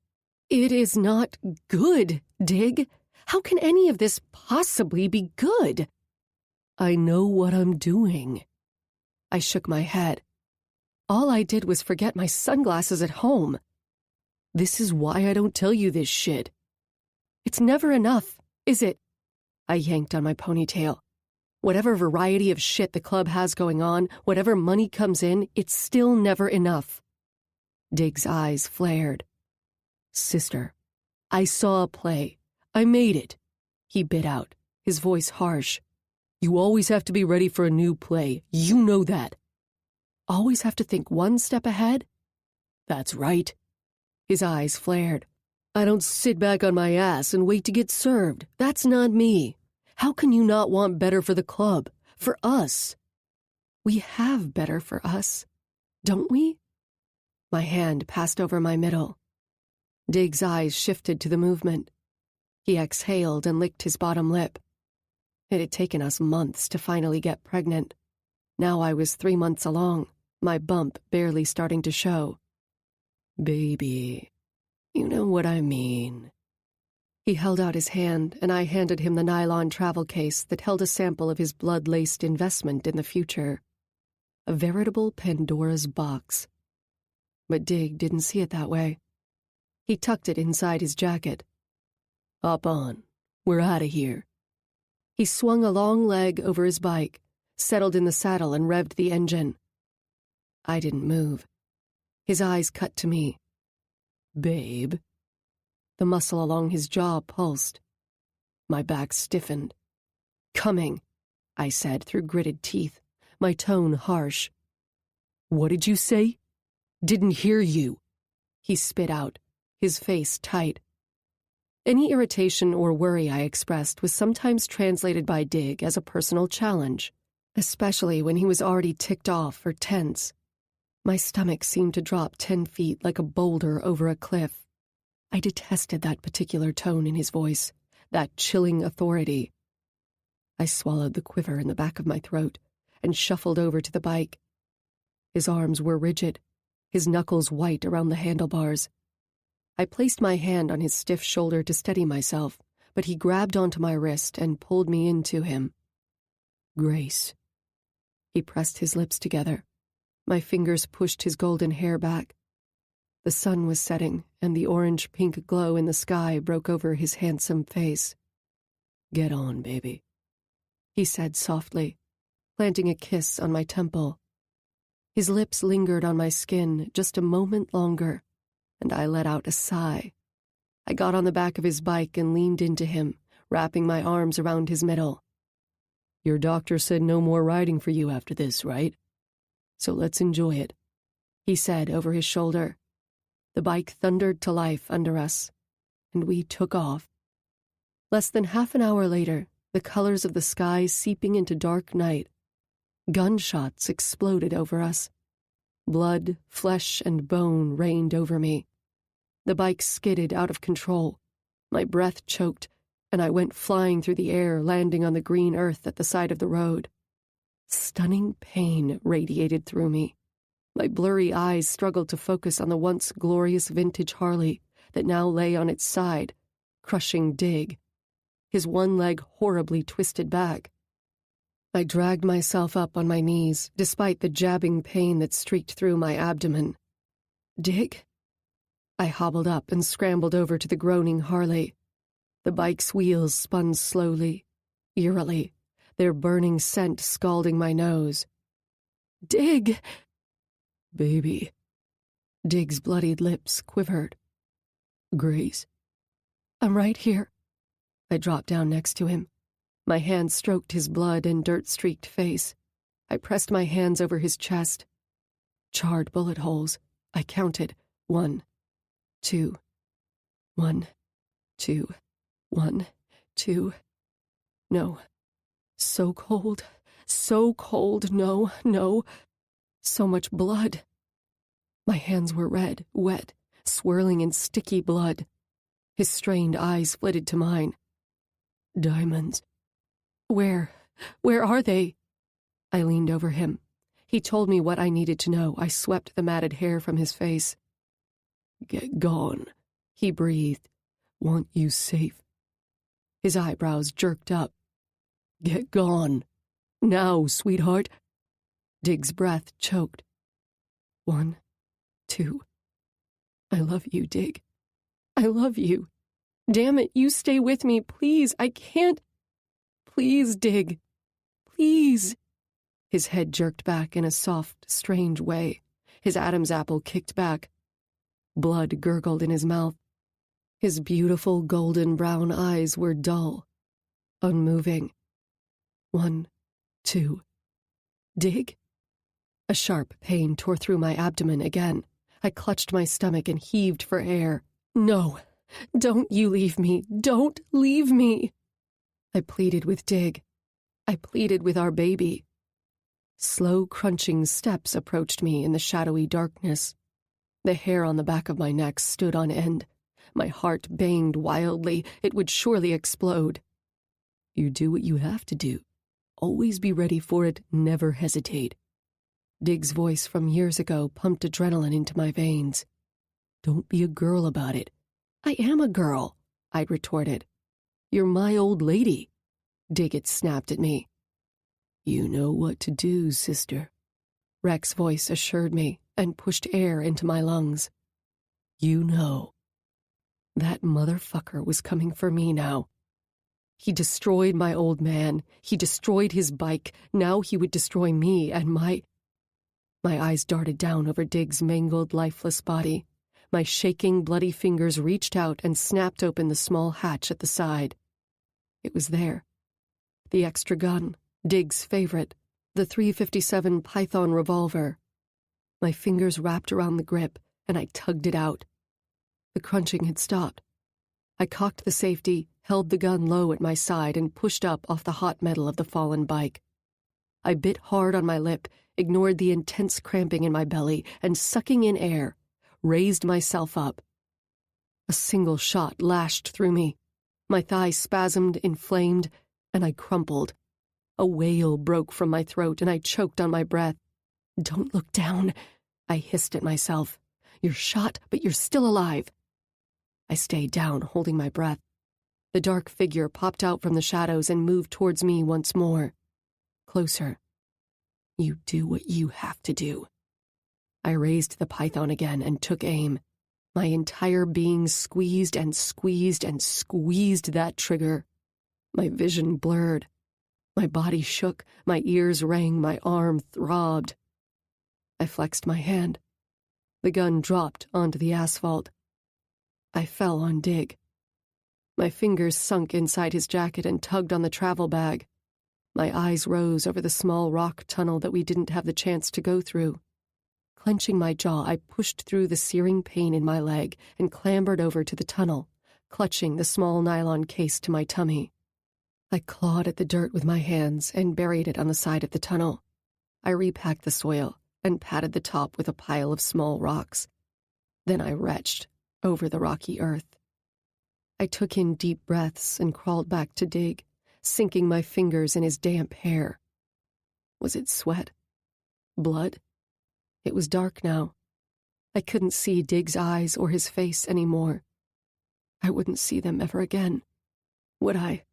It is not good, Dig. How can any of this possibly be good? I know what I'm doing. I shook my head. All I did was forget my sunglasses at home. This is why I don't tell you this shit. It's never enough, is it? I yanked on my ponytail. Whatever variety of shit the club has going on, whatever money comes in, it's still never enough. Dig's eyes flared. Sister, I saw a play. I made it. He bit out, his voice harsh. You always have to be ready for a new play. You know that. Always have to think one step ahead? That's right. His eyes flared. I don't sit back on my ass and wait to get served. That's not me. How can you not want better for the club? For us? We have better for us, don't we? My hand passed over my middle. Dig's eyes shifted to the movement. He exhaled and licked his bottom lip. It had taken us months to finally get pregnant. Now I was 3 months along, my bump barely starting to show. Baby, you know what I mean. He held out his hand, and I handed him the nylon travel case that held a sample of his blood-laced investment in the future. A veritable Pandora's box. But Dig didn't see it that way. He tucked it inside his jacket. Hop on. We're out of here. He swung a long leg over his bike, settled in the saddle and revved the engine. I didn't move. His eyes cut to me. Babe. The muscle along his jaw pulsed. My back stiffened. Coming, I said through gritted teeth, my tone harsh. What did you say? Didn't hear you. He spit out, his face tight. Any irritation or worry I expressed was sometimes translated by Dig as a personal challenge, especially when he was already ticked off or tense. My stomach seemed to drop 10 feet like a boulder over a cliff. I detested that particular tone in his voice, that chilling authority. I swallowed the quiver in the back of my throat and shuffled over to the bike. His arms were rigid, his knuckles white around the handlebars. I placed my hand on his stiff shoulder to steady myself, but he grabbed onto my wrist and pulled me into him. Grace. He pressed his lips together. My fingers pushed his golden hair back. The sun was setting, and the orange-pink glow in the sky broke over his handsome face. Get on, baby, he said softly, planting a kiss on my temple. His lips lingered on my skin just a moment longer, and I let out a sigh. I got on the back of his bike and leaned into him, wrapping my arms around his middle. Your doctor said no more riding for you after this, right? So let's enjoy it, he said over his shoulder. The bike thundered to life under us, and we took off. Less than half an hour later, the colors of the sky seeping into dark night. Gunshots exploded over us. Blood, flesh, and bone rained over me. The bike skidded out of control. My breath choked, and I went flying through the air, landing on the green earth at the side of the road. Stunning pain radiated through me. My blurry eyes struggled to focus on the once glorious vintage Harley that now lay on its side, crushing Dig, his one leg horribly twisted back. I dragged myself up on my knees, despite the jabbing pain that streaked through my abdomen. Dig? I hobbled up and scrambled over to the groaning Harley. The bike's wheels spun slowly, eerily, their burning scent scalding my nose. Dig! Baby. Dig's bloodied lips quivered. Grace. I'm right here. I dropped down next to him. My hand stroked his blood and dirt-streaked face. I pressed my hands over his chest. Charred bullet holes. I counted. 1, 2. 1, 2. 1, 2. No. So cold. So cold. No, no. So much blood. My hands were red, wet, swirling in sticky blood. His strained eyes flitted to mine. Diamonds. Where are they? I leaned over him. He told me what I needed to know. I swept the matted hair from his face. Get gone, he breathed. Want you safe. His eyebrows jerked up. Get gone. Now, sweetheart. Dig's breath choked. 1, 2. I love you, Dig. I love you. Damn it, you stay with me, please. I can't. Please, Dig. Please. His head jerked back in a soft, strange way. His Adam's apple kicked back. Blood gurgled in his mouth. His beautiful golden brown eyes were dull, unmoving. 1, 2. Dig? A sharp pain tore through my abdomen again. I clutched my stomach and heaved for air. No, don't you leave me. Don't leave me. I pleaded with Dig. I pleaded with our baby. Slow, crunching steps approached me in the shadowy darkness. The hair on the back of my neck stood on end. My heart banged wildly. It would surely explode. You do what you have to do. Always be ready for it. Never hesitate. Dig's voice from years ago pumped adrenaline into my veins. Don't be a girl about it. I am a girl, I'd retorted. You're my old lady. Dig had snapped at me. You know what to do, sister. Rex's voice assured me and pushed air into my lungs. You know. That motherfucker was coming for me now. He destroyed my old man. He destroyed his bike. Now he would destroy me and my eyes darted down over Dig's mangled, lifeless body. My shaking, bloody fingers reached out and snapped open the small hatch at the side. It was there. The extra gun, Dig's favorite, the .357 Python revolver. My fingers wrapped around the grip, and I tugged it out. The crunching had stopped. I cocked the safety, held the gun low at my side, and pushed up off the hot metal of the fallen bike. I bit hard on my lip, ignored the intense cramping in my belly, and sucking in air, raised myself up. A single shot lashed through me. My thigh spasmed, inflamed, and I crumpled. A wail broke from my throat, and I choked on my breath. "Don't look down," I hissed at myself. "You're shot, but you're still alive." I stayed down, holding my breath. The dark figure popped out from the shadows and moved towards me once more. Closer. "You do what you have to do." I raised the python again and took aim. My entire being squeezed and squeezed and squeezed that trigger. My vision blurred. My body shook, my ears rang, my arm throbbed. I flexed my hand. The gun dropped onto the asphalt. I fell on Dig. My fingers sunk inside his jacket and tugged on the travel bag. My eyes rose over the small rock tunnel that we didn't have the chance to go through. Clenching my jaw, I pushed through the searing pain in my leg and clambered over to the tunnel, clutching the small nylon case to my tummy. I clawed at the dirt with my hands and buried it on the side of the tunnel. I repacked the soil and patted the top with a pile of small rocks. Then I retched over the rocky earth. I took in deep breaths and crawled back to Dig, sinking my fingers in his damp hair. Was it sweat? Blood? It was dark now. I couldn't see Dig's eyes or his face anymore. I wouldn't see them ever again. Would I?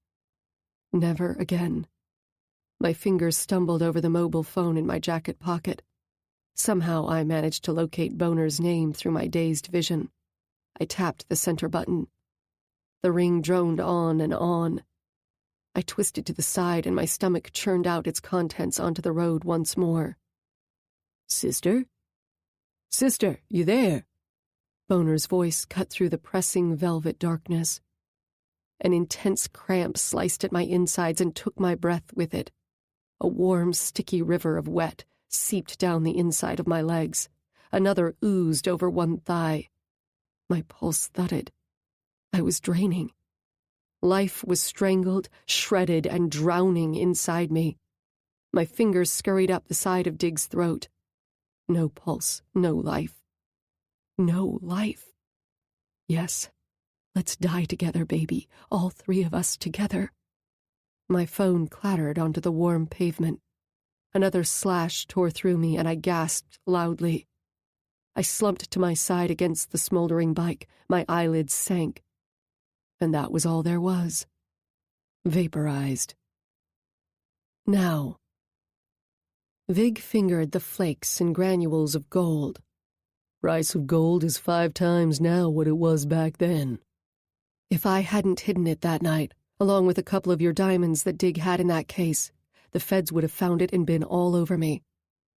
Never again. My fingers stumbled over the mobile phone in my jacket pocket. Somehow I managed to locate Boner's name through my dazed vision. I tapped the center button. The ring droned on and on. I twisted to the side and my stomach churned out its contents onto the road once more. "Sister? Sister, you there?" Boner's voice cut through the pressing velvet darkness. An intense cramp sliced at my insides and took my breath with it. A warm, sticky river of wet seeped down the inside of my legs. Another oozed over one thigh. My pulse thudded. I was draining. Life was strangled, shredded, and drowning inside me. My fingers scurried up the side of Dig's throat. No pulse, no life. No life. Yes, let's die together, baby, all three of us together. My phone clattered onto the warm pavement. Another slash tore through me, and I gasped loudly. I slumped to my side against the smoldering bike. My eyelids sank. And that was all there was. Vaporized. Now. Vig fingered the flakes and granules of gold. "Price of gold is 5 times now what it was back then." If I hadn't hidden it that night, along with a couple of your diamonds that Dig had in that case, the feds would have found it and been all over me,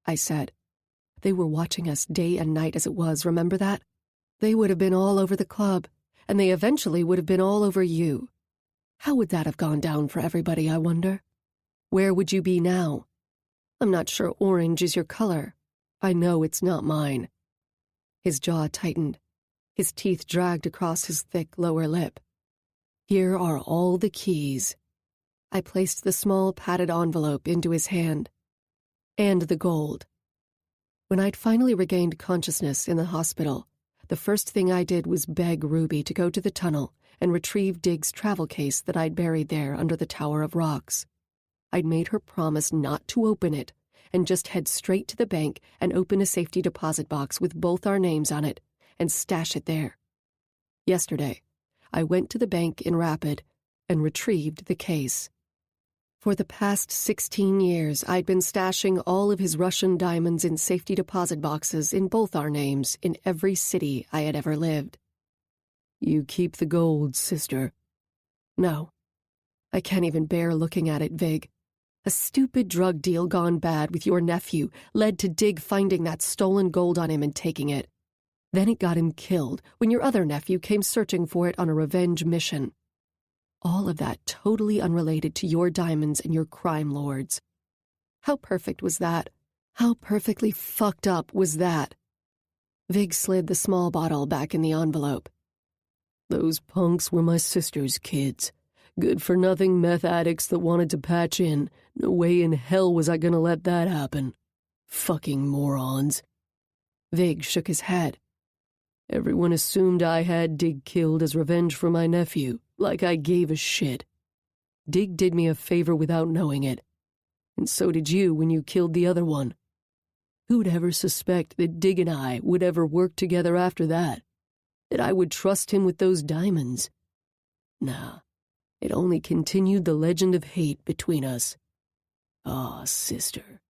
I said. They were watching us day and night as it was, remember that? They would have been all over the club, and they eventually would have been all over you. How would that have gone down for everybody, I wonder? Where would you be now? I'm not sure orange is your color. I know it's not mine. His jaw tightened. His teeth dragged across his thick lower lip. Here are all the keys. I placed the small padded envelope into his hand. And the gold. When I'd finally regained consciousness in the hospital, the first thing I did was beg Ruby to go to the tunnel and retrieve Dig's travel case that I'd buried there under the tower of rocks. I'd made her promise not to open it and just head straight to the bank and open a safety deposit box with both our names on it and stash it there. Yesterday, I went to the bank in Rapid and retrieved the case. For the past 16 years, I'd been stashing all of his Russian diamonds in safety deposit boxes in both our names in every city I had ever lived. You keep the gold, sister. No. I can't even bear looking at it, Vig. A stupid drug deal gone bad with your nephew led to Dig finding that stolen gold on him and taking it. Then it got him killed when your other nephew came searching for it on a revenge mission. All of that totally unrelated to your diamonds and your crime lords. How perfect was that? How perfectly fucked up was that? Vig slid the small bottle back in the envelope. Those punks were my sister's kids. Good-for-nothing meth addicts that wanted to patch in. No way in hell was I gonna let that happen. Fucking morons. Vig shook his head. Everyone assumed I had Dig killed as revenge for my nephew, like I gave a shit. Dig did me a favor without knowing it. And so did you when you killed the other one. Who'd ever suspect that Dig and I would ever work together after that? That I would trust him with those diamonds? Nah, it only continued the legend of hate between us. Ah, sister,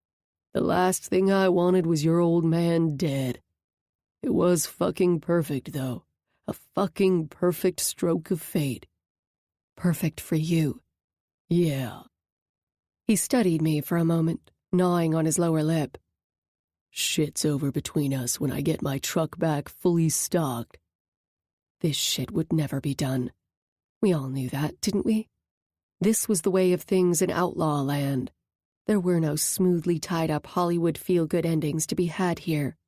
the last thing I wanted was your old man dead. It was fucking perfect, though. A fucking perfect stroke of fate. Perfect for you. Yeah. He studied me for a moment, gnawing on his lower lip. Shit's over between us when I get my truck back fully stocked. This shit would never be done. We all knew that, didn't we? This was the way of things in outlaw land. There were no smoothly tied-up Hollywood feel-good endings to be had here.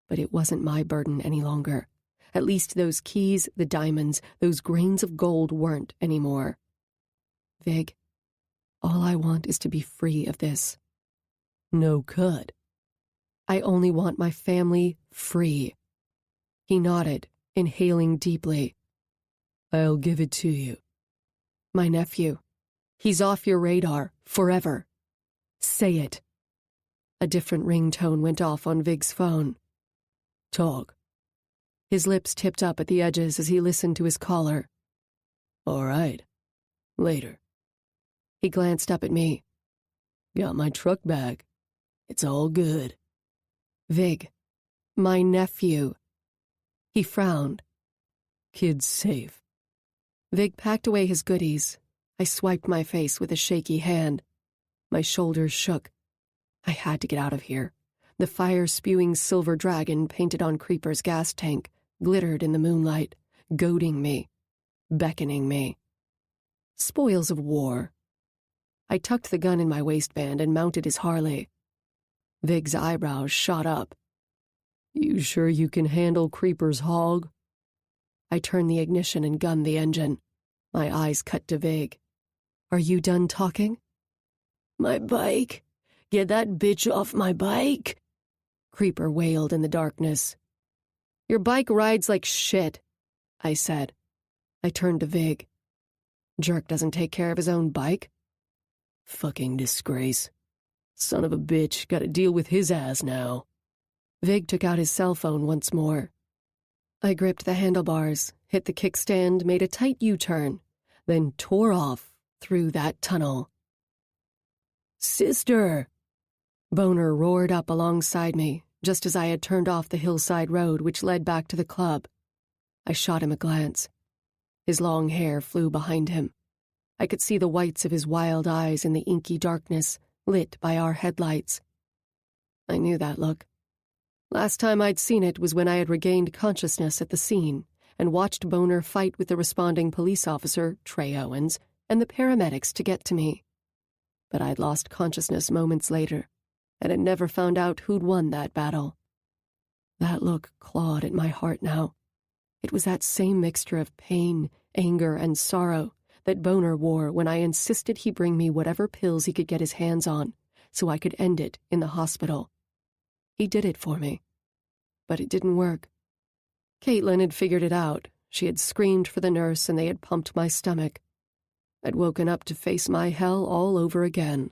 But it wasn't my burden any longer. At least those keys, the diamonds, those grains of gold weren't anymore. Vig, all I want is to be free of this. No cut. I only want my family free. He nodded, inhaling deeply. I'll give it to you. My nephew. He's off your radar, forever. Say it. A different ringtone went off on Vig's phone. Talk. His lips tipped up at the edges as he listened to his caller. All right. Later. He glanced up at me. Got my truck back. It's all good. Vig. My nephew. He frowned. Kid's safe. Vig packed away his goodies. I swiped my face with a shaky hand. My shoulders shook. I had to get out of here. The fire-spewing silver dragon painted on Creeper's gas tank glittered in the moonlight, goading me, beckoning me. Spoils of war. I tucked the gun in my waistband and mounted his Harley. Vig's eyebrows shot up. You sure you can handle Creeper's hog? I turned the ignition and gunned the engine. My eyes cut to Vig. Are you done talking? My bike. Get that bitch off my bike. Creeper wailed in the darkness. Your bike rides like shit, I said. I turned to Vig. Jerk doesn't take care of his own bike. Fucking disgrace. Son of a bitch, gotta deal with his ass now. Vig took out his cell phone once more. I gripped the handlebars, hit the kickstand, made a tight U-turn, then tore off through that tunnel. Sister! Boner roared up alongside me, just as I had turned off the hillside road which led back to the club. I shot him a glance. His long hair flew behind him. I could see the whites of his wild eyes in the inky darkness, lit by our headlights. I knew that look. Last time I'd seen it was when I had regained consciousness at the scene and watched Boner fight with the responding police officer, Trey Owens, and the paramedics to get to me. But I'd lost consciousness moments later, and had never found out who'd won that battle. That look clawed at my heart now. It was that same mixture of pain, anger, and sorrow that Boner wore when I insisted he bring me whatever pills he could get his hands on so I could end it in the hospital. He did it for me. But it didn't work. Caitlin had figured it out. She had screamed for the nurse and they had pumped my stomach. I'd woken up to face my hell all over again.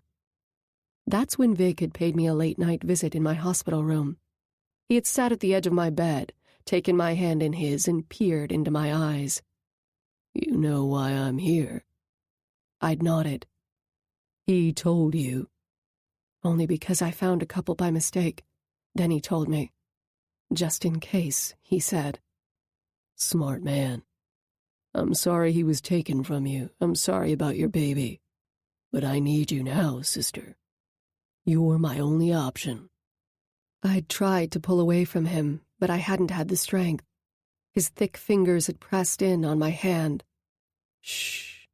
That's when Vig had paid me a late-night visit in my hospital room. He had sat at the edge of my bed, taken my hand in his, and peered into my eyes. You know why I'm here. I'd nodded. He told you. Only because I found a couple by mistake. Then he told me. Just in case, he said. Smart man. I'm sorry he was taken from you. I'm sorry about your baby. But I need you now, sister. You're my only option. I'd tried to pull away from him, but I hadn't had the strength. His thick fingers had pressed in on my hand. "Shh.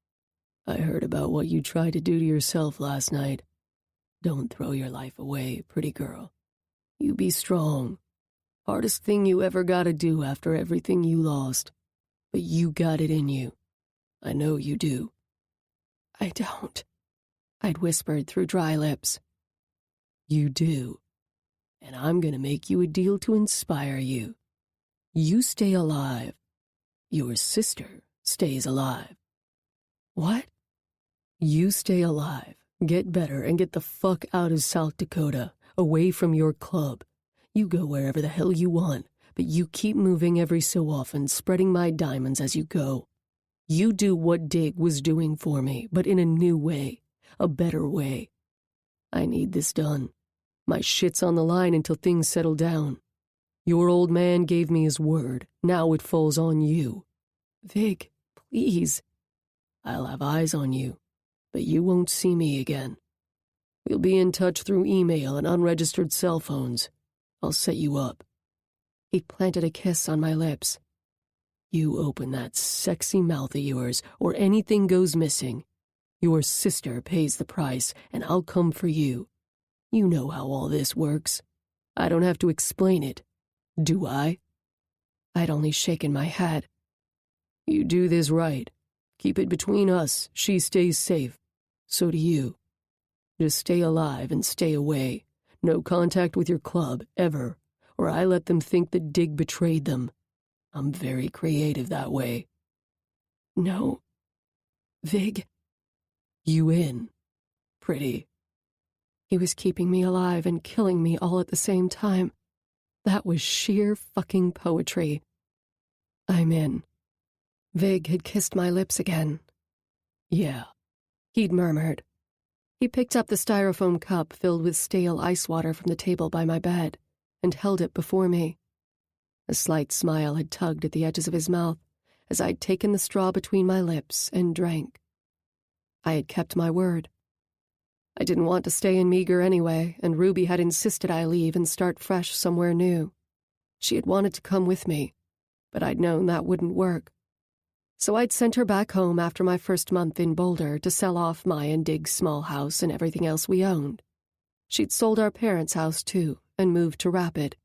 I heard about what you tried to do to yourself last night. Don't throw your life away, pretty girl. You be strong. Hardest thing you ever gotta do after everything you lost. But you got it in you. I know you do." "I don't," I'd whispered through dry lips. "You do. And I'm gonna make you a deal to inspire you. You stay alive. Your sister stays alive." "What?" "You stay alive, get better, and get the fuck out of South Dakota, away from your club. You go wherever the hell you want, but you keep moving every so often, spreading my diamonds as you go. You do what Dig was doing for me, but in a new way, a better way. I need this done. My shit's on the line until things settle down. Your old man gave me his word. Now it falls on you. Vig, please. I'll have eyes on you, but you won't see me again. We'll be in touch through email and unregistered cell phones. I'll set you up." He planted a kiss on my lips. "You open that sexy mouth of yours, or anything goes missing. Your sister pays the price, and I'll come for you. You know how all this works. I don't have to explain it, do I?" I'd only shaken my head. "You do this right. Keep it between us. She stays safe. So do you. Just stay alive and stay away. No contact with your club, ever, or I let them think that Dig betrayed them. I'm very creative that way." "No. Vig." "You in. Pretty." He was keeping me alive and killing me all at the same time. That was sheer fucking poetry. "I'm in." Vig had kissed my lips again. "Yeah," he'd murmured. He picked up the styrofoam cup filled with stale ice water from the table by my bed and held it before me. A slight smile had tugged at the edges of his mouth as I'd taken the straw between my lips and drank. I had kept my word. I didn't want to stay in Meager anyway, and Ruby had insisted I leave and start fresh somewhere new. She had wanted to come with me, but I'd known that wouldn't work. So I'd sent her back home after my first month in Boulder to sell off my and Dig's small house and everything else we owned. She'd sold our parents' house, too, and moved to Rapid.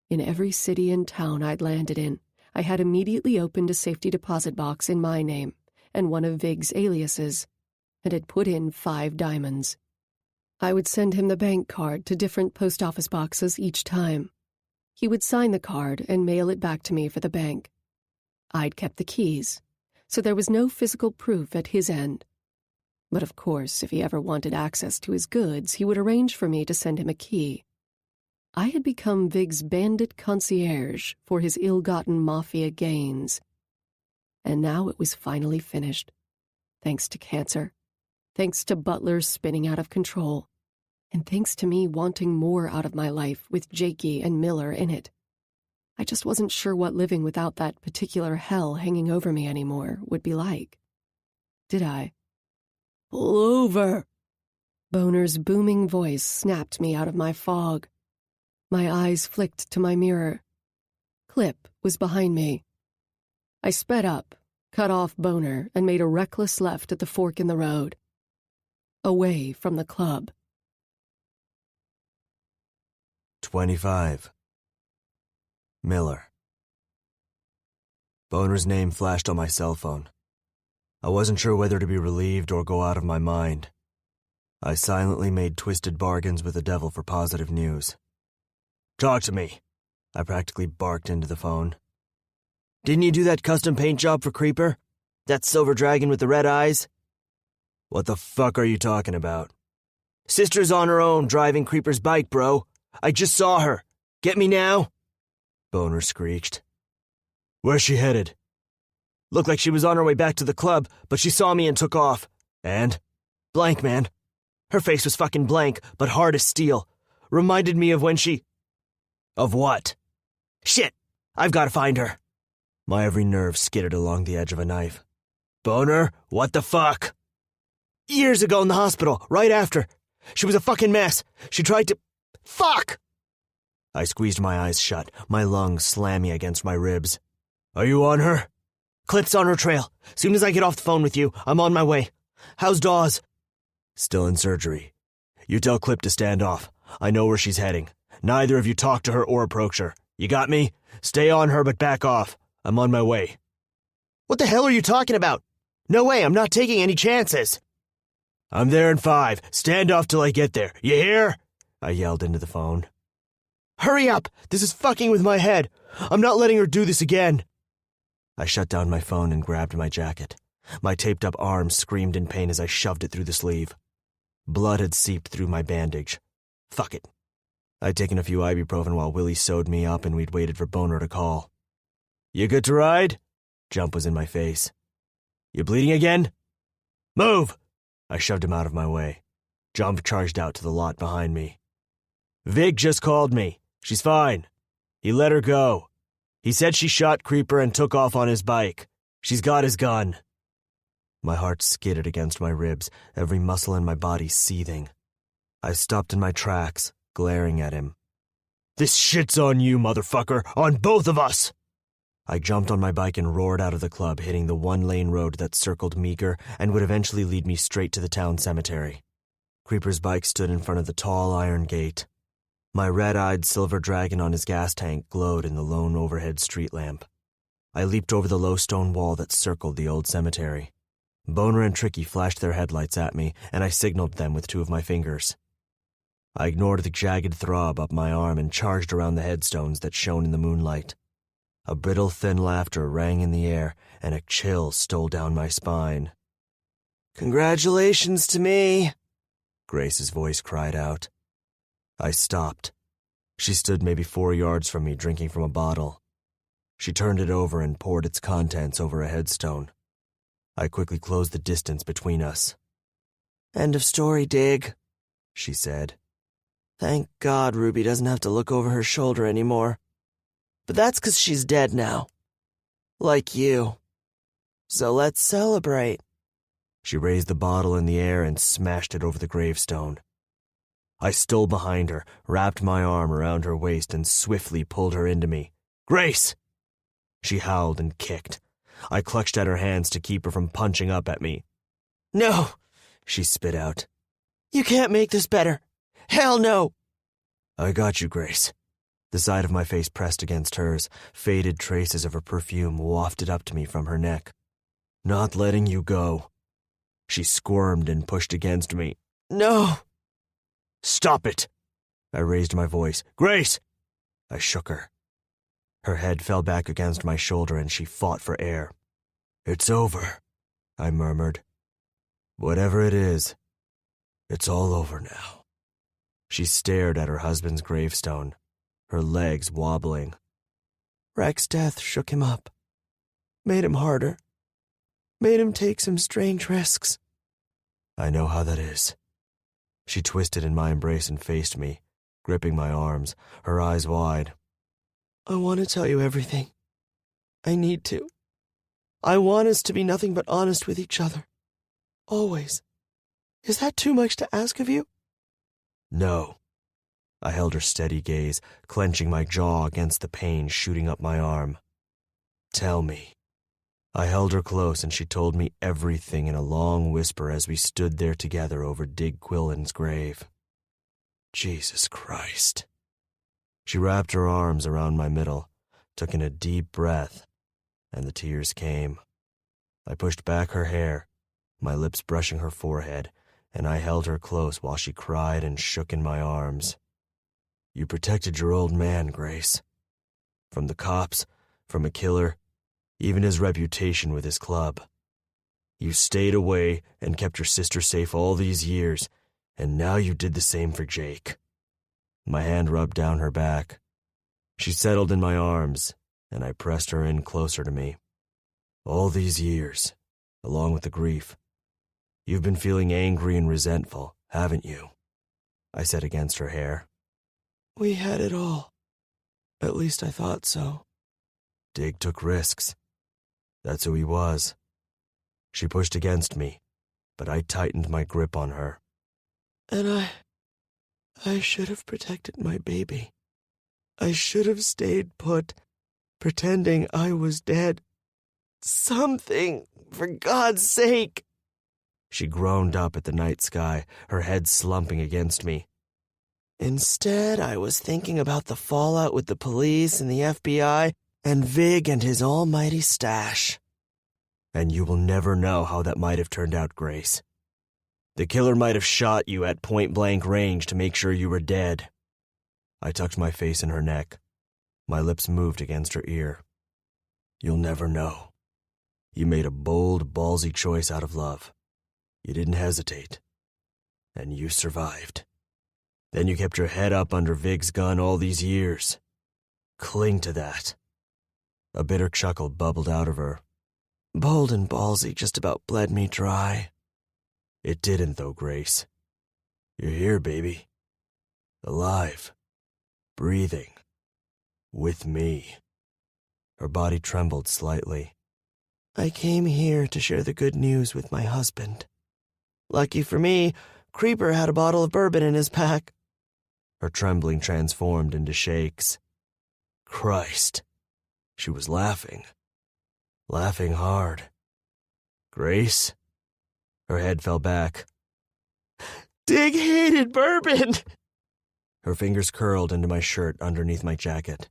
In every city and town I'd landed in, I had immediately opened a safety deposit box in my name and one of Vig's aliases, and had put in 5 diamonds. I would send him the bank card to different post office boxes each time. He would sign the card and mail it back to me for the bank. I'd kept the keys, so there was no physical proof at his end. But of course, if he ever wanted access to his goods, he would arrange for me to send him a key. I had become Vig's bandit concierge for his ill-gotten mafia gains. And now it was finally finished. Thanks to cancer. Thanks to Butler spinning out of control. And thanks to me wanting more out of my life with Jakey and Miller in it. I just wasn't sure what living without that particular hell hanging over me anymore would be like. Did I? "Pull over!" Boner's booming voice snapped me out of my fog. My eyes flicked to my mirror. Clip was behind me. I sped up, cut off Boner, and made a reckless left at the fork in the road. Away from the club. 25. Miller. Boner's name flashed on my cell phone. I wasn't sure whether to be relieved or go out of my mind. I silently made twisted bargains with the devil for positive news. "Talk to me," I practically barked into the phone. "Didn't you do that custom paint job for Creeper? That silver dragon with the red eyes?" "What the fuck are you talking about?" "Sister's on her own driving Creeper's bike, bro. I just saw her. Get me now?" Boner screeched. "Where's she headed?" "Looked like she was on her way back to the club, but she saw me and took off." "And?" "Blank, man. Her face was fucking blank, but hard as steel. Reminded me of when she..." "Of what?" "Shit! I've got to find her." My every nerve skidded along the edge of a knife. "Boner, what the fuck?" "Years ago in the hospital, right after. She was a fucking mess. She tried to... Fuck!" I squeezed my eyes shut, my lungs slamming against my ribs. Are you on her? Clip's on her trail. Soon as I get off the phone with you, I'm on my way. How's Dawes? Still in surgery. You tell Clip to stand off. I know where she's heading. Neither of you talk to her or approach her. You got me? Stay on her, but back off. I'm on my way. What the hell are you talking about? No way, I'm not taking any chances. I'm there in 5. Stand off till I get there. You hear? I yelled into the phone. Hurry up! This is fucking with my head. I'm not letting her do this again. I shut down my phone and grabbed my jacket. My taped-up arm screamed in pain as I shoved it through the sleeve. Blood had seeped through my bandage. Fuck it. I'd taken a few ibuprofen while Willie sewed me up and we'd waited for Boner to call. You good to ride? Jump was in my face. You bleeding again? Move! I shoved him out of my way. Jump charged out to the lot behind me. Vig just called me. She's fine. He let her go. He said she shot Creeper and took off on his bike. She's got his gun. My heart skidded against my ribs, every muscle in my body seething. I stopped in my tracks, glaring at him. This shit's on you, motherfucker! On both of us! I jumped on my bike and roared out of the club, hitting the one-lane road that circled Meeker and would eventually lead me straight to the town cemetery. Creeper's bike stood in front of the tall iron gate. My red-eyed silver dragon on his gas tank glowed in the lone overhead street lamp. I leaped over the low stone wall that circled the old cemetery. Boner and Tricky flashed their headlights at me, and I signaled them with 2 of my fingers. I ignored the jagged throb up my arm and charged around the headstones that shone in the moonlight. A brittle, thin laughter rang in the air, and a chill stole down my spine. "Congratulations to me," Grace's voice cried out. I stopped. She stood maybe 4 yards from me, drinking from a bottle. She turned it over and poured its contents over a headstone. I quickly closed the distance between us. "End of story, Dig," she said. "Thank God Ruby doesn't have to look over her shoulder anymore. But that's 'cause she's dead now. Like you. So let's celebrate." She raised the bottle in the air and smashed it over the gravestone. I stole behind her, wrapped my arm around her waist, and swiftly pulled her into me. "Grace!" She howled and kicked. I clutched at her hands to keep her from punching up at me. "No," she spit out. "You can't make this better. Hell no!" "I got you, Grace." The side of my face pressed against hers, faded traces of her perfume wafted up to me from her neck. "Not letting you go." She squirmed and pushed against me. "No!" "Stop it!" I raised my voice. "Grace!" I shook her. Her head fell back against my shoulder and she fought for air. "It's over," I murmured. "Whatever it is, it's all over now." She stared at her husband's gravestone, her legs wobbling. "Rex's death shook him up. Made him harder. Made him take some strange risks." "I know how that is." She twisted in my embrace and faced me, gripping my arms, her eyes wide. "I want to tell you everything. I need to. I want us to be nothing but honest with each other. Always. Is that too much to ask of you?" "No." I held her steady gaze, clenching my jaw against the pain shooting up my arm. "Tell me." I held her close and she told me everything in a long whisper as we stood there together over Dig Quillen's grave. Jesus Christ. She wrapped her arms around my middle, took in a deep breath, and the tears came. I pushed back her hair, my lips brushing her forehead, and I held her close while she cried and shook in my arms. "You protected your old man, Grace. From the cops, from a killer, even his reputation with his club. You stayed away and kept your sister safe all these years, and now you did the same for Jake." My hand rubbed down her back. She settled in my arms, and I pressed her in closer to me. "All these years, along with the grief, you've been feeling angry and resentful, haven't you?" I said against her hair. "We had it all. At least I thought so." "Dig took risks. That's who he was." She pushed against me, but I tightened my grip on her. "And I should have protected my baby." I should have stayed put, pretending I was dead. Something, for God's sake!" She groaned up at the night sky, her head slumping against me. "Instead, I was thinking about the fallout with the police and the FBI and Vig and his almighty stash." And you will never know how that might have turned out, Grace. The killer might have shot you at point-blank range to make sure you were dead. I tucked my face in her neck. My lips moved against her ear. You'll never know. You made a bold, ballsy choice out of love. You didn't hesitate. And you survived. Then you kept your head up under Vig's gun all these years. Cling to that. A bitter chuckle bubbled out of her. Bold and ballsy just about bled me dry. It didn't, though, Grace. You're here, baby. Alive. Breathing. With me. Her body trembled slightly. I came here to share the good news with my husband. Lucky for me, Creeper had a bottle of bourbon in his pack. Her trembling transformed into shakes. Christ. She was laughing. Laughing hard. Grace? Her head fell back. Dig hated bourbon! Her fingers curled into my shirt underneath my jacket.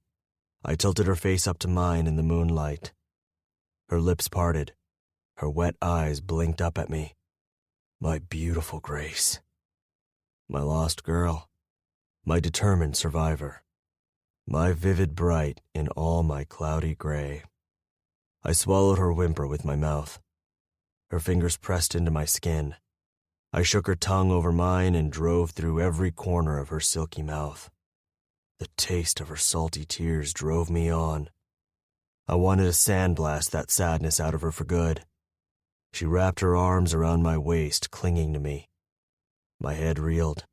I tilted her face up to mine in the moonlight. Her lips parted. Her wet eyes blinked up at me. My beautiful Grace. My lost girl. My determined survivor. My vivid bright in all my cloudy gray. I swallowed her whimper with my mouth. Her fingers pressed into my skin. I shook her tongue over mine and drove through every corner of her silky mouth. The taste of her salty tears drove me on. I wanted to sandblast that sadness out of her for good. She wrapped her arms around my waist, clinging to me. My head reeled.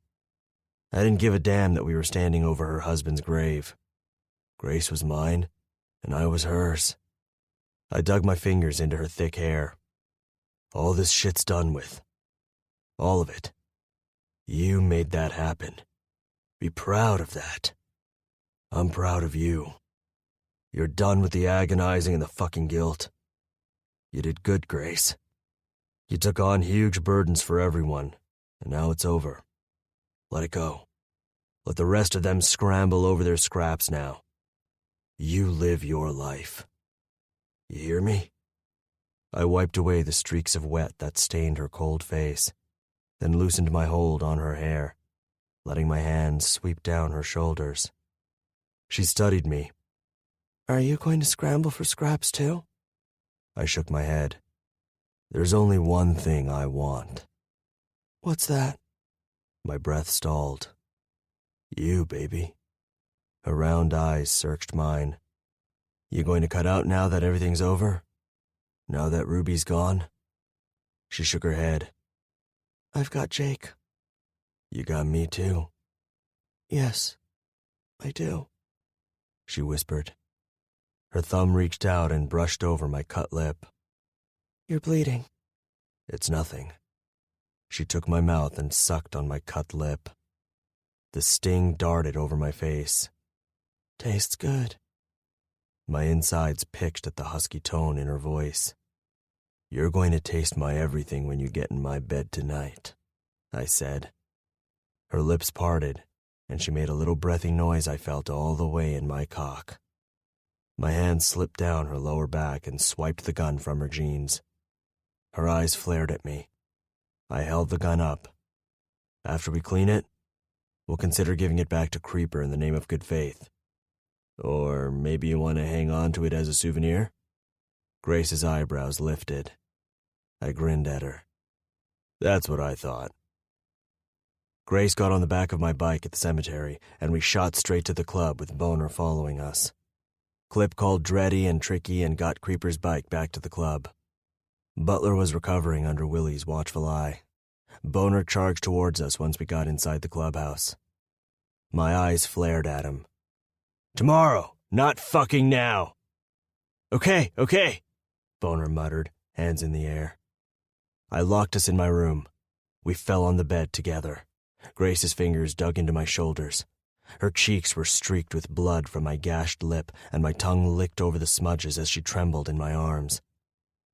I didn't give a damn that we were standing over her husband's grave. Grace was mine, and I was hers. I dug my fingers into her thick hair. All this shit's done with. All of it. You made that happen. Be proud of that. I'm proud of you. You're done with the agonizing and the fucking guilt. You did good, Grace. You took on huge burdens for everyone, and now it's over. Let it go. Let the rest of them scramble over their scraps now. You live your life. You hear me? I wiped away the streaks of wet that stained her cold face, then loosened my hold on her hair, letting my hands sweep down her shoulders. She studied me. Are you going to scramble for scraps too? I shook my head. There's only one thing I want. What's that? My breath stalled. You, baby. Her round eyes searched mine. You going to cut out now that everything's over? Now that Ruby's gone? She shook her head. I've got Jake. You got me too. Yes, I do, she whispered. Her thumb reached out and brushed over my cut lip. You're bleeding. It's nothing. She took my mouth and sucked on my cut lip. The sting darted over my face. Tastes good. My insides pitched at the husky tone in her voice. You're going to taste my everything when you get in my bed tonight, I said. Her lips parted, and she made a little breathy noise I felt all the way in my cock. My hand slipped down her lower back and swiped the gun from her jeans. Her eyes flared at me. I held the gun up. After we clean it, we'll consider giving it back to Creeper in the name of good faith. Or maybe you want to hang on to it as a souvenir? Grace's eyebrows lifted. I grinned at her. That's what I thought. Grace got on the back of my bike at the cemetery, and we shot straight to the club with Boner following us. Clip called Dreddy and Tricky and got Creeper's bike back to the club. Butler was recovering under Willie's watchful eye. Boner charged towards us once we got inside the clubhouse. My eyes flared at him. Tomorrow, not fucking now. Okay, Boner muttered, hands in the air. I locked us in my room. We fell on the bed together. Grace's fingers dug into my shoulders. Her cheeks were streaked with blood from my gashed lip, and my tongue licked over the smudges as she trembled in my arms.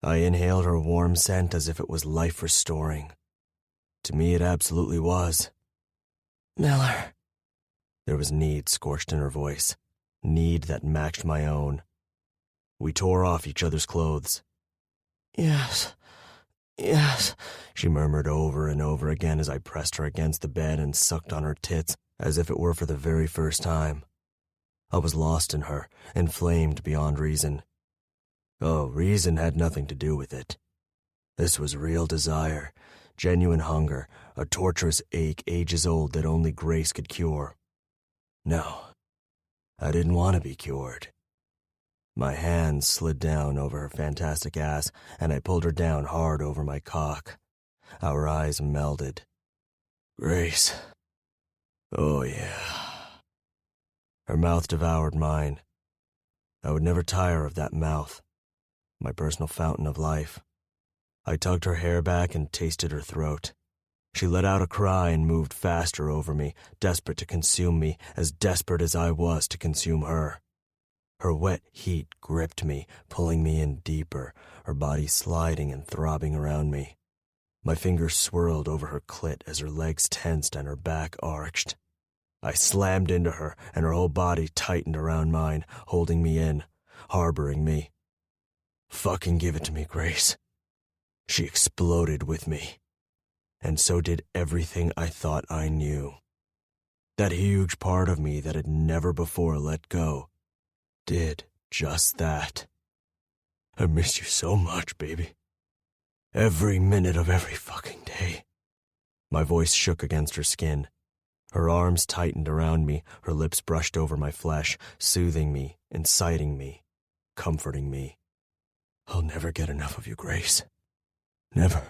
I inhaled her warm scent as if it was life-restoring. To me, it absolutely was. Miller. There was need scorched in her voice, need that matched my own. We tore off each other's clothes. Yes, She murmured over and over again as I pressed her against the bed and sucked on her tits as if it were for the very first time. I was lost in her, inflamed beyond reason. Oh, reason had nothing to do with it. This was real desire, genuine hunger, a torturous ache ages old that only grace could cure. No, I didn't want to be cured. My hand slid down over her fantastic ass, and I pulled her down hard over my cock. Our eyes melded. Grace. Oh, yeah. Her mouth devoured mine. I would never tire of that mouth, my personal fountain of life. I tugged her hair back and tasted her throat. She let out a cry and moved faster over me, desperate to consume me, as desperate as I was to consume her. Her wet heat gripped me, pulling me in deeper, her body sliding and throbbing around me. My fingers swirled over her clit as her legs tensed and her back arched. I slammed into her, and her whole body tightened around mine, holding me in, harboring me. Fucking give it to me, Grace. She exploded with me. And so did everything I thought I knew. That huge part of me that had never before let go did just that. I miss you so much, baby. Every minute of every fucking day. My voice shook against her skin. Her arms tightened around me, her lips brushed over my flesh, soothing me, inciting me, comforting me. I'll never get enough of you, Grace. Never.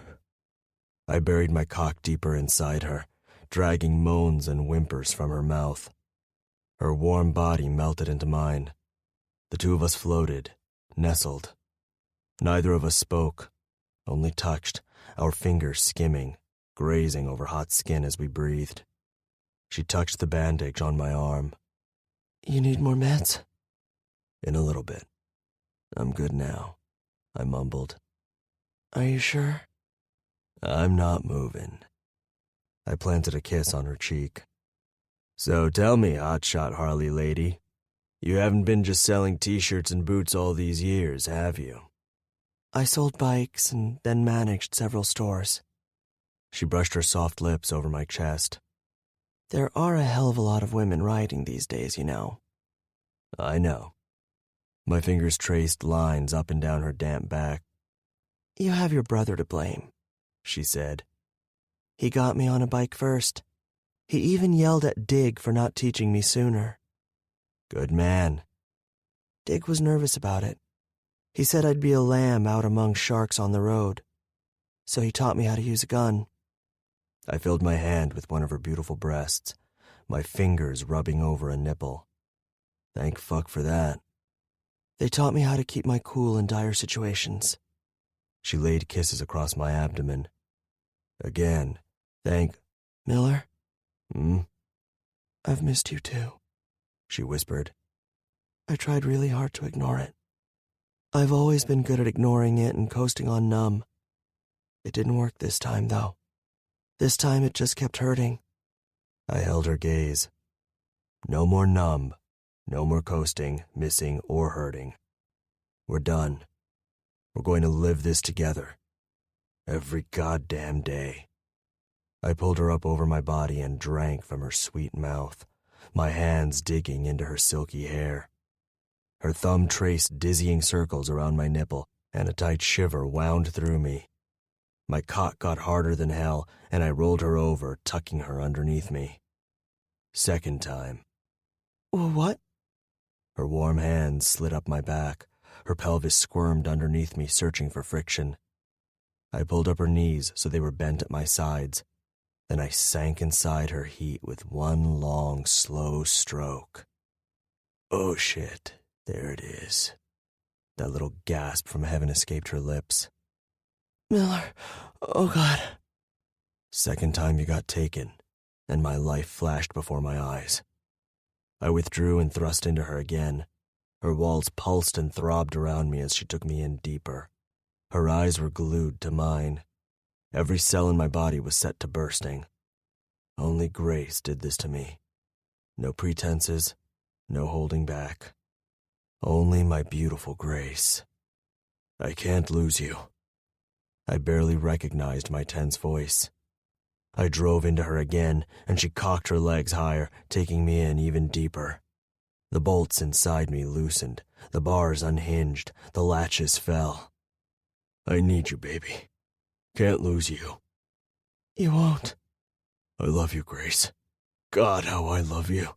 I buried my cock deeper inside her, dragging moans and whimpers from her mouth. Her warm body melted into mine. The two of us floated, nestled. Neither of us spoke, only touched, our fingers skimming, grazing over hot skin as we breathed. She touched the bandage on my arm. You need more meds? In a little bit. I'm good now, I mumbled. Are you sure? I'm not moving. I planted a kiss on her cheek. So tell me, hotshot Harley lady, you haven't been just selling t-shirts and boots all these years, have you? I sold bikes and then managed several stores. She brushed her soft lips over my chest. There are a hell of a lot of women riding these days, you know. I know. My fingers traced lines up and down her damp back. You have your brother to blame, she said. He got me on a bike first. He even yelled at Dig for not teaching me sooner. Good man. Dig was nervous about it. He said I'd be a lamb out among sharks on the road. So he taught me how to use a gun. I filled my hand with one of her beautiful breasts, my fingers rubbing over a nipple. Thank fuck for that. They taught me how to keep my cool in dire situations. She laid kisses across my abdomen. Again, Miller? Hmm? I've missed you too, She whispered. I tried really hard to ignore it. I've always been good at ignoring it and coasting on numb. It didn't work this time, though. This time it just kept hurting. I held her gaze. No more numb, no more coasting, missing, or hurting. We're done. We're going to live this together. Every goddamn day. I pulled her up over my body and drank from her sweet mouth, my hands digging into her silky hair. Her thumb traced dizzying circles around my nipple, and a tight shiver wound through me. My cock got harder than hell, and I rolled her over, tucking her underneath me. Second time. What? Her warm hands slid up my back. Her pelvis squirmed underneath me, searching for friction. I pulled up her knees so they were bent at my sides. Then I sank inside her heat with one long, slow stroke. Oh shit, there it is. That little gasp from heaven escaped her lips. Miller, oh God. Second time you got taken, and my life flashed before my eyes. I withdrew and thrust into her again. Her walls pulsed and throbbed around me as she took me in deeper. Her eyes were glued to mine. Every cell in my body was set to bursting. Only Grace did this to me. No pretenses, no holding back. Only my beautiful Grace. I can't lose you. I barely recognized my tense voice. I drove into her again, and she cocked her legs higher, taking me in even deeper. The bolts inside me loosened, the bars unhinged, the latches fell. I need you, baby. Can't lose you. You won't. I love you, Grace. God, how I love you.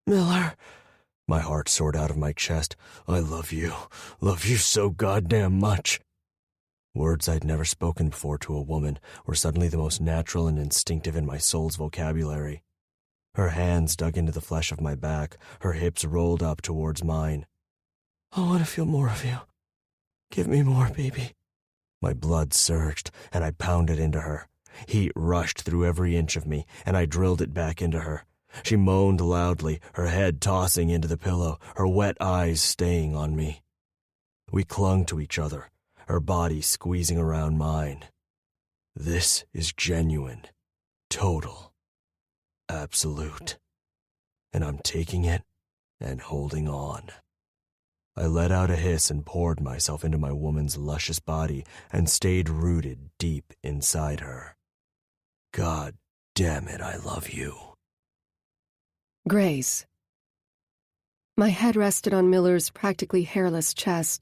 Miller. My heart soared out of my chest. I love you so goddamn much. Words I'd never spoken before to a woman were suddenly the most natural and instinctive in my soul's vocabulary. Her hands dug into the flesh of my back, her hips rolled up towards mine. I want to feel more of you. Give me more, baby. My blood surged, and I pounded into her. Heat rushed through every inch of me, and I drilled it back into her. She moaned loudly, her head tossing into the pillow, her wet eyes staying on me. We clung to each other, her body squeezing around mine. This is genuine, total, absolute. And I'm taking it and holding on. I let out a hiss and poured myself into my woman's luscious body and stayed rooted deep inside her. God damn it, I love you. Grace. My head rested on Miller's practically hairless chest.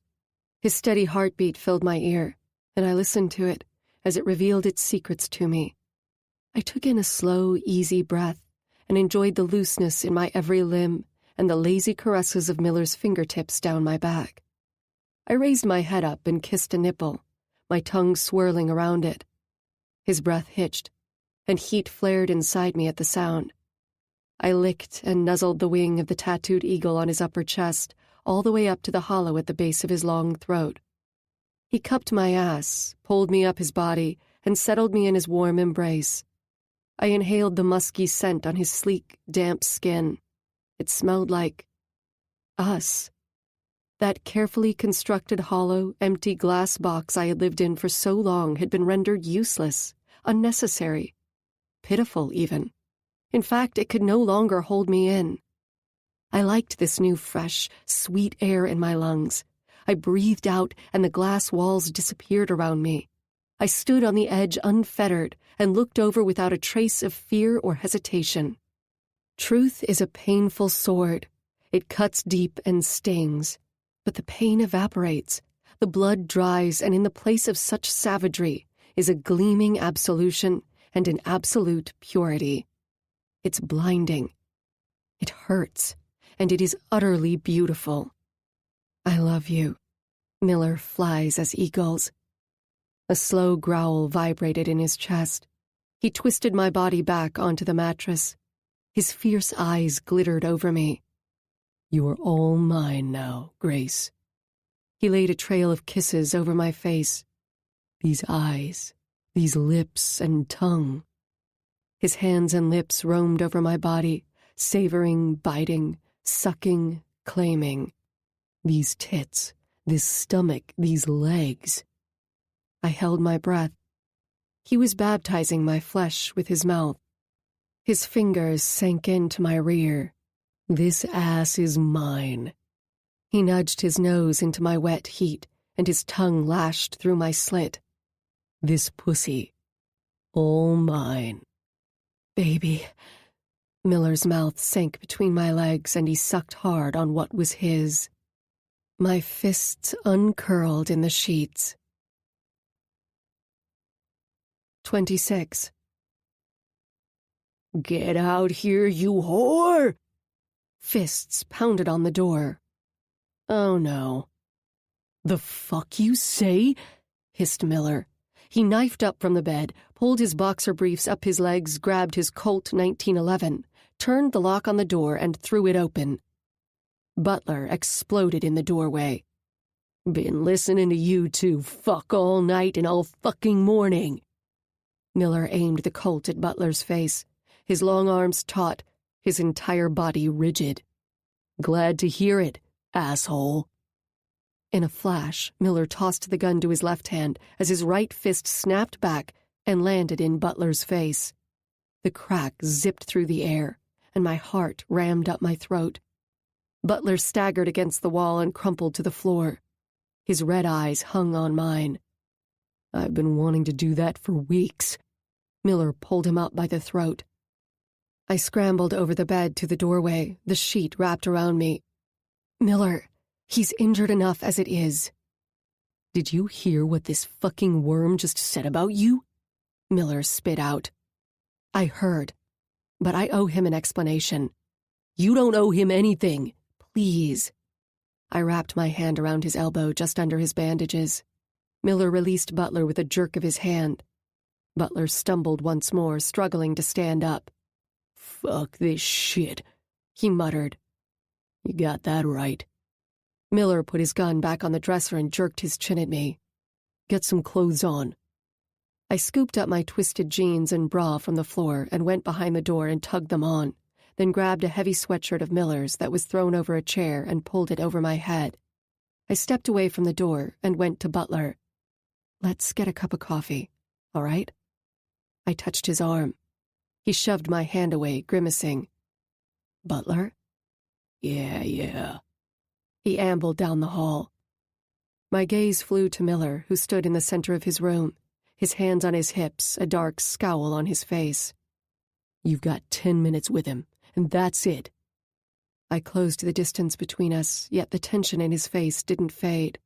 His steady heartbeat filled my ear, and I listened to it as it revealed its secrets to me. I took in a slow, easy breath and enjoyed the looseness in my every limb and the lazy caresses of Miller's fingertips down my back. I raised my head up and kissed a nipple, my tongue swirling around it. His breath hitched, and heat flared inside me at the sound. I licked and nuzzled the wing of the tattooed eagle on his upper chest, all the way up to the hollow at the base of his long throat. He cupped my ass, pulled me up his body, and settled me in his warm embrace. I inhaled the musky scent on his sleek, damp skin. It smelled like us. That carefully constructed hollow, empty glass box I had lived in for so long had been rendered useless, unnecessary, pitiful even. In fact, it could no longer hold me in. I liked this new fresh, sweet air in my lungs. I breathed out, and the glass walls disappeared around me. I stood on the edge unfettered and looked over without a trace of fear or hesitation. Truth is a painful sword. It cuts deep and stings. But the pain evaporates, the blood dries, and in the place of such savagery is a gleaming absolution and an absolute purity. It's blinding. It hurts, and it is utterly beautiful. I love you. Miller flies as eagles. A slow growl vibrated in his chest. He twisted my body back onto the mattress. His fierce eyes glittered over me. You are all mine now, Grace. He laid a trail of kisses over my face. These eyes, these lips and tongue. His hands and lips roamed over my body, savoring, biting, sucking, claiming. These tits, this stomach, these legs. I held my breath. He was baptizing my flesh with his mouth. His fingers sank into my rear. This ass is mine. He nudged his nose into my wet heat, and his tongue lashed through my slit. This pussy, all mine. Baby. Miller's mouth sank between my legs, and he sucked hard on what was his. My fists uncurled in the sheets. 26. Get out here, you whore! Fists pounded on the door. Oh, no. The fuck you say? Hissed Miller. He knifed up from the bed, pulled his boxer briefs up his legs, grabbed his Colt 1911, turned the lock on the door, and threw it open. Butler exploded in the doorway. Been listening to you two fuck all night and all fucking morning. Miller aimed the Colt at Butler's face, his long arms taut, his entire body rigid. "Glad to hear it, asshole." In a flash, Miller tossed the gun to his left hand as his right fist snapped back and landed in Butler's face. The crack zipped through the air, and my heart rammed up my throat. Butler staggered against the wall and crumpled to the floor. His red eyes hung on mine. "I've been wanting to do that for weeks." Miller pulled him up by the throat. I scrambled over the bed to the doorway, the sheet wrapped around me. "Miller, he's injured enough as it is." "Did you hear what this fucking worm just said about you?" Miller spit out. "I heard, but I owe him an explanation." "You don't owe him anything. Please." I wrapped my hand around his elbow just under his bandages. Miller released Butler with a jerk of his hand. Butler stumbled once more, struggling to stand up. "Fuck this shit," he muttered. "You got that right." Miller put his gun back on the dresser and jerked his chin at me. "Get some clothes on." I scooped up my twisted jeans and bra from the floor and went behind the door and tugged them on, then grabbed a heavy sweatshirt of Miller's that was thrown over a chair and pulled it over my head. I stepped away from the door and went to Butler. "Let's get a cup of coffee, all right?" I touched his arm. He shoved my hand away, grimacing. "Butler?" Yeah. He ambled down the hall. My gaze flew to Miller, who stood in the center of his room, his hands on his hips, a dark scowl on his face. "You've got 10 minutes with him, and that's it." I closed the distance between us, yet the tension in his face didn't fade.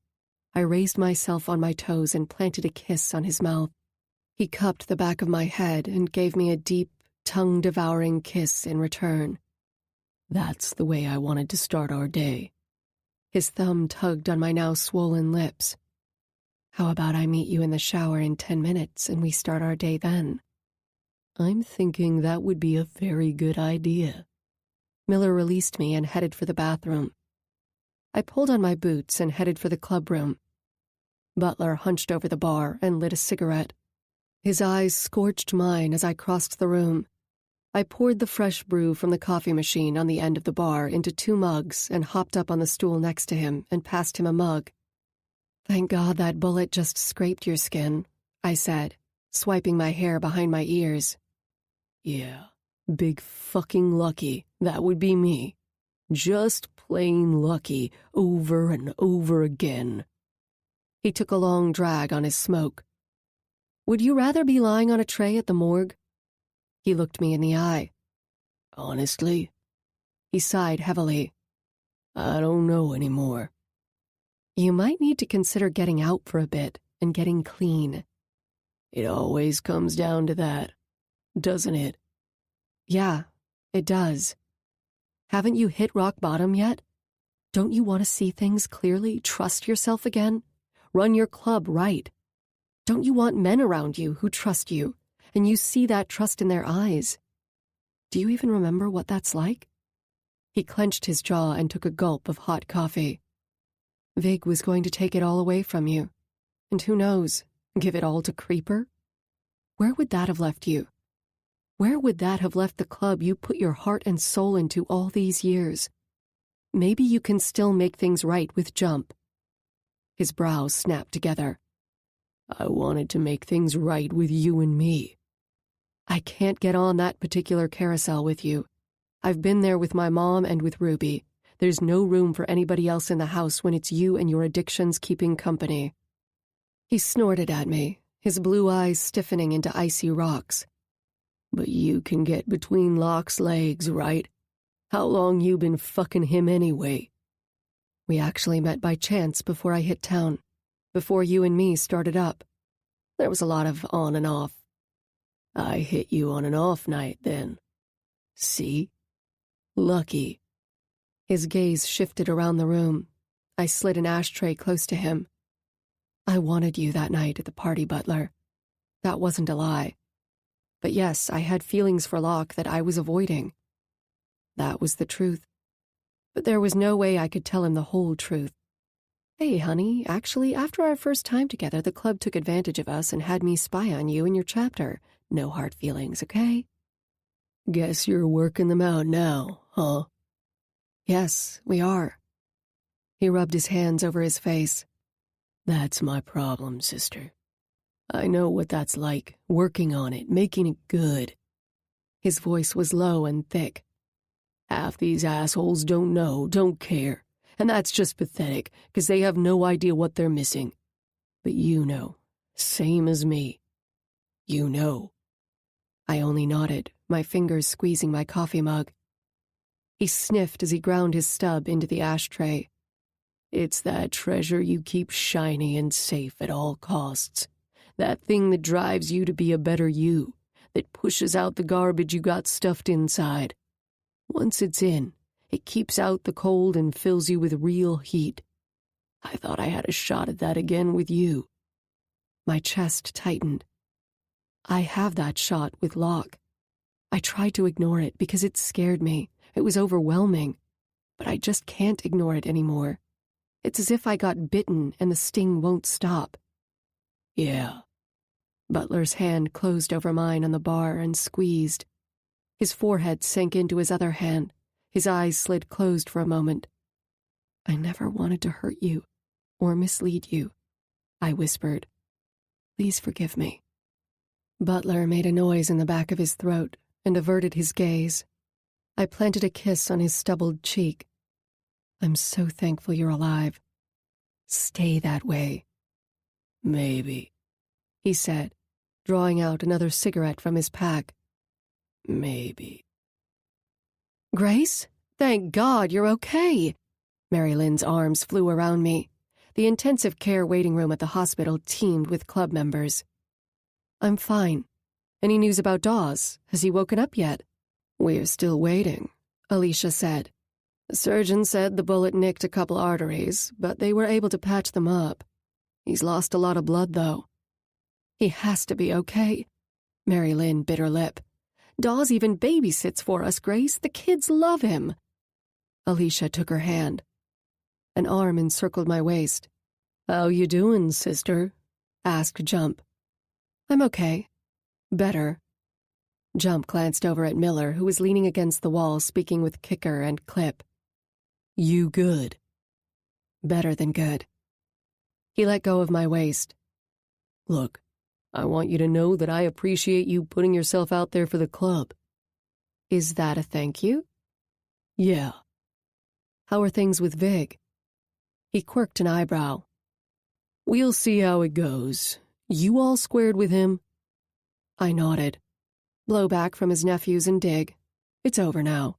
I raised myself on my toes and planted a kiss on his mouth. He cupped the back of my head and gave me a deep, tongue-devouring kiss in return. "That's the way I wanted to start our day." His thumb tugged on my now swollen lips. "How about I meet you in the shower in 10 minutes and we start our day then?" "I'm thinking that would be a very good idea." Miller released me and headed for the bathroom. I pulled on my boots and headed for the clubroom. Butler hunched over the bar and lit a cigarette. His eyes scorched mine as I crossed the room. I poured the fresh brew from the coffee machine on the end of the bar into 2 mugs and hopped up on the stool next to him and passed him a mug. "Thank God that bullet just scraped your skin," I said, swiping my hair behind my ears. "Yeah, big fucking lucky, that would be me. Just plain lucky, over and over again." He took a long drag on his smoke. "Would you rather be lying on a tray at the morgue?" He looked me in the eye. "Honestly?" He sighed heavily. "I don't know anymore." "You might need to consider getting out for a bit and getting clean." "It always comes down to that, doesn't it?" "Yeah, it does. Haven't you hit rock bottom yet? Don't you want to see things clearly, trust yourself again, run your club right? Don't you want men around you who trust you, and you see that trust in their eyes? Do you even remember what that's like?" He clenched his jaw and took a gulp of hot coffee. "Vig was going to take it all away from you. And who knows, give it all to Creeper? Where would that have left you? Where would that have left the club you put your heart and soul into all these years? Maybe you can still make things right with Jump." His brows snapped together. "I wanted to make things right with you and me." "I can't get on that particular carousel with you. I've been there with my mom and with Ruby. There's no room for anybody else in the house when it's you and your addictions keeping company." He snorted at me, his blue eyes stiffening into icy rocks. "But you can get between Locke's legs, right? How long you been fucking him anyway?" "We actually met by chance before I hit town, before you and me started up. There was a lot of on and off." "I hit you on an off night then. See? Lucky." His gaze shifted around the room. I slid an ashtray close to him. "I wanted you that night at the party, Butler. That wasn't a lie. But yes, I had feelings for Locke that I was avoiding. That was the truth. But there was no way I could tell him the whole truth. Hey, honey, actually, after our first time together, the club took advantage of us and had me spy on you in your chapter. No hard feelings, okay?" Guess you're working them out now, huh? Yes, we are. He rubbed his hands over his face. That's my problem, sister. I know what that's like, working on it, making it good. His voice was low and thick. Half these assholes don't know, don't care, and that's just pathetic, 'cause they have no idea what they're missing. But you know, same as me. You know. I only nodded, my fingers squeezing my coffee mug. He sniffed as he ground his stub into the ashtray. It's that treasure you keep shiny and safe at all costs. That thing that drives you to be a better you, that pushes out the garbage you got stuffed inside. Once it's in, it keeps out the cold and fills you with real heat. I thought I had a shot at that again with you. My chest tightened. I have that shot with Locke. I tried to ignore it because it scared me. It was overwhelming. But I just can't ignore it anymore. It's as if I got bitten and the sting won't stop. Yeah. Butler's hand closed over mine on the bar and squeezed. His forehead sank into his other hand. His eyes slid closed for a moment. I never wanted to hurt you or mislead you, I whispered. Please forgive me. Butler made a noise in the back of his throat and averted his gaze. I planted a kiss on his stubbled cheek. I'm so thankful you're alive. Stay that way. Maybe, he said, drawing out another cigarette from his pack. Maybe. Grace? Thank God you're okay. Mary Lynn's arms flew around me. The intensive care waiting room at the hospital teemed with club members. I'm fine. Any news about Dawes? Has he woken up yet? We're still waiting, Alicia said. The surgeon said the bullet nicked a couple arteries, but they were able to patch them up. He's lost a lot of blood, though. He has to be okay. Mary Lynn bit her lip. Dawes even babysits for us, Grace. The kids love him. Alicia took her hand. An arm encircled my waist. How you doing, sister? Asked Jump. I'm okay. Better. Jump glanced over at Miller, who was leaning against the wall speaking with Kicker and Clip. You good? Better than good. He let go of my waist. Look, I want you to know that I appreciate you putting yourself out there for the club. Is that a thank you? Yeah. How are things with Vig? He quirked an eyebrow. We'll see how it goes. You all squared with him? I nodded. Blowback from his nephews and Dig. It's over now.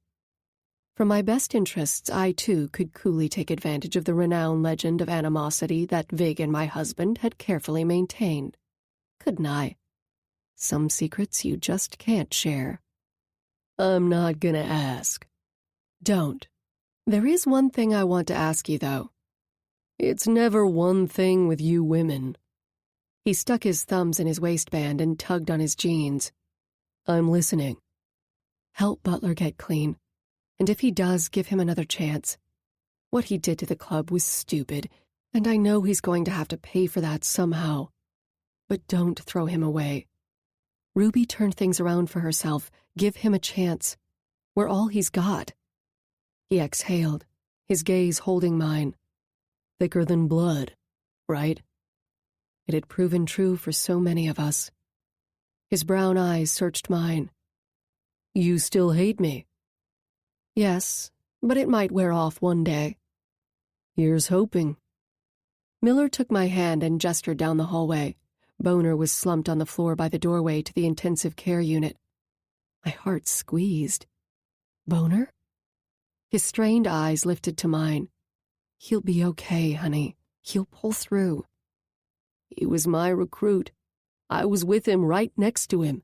For my best interests, I too could coolly take advantage of the renowned legend of animosity that Vig and my husband had carefully maintained. Couldn't I? Some secrets you just can't share. I'm not gonna ask. Don't. There is one thing I want to ask you, though. It's never one thing with you women. He stuck his thumbs in his waistband and tugged on his jeans. I'm listening. Help Butler get clean. And if he does, give him another chance. What he did to the club was stupid, and I know he's going to have to pay for that somehow. But don't throw him away. Ruby turned things around for herself. Give him a chance. We're all he's got. He exhaled, his gaze holding mine. Thicker than blood, right? It had proven true for so many of us. His brown eyes searched mine. You still hate me? Yes, but it might wear off one day. Here's hoping. Miller took my hand and gestured down the hallway. Boner was slumped on the floor by the doorway to the intensive care unit. My heart squeezed. Boner? His strained eyes lifted to mine. He'll be okay, honey. He'll pull through. He was my recruit. I was with him right next to him.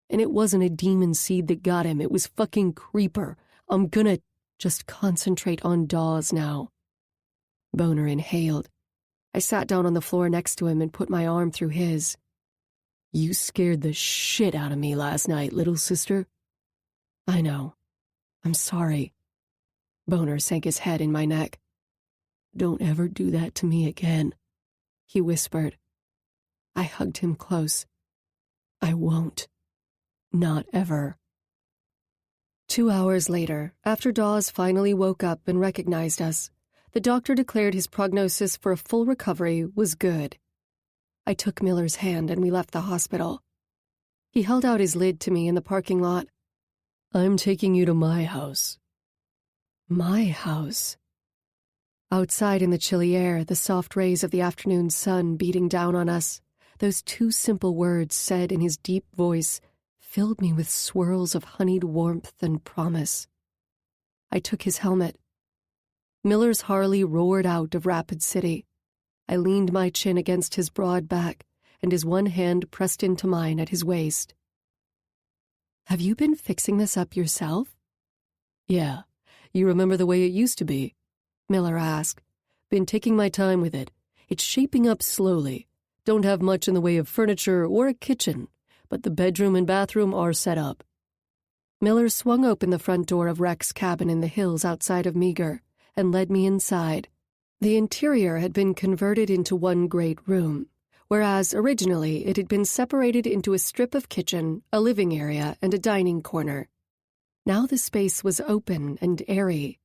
And it wasn't a demon seed that got him. It was fucking Creeper. I'm gonna just concentrate on Dawes now. Boner inhaled. I sat down on the floor next to him and put my arm through his. You scared the shit out of me last night, little sister. I know. I'm sorry. Boner sank his head in my neck. Don't ever do that to me again, he whispered. I hugged him close. I won't. Not ever. 2 hours later, after Dawes finally woke up and recognized us, the doctor declared his prognosis for a full recovery was good. I took Miller's hand and we left the hospital. He held out his lid to me in the parking lot. "I'm taking you to my house." My house. Outside in the chilly air, the soft rays of the afternoon sun beating down on us, those two simple words said in his deep voice filled me with swirls of honeyed warmth and promise. I took his helmet. Miller's Harley roared out of Rapid City. I leaned my chin against his broad back, and his one hand pressed into mine at his waist. "Have you been fixing this up yourself?" "Yeah. You remember the way it used to be?" Miller asked. "Been taking my time with it. It's shaping up slowly. Don't have much in the way of furniture or a kitchen, but the bedroom and bathroom are set up." Miller swung open the front door of Rex's cabin in the hills outside of Meager and led me inside. The interior had been converted into one great room, whereas originally it had been separated into a strip of kitchen, a living area, and a dining corner. Now the space was open and airy.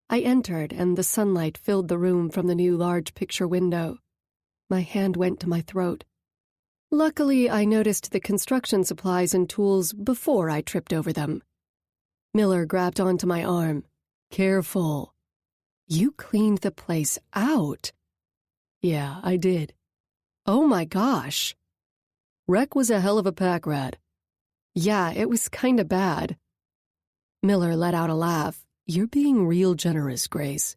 I entered, and the sunlight filled the room from the new large picture window. My hand went to my throat. Luckily, I noticed the construction supplies and tools before I tripped over them. Miller grabbed onto my arm. "Careful." "You cleaned the place out." "Yeah, I did." "Oh my gosh." "Rec was a hell of a pack rat." "Yeah, it was kinda bad." Miller let out a laugh. "You're being real generous, Grace."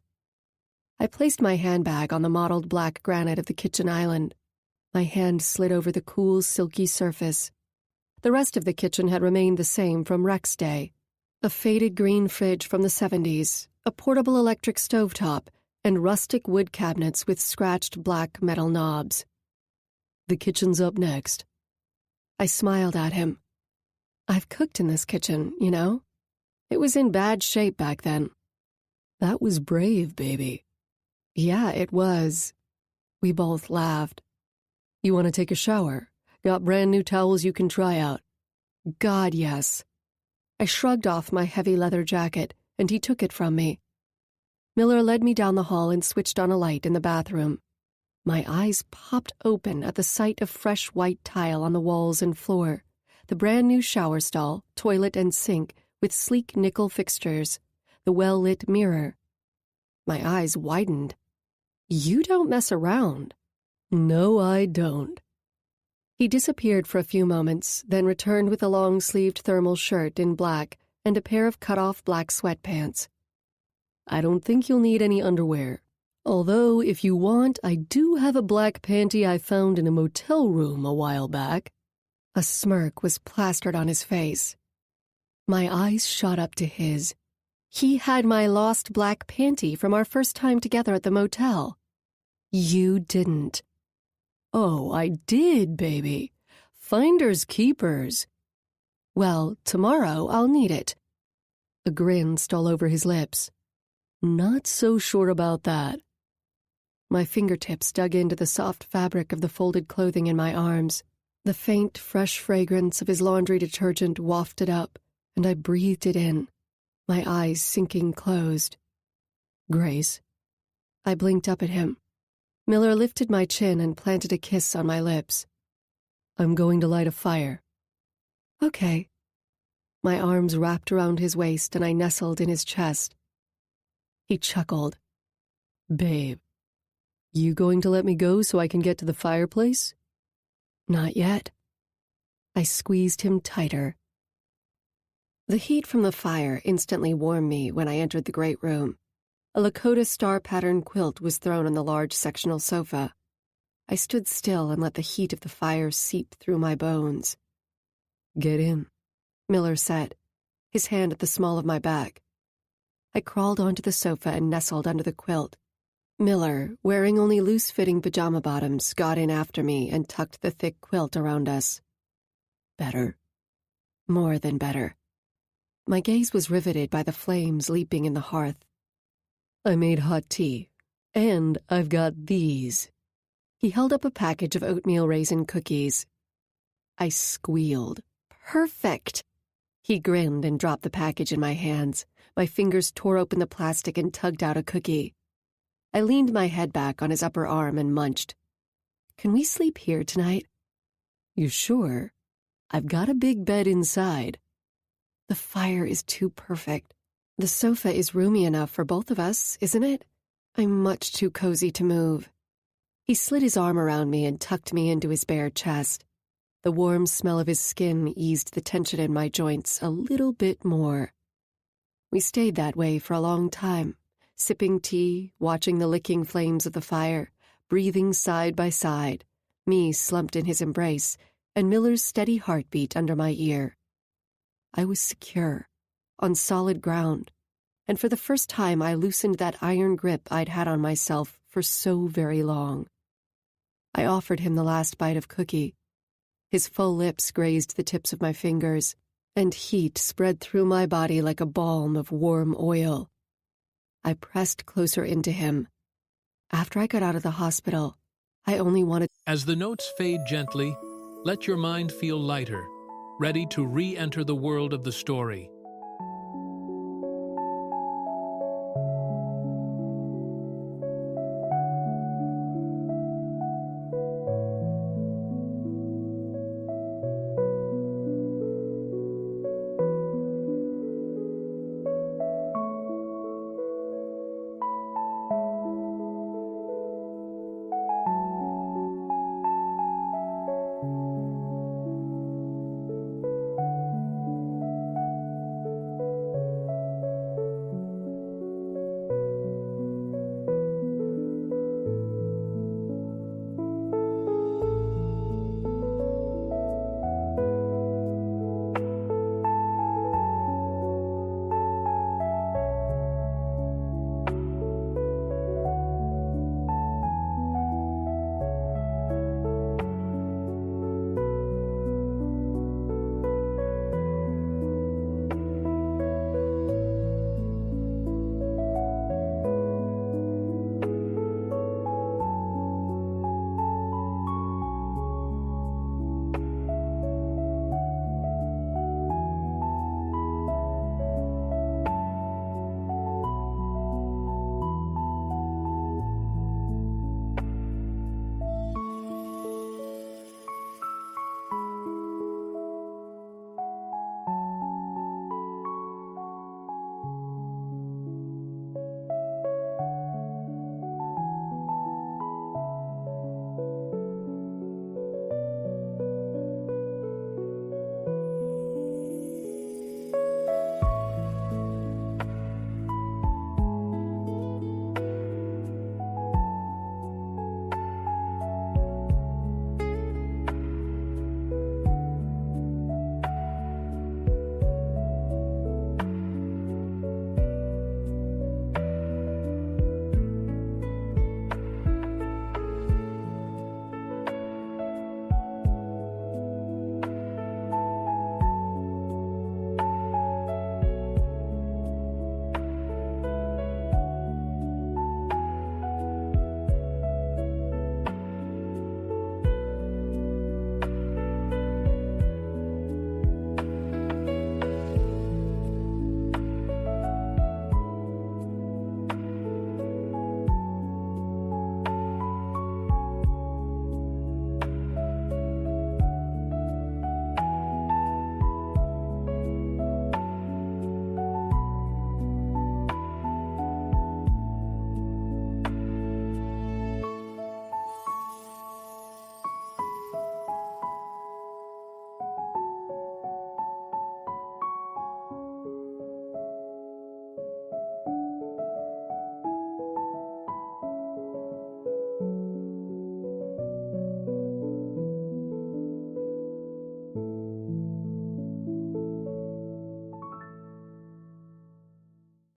I placed my handbag on the mottled black granite of the kitchen island. My hand slid over the cool, silky surface. The rest of the kitchen had remained the same from Rex's day. A faded green fridge from the 70s, a portable electric stovetop, and rustic wood cabinets with scratched black metal knobs. "The kitchen's up next." I smiled at him. "I've cooked in this kitchen, you know? It was in bad shape back then." "That was brave, baby." "Yeah, it was." We both laughed. "You want to take a shower? Got brand new towels you can try out." "God, yes." I shrugged off my heavy leather jacket, and he took it from me. Miller led me down the hall and switched on a light in the bathroom. My eyes popped open at the sight of fresh white tile on the walls and floor, the brand new shower stall, toilet, and sink with sleek nickel fixtures, the well-lit mirror. My eyes widened. "You don't mess around." "No, I don't." He disappeared for a few moments, then returned with a long-sleeved thermal shirt in black and a pair of cut-off black sweatpants. "I don't think you'll need any underwear. Although, if you want, I do have a black panty I found in a motel room a while back." A smirk was plastered on his face. My eyes shot up to his. He had my lost black panty from our first time together at the motel. You didn't. "Oh, I did, baby. Finders keepers." "Well, tomorrow I'll need it." A grin stole over his lips. "Not so sure about that." My fingertips dug into the soft fabric of the folded clothing in my arms. The faint, fresh fragrance of his laundry detergent wafted up, and I breathed it in, my eyes sinking closed. "Grace." I blinked up at him. Miller lifted my chin and planted a kiss on my lips. "I'm going to light a fire." "Okay." My arms wrapped around his waist and I nestled in his chest. He chuckled. "Babe, you going to let me go so I can get to the fireplace?" "Not yet." I squeezed him tighter. The heat from the fire instantly warmed me when I entered the great room. A Lakota star-patterned quilt was thrown on the large sectional sofa. I stood still and let the heat of the fire seep through my bones. "Get in," Miller said, his hand at the small of my back. I crawled onto the sofa and nestled under the quilt. Miller, wearing only loose-fitting pajama bottoms, got in after me and tucked the thick quilt around us. "Better?" More than better. My gaze was riveted by the flames leaping in the hearth. "I made hot tea, and I've got these." He held up a package of oatmeal raisin cookies. I squealed. Perfect! He grinned and dropped the package in my hands. My fingers tore open the plastic and tugged out a cookie. I leaned my head back on his upper arm and munched. "Can we sleep here tonight?" "You sure? I've got a big bed inside." "The fire is too perfect. The sofa is roomy enough for both of us, isn't it? I'm much too cozy to move." He slid his arm around me and tucked me into his bare chest. The warm smell of his skin eased the tension in my joints a little bit more. We stayed that way for a long time, sipping tea, watching the licking flames of the fire, breathing side by side, me slumped in his embrace, and Miller's steady heartbeat under my ear. I was secure, on solid ground, and for the first time I loosened that iron grip I'd had on myself for so very long. I offered him the last bite of cookie. His full lips grazed the tips of my fingers, and heat spread through my body like a balm of warm oil. I pressed closer into him. After I got out of the hospital, I only wanted... As the notes fade gently, let your mind feel lighter, ready to re-enter the world of the story.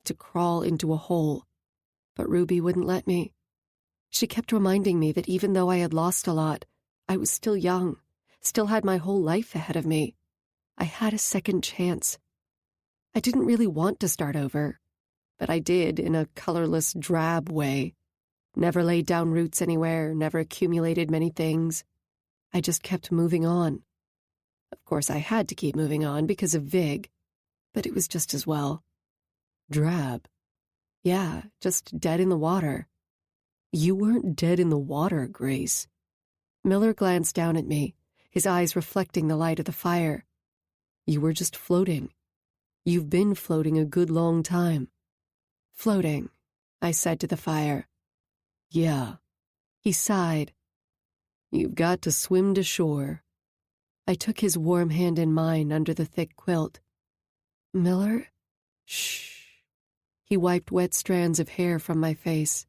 to crawl into a hole, but Ruby wouldn't let me. She kept reminding me that even though I had lost a lot, I was still young, still had my whole life ahead of me. I had a second chance. I didn't really want to start over, but I did in a colorless, drab way. Never laid down roots anywhere, never accumulated many things. I just kept moving on. Of course, I had to keep moving on because of Vig, but it was just as well. Drab. Yeah, just dead in the water. You weren't dead in the water, Grace. Miller glanced down at me, his eyes reflecting the light of the fire. You were just floating. You've been floating a good long time. Floating, I said to the fire. Yeah. He sighed. You've got to swim to shore. I took his warm hand in mine under the thick quilt. Miller? Shh. He wiped wet strands of hair from my face.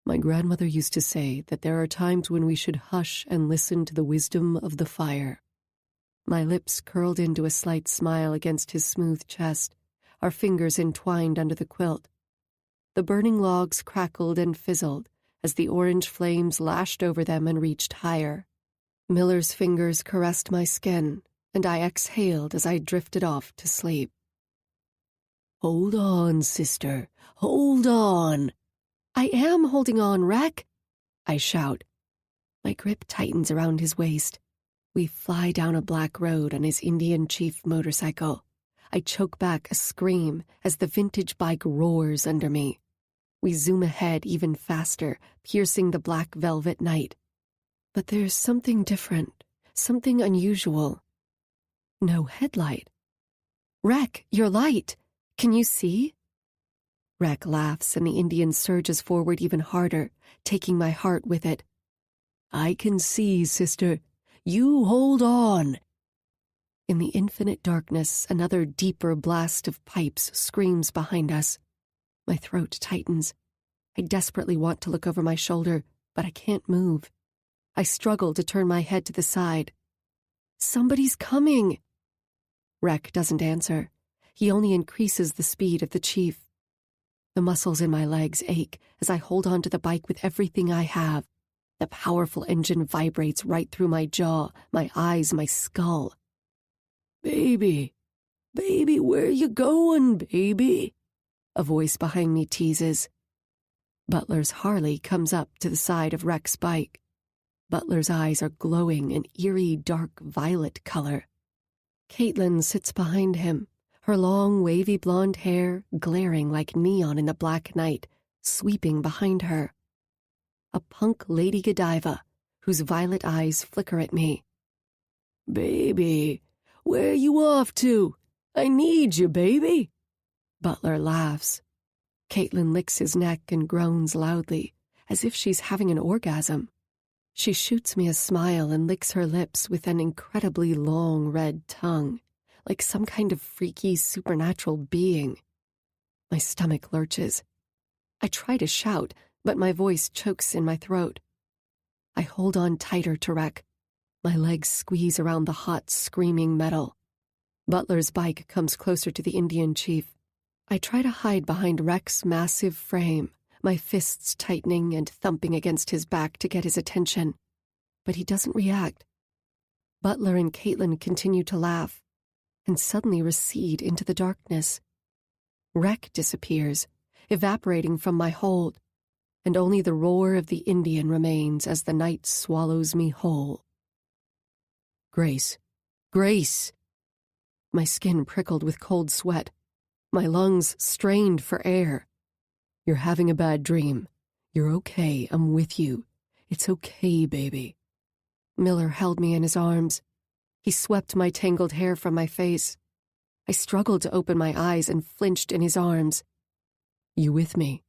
My grandmother used to say that there are times when we should hush and listen to the wisdom of the fire. My lips curled into a slight smile against his smooth chest, our fingers entwined under the quilt. The burning logs crackled and fizzled as the orange flames lashed over them and reached higher. Miller's fingers caressed my skin, and I exhaled as I drifted off to sleep. Hold on, sister. Hold on. I am holding on, Rec, I shout. My grip tightens around his waist. We fly down a black road on his Indian chief motorcycle. I choke back a scream as the vintage bike roars under me. We zoom ahead even faster, piercing the black velvet night. But there's something different, something unusual. No headlight. Rec, your light. Can you see? Rec laughs and the Indian surges forward even harder, taking my heart with it. I can see, sister. You hold on. In the infinite darkness, another deeper blast of pipes screams behind us. My throat tightens. I desperately want to look over my shoulder, but I can't move. I struggle to turn my head to the side. Somebody's coming. Rec doesn't answer. He only increases the speed of the chief. The muscles in my legs ache as I hold on to the bike with everything I have. The powerful engine vibrates right through my jaw, my eyes, my skull. Baby, where you going, baby? A voice behind me teases. Butler's Harley comes up to the side of Rec's bike. Butler's eyes are glowing an eerie dark violet color. Caitlin sits behind him, her long wavy blonde hair glaring like neon in the black night, sweeping behind her. A punk Lady Godiva, whose violet eyes flicker at me. Baby, where you off to? I need you, baby. Butler laughs. Caitlin licks his neck and groans loudly, as if she's having an orgasm. She shoots me a smile and licks her lips with an incredibly long red tongue, like some kind of freaky supernatural being. My stomach lurches. I try to shout, but my voice chokes in my throat. I hold on tighter to Rec. My legs squeeze around the hot, screaming metal. Butler's bike comes closer to the Indian chief. I try to hide behind Rec's massive frame, my fists tightening and thumping against his back to get his attention. But he doesn't react. Butler and Caitlin continue to laugh, and suddenly recede into the darkness. Rec disappears, evaporating from my hold, and only the roar of the Indian remains as the night swallows me whole. Grace. Grace! My skin prickled with cold sweat. My lungs strained for air. You're having a bad dream. You're okay. I'm with you. It's okay, baby. Miller held me in his arms. He swept my tangled hair from my face. I struggled to open my eyes and flinched in his arms. You with me?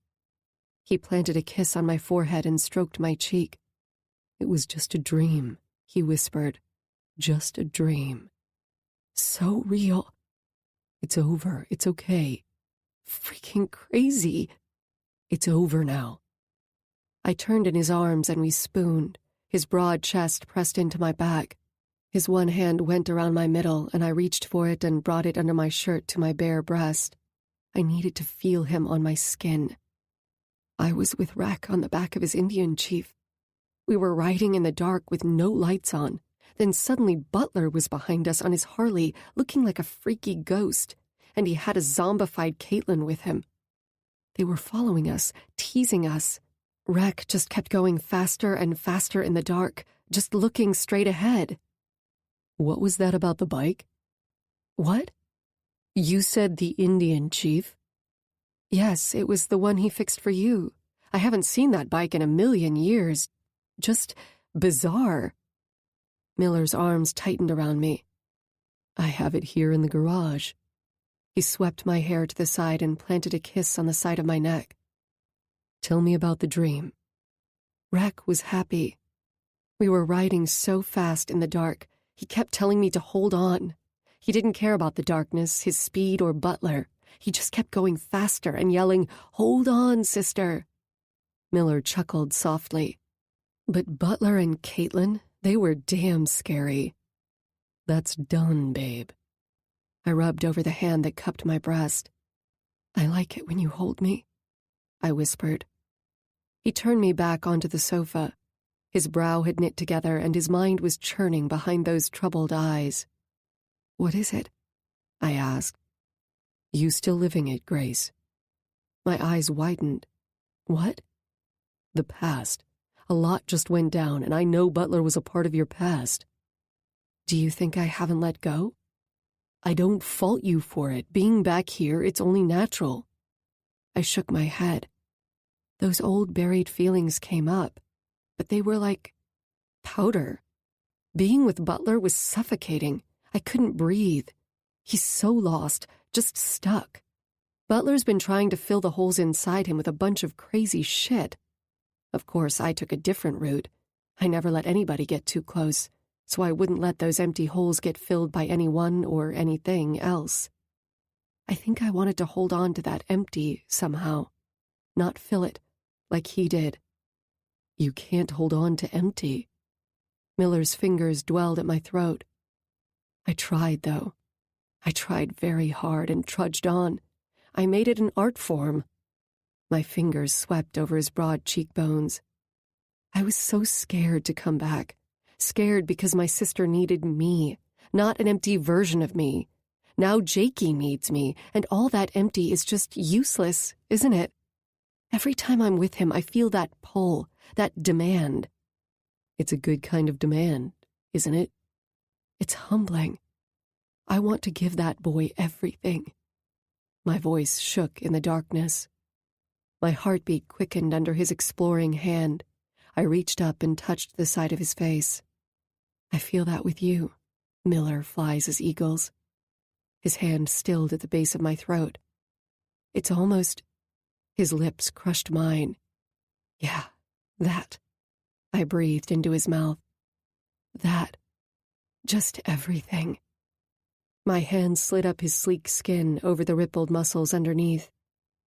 He planted a kiss on my forehead and stroked my cheek. It was just a dream, he whispered. Just a dream. So real. It's over. It's okay. Freaking crazy. It's over now. I turned in his arms and we spooned, his broad chest pressed into my back. His one hand went around my middle and I reached for it and brought it under my shirt to my bare breast. I needed to feel him on my skin. I was with Rec on the back of his Indian chief. We were riding in the dark with no lights on. Then suddenly Butler was behind us on his Harley, looking like a freaky ghost, and he had a zombified Caitlin with him. They were following us, teasing us. Rec just kept going faster and faster in the dark, just looking straight ahead. What was that about the bike? What? You said the Indian chief? Yes, it was the one he fixed for you. I haven't seen that bike in a million years. Just bizarre. Miller's arms tightened around me. I have it here in the garage. He swept my hair to the side and planted a kiss on the side of my neck. Tell me about the dream. Rec was happy. We were riding so fast in the dark, he kept telling me to hold on. He didn't care about the darkness, his speed, or Butler. He just kept going faster and yelling, "Hold on, sister." Miller chuckled softly. But Butler and Caitlin, they were damn scary. That's done, babe. I rubbed over the hand that cupped my breast. I like it when you hold me, I whispered. He turned me back onto the sofa. His brow had knit together and his mind was churning behind those troubled eyes. What is it? I asked. You still living it, Grace? My eyes widened. What? The past. A lot just went down, and I know Butler was a part of your past. Do you think I haven't let go? I don't fault you for it. Being back here, it's only natural. I shook my head. Those old buried feelings came up, but they were like powder. Being with Butler was suffocating. I couldn't breathe. He's so lost, just stuck. Butler's been trying to fill the holes inside him with a bunch of crazy shit. Of course, I took a different route. I never let anybody get too close, so I wouldn't let those empty holes get filled by anyone or anything else. I think I wanted to hold on to that empty somehow, not fill it like he did. You can't hold on to empty. Miller's fingers dwelled at my throat. I tried, though. I tried very hard and trudged on. I made it an art form. My fingers swept over his broad cheekbones. I was so scared to come back. Scared because my sister needed me, not an empty version of me. Now Jakey needs me, and all that empty is just useless, isn't it? Every time I'm with him, I feel that pull, that demand. It's a good kind of demand, isn't it? It's humbling. I want to give that boy everything. My voice shook in the darkness. My heartbeat quickened under his exploring hand. I reached up and touched the side of his face. I feel that with you. Miller flies as eagles. His hand stilled at the base of my throat. It's almost... His lips crushed mine. Yeah, that. I breathed into his mouth. That. Just everything. My hand slid up his sleek skin over the rippled muscles underneath.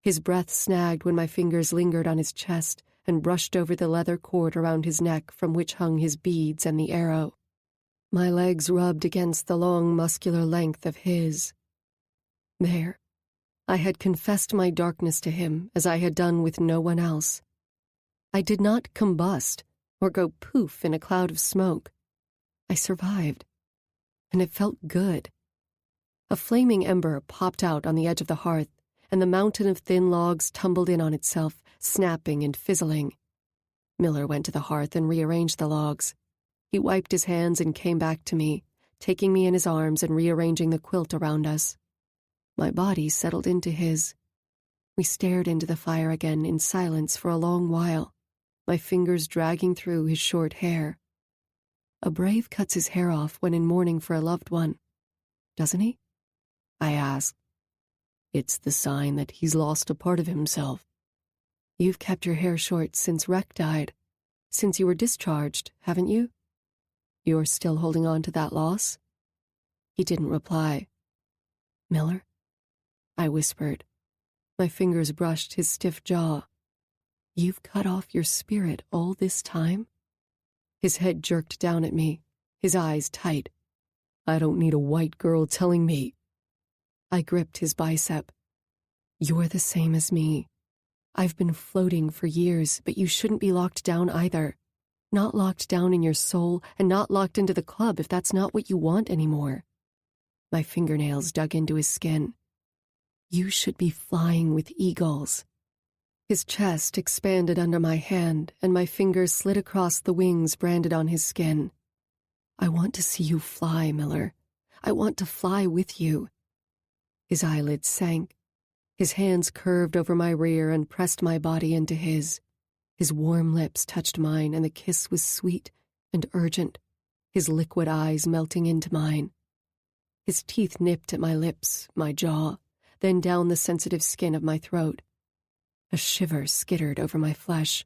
His breath snagged when my fingers lingered on his chest and brushed over the leather cord around his neck from which hung his beads and the arrow. My legs rubbed against the long, muscular length of his. There. I had confessed my darkness to him as I had done with no one else. I did not combust or go poof in a cloud of smoke. I survived, and it felt good. A flaming ember popped out on the edge of the hearth, and the mountain of thin logs tumbled in on itself, snapping and fizzling. Miller went to the hearth and rearranged the logs. He wiped his hands and came back to me, taking me in his arms and rearranging the quilt around us. My body settled into his. We stared into the fire again in silence for a long while, my fingers dragging through his short hair. A brave cuts his hair off when in mourning for a loved one, doesn't he? I asked. It's the sign that he's lost a part of himself. You've kept your hair short since Rec died, since you were discharged, haven't you? You're still holding on to that loss? He didn't reply. Miller? I whispered. My fingers brushed his stiff jaw. You've cut off your spirit all this time? His head jerked down at me, his eyes tight. I don't need a white girl telling me. I gripped his bicep. You're the same as me. I've been floating for years, but you shouldn't be locked down either. Not locked down in your soul and not locked into the club if that's not what you want anymore. My fingernails dug into his skin. You should be flying with eagles. His chest expanded under my hand, and my fingers slid across the wings branded on his skin. I want to see you fly, Miller. I want to fly with you. His eyelids sank. His hands curved over my rear and pressed my body into his. His warm lips touched mine, and the kiss was sweet and urgent, his liquid eyes melting into mine. His teeth nipped at my lips, my jaw, then down the sensitive skin of my throat. A shiver skittered over my flesh.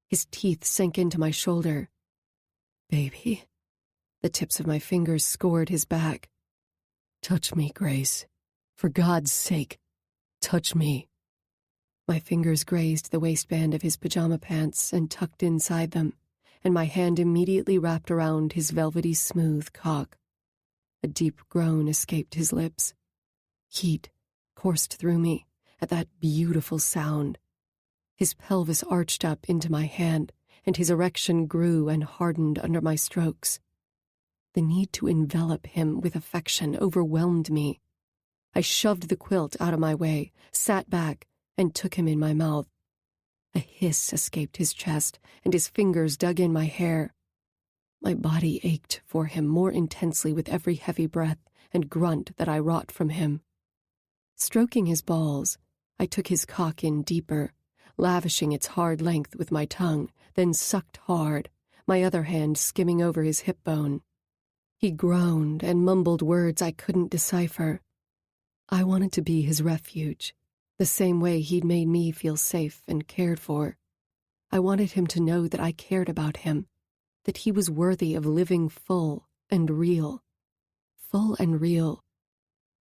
His teeth sank into my shoulder. Baby. The tips of my fingers scored his back. Touch me, Grace. For God's sake, touch me. My fingers grazed the waistband of his pajama pants and tucked inside them, and my hand immediately wrapped around his velvety smooth cock. A deep groan escaped his lips. Heat coursed through me at that beautiful sound. His pelvis arched up into my hand, and his erection grew and hardened under my strokes. The need to envelop him with affection overwhelmed me. I shoved the quilt out of my way, sat back, and took him in my mouth. A hiss escaped his chest, and his fingers dug in my hair. My body ached for him more intensely with every heavy breath and grunt that I wrought from him. Stroking his balls, I took his cock in deeper, lavishing its hard length with my tongue, then sucked hard, my other hand skimming over his hip bone. He groaned and mumbled words I couldn't decipher. I wanted to be his refuge, the same way he'd made me feel safe and cared for. I wanted him to know that I cared about him, that he was worthy of living full and real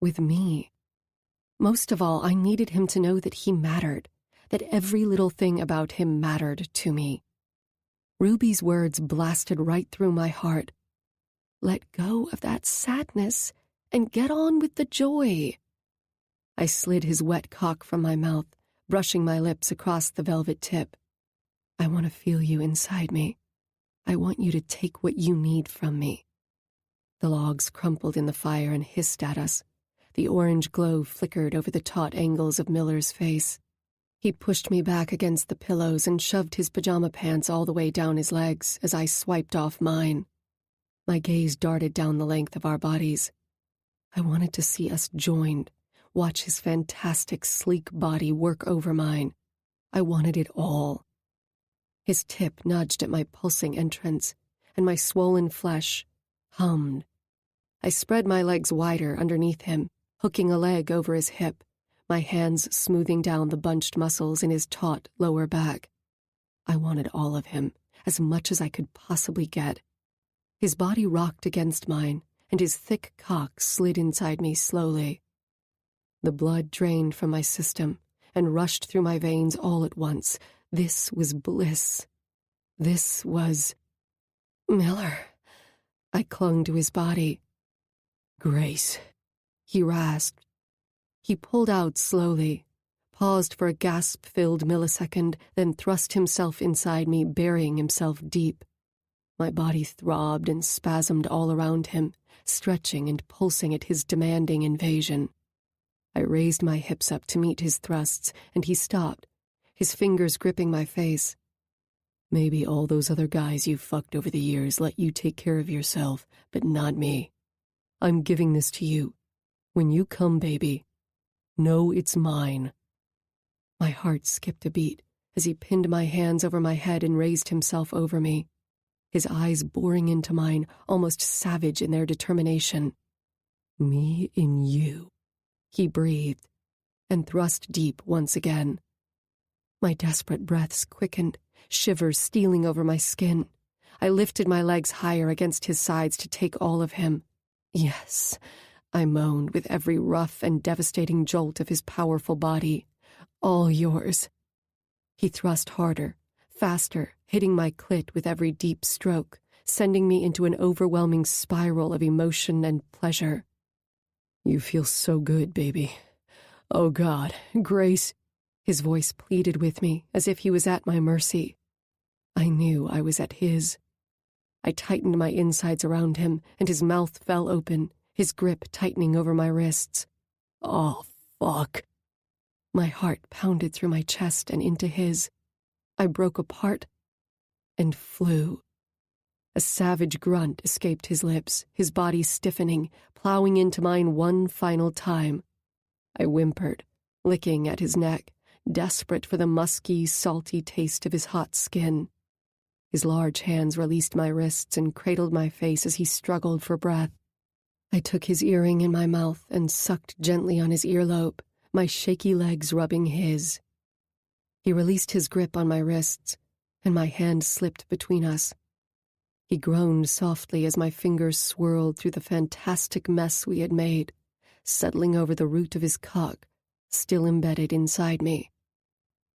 with me. Most of all, I needed him to know that he mattered, that every little thing about him mattered to me. Ruby's words blasted right through my heart. Let go of that sadness and get on with the joy. I slid his wet cock from my mouth, brushing my lips across the velvet tip. I want to feel you inside me. I want you to take what you need from me. The logs crumpled in the fire and hissed at us. The orange glow flickered over the taut angles of Miller's face. He pushed me back against the pillows and shoved his pajama pants all the way down his legs as I swiped off mine. My gaze darted down the length of our bodies. I wanted to see us joined, watch his fantastic, sleek body work over mine. I wanted it all. His tip nudged at my pulsing entrance, and my swollen flesh hummed. I spread my legs wider underneath him, hooking a leg over his hip, my hands smoothing down the bunched muscles in his taut lower back. I wanted all of him, as much as I could possibly get. His body rocked against mine, and his thick cock slid inside me slowly. The blood drained from my system and rushed through my veins all at once. This was bliss. This was... Miller. I clung to his body. Grace, he rasped. He pulled out slowly, paused for a gasp-filled millisecond, then thrust himself inside me, burying himself deep. My body throbbed and spasmed all around him, stretching and pulsing at his demanding invasion. I raised my hips up to meet his thrusts, and he stopped, his fingers gripping my face. Maybe all those other guys you've fucked over the years let you take care of yourself, but not me. I'm giving this to you. When you come, baby, know it's mine. My heart skipped a beat as he pinned my hands over my head and raised himself over me, his eyes boring into mine, almost savage in their determination. Me in you, he breathed, and thrust deep once again. My desperate breaths quickened, shivers stealing over my skin. I lifted my legs higher against his sides to take all of him. Yes, I moaned with every rough and devastating jolt of his powerful body. All yours. He thrust harder, faster, hitting my clit with every deep stroke, sending me into an overwhelming spiral of emotion and pleasure. You feel so good, baby. Oh, God, Grace. His voice pleaded with me as if he was at my mercy. I knew I was at his. I tightened my insides around him, and his mouth fell open, his grip tightening over my wrists. Oh, fuck. My heart pounded through my chest and into his. I broke apart and flew. A savage grunt escaped his lips, his body stiffening, plowing into mine one final time. I whimpered, licking at his neck, desperate for the musky, salty taste of his hot skin. His large hands released my wrists and cradled my face as he struggled for breath. I took his earring in my mouth and sucked gently on his earlobe, my shaky legs rubbing his. He released his grip on my wrists, and my hand slipped between us. He groaned softly as my fingers swirled through the fantastic mess we had made, settling over the root of his cock, still embedded inside me.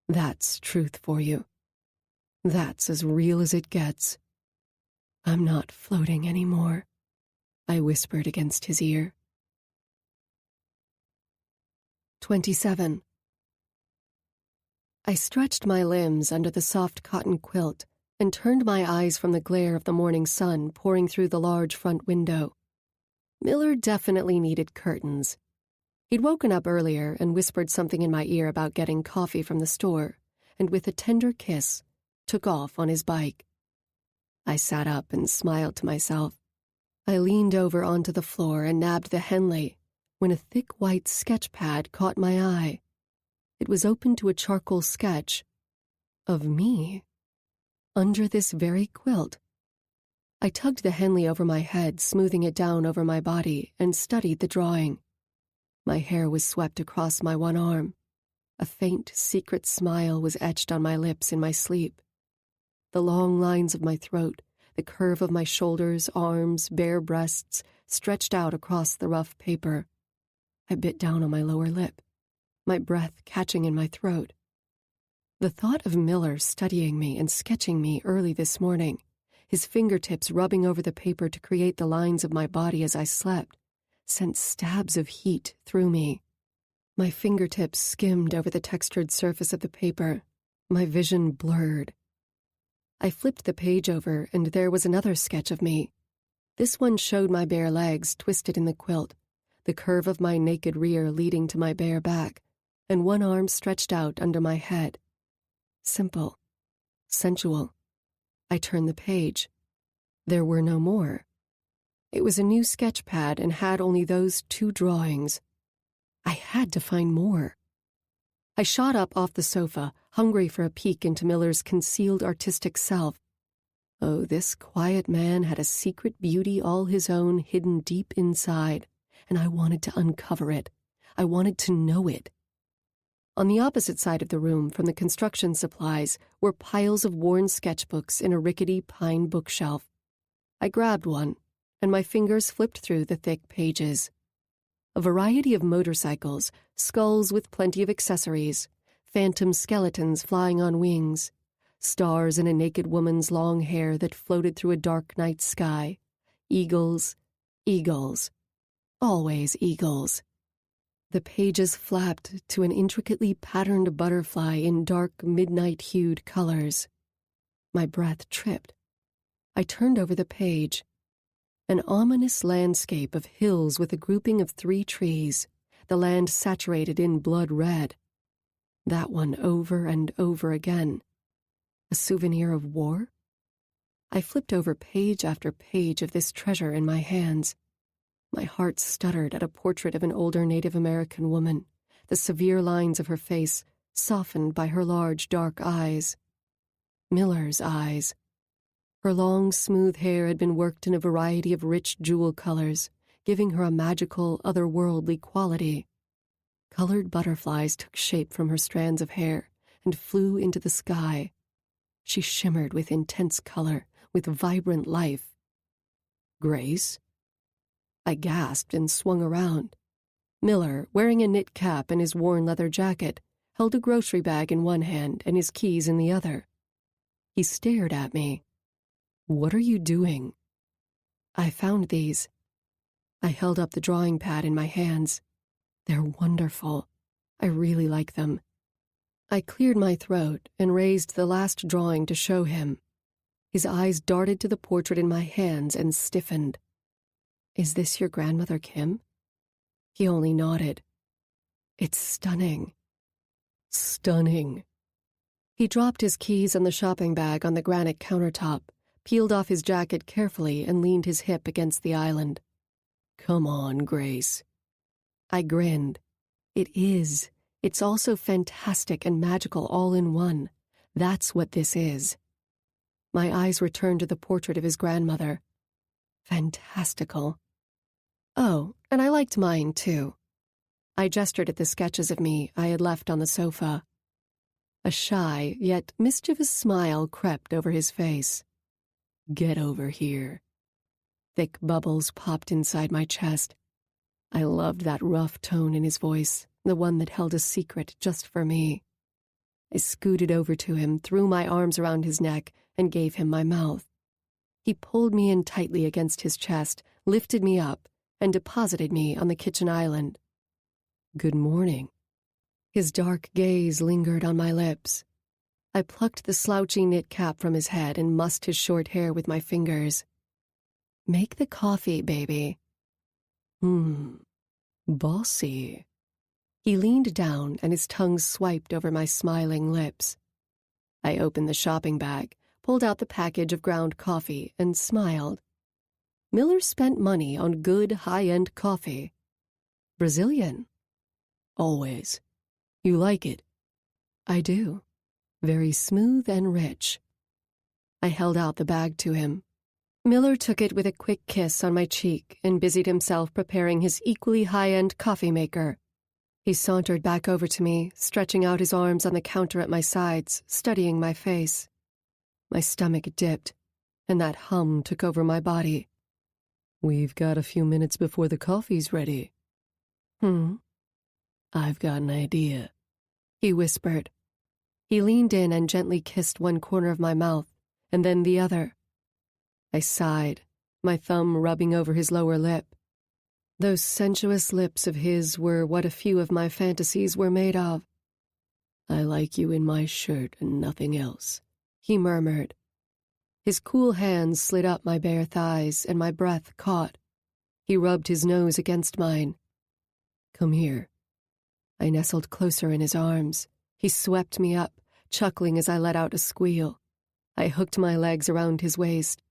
That's truth for you. That's as real as it gets. I'm not floating anymore, I whispered against his ear. 27. I stretched my limbs under the soft cotton quilt and turned my eyes from the glare of the morning sun pouring through the large front window. Miller definitely needed curtains. He'd woken up earlier and whispered something in my ear about getting coffee from the store, and with a tender kiss, took off on his bike. I sat up and smiled to myself. I leaned over onto the floor and nabbed the Henley when a thick white sketch pad caught my eye. It was open to a charcoal sketch of me, under this very quilt. I tugged the Henley over my head, smoothing it down over my body, and studied the drawing. My hair was swept across my one arm. A faint, secret smile was etched on my lips in my sleep. The long lines of my throat, the curve of my shoulders, arms, bare breasts, stretched out across the rough paper. I bit down on my lower lip, my breath catching in my throat. The thought of Miller studying me and sketching me early this morning, his fingertips rubbing over the paper to create the lines of my body as I slept, sent stabs of heat through me. My fingertips skimmed over the textured surface of the paper, my vision blurred. I flipped the page over, and there was another sketch of me. This one showed my bare legs twisted in the quilt, the curve of my naked rear leading to my bare back, and one arm stretched out under my head. Simple. Sensual. I turned the page. There were no more. It was a new sketch pad and had only those two drawings. I had to find more. I shot up off the sofa, hungry for a peek into Miller's concealed artistic self. Oh, this quiet man had a secret beauty all his own hidden deep inside, and I wanted to uncover it. I wanted to know it. On the opposite side of the room from the construction supplies were piles of worn sketchbooks in a rickety pine bookshelf. I grabbed one, and my fingers flipped through the thick pages. A variety of motorcycles, skulls with plenty of accessories, phantom skeletons flying on wings, stars in a naked woman's long hair that floated through a dark night sky, eagles, eagles, always eagles. The pages flapped to an intricately patterned butterfly in dark midnight-hued colors. My breath tripped. I turned over the page. An ominous landscape of hills with a grouping of 3 trees, the land saturated in blood red. That one over and over again. A souvenir of war? I flipped over page after page of this treasure in my hands. My heart stuttered at a portrait of an older Native American woman, the severe lines of her face softened by her large dark eyes. Miller's eyes. Her long, smooth hair had been worked in a variety of rich jewel colors, giving her a magical, otherworldly quality. Colored butterflies took shape from her strands of hair and flew into the sky. She shimmered with intense color, with vibrant life. Grace? I gasped and swung around. Miller, wearing a knit cap and his worn leather jacket, held a grocery bag in one hand and his keys in the other. He stared at me. "What are you doing?" "I found these." I held up the drawing pad in my hands. "They're wonderful. I really like them." I cleared my throat and raised the last drawing to show him. His eyes darted to the portrait in my hands and stiffened. "Is this your grandmother, Kim?" He only nodded. "It's stunning." Stunning. He dropped his keys and the shopping bag on the granite countertop, peeled off his jacket carefully, and leaned his hip against the island. "Come on, Grace." I grinned. "It is. It's also fantastic and magical all in one. That's what this is." My eyes returned to the portrait of his grandmother. Fantastical. Oh, and I liked mine, too. I gestured at the sketches of me I had left on the sofa. A shy, yet mischievous smile crept over his face. "Get over here." Thick bubbles popped inside my chest. I loved that rough tone in his voice, the one that held a secret just for me. I scooted over to him, threw my arms around his neck, and gave him my mouth. He pulled me in tightly against his chest, lifted me up, and deposited me on the kitchen island. "Good morning." His dark gaze lingered on my lips. I plucked the slouchy knit cap from his head and mussed his short hair with my fingers. "Make the coffee, baby." Bossy." He leaned down and his tongue swiped over my smiling lips. I opened the shopping bag, pulled out the package of ground coffee, and smiled. Miller spent money on good, high-end coffee. Brazilian. Always. You like it? I do. Very smooth and rich. I held out the bag to him. Miller took it with a quick kiss on my cheek and busied himself preparing his equally high-end coffee maker. He sauntered back over to me, stretching out his arms on the counter at my sides, studying my face. My stomach dipped, and that hum took over my body. "We've got a few minutes before the coffee's ready." "I've got an idea," he whispered. He leaned in and gently kissed one corner of my mouth, and then the other. I sighed, my thumb rubbing over his lower lip. Those sensuous lips of his were what a few of my fantasies were made of. "I like you in my shirt and nothing else," he murmured. His cool hands slid up my bare thighs, and my breath caught. He rubbed his nose against mine. "Come here." I nestled closer in his arms. He swept me up, chuckling as I let out a squeal. I hooked my legs around his waist.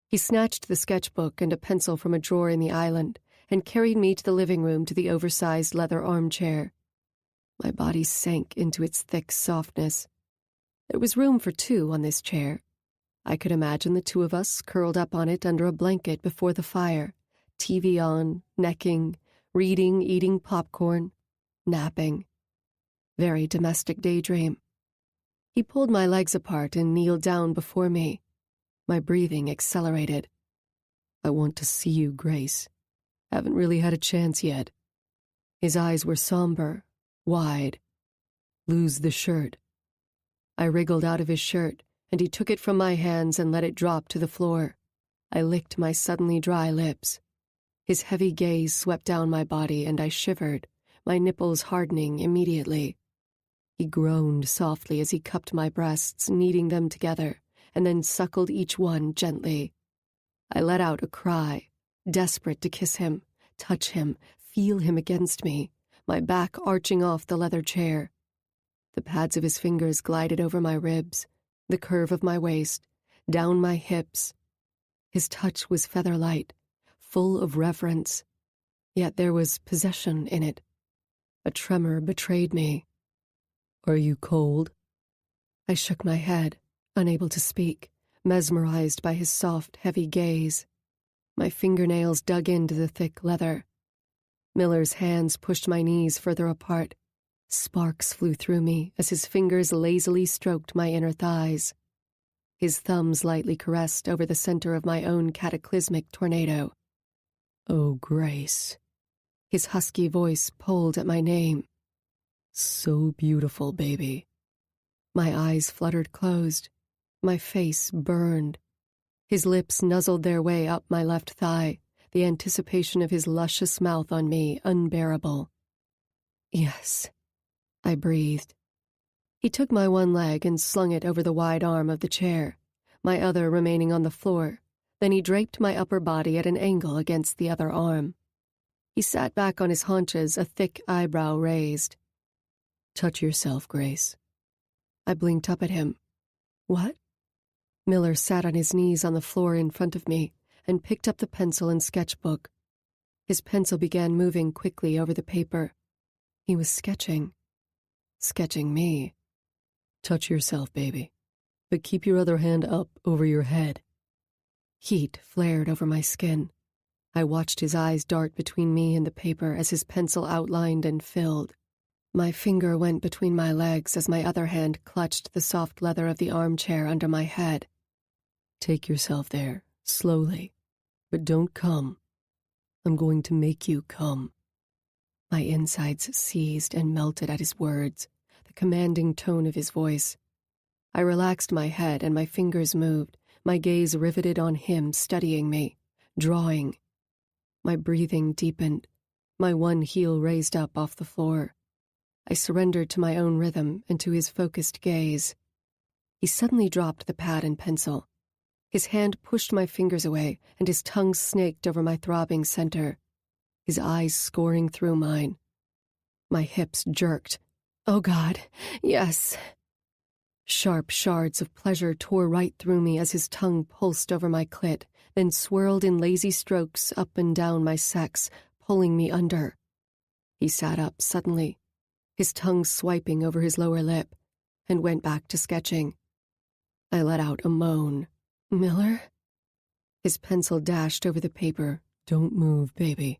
He snatched the sketchbook and a pencil from a drawer in the island and carried me to the living room to the oversized leather armchair. My body sank into its thick softness. There was room for two on this chair. I could imagine the two of us curled up on it under a blanket before the fire, TV on, necking, reading, eating popcorn, napping. Very domestic daydream. He pulled my legs apart and kneeled down before me. My breathing accelerated. "I want to see you, Grace. Haven't really had a chance yet." His eyes were somber, wide. "Lose the shirt." I wriggled out of his shirt, and he took it from my hands and let it drop to the floor. I licked my suddenly dry lips. His heavy gaze swept down my body, and I shivered, my nipples hardening immediately. He groaned softly as he cupped my breasts, kneading them together, and then suckled each one gently. I let out a cry, desperate to kiss him, touch him, feel him against me, my back arching off the leather chair. The pads of his fingers glided over my ribs, the curve of my waist, down my hips. His touch was feather-light, full of reverence, yet there was possession in it. A tremor betrayed me. "Are you cold?" I shook my head, unable to speak, mesmerized by his soft, heavy gaze. My fingernails dug into the thick leather. Miller's hands pushed my knees further apart. Sparks flew through me as his fingers lazily stroked my inner thighs. His thumbs lightly caressed over the center of my own cataclysmic tornado. "Oh, Grace." His husky voice pulled at my name. "So beautiful, baby." My eyes fluttered closed. My face burned. His lips nuzzled their way up my left thigh, the anticipation of his luscious mouth on me unbearable. "Yes," I breathed. He took my one leg and slung it over the wide arm of the chair, my other remaining on the floor. Then he draped my upper body at an angle against the other arm. He sat back on his haunches, a thick eyebrow raised. "Touch yourself, Grace." I blinked up at him. "What?" Miller sat on his knees on the floor in front of me and picked up the pencil and sketchbook. His pencil began moving quickly over the paper. He was sketching me. Touch yourself, baby, but keep your other hand up over your head. Heat flared over my skin. I watched his eyes dart between me and the paper as his pencil outlined and filled. My finger went between my legs as my other hand clutched the soft leather of the armchair under my head. Take yourself there, slowly, but don't come. I'm going to make you come. My insides seized and melted at his words, the commanding tone of his voice. I relaxed my head and my fingers moved, my gaze riveted on him, studying me, drawing. My breathing deepened, my one heel raised up off the floor. I surrendered to my own rhythm and to his focused gaze. He suddenly dropped the pad and pencil. His hand pushed my fingers away, and his tongue snaked over my throbbing center, his eyes scoring through mine. My hips jerked. Oh God, yes. Sharp shards of pleasure tore right through me as his tongue pulsed over my clit, then swirled in lazy strokes up and down my sex, pulling me under. He sat up suddenly, his tongue swiping over his lower lip, and went back to sketching. I let out a moan. Miller? His pencil dashed over the paper. Don't move, baby.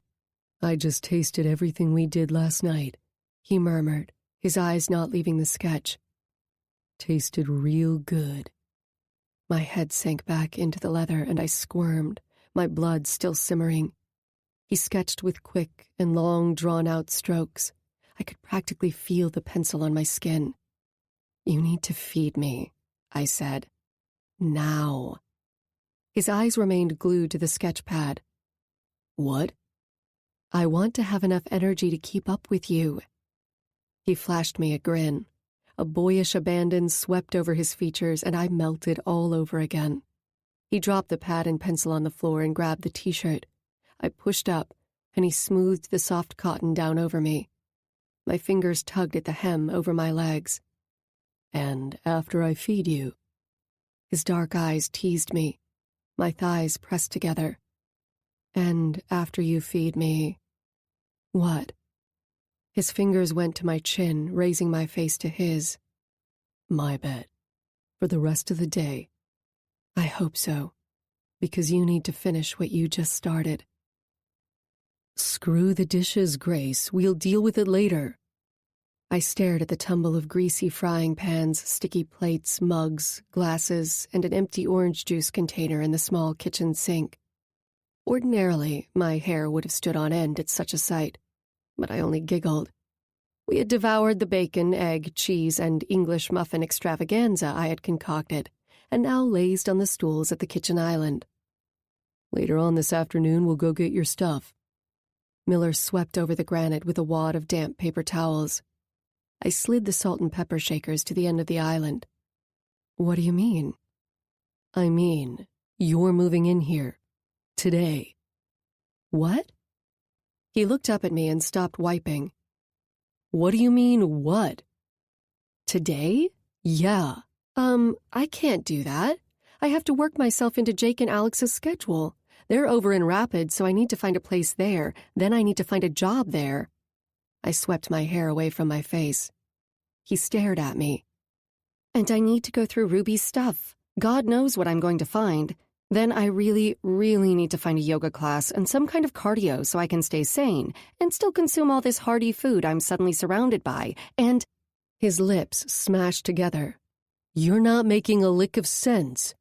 I just tasted everything we did last night, he murmured, his eyes not leaving the sketch. Tasted real good. My head sank back into the leather and I squirmed, my blood still simmering. He sketched with quick and long drawn-out strokes. I could practically feel the pencil on my skin. You need to feed me, I said. Now. His eyes remained glued to the sketch pad. What? I want to have enough energy to keep up with you. He flashed me a grin. A boyish abandon swept over his features, and I melted all over again. He dropped the pad and pencil on the floor and grabbed the t-shirt. I pushed up, and he smoothed the soft cotton down over me. My fingers tugged at the hem over my legs. And after I feed you. His dark eyes teased me. My thighs pressed together. And after you feed me. What? His fingers went to my chin, raising my face to his. My bet. For the rest of the day. I hope so. Because you need to finish what you just started. Screw the dishes, Grace. We'll deal with it later. I stared at the tumble of greasy frying pans, sticky plates, mugs, glasses, and an empty orange juice container in the small kitchen sink. Ordinarily, my hair would have stood on end at such a sight, but I only giggled. We had devoured the bacon, egg, cheese, and English muffin extravaganza I had concocted, and now lazed on the stools at the kitchen island. Later on this afternoon, we'll go get your stuff. Miller swept over the granite with a wad of damp paper towels. I slid the salt and pepper shakers to the end of the island. What do you mean? I mean, you're moving in here. Today. What? He looked up at me and stopped wiping. What do you mean, what? Today? Yeah. I can't do that. I have to work myself into Jake and Alex's schedule. They're over in Rapids, so I need to find a place there. Then I need to find a job there. I swept my hair away from my face. He stared at me. And I need to go through Ruby's stuff. God knows what I'm going to find. Then I really, really need to find a yoga class and some kind of cardio so I can stay sane and still consume all this hearty food I'm suddenly surrounded by. And his lips smashed together. You're not making a lick of sense.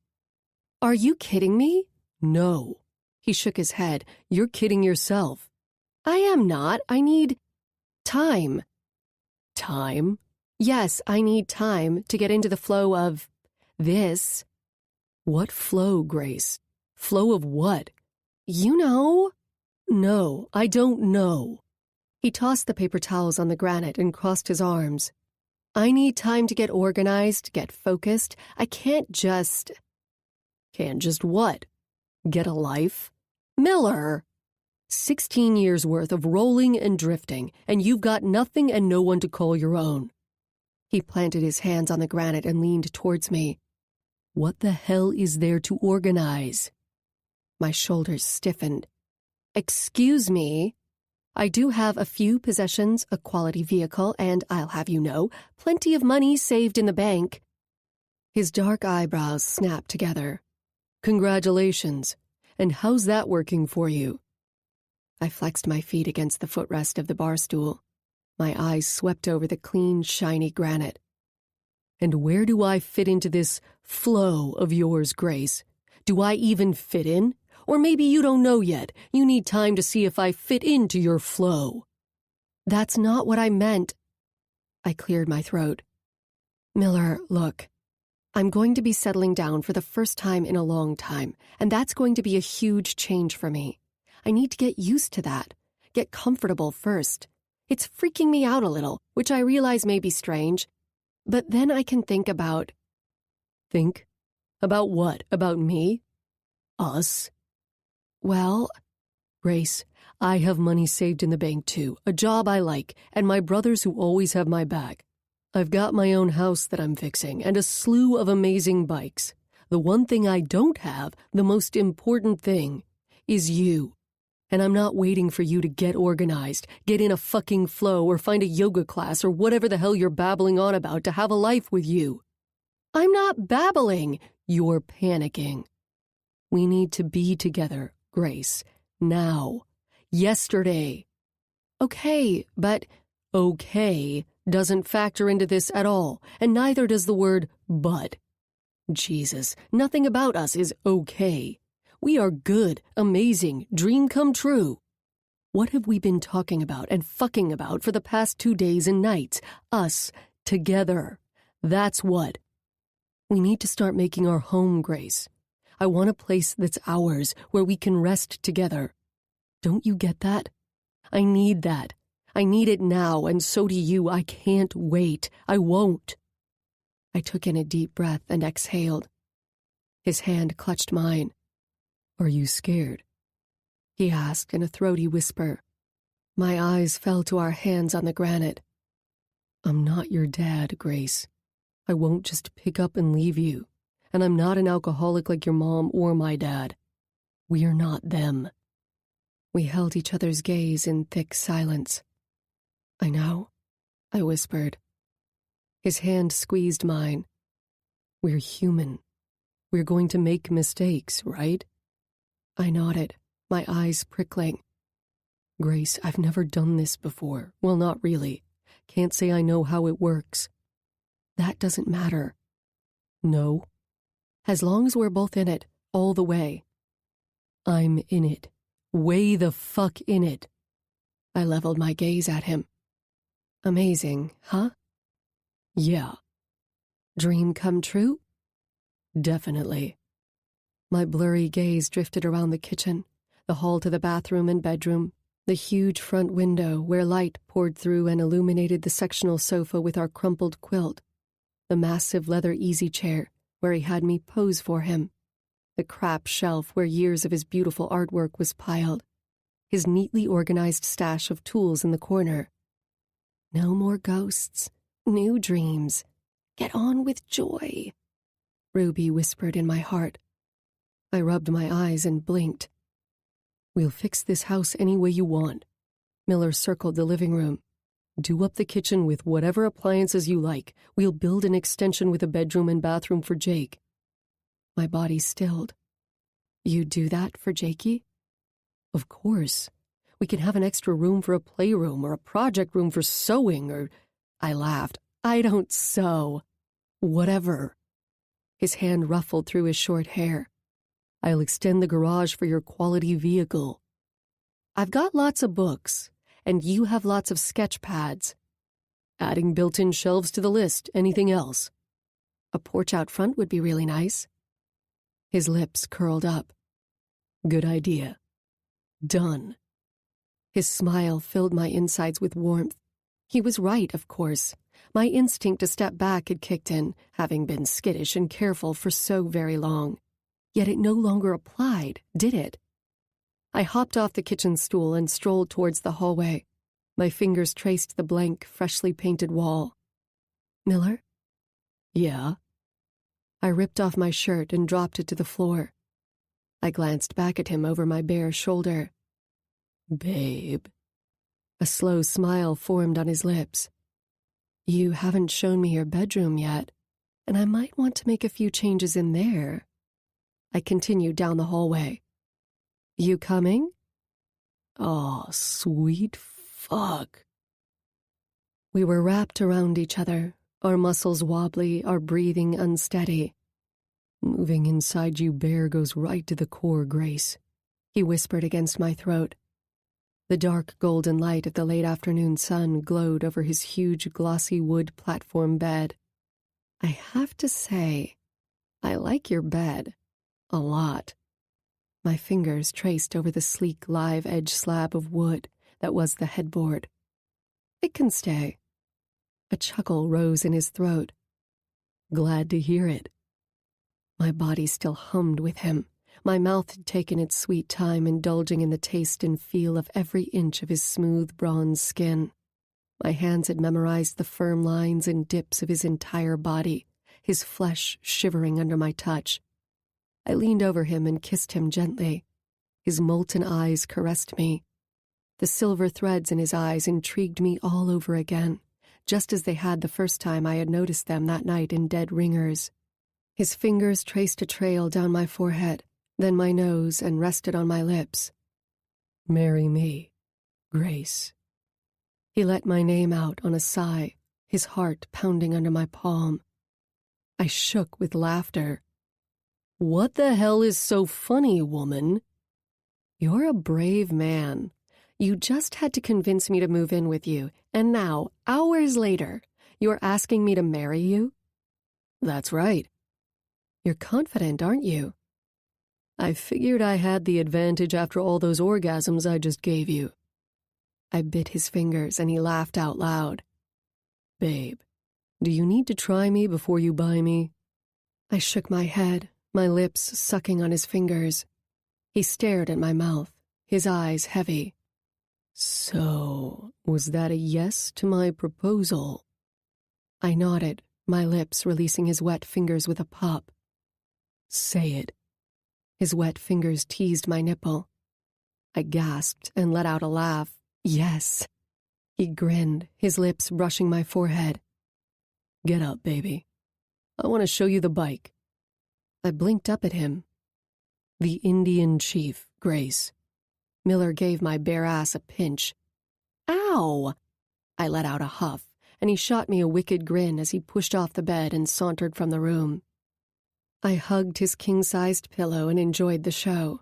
Are you kidding me? No. He shook his head. You're kidding yourself. I am not. I need time. Time? Yes, I need time to get into the flow of this. What flow, Grace? Flow of what? You know? No, I don't know. He tossed the paper towels on the granite and crossed his arms. I need time to get organized, get focused. I can't just... Can't just what? Get a life? Miller! 16 years' worth of rolling and drifting, and you've got nothing and no one to call your own. He planted his hands on the granite and leaned towards me. What the hell is there to organize? My shoulders stiffened. Excuse me. I do have a few possessions, a quality vehicle, and I'll have you know, plenty of money saved in the bank. His dark eyebrows snapped together. Congratulations. And how's that working for you? I flexed my feet against the footrest of the bar stool. My eyes swept over the clean, shiny granite. And where do I fit into this flow of yours, Grace? Do I even fit in? Or maybe you don't know yet. You need time to see if I fit into your flow. That's not what I meant. I cleared my throat. Miller, look. I'm going to be settling down for the first time in a long time, and that's going to be a huge change for me. I need to get used to that. Get comfortable first. It's freaking me out a little, which I realize may be strange. But then I can think about... Think? About what? About me? Us? Well, Grace, I have money saved in the bank too, a job I like, and my brothers who always have my back. I've got my own house that I'm fixing, and a slew of amazing bikes. The one thing I don't have, the most important thing, is you. And I'm not waiting for you to get organized, get in a fucking flow, or find a yoga class, or whatever the hell you're babbling on about to have a life with you. I'm not babbling. You're panicking. We need to be together, Grace. Now. Yesterday. Okay, but okay doesn't factor into this at all, and neither does the word but. Jesus, nothing about us is okay. We are good, amazing, dream come true. What have we been talking about and fucking about for the past 2 days and nights? Us, together. That's what. We need to start making our home, Grace. I want a place that's ours, where we can rest together. Don't you get that? I need that. I need it now, and so do you. I can't wait. I won't. I took in a deep breath and exhaled. His hand clutched mine. Are you scared? He asked in a throaty whisper. My eyes fell to our hands on the granite. I'm not your dad, Grace. I won't just pick up and leave you. And I'm not an alcoholic like your mom or my dad. We're not them. We held each other's gaze in thick silence. I know, I whispered. His hand squeezed mine. We're human. We're going to make mistakes, right? I nodded, my eyes prickling. Grace, I've never done this before. Well, not really. Can't say I know how it works. That doesn't matter. No. As long as we're both in it, all the way. I'm in it. Way the fuck in it. I leveled my gaze at him. Amazing, huh? Yeah. Dream come true? Definitely. My blurry gaze drifted around the kitchen, the hall to the bathroom and bedroom, the huge front window where light poured through and illuminated the sectional sofa with our crumpled quilt, the massive leather easy chair where he had me pose for him, the crap shelf where years of his beautiful artwork was piled, his neatly organized stash of tools in the corner. No more ghosts, new dreams. Get on with joy, Ruby whispered in my heart. I rubbed my eyes and blinked. We'll fix this house any way you want. Miller circled the living room. Do up the kitchen with whatever appliances you like. We'll build an extension with a bedroom and bathroom for Jake. My body stilled. You'd do that for Jakey? Of course. We can have an extra room for a playroom or a project room for sewing or... I laughed. I don't sew. Whatever. His hand ruffled through his short hair. I'll extend the garage for your quality vehicle. I've got lots of books, and you have lots of sketch pads. Adding built-in shelves to the list. Anything else? A porch out front would be really nice. His lips curled up. Good idea. Done. His smile filled my insides with warmth. He was right, of course. My instinct to step back had kicked in, having been skittish and careful for so very long. Yet it no longer applied, did it? I hopped off the kitchen stool and strolled towards the hallway. My fingers traced the blank, freshly painted wall. Miller? Yeah? I ripped off my shirt and dropped it to the floor. I glanced back at him over my bare shoulder. Babe. A slow smile formed on his lips. You haven't shown me your bedroom yet, and I might want to make a few changes in there. I continued down the hallway. You coming? Oh, sweet fuck. We were wrapped around each other, our muscles wobbly, our breathing unsteady. Moving inside you bare goes right to the core, Grace, he whispered against my throat. The dark golden light of the late afternoon sun glowed over his huge glossy wood platform bed. I have to say, I like your bed. A lot. My fingers traced over the sleek live edge slab of wood that was the headboard. It can stay. A chuckle rose in his throat. Glad to hear it. My body still hummed with him. My mouth had taken its sweet time indulging in the taste and feel of every inch of his smooth bronze skin. My hands had memorized the firm lines and dips of his entire body, his flesh shivering under my touch. I leaned over him and kissed him gently. His molten eyes caressed me. The silver threads in his eyes intrigued me all over again, just as they had the first time I had noticed them that night in Dead Ringers. His fingers traced a trail down my forehead, then my nose, and rested on my lips. Marry me, Grace. He let my name out on a sigh, his heart pounding under my palm. I shook with laughter. What the hell is so funny, woman? You're a brave man. You just had to convince me to move in with you, and now, hours later, you're asking me to marry you? That's right. You're confident, aren't you? I figured I had the advantage after all those orgasms I just gave you. I bit his fingers and he laughed out loud. Babe, do you need to try me before you buy me? I shook my head, my lips sucking on his fingers. He stared at my mouth, his eyes heavy. So, was that a yes to my proposal? I nodded, my lips releasing his wet fingers with a pop. Say it. His wet fingers teased my nipple. I gasped and let out a laugh. Yes. He grinned, his lips brushing my forehead. Get up, baby. I want to show you the bike. I blinked up at him. The Indian chief, Grace. Miller gave my bare ass a pinch. Ow! I let out a huff, and he shot me a wicked grin as he pushed off the bed and sauntered from the room. I hugged his king-sized pillow and enjoyed the show.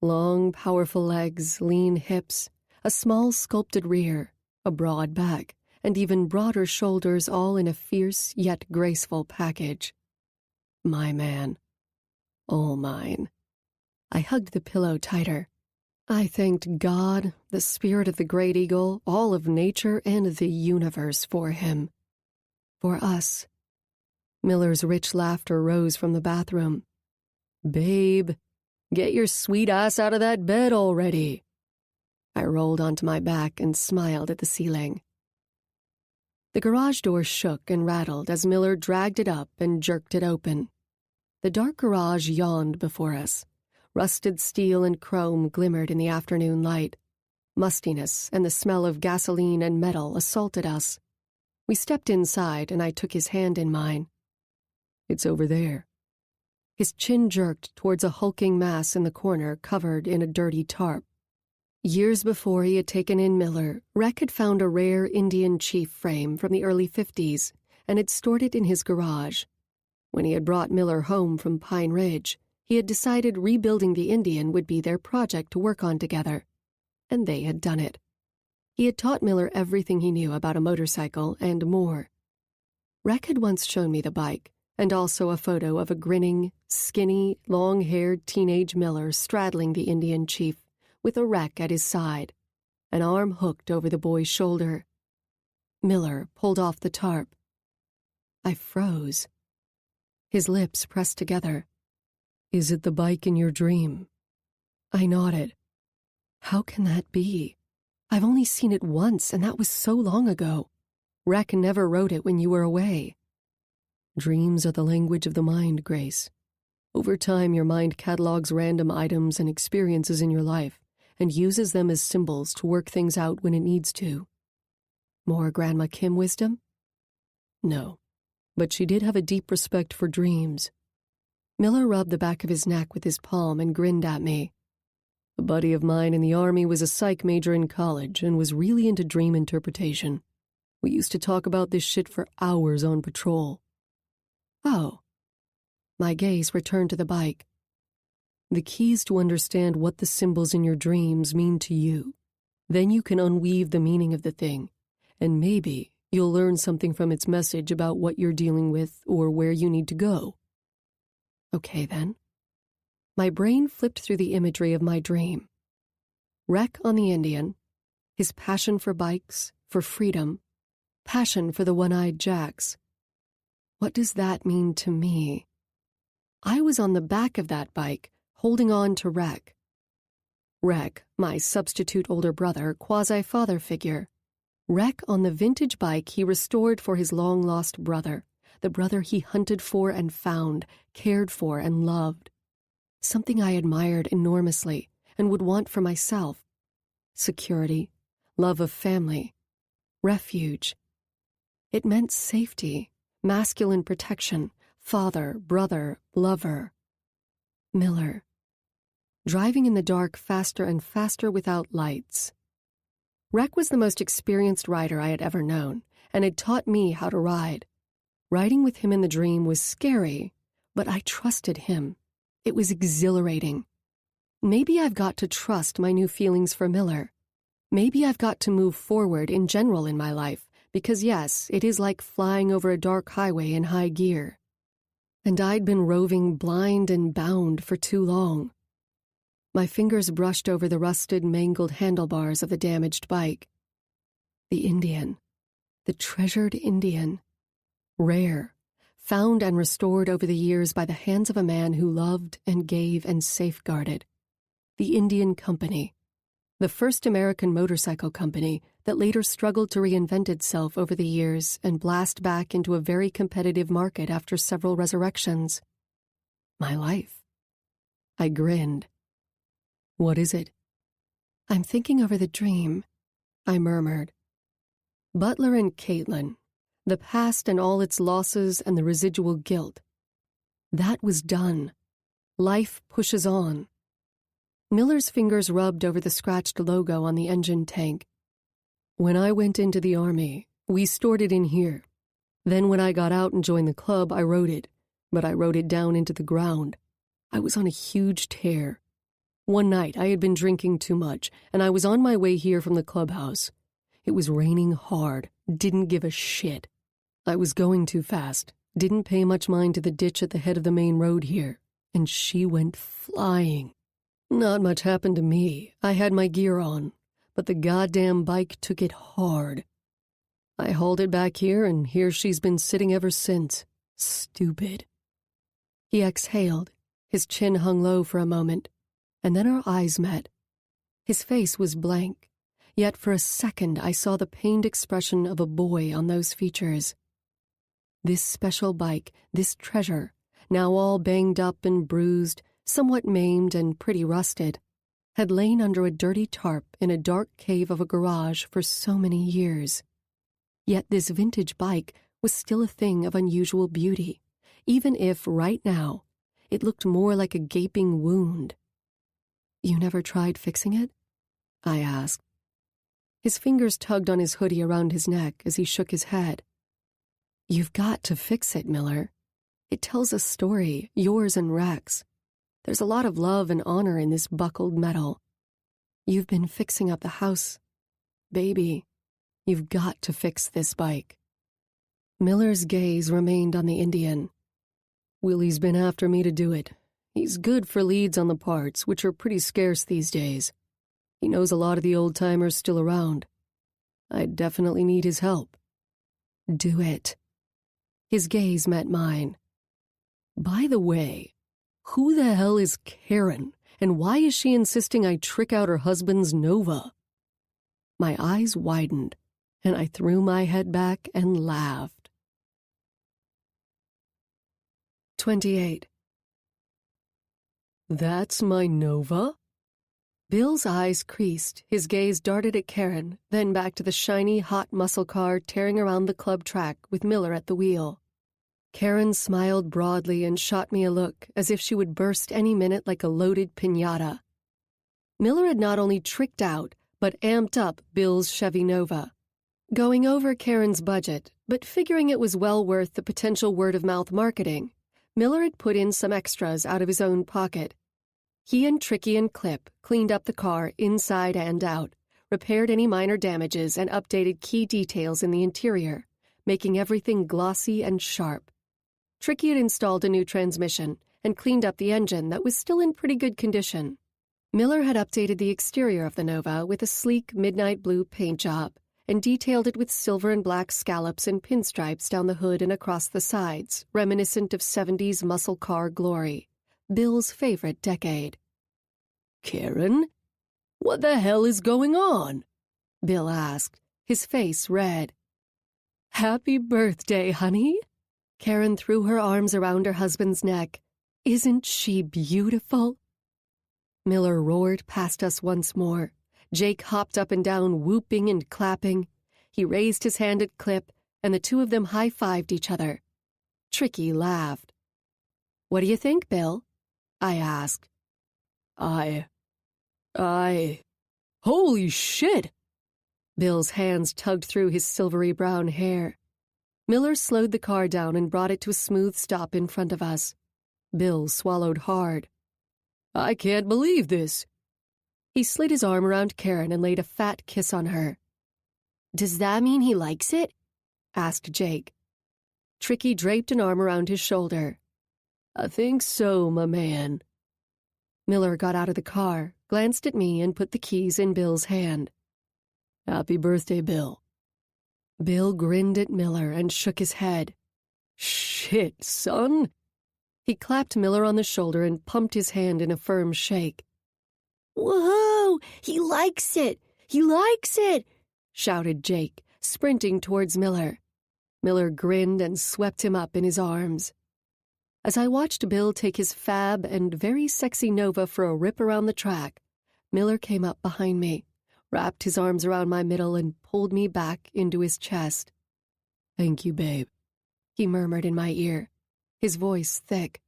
Long, powerful legs, lean hips, a small sculpted rear, a broad back, and even broader shoulders, all in a fierce yet graceful package. My man. All mine. I hugged the pillow tighter. I thanked God, the spirit of the great eagle, all of nature and the universe for him. For us. Miller's rich laughter rose from the bathroom. Babe, get your sweet ass out of that bed already. I rolled onto my back and smiled at the ceiling. The garage door shook and rattled as Miller dragged it up and jerked it open. The dark garage yawned before us. Rusted steel and chrome glimmered in the afternoon light. Mustiness and the smell of gasoline and metal assaulted us. We stepped inside and I took his hand in mine. It's over there. His chin jerked towards a hulking mass in the corner covered in a dirty tarp. Years before he had taken in Miller, Rec had found a rare Indian chief frame from the early 50s and had stored it in his garage. When he had brought Miller home from Pine Ridge, he had decided rebuilding the Indian would be their project to work on together. And they had done it. He had taught Miller everything he knew about a motorcycle and more. Rec had once shown me the bike, and also a photo of a grinning, skinny, long-haired teenage Miller straddling the Indian chief, with a Rec at his side, an arm hooked over the boy's shoulder. Miller pulled off the tarp. I froze. His lips pressed together. Is it the bike in your dream? I nodded. How can that be? I've only seen it once, and that was so long ago. Rec never rode it when you were away. Dreams are the language of the mind, Grace. Over time, your mind catalogs random items and experiences in your life and uses them as symbols to work things out when it needs to. More Grandma Kim wisdom? No, but she did have a deep respect for dreams. Miller rubbed the back of his neck with his palm and grinned at me. A buddy of mine in the Army was a psych major in college and was really into dream interpretation. We used to talk about this shit for hours on patrol. Oh. My gaze returned to the bike. The key is to understand what the symbols in your dreams mean to you. Then you can unweave the meaning of the thing, and maybe you'll learn something from its message about what you're dealing with or where you need to go. Okay, then. My brain flipped through the imagery of my dream. Wreck on the Indian, his passion for bikes, for freedom, passion for the one-eyed jacks. What does that mean to me? I was on the back of that bike, holding on to Wreck. Wreck, my substitute older brother, quasi-father figure. Wreck on the vintage bike he restored for his long-lost brother, the brother he hunted for and found, cared for and loved. Something I admired enormously and would want for myself. Security, love of family, refuge. It meant safety, masculine protection, father, brother, lover. Miller. Driving in the dark faster and faster without lights. Wreck was the most experienced rider I had ever known and had taught me how to ride. Riding with him in the dream was scary, but I trusted him. It was exhilarating. Maybe I've got to trust my new feelings for Miller. Maybe I've got to move forward in general in my life, because yes, it is like flying over a dark highway in high gear. And I'd been roving blind and bound for too long. My fingers brushed over the rusted, mangled handlebars of the damaged bike. The Indian. The treasured Indian. Rare. Found and restored over the years by the hands of a man who loved and gave and safeguarded. The Indian Company. The first American motorcycle company that later struggled to reinvent itself over the years and blast back into a very competitive market after several resurrections. My life. I grinned. What is it? I'm thinking over the dream, I murmured. Butler and Caitlin, the past and all its losses and the residual guilt. That was done. Life pushes on. Miller's fingers rubbed over the scratched logo on the engine tank. When I went into the Army, we stored it in here. Then when I got out and joined the club, I wrote it, but I wrote it down into the ground. I was on a huge tear. One night I had been drinking too much, and I was on my way here from the clubhouse. It was raining hard, didn't give a shit. I was going too fast, didn't pay much mind to the ditch at the head of the main road here, and she went flying. Not much happened to me. I had my gear on, but the goddamn bike took it hard. I hauled it back here, and here she's been sitting ever since. Stupid. He exhaled. His chin hung low for a moment, and then our eyes met. His face was blank, yet for a second I saw the pained expression of a boy on those features. This special bike, this treasure, now all banged up and bruised, somewhat maimed and pretty rusted, had lain under a dirty tarp in a dark cave of a garage for so many years. Yet this vintage bike was still a thing of unusual beauty, even if, right now, it looked more like a gaping wound. You never tried fixing it? I asked. His fingers tugged on his hoodie around his neck as he shook his head. You've got to fix it, Miller. It tells a story, yours and Rex. There's a lot of love and honor in this buckled metal. You've been fixing up the house. Baby, you've got to fix this bike. Miller's gaze remained on the Indian. Willie's been after me to do it. He's good for leads on the parts, which are pretty scarce these days. He knows a lot of the old-timers still around. I definitely need his help. Do it. His gaze met mine. By the way, who the hell is Karen, and why is she insisting I trick out her husband's Nova? My eyes widened, and I threw my head back and laughed. 28. That's my Nova? Bill's eyes creased, his gaze darted at Karen, then back to the shiny, hot muscle car tearing around the club track with Miller at the wheel. Karen smiled broadly and shot me a look as if she would burst any minute like a loaded piñata. Miller had not only tricked out, but amped up Bill's Chevy Nova. Going over Karen's budget, but figuring it was well worth the potential word-of-mouth marketing, Miller had put in some extras out of his own pocket. He and Tricky and Clip cleaned up the car inside and out, repaired any minor damages, and updated key details in the interior, making everything glossy and sharp. Tricky had installed a new transmission and cleaned up the engine that was still in pretty good condition. Miller had updated the exterior of the Nova with a sleek midnight blue paint job and detailed it with silver and black scallops and pinstripes down the hood and across the sides, reminiscent of 70s muscle car glory, Bill's favorite decade. Karen? What the hell is going on? Bill asked, his face red. Happy birthday, honey. Karen threw her arms around her husband's neck. Isn't she beautiful? Miller roared past us once more. Jake hopped up and down, whooping and clapping. He raised his hand at Clip, and the two of them high-fived each other. Tricky laughed. What do you think, Bill? I asked. Holy shit! Bill's hands tugged through his silvery brown hair. Miller slowed the car down and brought it to a smooth stop in front of us. Bill swallowed hard. I can't believe this. He slid his arm around Karen and laid a fat kiss on her. Does that mean he likes it? Asked Jake. Tricky draped an arm around his shoulder. I think so, my man. Miller got out of the car, glanced at me, and put the keys in Bill's hand. Happy birthday, Bill. Bill grinned at Miller and shook his head. Shit, son. He clapped Miller on the shoulder and pumped his hand in a firm shake. Whoa! He likes it! He likes it! Shouted Jake, sprinting towards Miller. Miller grinned and swept him up in his arms. As I watched Bill take his fab and very sexy Nova for a rip around the track, Miller came up behind me, wrapped his arms around my middle, and pulled me back into his chest. Thank you, babe, he murmured in my ear, his voice thick.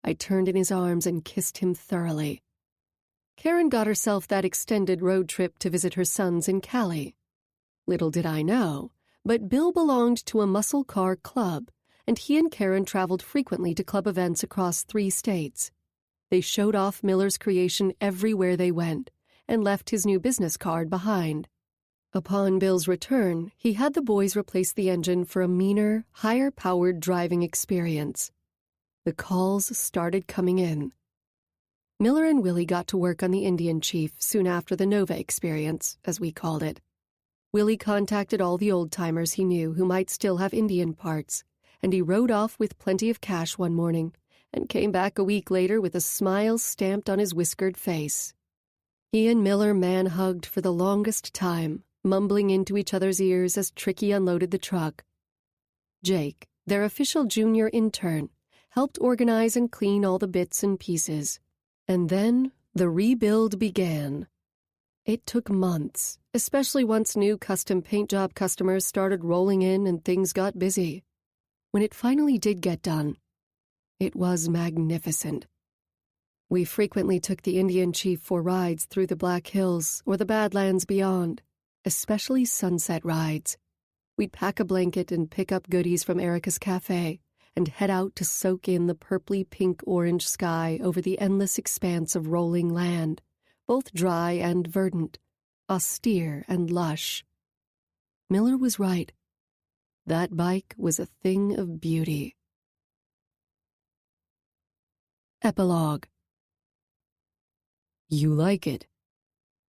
I turned in his arms and kissed him thoroughly. Karen got herself that extended road trip to visit her sons in Cali. Little did I know, but Bill belonged to a muscle car club, and he and Karen traveled frequently to club events across 3 states. They showed off Miller's creation everywhere they went, and left his new business card behind. Upon Bill's return, he had the boys replace the engine for a meaner, higher-powered driving experience. The calls started coming in. Miller and Willie got to work on the Indian Chief soon after the Nova experience, as we called it. Willie contacted all the old-timers he knew who might still have Indian parts, and he rode off with plenty of cash one morning and came back a week later with a smile stamped on his whiskered face. He and Miller man-hugged for the longest time, mumbling into each other's ears as Tricky unloaded the truck. Jake, their official junior intern, helped organize and clean all the bits and pieces. And then the rebuild began. It took months, especially once new custom paint job customers started rolling in and things got busy. When it finally did get done, it was magnificent. We frequently took the Indian Chief for rides through the Black Hills or the Badlands beyond, especially sunset rides. We'd pack a blanket and pick up goodies from Erica's Cafe and head out to soak in the purply pink-orange sky over the endless expanse of rolling land, both dry and verdant, austere and lush. Miller was right. That bike was a thing of beauty. Epilogue. You like it?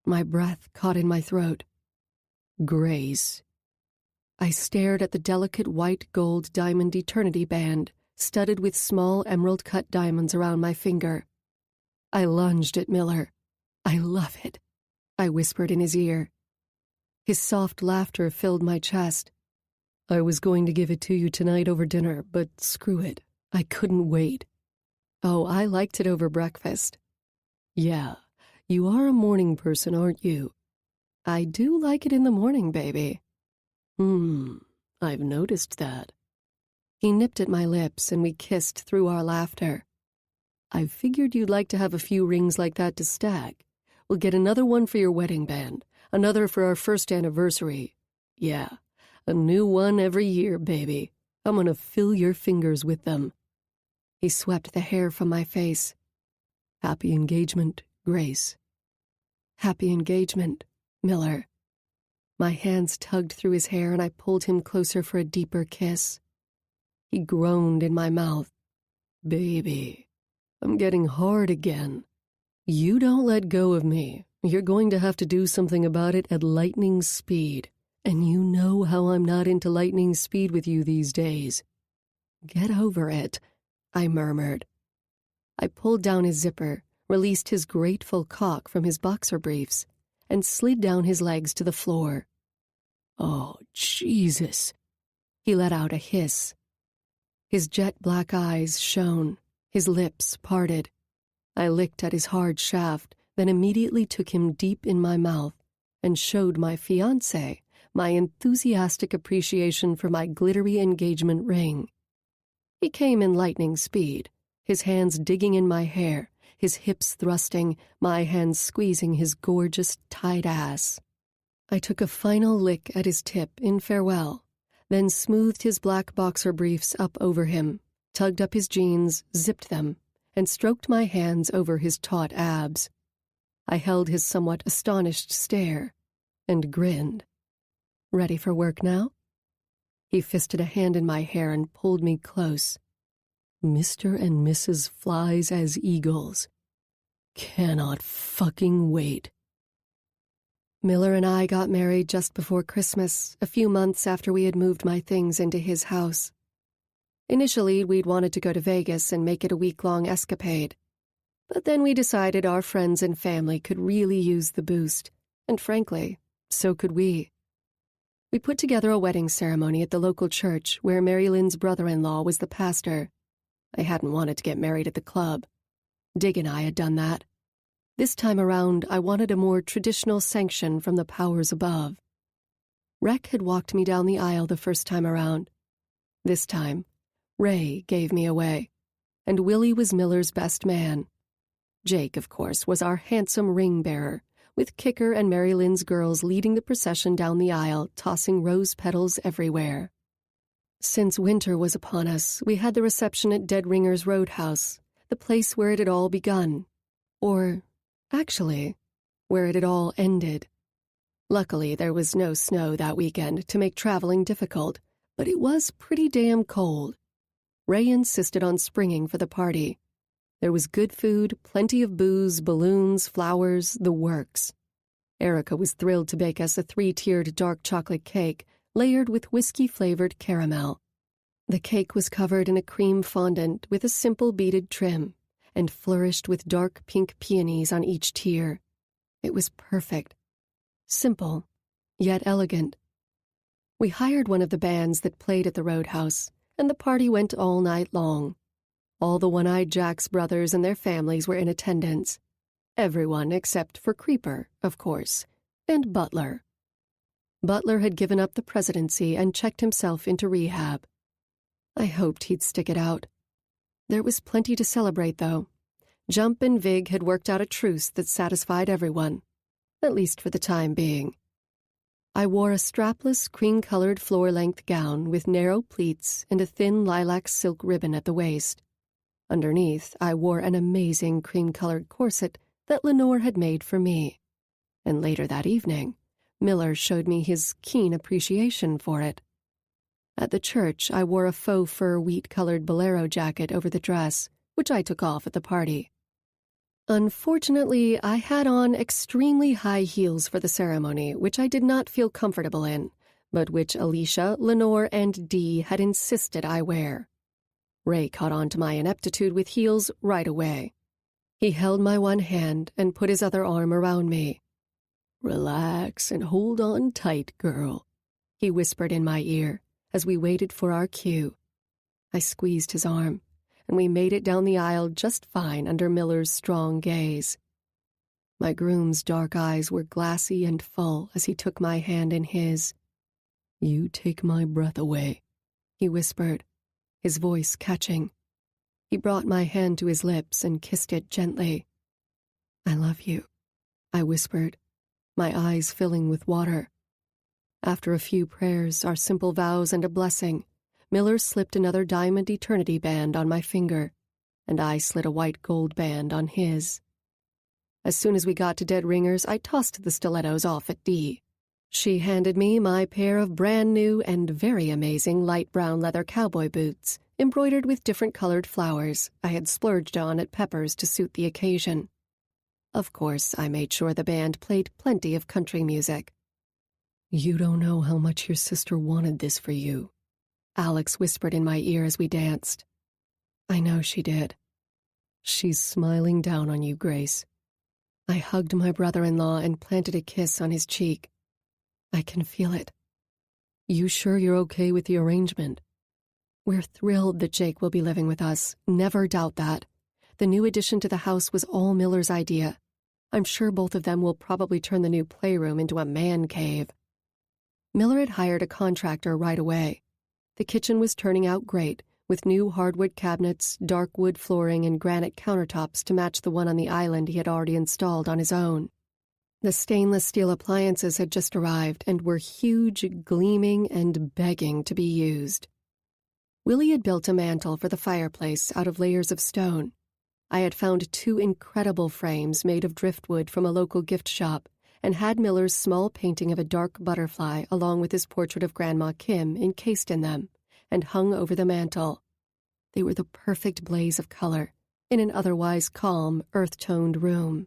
My breath caught in my throat. Grace. I stared at the delicate white-gold diamond eternity band, studded with small emerald-cut diamonds around my finger. I lunged at Miller. I love it, I whispered in his ear. His soft laughter filled my chest. I was going to give it to you tonight over dinner, but screw it. I couldn't wait. Oh, I liked it over breakfast. Yeah, you are a morning person, aren't you? I do like it in the morning, baby. I've noticed that. He nipped at my lips and we kissed through our laughter. I figured you'd like to have a few rings like that to stack. We'll get another one for your wedding band, another for our first anniversary. Yeah, a new one every year, baby. I'm gonna fill your fingers with them. He swept the hair from my face. Happy engagement, Grace. Happy engagement, Miller. My hands tugged through his hair and I pulled him closer for a deeper kiss. He groaned in my mouth. Baby, I'm getting hard again. You don't let go of me. You're going to have to do something about it at lightning speed. And you know how I'm not into lightning speed with you these days. Get over it, I murmured. I pulled down his zipper, released his grateful cock from his boxer briefs, and slid down his legs to the floor. Oh, Jesus. He let out a hiss. His jet black eyes shone, his lips parted. I licked at his hard shaft, then immediately took him deep in my mouth and showed my fiancé my enthusiastic appreciation for my glittery engagement ring. He came in lightning speed, his hands digging in my hair, his hips thrusting, my hands squeezing his gorgeous, tight ass. I took a final lick at his tip in farewell, then smoothed his black boxer briefs up over him, tugged up his jeans, zipped them, and stroked my hands over his taut abs. I held his somewhat astonished stare and grinned. Ready for work now? He fisted a hand in my hair and pulled me close. Mr. and Mrs. Flies as Eagles. Cannot fucking wait. Miller and I got married just before Christmas, a few months after we had moved my things into his house. Initially, we'd wanted to go to Vegas and make it a week-long escapade. But then we decided our friends and family could really use the boost, and frankly, so could we. We put together a wedding ceremony at the local church where Mary Lynn's brother-in-law was the pastor. I hadn't wanted to get married at the club. Dig and I had done that. This time around, I wanted a more traditional sanction from the powers above. Rec had walked me down the aisle the first time around. This time, Ray gave me away, and Willie was Miller's best man. Jake, of course, was our handsome ring-bearer, with Kicker and Mary Lynn's girls leading the procession down the aisle, tossing rose petals everywhere. Since winter was upon us, we had the reception at Dead Ringer's Roadhouse, the place where it had all begun. Or, actually, where it had all ended. Luckily, there was no snow that weekend to make traveling difficult, but it was pretty damn cold. Ray insisted on springing for the party. There was good food, plenty of booze, balloons, flowers, the works. Erica was thrilled to bake us a 3-tiered dark chocolate cake layered with whiskey-flavored caramel. The cake was covered in a cream fondant with a simple beaded trim and flourished with dark pink peonies on each tier. It was perfect. Simple, yet elegant. We hired one of the bands that played at the Roadhouse, and the party went all night long. All the One-Eyed Jack's brothers and their families were in attendance. Everyone except for Creeper, of course, and Butler. Butler had given up the presidency and checked himself into rehab. I hoped he'd stick it out. There was plenty to celebrate, though. Jump and Vig had worked out a truce that satisfied everyone, at least for the time being. I wore a strapless, cream-colored floor-length gown with narrow pleats and a thin lilac silk ribbon at the waist. Underneath, I wore an amazing cream-colored corset that Lenore had made for me. And later that evening, Miller showed me his keen appreciation for it. At the church, I wore a faux fur wheat-colored bolero jacket over the dress, which I took off at the party. Unfortunately, I had on extremely high heels for the ceremony, which I did not feel comfortable in, but which Alicia, Lenore, and Dee had insisted I wear. Ray caught on to my ineptitude with heels right away. He held my one hand and put his other arm around me. "Relax and hold on tight, girl," he whispered in my ear as we waited for our cue. I squeezed his arm, and we made it down the aisle just fine under Miller's strong gaze. My groom's dark eyes were glassy and full as he took my hand in his. "You take my breath away," he whispered, his voice catching. He brought my hand to his lips and kissed it gently. "I love you," I whispered, my eyes filling with water. After a few prayers, our simple vows, and a blessing, Miller slipped another diamond eternity band on my finger, and I slid a white gold band on his. As soon as we got to dead ringers, I tossed the stilettos off at Dee. She handed me my pair of brand new and very amazing light brown leather cowboy boots, embroidered with different colored flowers I had splurged on at Pepper's to suit the occasion. Of course, I made sure the band played plenty of country music. "You don't know how much your sister wanted this for you," Alex whispered in my ear as we danced. I know she did. "She's smiling down on you, Grace." I hugged my brother-in-law and planted a kiss on his cheek. I can feel it. "You sure you're okay with the arrangement?" We're thrilled that Jake will be living with us. Never doubt that. The new addition to the house was all Miller's idea. I'm sure both of them will probably turn the new playroom into a man cave. Miller had hired a contractor right away. The kitchen was turning out great, with new hardwood cabinets, dark wood flooring, and granite countertops to match the one on the island he had already installed on his own. The stainless steel appliances had just arrived and were huge, gleaming, and begging to be used. Willie had built a mantel for the fireplace out of layers of stone. I had found 2 incredible frames made of driftwood from a local gift shop, and had Miller's small painting of a dark butterfly along with his portrait of Grandma Kim encased in them, and hung over the mantel. They were the perfect blaze of color, in an otherwise calm, earth-toned room.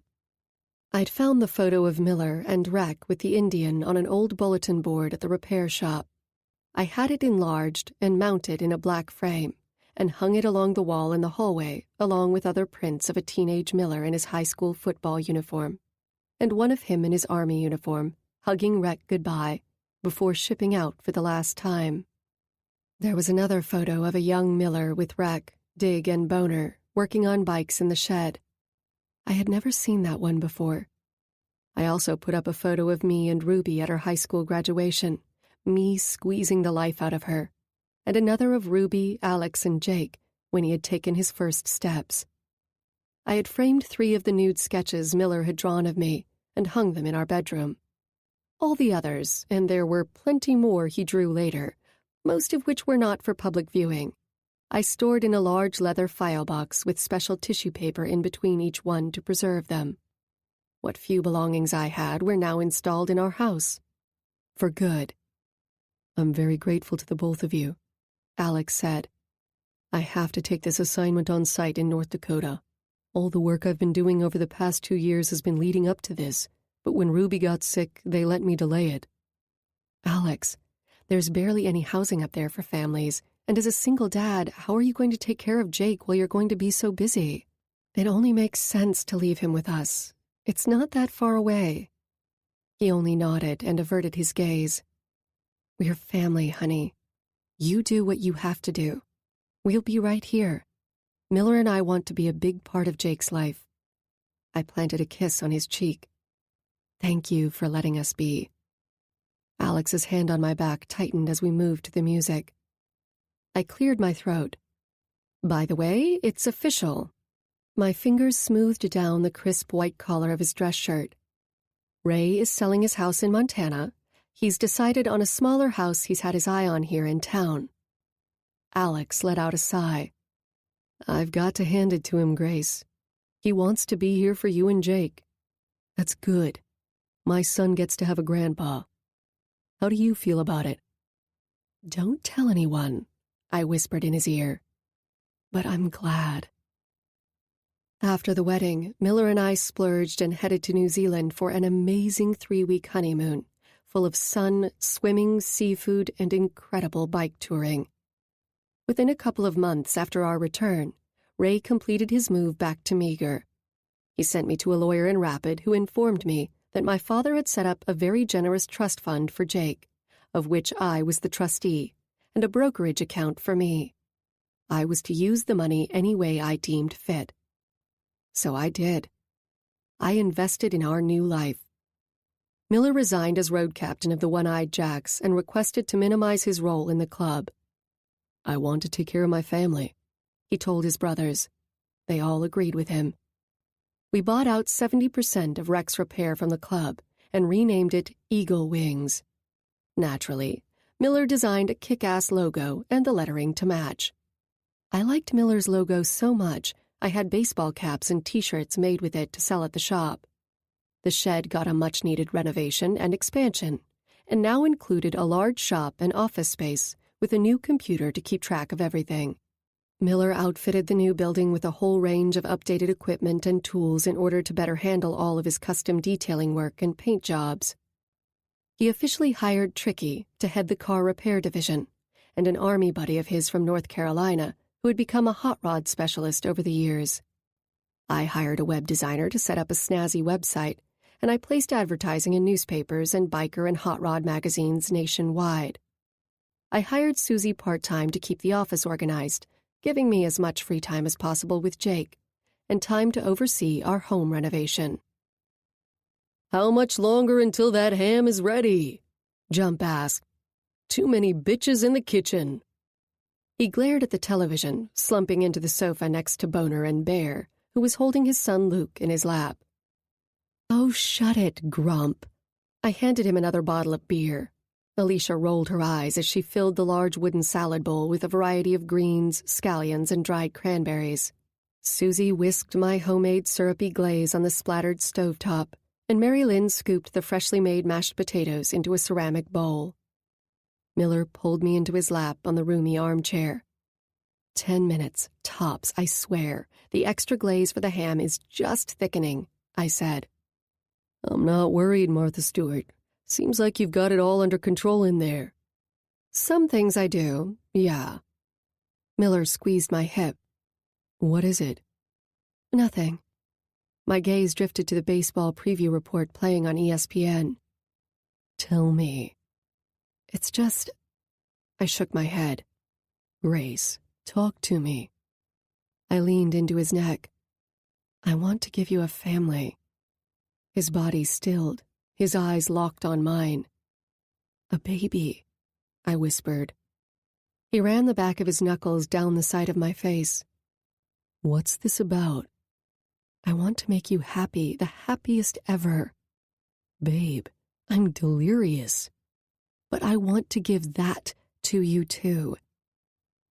I'd found the photo of Miller and Rec with the Indian on an old bulletin board at the repair shop. I had it enlarged and mounted in a black frame, and hung it along the wall in the hallway, along with other prints of a teenage Miller in his high school football uniform, and one of him in his army uniform, hugging Rec goodbye, before shipping out for the last time. There was another photo of a young Miller with Rec, Dig, and Boner working on bikes in the shed. I had never seen that one before. I also put up a photo of me and Ruby at her high school graduation, me squeezing the life out of her, and another of Ruby, Alex, and Jake when he had taken his first steps. I had framed 3 of the nude sketches Miller had drawn of me and hung them in our bedroom. All the others, and there were plenty more he drew later, most of which were not for public viewing, I stored in a large leather file box with special tissue paper in between each one to preserve them. What few belongings I had were now installed in our house. For good. "I'm very grateful to the both of you," Alex said. "I have to take this assignment on site in North Dakota. All the work I've been doing over the past 2 years has been leading up to this, but when Ruby got sick, they let me delay it." "Alex, there's barely any housing up there for families, and as a single dad, how are you going to take care of Jake while you're going to be so busy? It only makes sense to leave him with us. It's not that far away." He only nodded and averted his gaze. "We're family, honey. You do what you have to do. We'll be right here. Miller and I want to be a big part of Jake's life." I planted a kiss on his cheek. "Thank you for letting us be." Alex's hand on my back tightened as we moved to the music. I cleared my throat. "By the way, it's official." My fingers smoothed down the crisp white collar of his dress shirt. "Ray is selling his house in Montana. He's decided on a smaller house he's had his eye on here in town." Alex let out a sigh. "I've got to hand it to him, Grace. He wants to be here for you and Jake. That's good. My son gets to have a grandpa. How do you feel about it?" "Don't tell anyone," I whispered in his ear. "But I'm glad." After the wedding, Miller and I splurged and headed to New Zealand for an amazing 3-week honeymoon, full of sun, swimming, seafood, and incredible bike touring. Within a couple of months after our return, Ray completed his move back to Meager. He sent me to a lawyer in Rapid who informed me that my father had set up a very generous trust fund for Jake, of which I was the trustee, and a brokerage account for me. I was to use the money any way I deemed fit. So I did. I invested in our new life. Miller resigned as road captain of the One-Eyed Jacks and requested to minimize his role in the club. "I want to take care of my family," he told his brothers. They all agreed with him. We bought out 70% of Rex Repair from the club and renamed it Eagle Wings. Naturally, Miller designed a kick-ass logo and the lettering to match. I liked Miller's logo so much, I had baseball caps and t-shirts made with it to sell at the shop. The shed got a much-needed renovation and expansion, and now included a large shop and office space with a new computer to keep track of everything. Miller outfitted the new building with a whole range of updated equipment and tools in order to better handle all of his custom detailing work and paint jobs. He officially hired Tricky to head the car repair division, and an army buddy of his from North Carolina who had become a hot rod specialist over the years. I hired a web designer to set up a snazzy website, and I placed advertising in newspapers and biker and hot rod magazines nationwide. I hired Susie part-time to keep the office organized, giving me as much free time as possible with Jake, and time to oversee our home renovation. "How much longer until that ham is ready?" Jump asked. "Too many bitches in the kitchen." He glared at the television, slumping into the sofa next to Boner and Bear, who was holding his son Luke in his lap. "Oh, shut it, Grump." I handed him another bottle of beer. Alicia rolled her eyes as she filled the large wooden salad bowl with a variety of greens, scallions, and dried cranberries. Susie whisked my homemade syrupy glaze on the splattered stovetop, and Mary Lynn scooped the freshly made mashed potatoes into a ceramic bowl. Miller pulled me into his lap on the roomy armchair. 10 minutes, tops, I swear. The extra glaze for the ham is just thickening, I said. "I'm not worried, Martha Stewart. Seems like you've got it all under control in there." "Some things I do, yeah." Miller squeezed my hip. "What is it?" "Nothing." My gaze drifted to the baseball preview report playing on ESPN. "Tell me." "It's just..." I shook my head. "Grace, talk to me." I leaned into his neck. "I want to give you a family." His body stilled, his eyes locked on mine. "A baby," I whispered. He ran the back of his knuckles down the side of my face. "What's this about?" "I want to make you happy, the happiest ever." "Babe, I'm delirious." "But I want to give that to you too."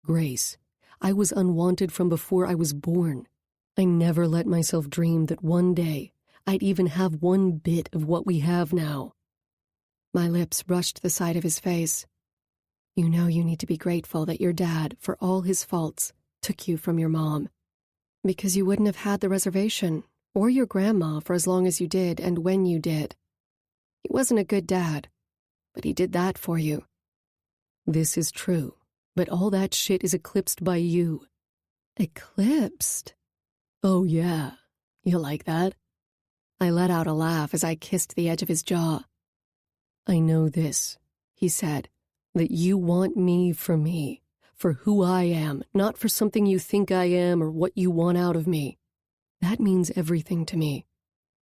"Grace, I was unwanted from before I was born. I never let myself dream that one day I'd even have one bit of what we have now." My lips brushed the side of his face. "You know you need to be grateful that your dad, for all his faults, took you from your mom. Because you wouldn't have had the reservation, or your grandma for as long as you did and when you did. He wasn't a good dad, but he did that for you." "This is true, but all that shit is eclipsed by you." "Eclipsed?" "Oh yeah, you like that?" I let out a laugh as I kissed the edge of his jaw. "I know this," he said, "that you want me, for who I am, not for something you think I am or what you want out of me. That means everything to me.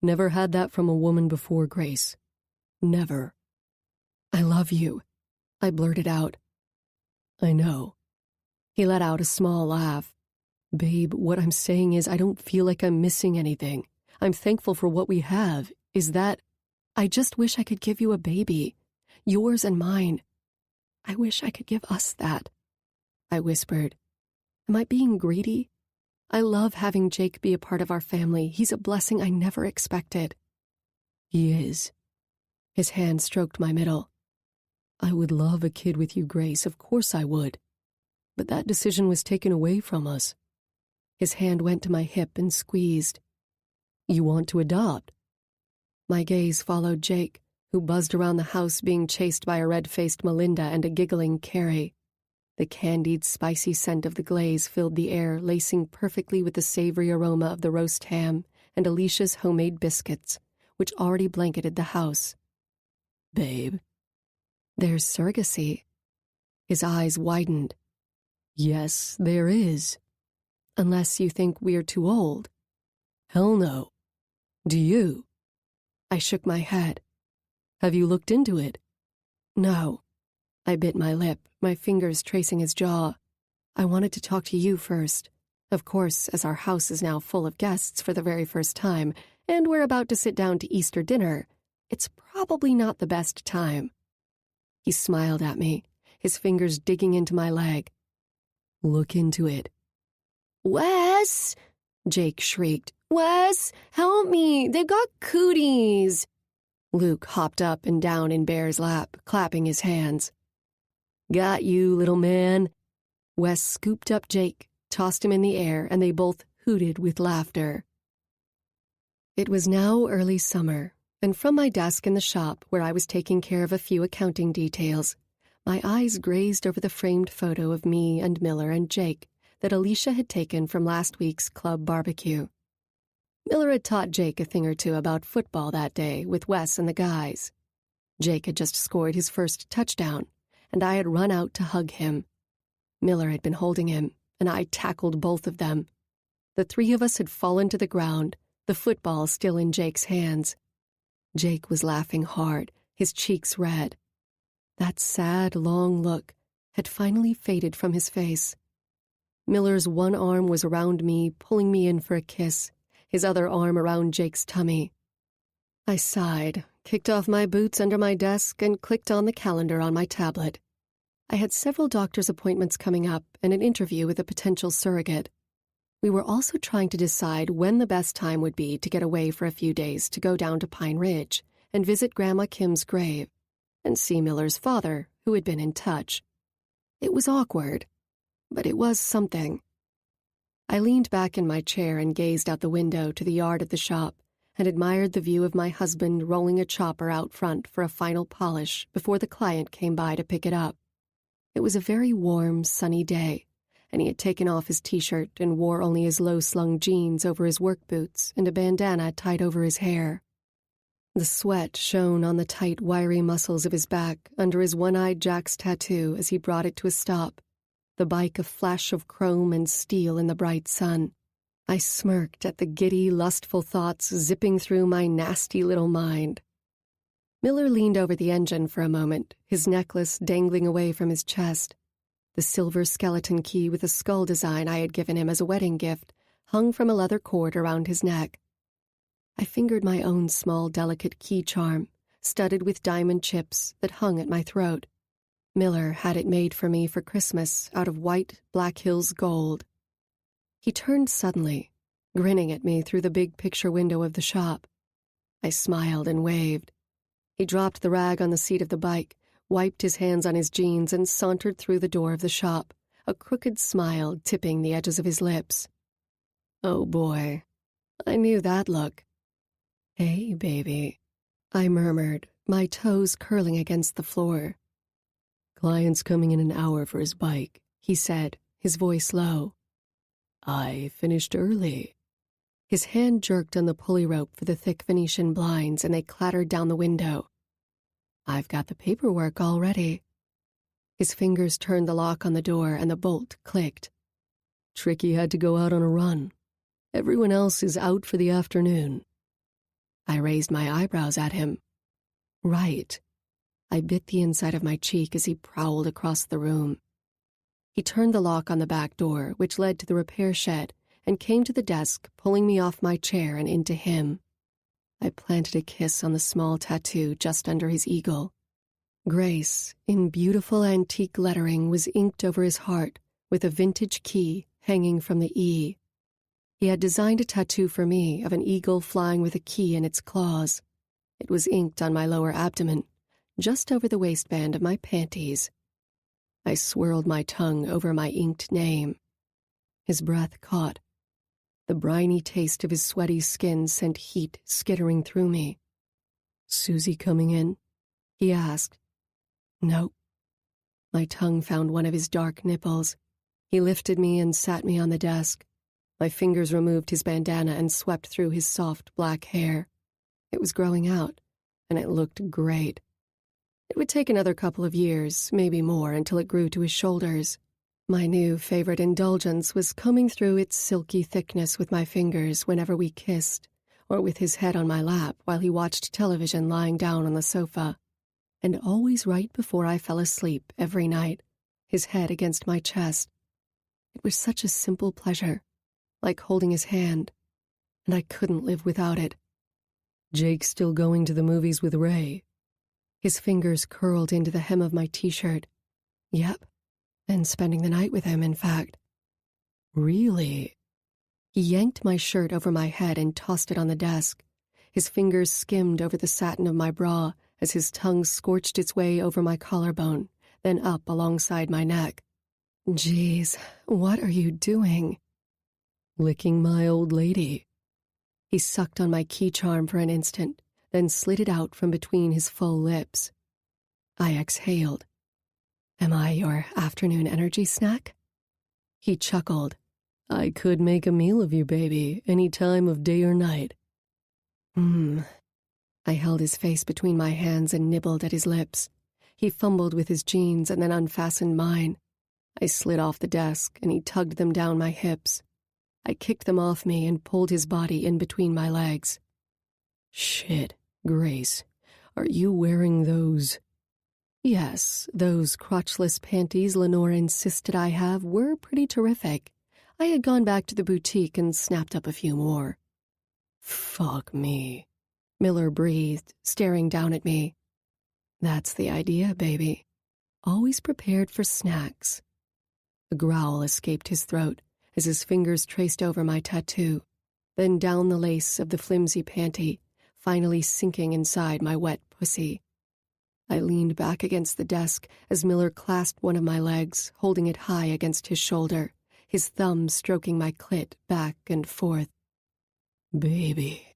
Never had that from a woman before, Grace. Never." "I love you," I blurted out. "I know." He let out a small laugh. "Babe, what I'm saying is I don't feel like I'm missing anything. I'm thankful for what we have. Is that..." "I just wish I could give you a baby. Yours and mine. I wish I could give us that," I whispered. "Am I being greedy? I love having Jake be a part of our family. He's a blessing I never expected." "He is." His hand stroked my middle. "I would love a kid with you, Grace. Of course I would. But that decision was taken away from us." His hand went to my hip and squeezed. "You want to adopt?" My gaze followed Jake, who buzzed around the house being chased by a red-faced Melinda and a giggling Carrie. The candied, spicy scent of the glaze filled the air, lacing perfectly with the savory aroma of the roast ham and Alicia's homemade biscuits, which already blanketed the house. "Babe." "There's surrogacy." His eyes widened. Yes, there is. Unless you think we're too old. Hell no. Do you? I shook my head. Have you looked into it? No. I bit my lip, my fingers tracing his jaw. I wanted to talk to you first. Of course, as our house is now full of guests for the very first time, and we're about to sit down to Easter dinner, it's probably not the best time. He smiled at me, his fingers digging into my leg. Look into it. Wes! Jake shrieked. Wes, help me! They've got cooties! Luke hopped up and down in Bear's lap, clapping his hands. Got you, little man. Wes scooped up Jake, tossed him in the air, and they both hooted with laughter. It was now early summer, and from my desk in the shop, where I was taking care of a few accounting details, my eyes grazed over the framed photo of me and Miller and Jake that Alicia had taken from last week's club barbecue. Miller had taught Jake a thing or two about football that day with Wes and the guys. Jake had just scored his first touchdown, and I had run out to hug him. Miller had been holding him, and I tackled both of them. The three of us had fallen to the ground, the football still in Jake's hands. Jake was laughing hard, his cheeks red. That sad, long look had finally faded from his face. Miller's one arm was around me, pulling me in for a kiss, his other arm around Jake's tummy. I sighed, kicked off my boots under my desk, and clicked on the calendar on my tablet. I had several doctor's appointments coming up and an interview with a potential surrogate. We were also trying to decide when the best time would be to get away for a few days to go down to Pine Ridge and visit Grandma Kim's grave and see Miller's father, who had been in touch. It was awkward, but it was something. I leaned back in my chair and gazed out the window to the yard of the shop and admired the view of my husband rolling a chopper out front for a final polish before the client came by to pick it up. It was a very warm, sunny day, and he had taken off his t-shirt and wore only his low-slung jeans over his work boots and a bandana tied over his hair. The sweat shone on the tight, wiry muscles of his back under his one-eyed Jack's tattoo as he brought it to a stop, the bike a flash of chrome and steel in the bright sun. I smirked at the giddy, lustful thoughts zipping through my nasty little mind. Miller leaned over the engine for a moment, his necklace dangling away from his chest. The silver skeleton key with a skull design I had given him as a wedding gift hung from a leather cord around his neck. I fingered my own small, delicate key charm, studded with diamond chips, that hung at my throat. Miller had it made for me for Christmas out of white Black Hills gold. He turned suddenly, grinning at me through the big picture window of the shop. I smiled and waved. He dropped the rag on the seat of the bike, wiped his hands on his jeans, and sauntered through the door of the shop, a crooked smile tipping the edges of his lips. Oh boy, I knew that look. Hey, baby, I murmured, my toes curling against the floor. Client's coming in an hour for his bike, he said, his voice low. I finished early. His hand jerked on the pulley rope for the thick Venetian blinds, and they clattered down the window. I've got the paperwork already. His fingers turned the lock on the door, and the bolt clicked. Tricky had to go out on a run. Everyone else is out for the afternoon. I raised my eyebrows at him. Right. I bit the inside of my cheek as he prowled across the room. He turned the lock on the back door, which led to the repair shed, and came to the desk, pulling me off my chair and into him. I planted a kiss on the small tattoo just under his eagle. Grace, in beautiful antique lettering, was inked over his heart with a vintage key hanging from the E. He had designed a tattoo for me of an eagle flying with a key in its claws. It was inked on my lower abdomen, just over the waistband of my panties. I swirled my tongue over my inked name. His breath caught. The briny taste of his sweaty skin sent heat skittering through me. Susie coming in? He asked. Nope. My tongue found one of his dark nipples. He lifted me and sat me on the desk. My fingers removed his bandana and swept through his soft black hair. It was growing out, and it looked great. It would take another couple of years, maybe more, until it grew to his shoulders. My new favorite indulgence was combing through its silky thickness with my fingers whenever we kissed, or with his head on my lap while he watched television lying down on the sofa. And always right before I fell asleep every night, his head against my chest. It was such a simple pleasure, like holding his hand, and I couldn't live without it. Jake's still going to the movies with Ray. His fingers curled into the hem of my t-shirt. Yep, and spending the night with him, in fact. Really? He yanked my shirt over my head and tossed it on the desk. His fingers skimmed over the satin of my bra as his tongue scorched its way over my collarbone, then up alongside my neck. Jeez, what are you doing? Licking my old lady. He sucked on my key charm for an instant, then slid it out from between his full lips. I exhaled. Am I your afternoon energy snack? He chuckled. I could make a meal of you, baby, any time of day or night. I held his face between my hands and nibbled at his lips. He fumbled with his jeans and then unfastened mine. I slid off the desk and he tugged them down my hips. I kicked them off me and pulled his body in between my legs. Shit, Grace, are you wearing those? Yes, those crotchless panties Lenore insisted I have were pretty terrific. I had gone back to the boutique and snapped up a few more. Fuck me, Miller breathed, staring down at me. That's the idea, baby. Always prepared for snacks. A growl escaped his throat as his fingers traced over my tattoo, then down the lace of the flimsy panty, finally sinking inside my wet pussy. I leaned back against the desk as Miller clasped one of my legs, holding it high against his shoulder, his thumb stroking my clit back and forth. Baby.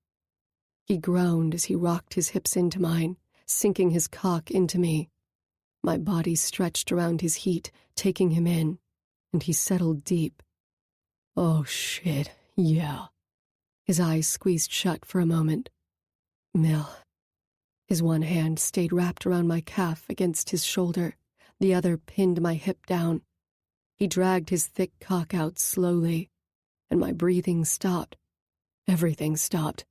He groaned as he rocked his hips into mine, sinking his cock into me. My body stretched around his heat, taking him in, and he settled deep. Oh, shit, yeah. His eyes squeezed shut for a moment. Mill. His one hand stayed wrapped around my calf against his shoulder, the other pinned my hip down. He dragged his thick cock out slowly, and my breathing stopped. Everything stopped.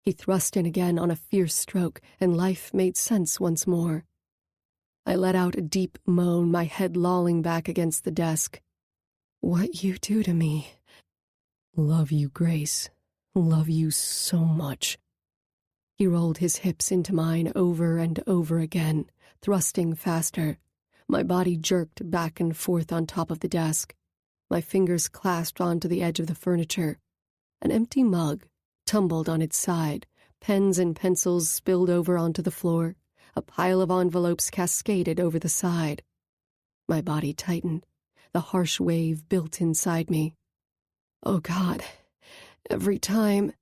He thrust in again on a fierce stroke, and life made sense once more. I let out a deep moan, my head lolling back against the desk. What you do to me? Love you, Grace. Love you so much. He rolled his hips into mine over and over again, thrusting faster. My body jerked back and forth on top of the desk. My fingers clasped onto the edge of the furniture. An empty mug tumbled on its side, pens and pencils spilled over onto the floor. A pile of envelopes cascaded over the side. My body tightened. The harsh wave built inside me. Oh, God. Every time.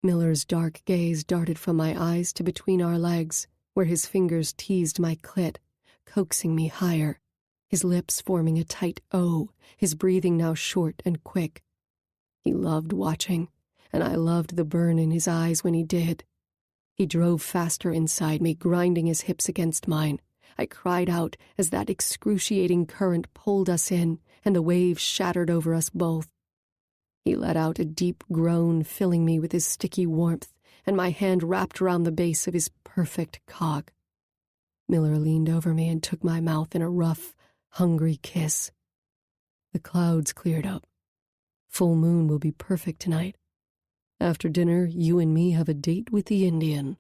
Miller's dark gaze darted from my eyes to between our legs, where his fingers teased my clit, coaxing me higher, his lips forming a tight O, his breathing now short and quick. He loved watching, and I loved the burn in his eyes when he did. He drove faster inside me, grinding his hips against mine. I cried out as that excruciating current pulled us in, and the waves shattered over us both. He let out a deep groan, filling me with his sticky warmth, and my hand wrapped around the base of his perfect cock. Miller leaned over me and took my mouth in a rough, hungry kiss. The clouds cleared up. Full moon will be perfect tonight. After dinner, you and me have a date with the Indian.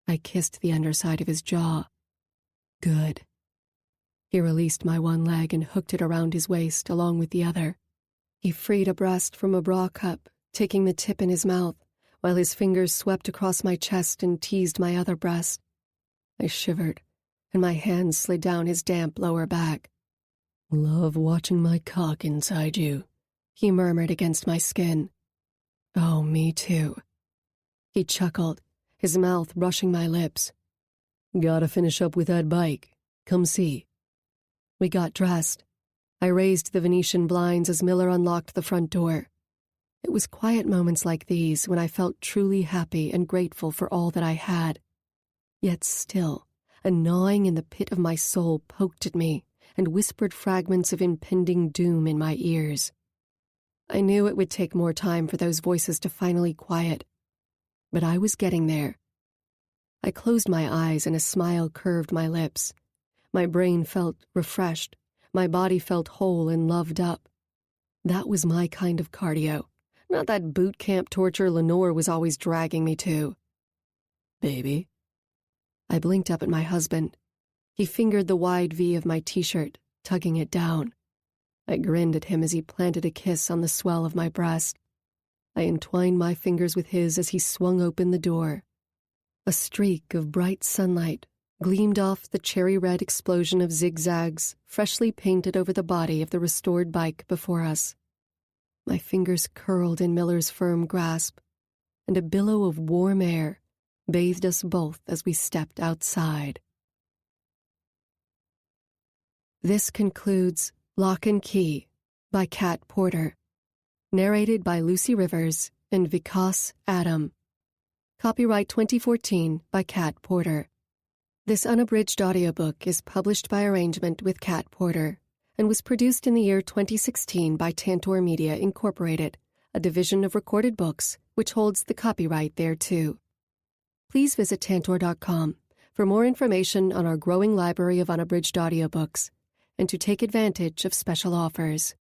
I kissed the underside of his jaw. Good. He released my one leg and hooked it around his waist along with the other. He freed a breast from a bra cup, taking the tip in his mouth, while his fingers swept across my chest and teased my other breast. I shivered, and my hands slid down his damp lower back. Love watching my cock inside you, he murmured against my skin. Oh, me too. He chuckled, his mouth brushing my lips. Gotta finish up with that bike. Come see. We got dressed. I raised the Venetian blinds as Miller unlocked the front door. It was quiet moments like these when I felt truly happy and grateful for all that I had. Yet still, a gnawing in the pit of my soul poked at me, and whispered fragments of impending doom in my ears. I knew it would take more time for those voices to finally quiet, but I was getting there. I closed my eyes and a smile curved my lips. My brain felt refreshed. My body felt whole and loved up. That was my kind of cardio, not that boot camp torture Lenore was always dragging me to. "Baby?" I blinked up at my husband. He fingered the wide V of my t-shirt, tugging it down. I grinned at him as he planted a kiss on the swell of my breast. I entwined my fingers with his as he swung open the door. A streak of bright sunlight gleamed off the cherry-red explosion of zigzags freshly painted over the body of the restored bike before us. My fingers curled in Miller's firm grasp, and a billow of warm air bathed us both as we stepped outside. This concludes Lock and Key by Kat Porter, narrated by Lucy Rivers and Vikas Adam. Copyright 2014 by Kat Porter. This unabridged audiobook is published by arrangement with Kat Porter and was produced in the year 2016 by Tantor Media Incorporated, a division of Recorded Books which holds the copyright thereto. Please visit Tantor.com for more information on our growing library of unabridged audiobooks and to take advantage of special offers.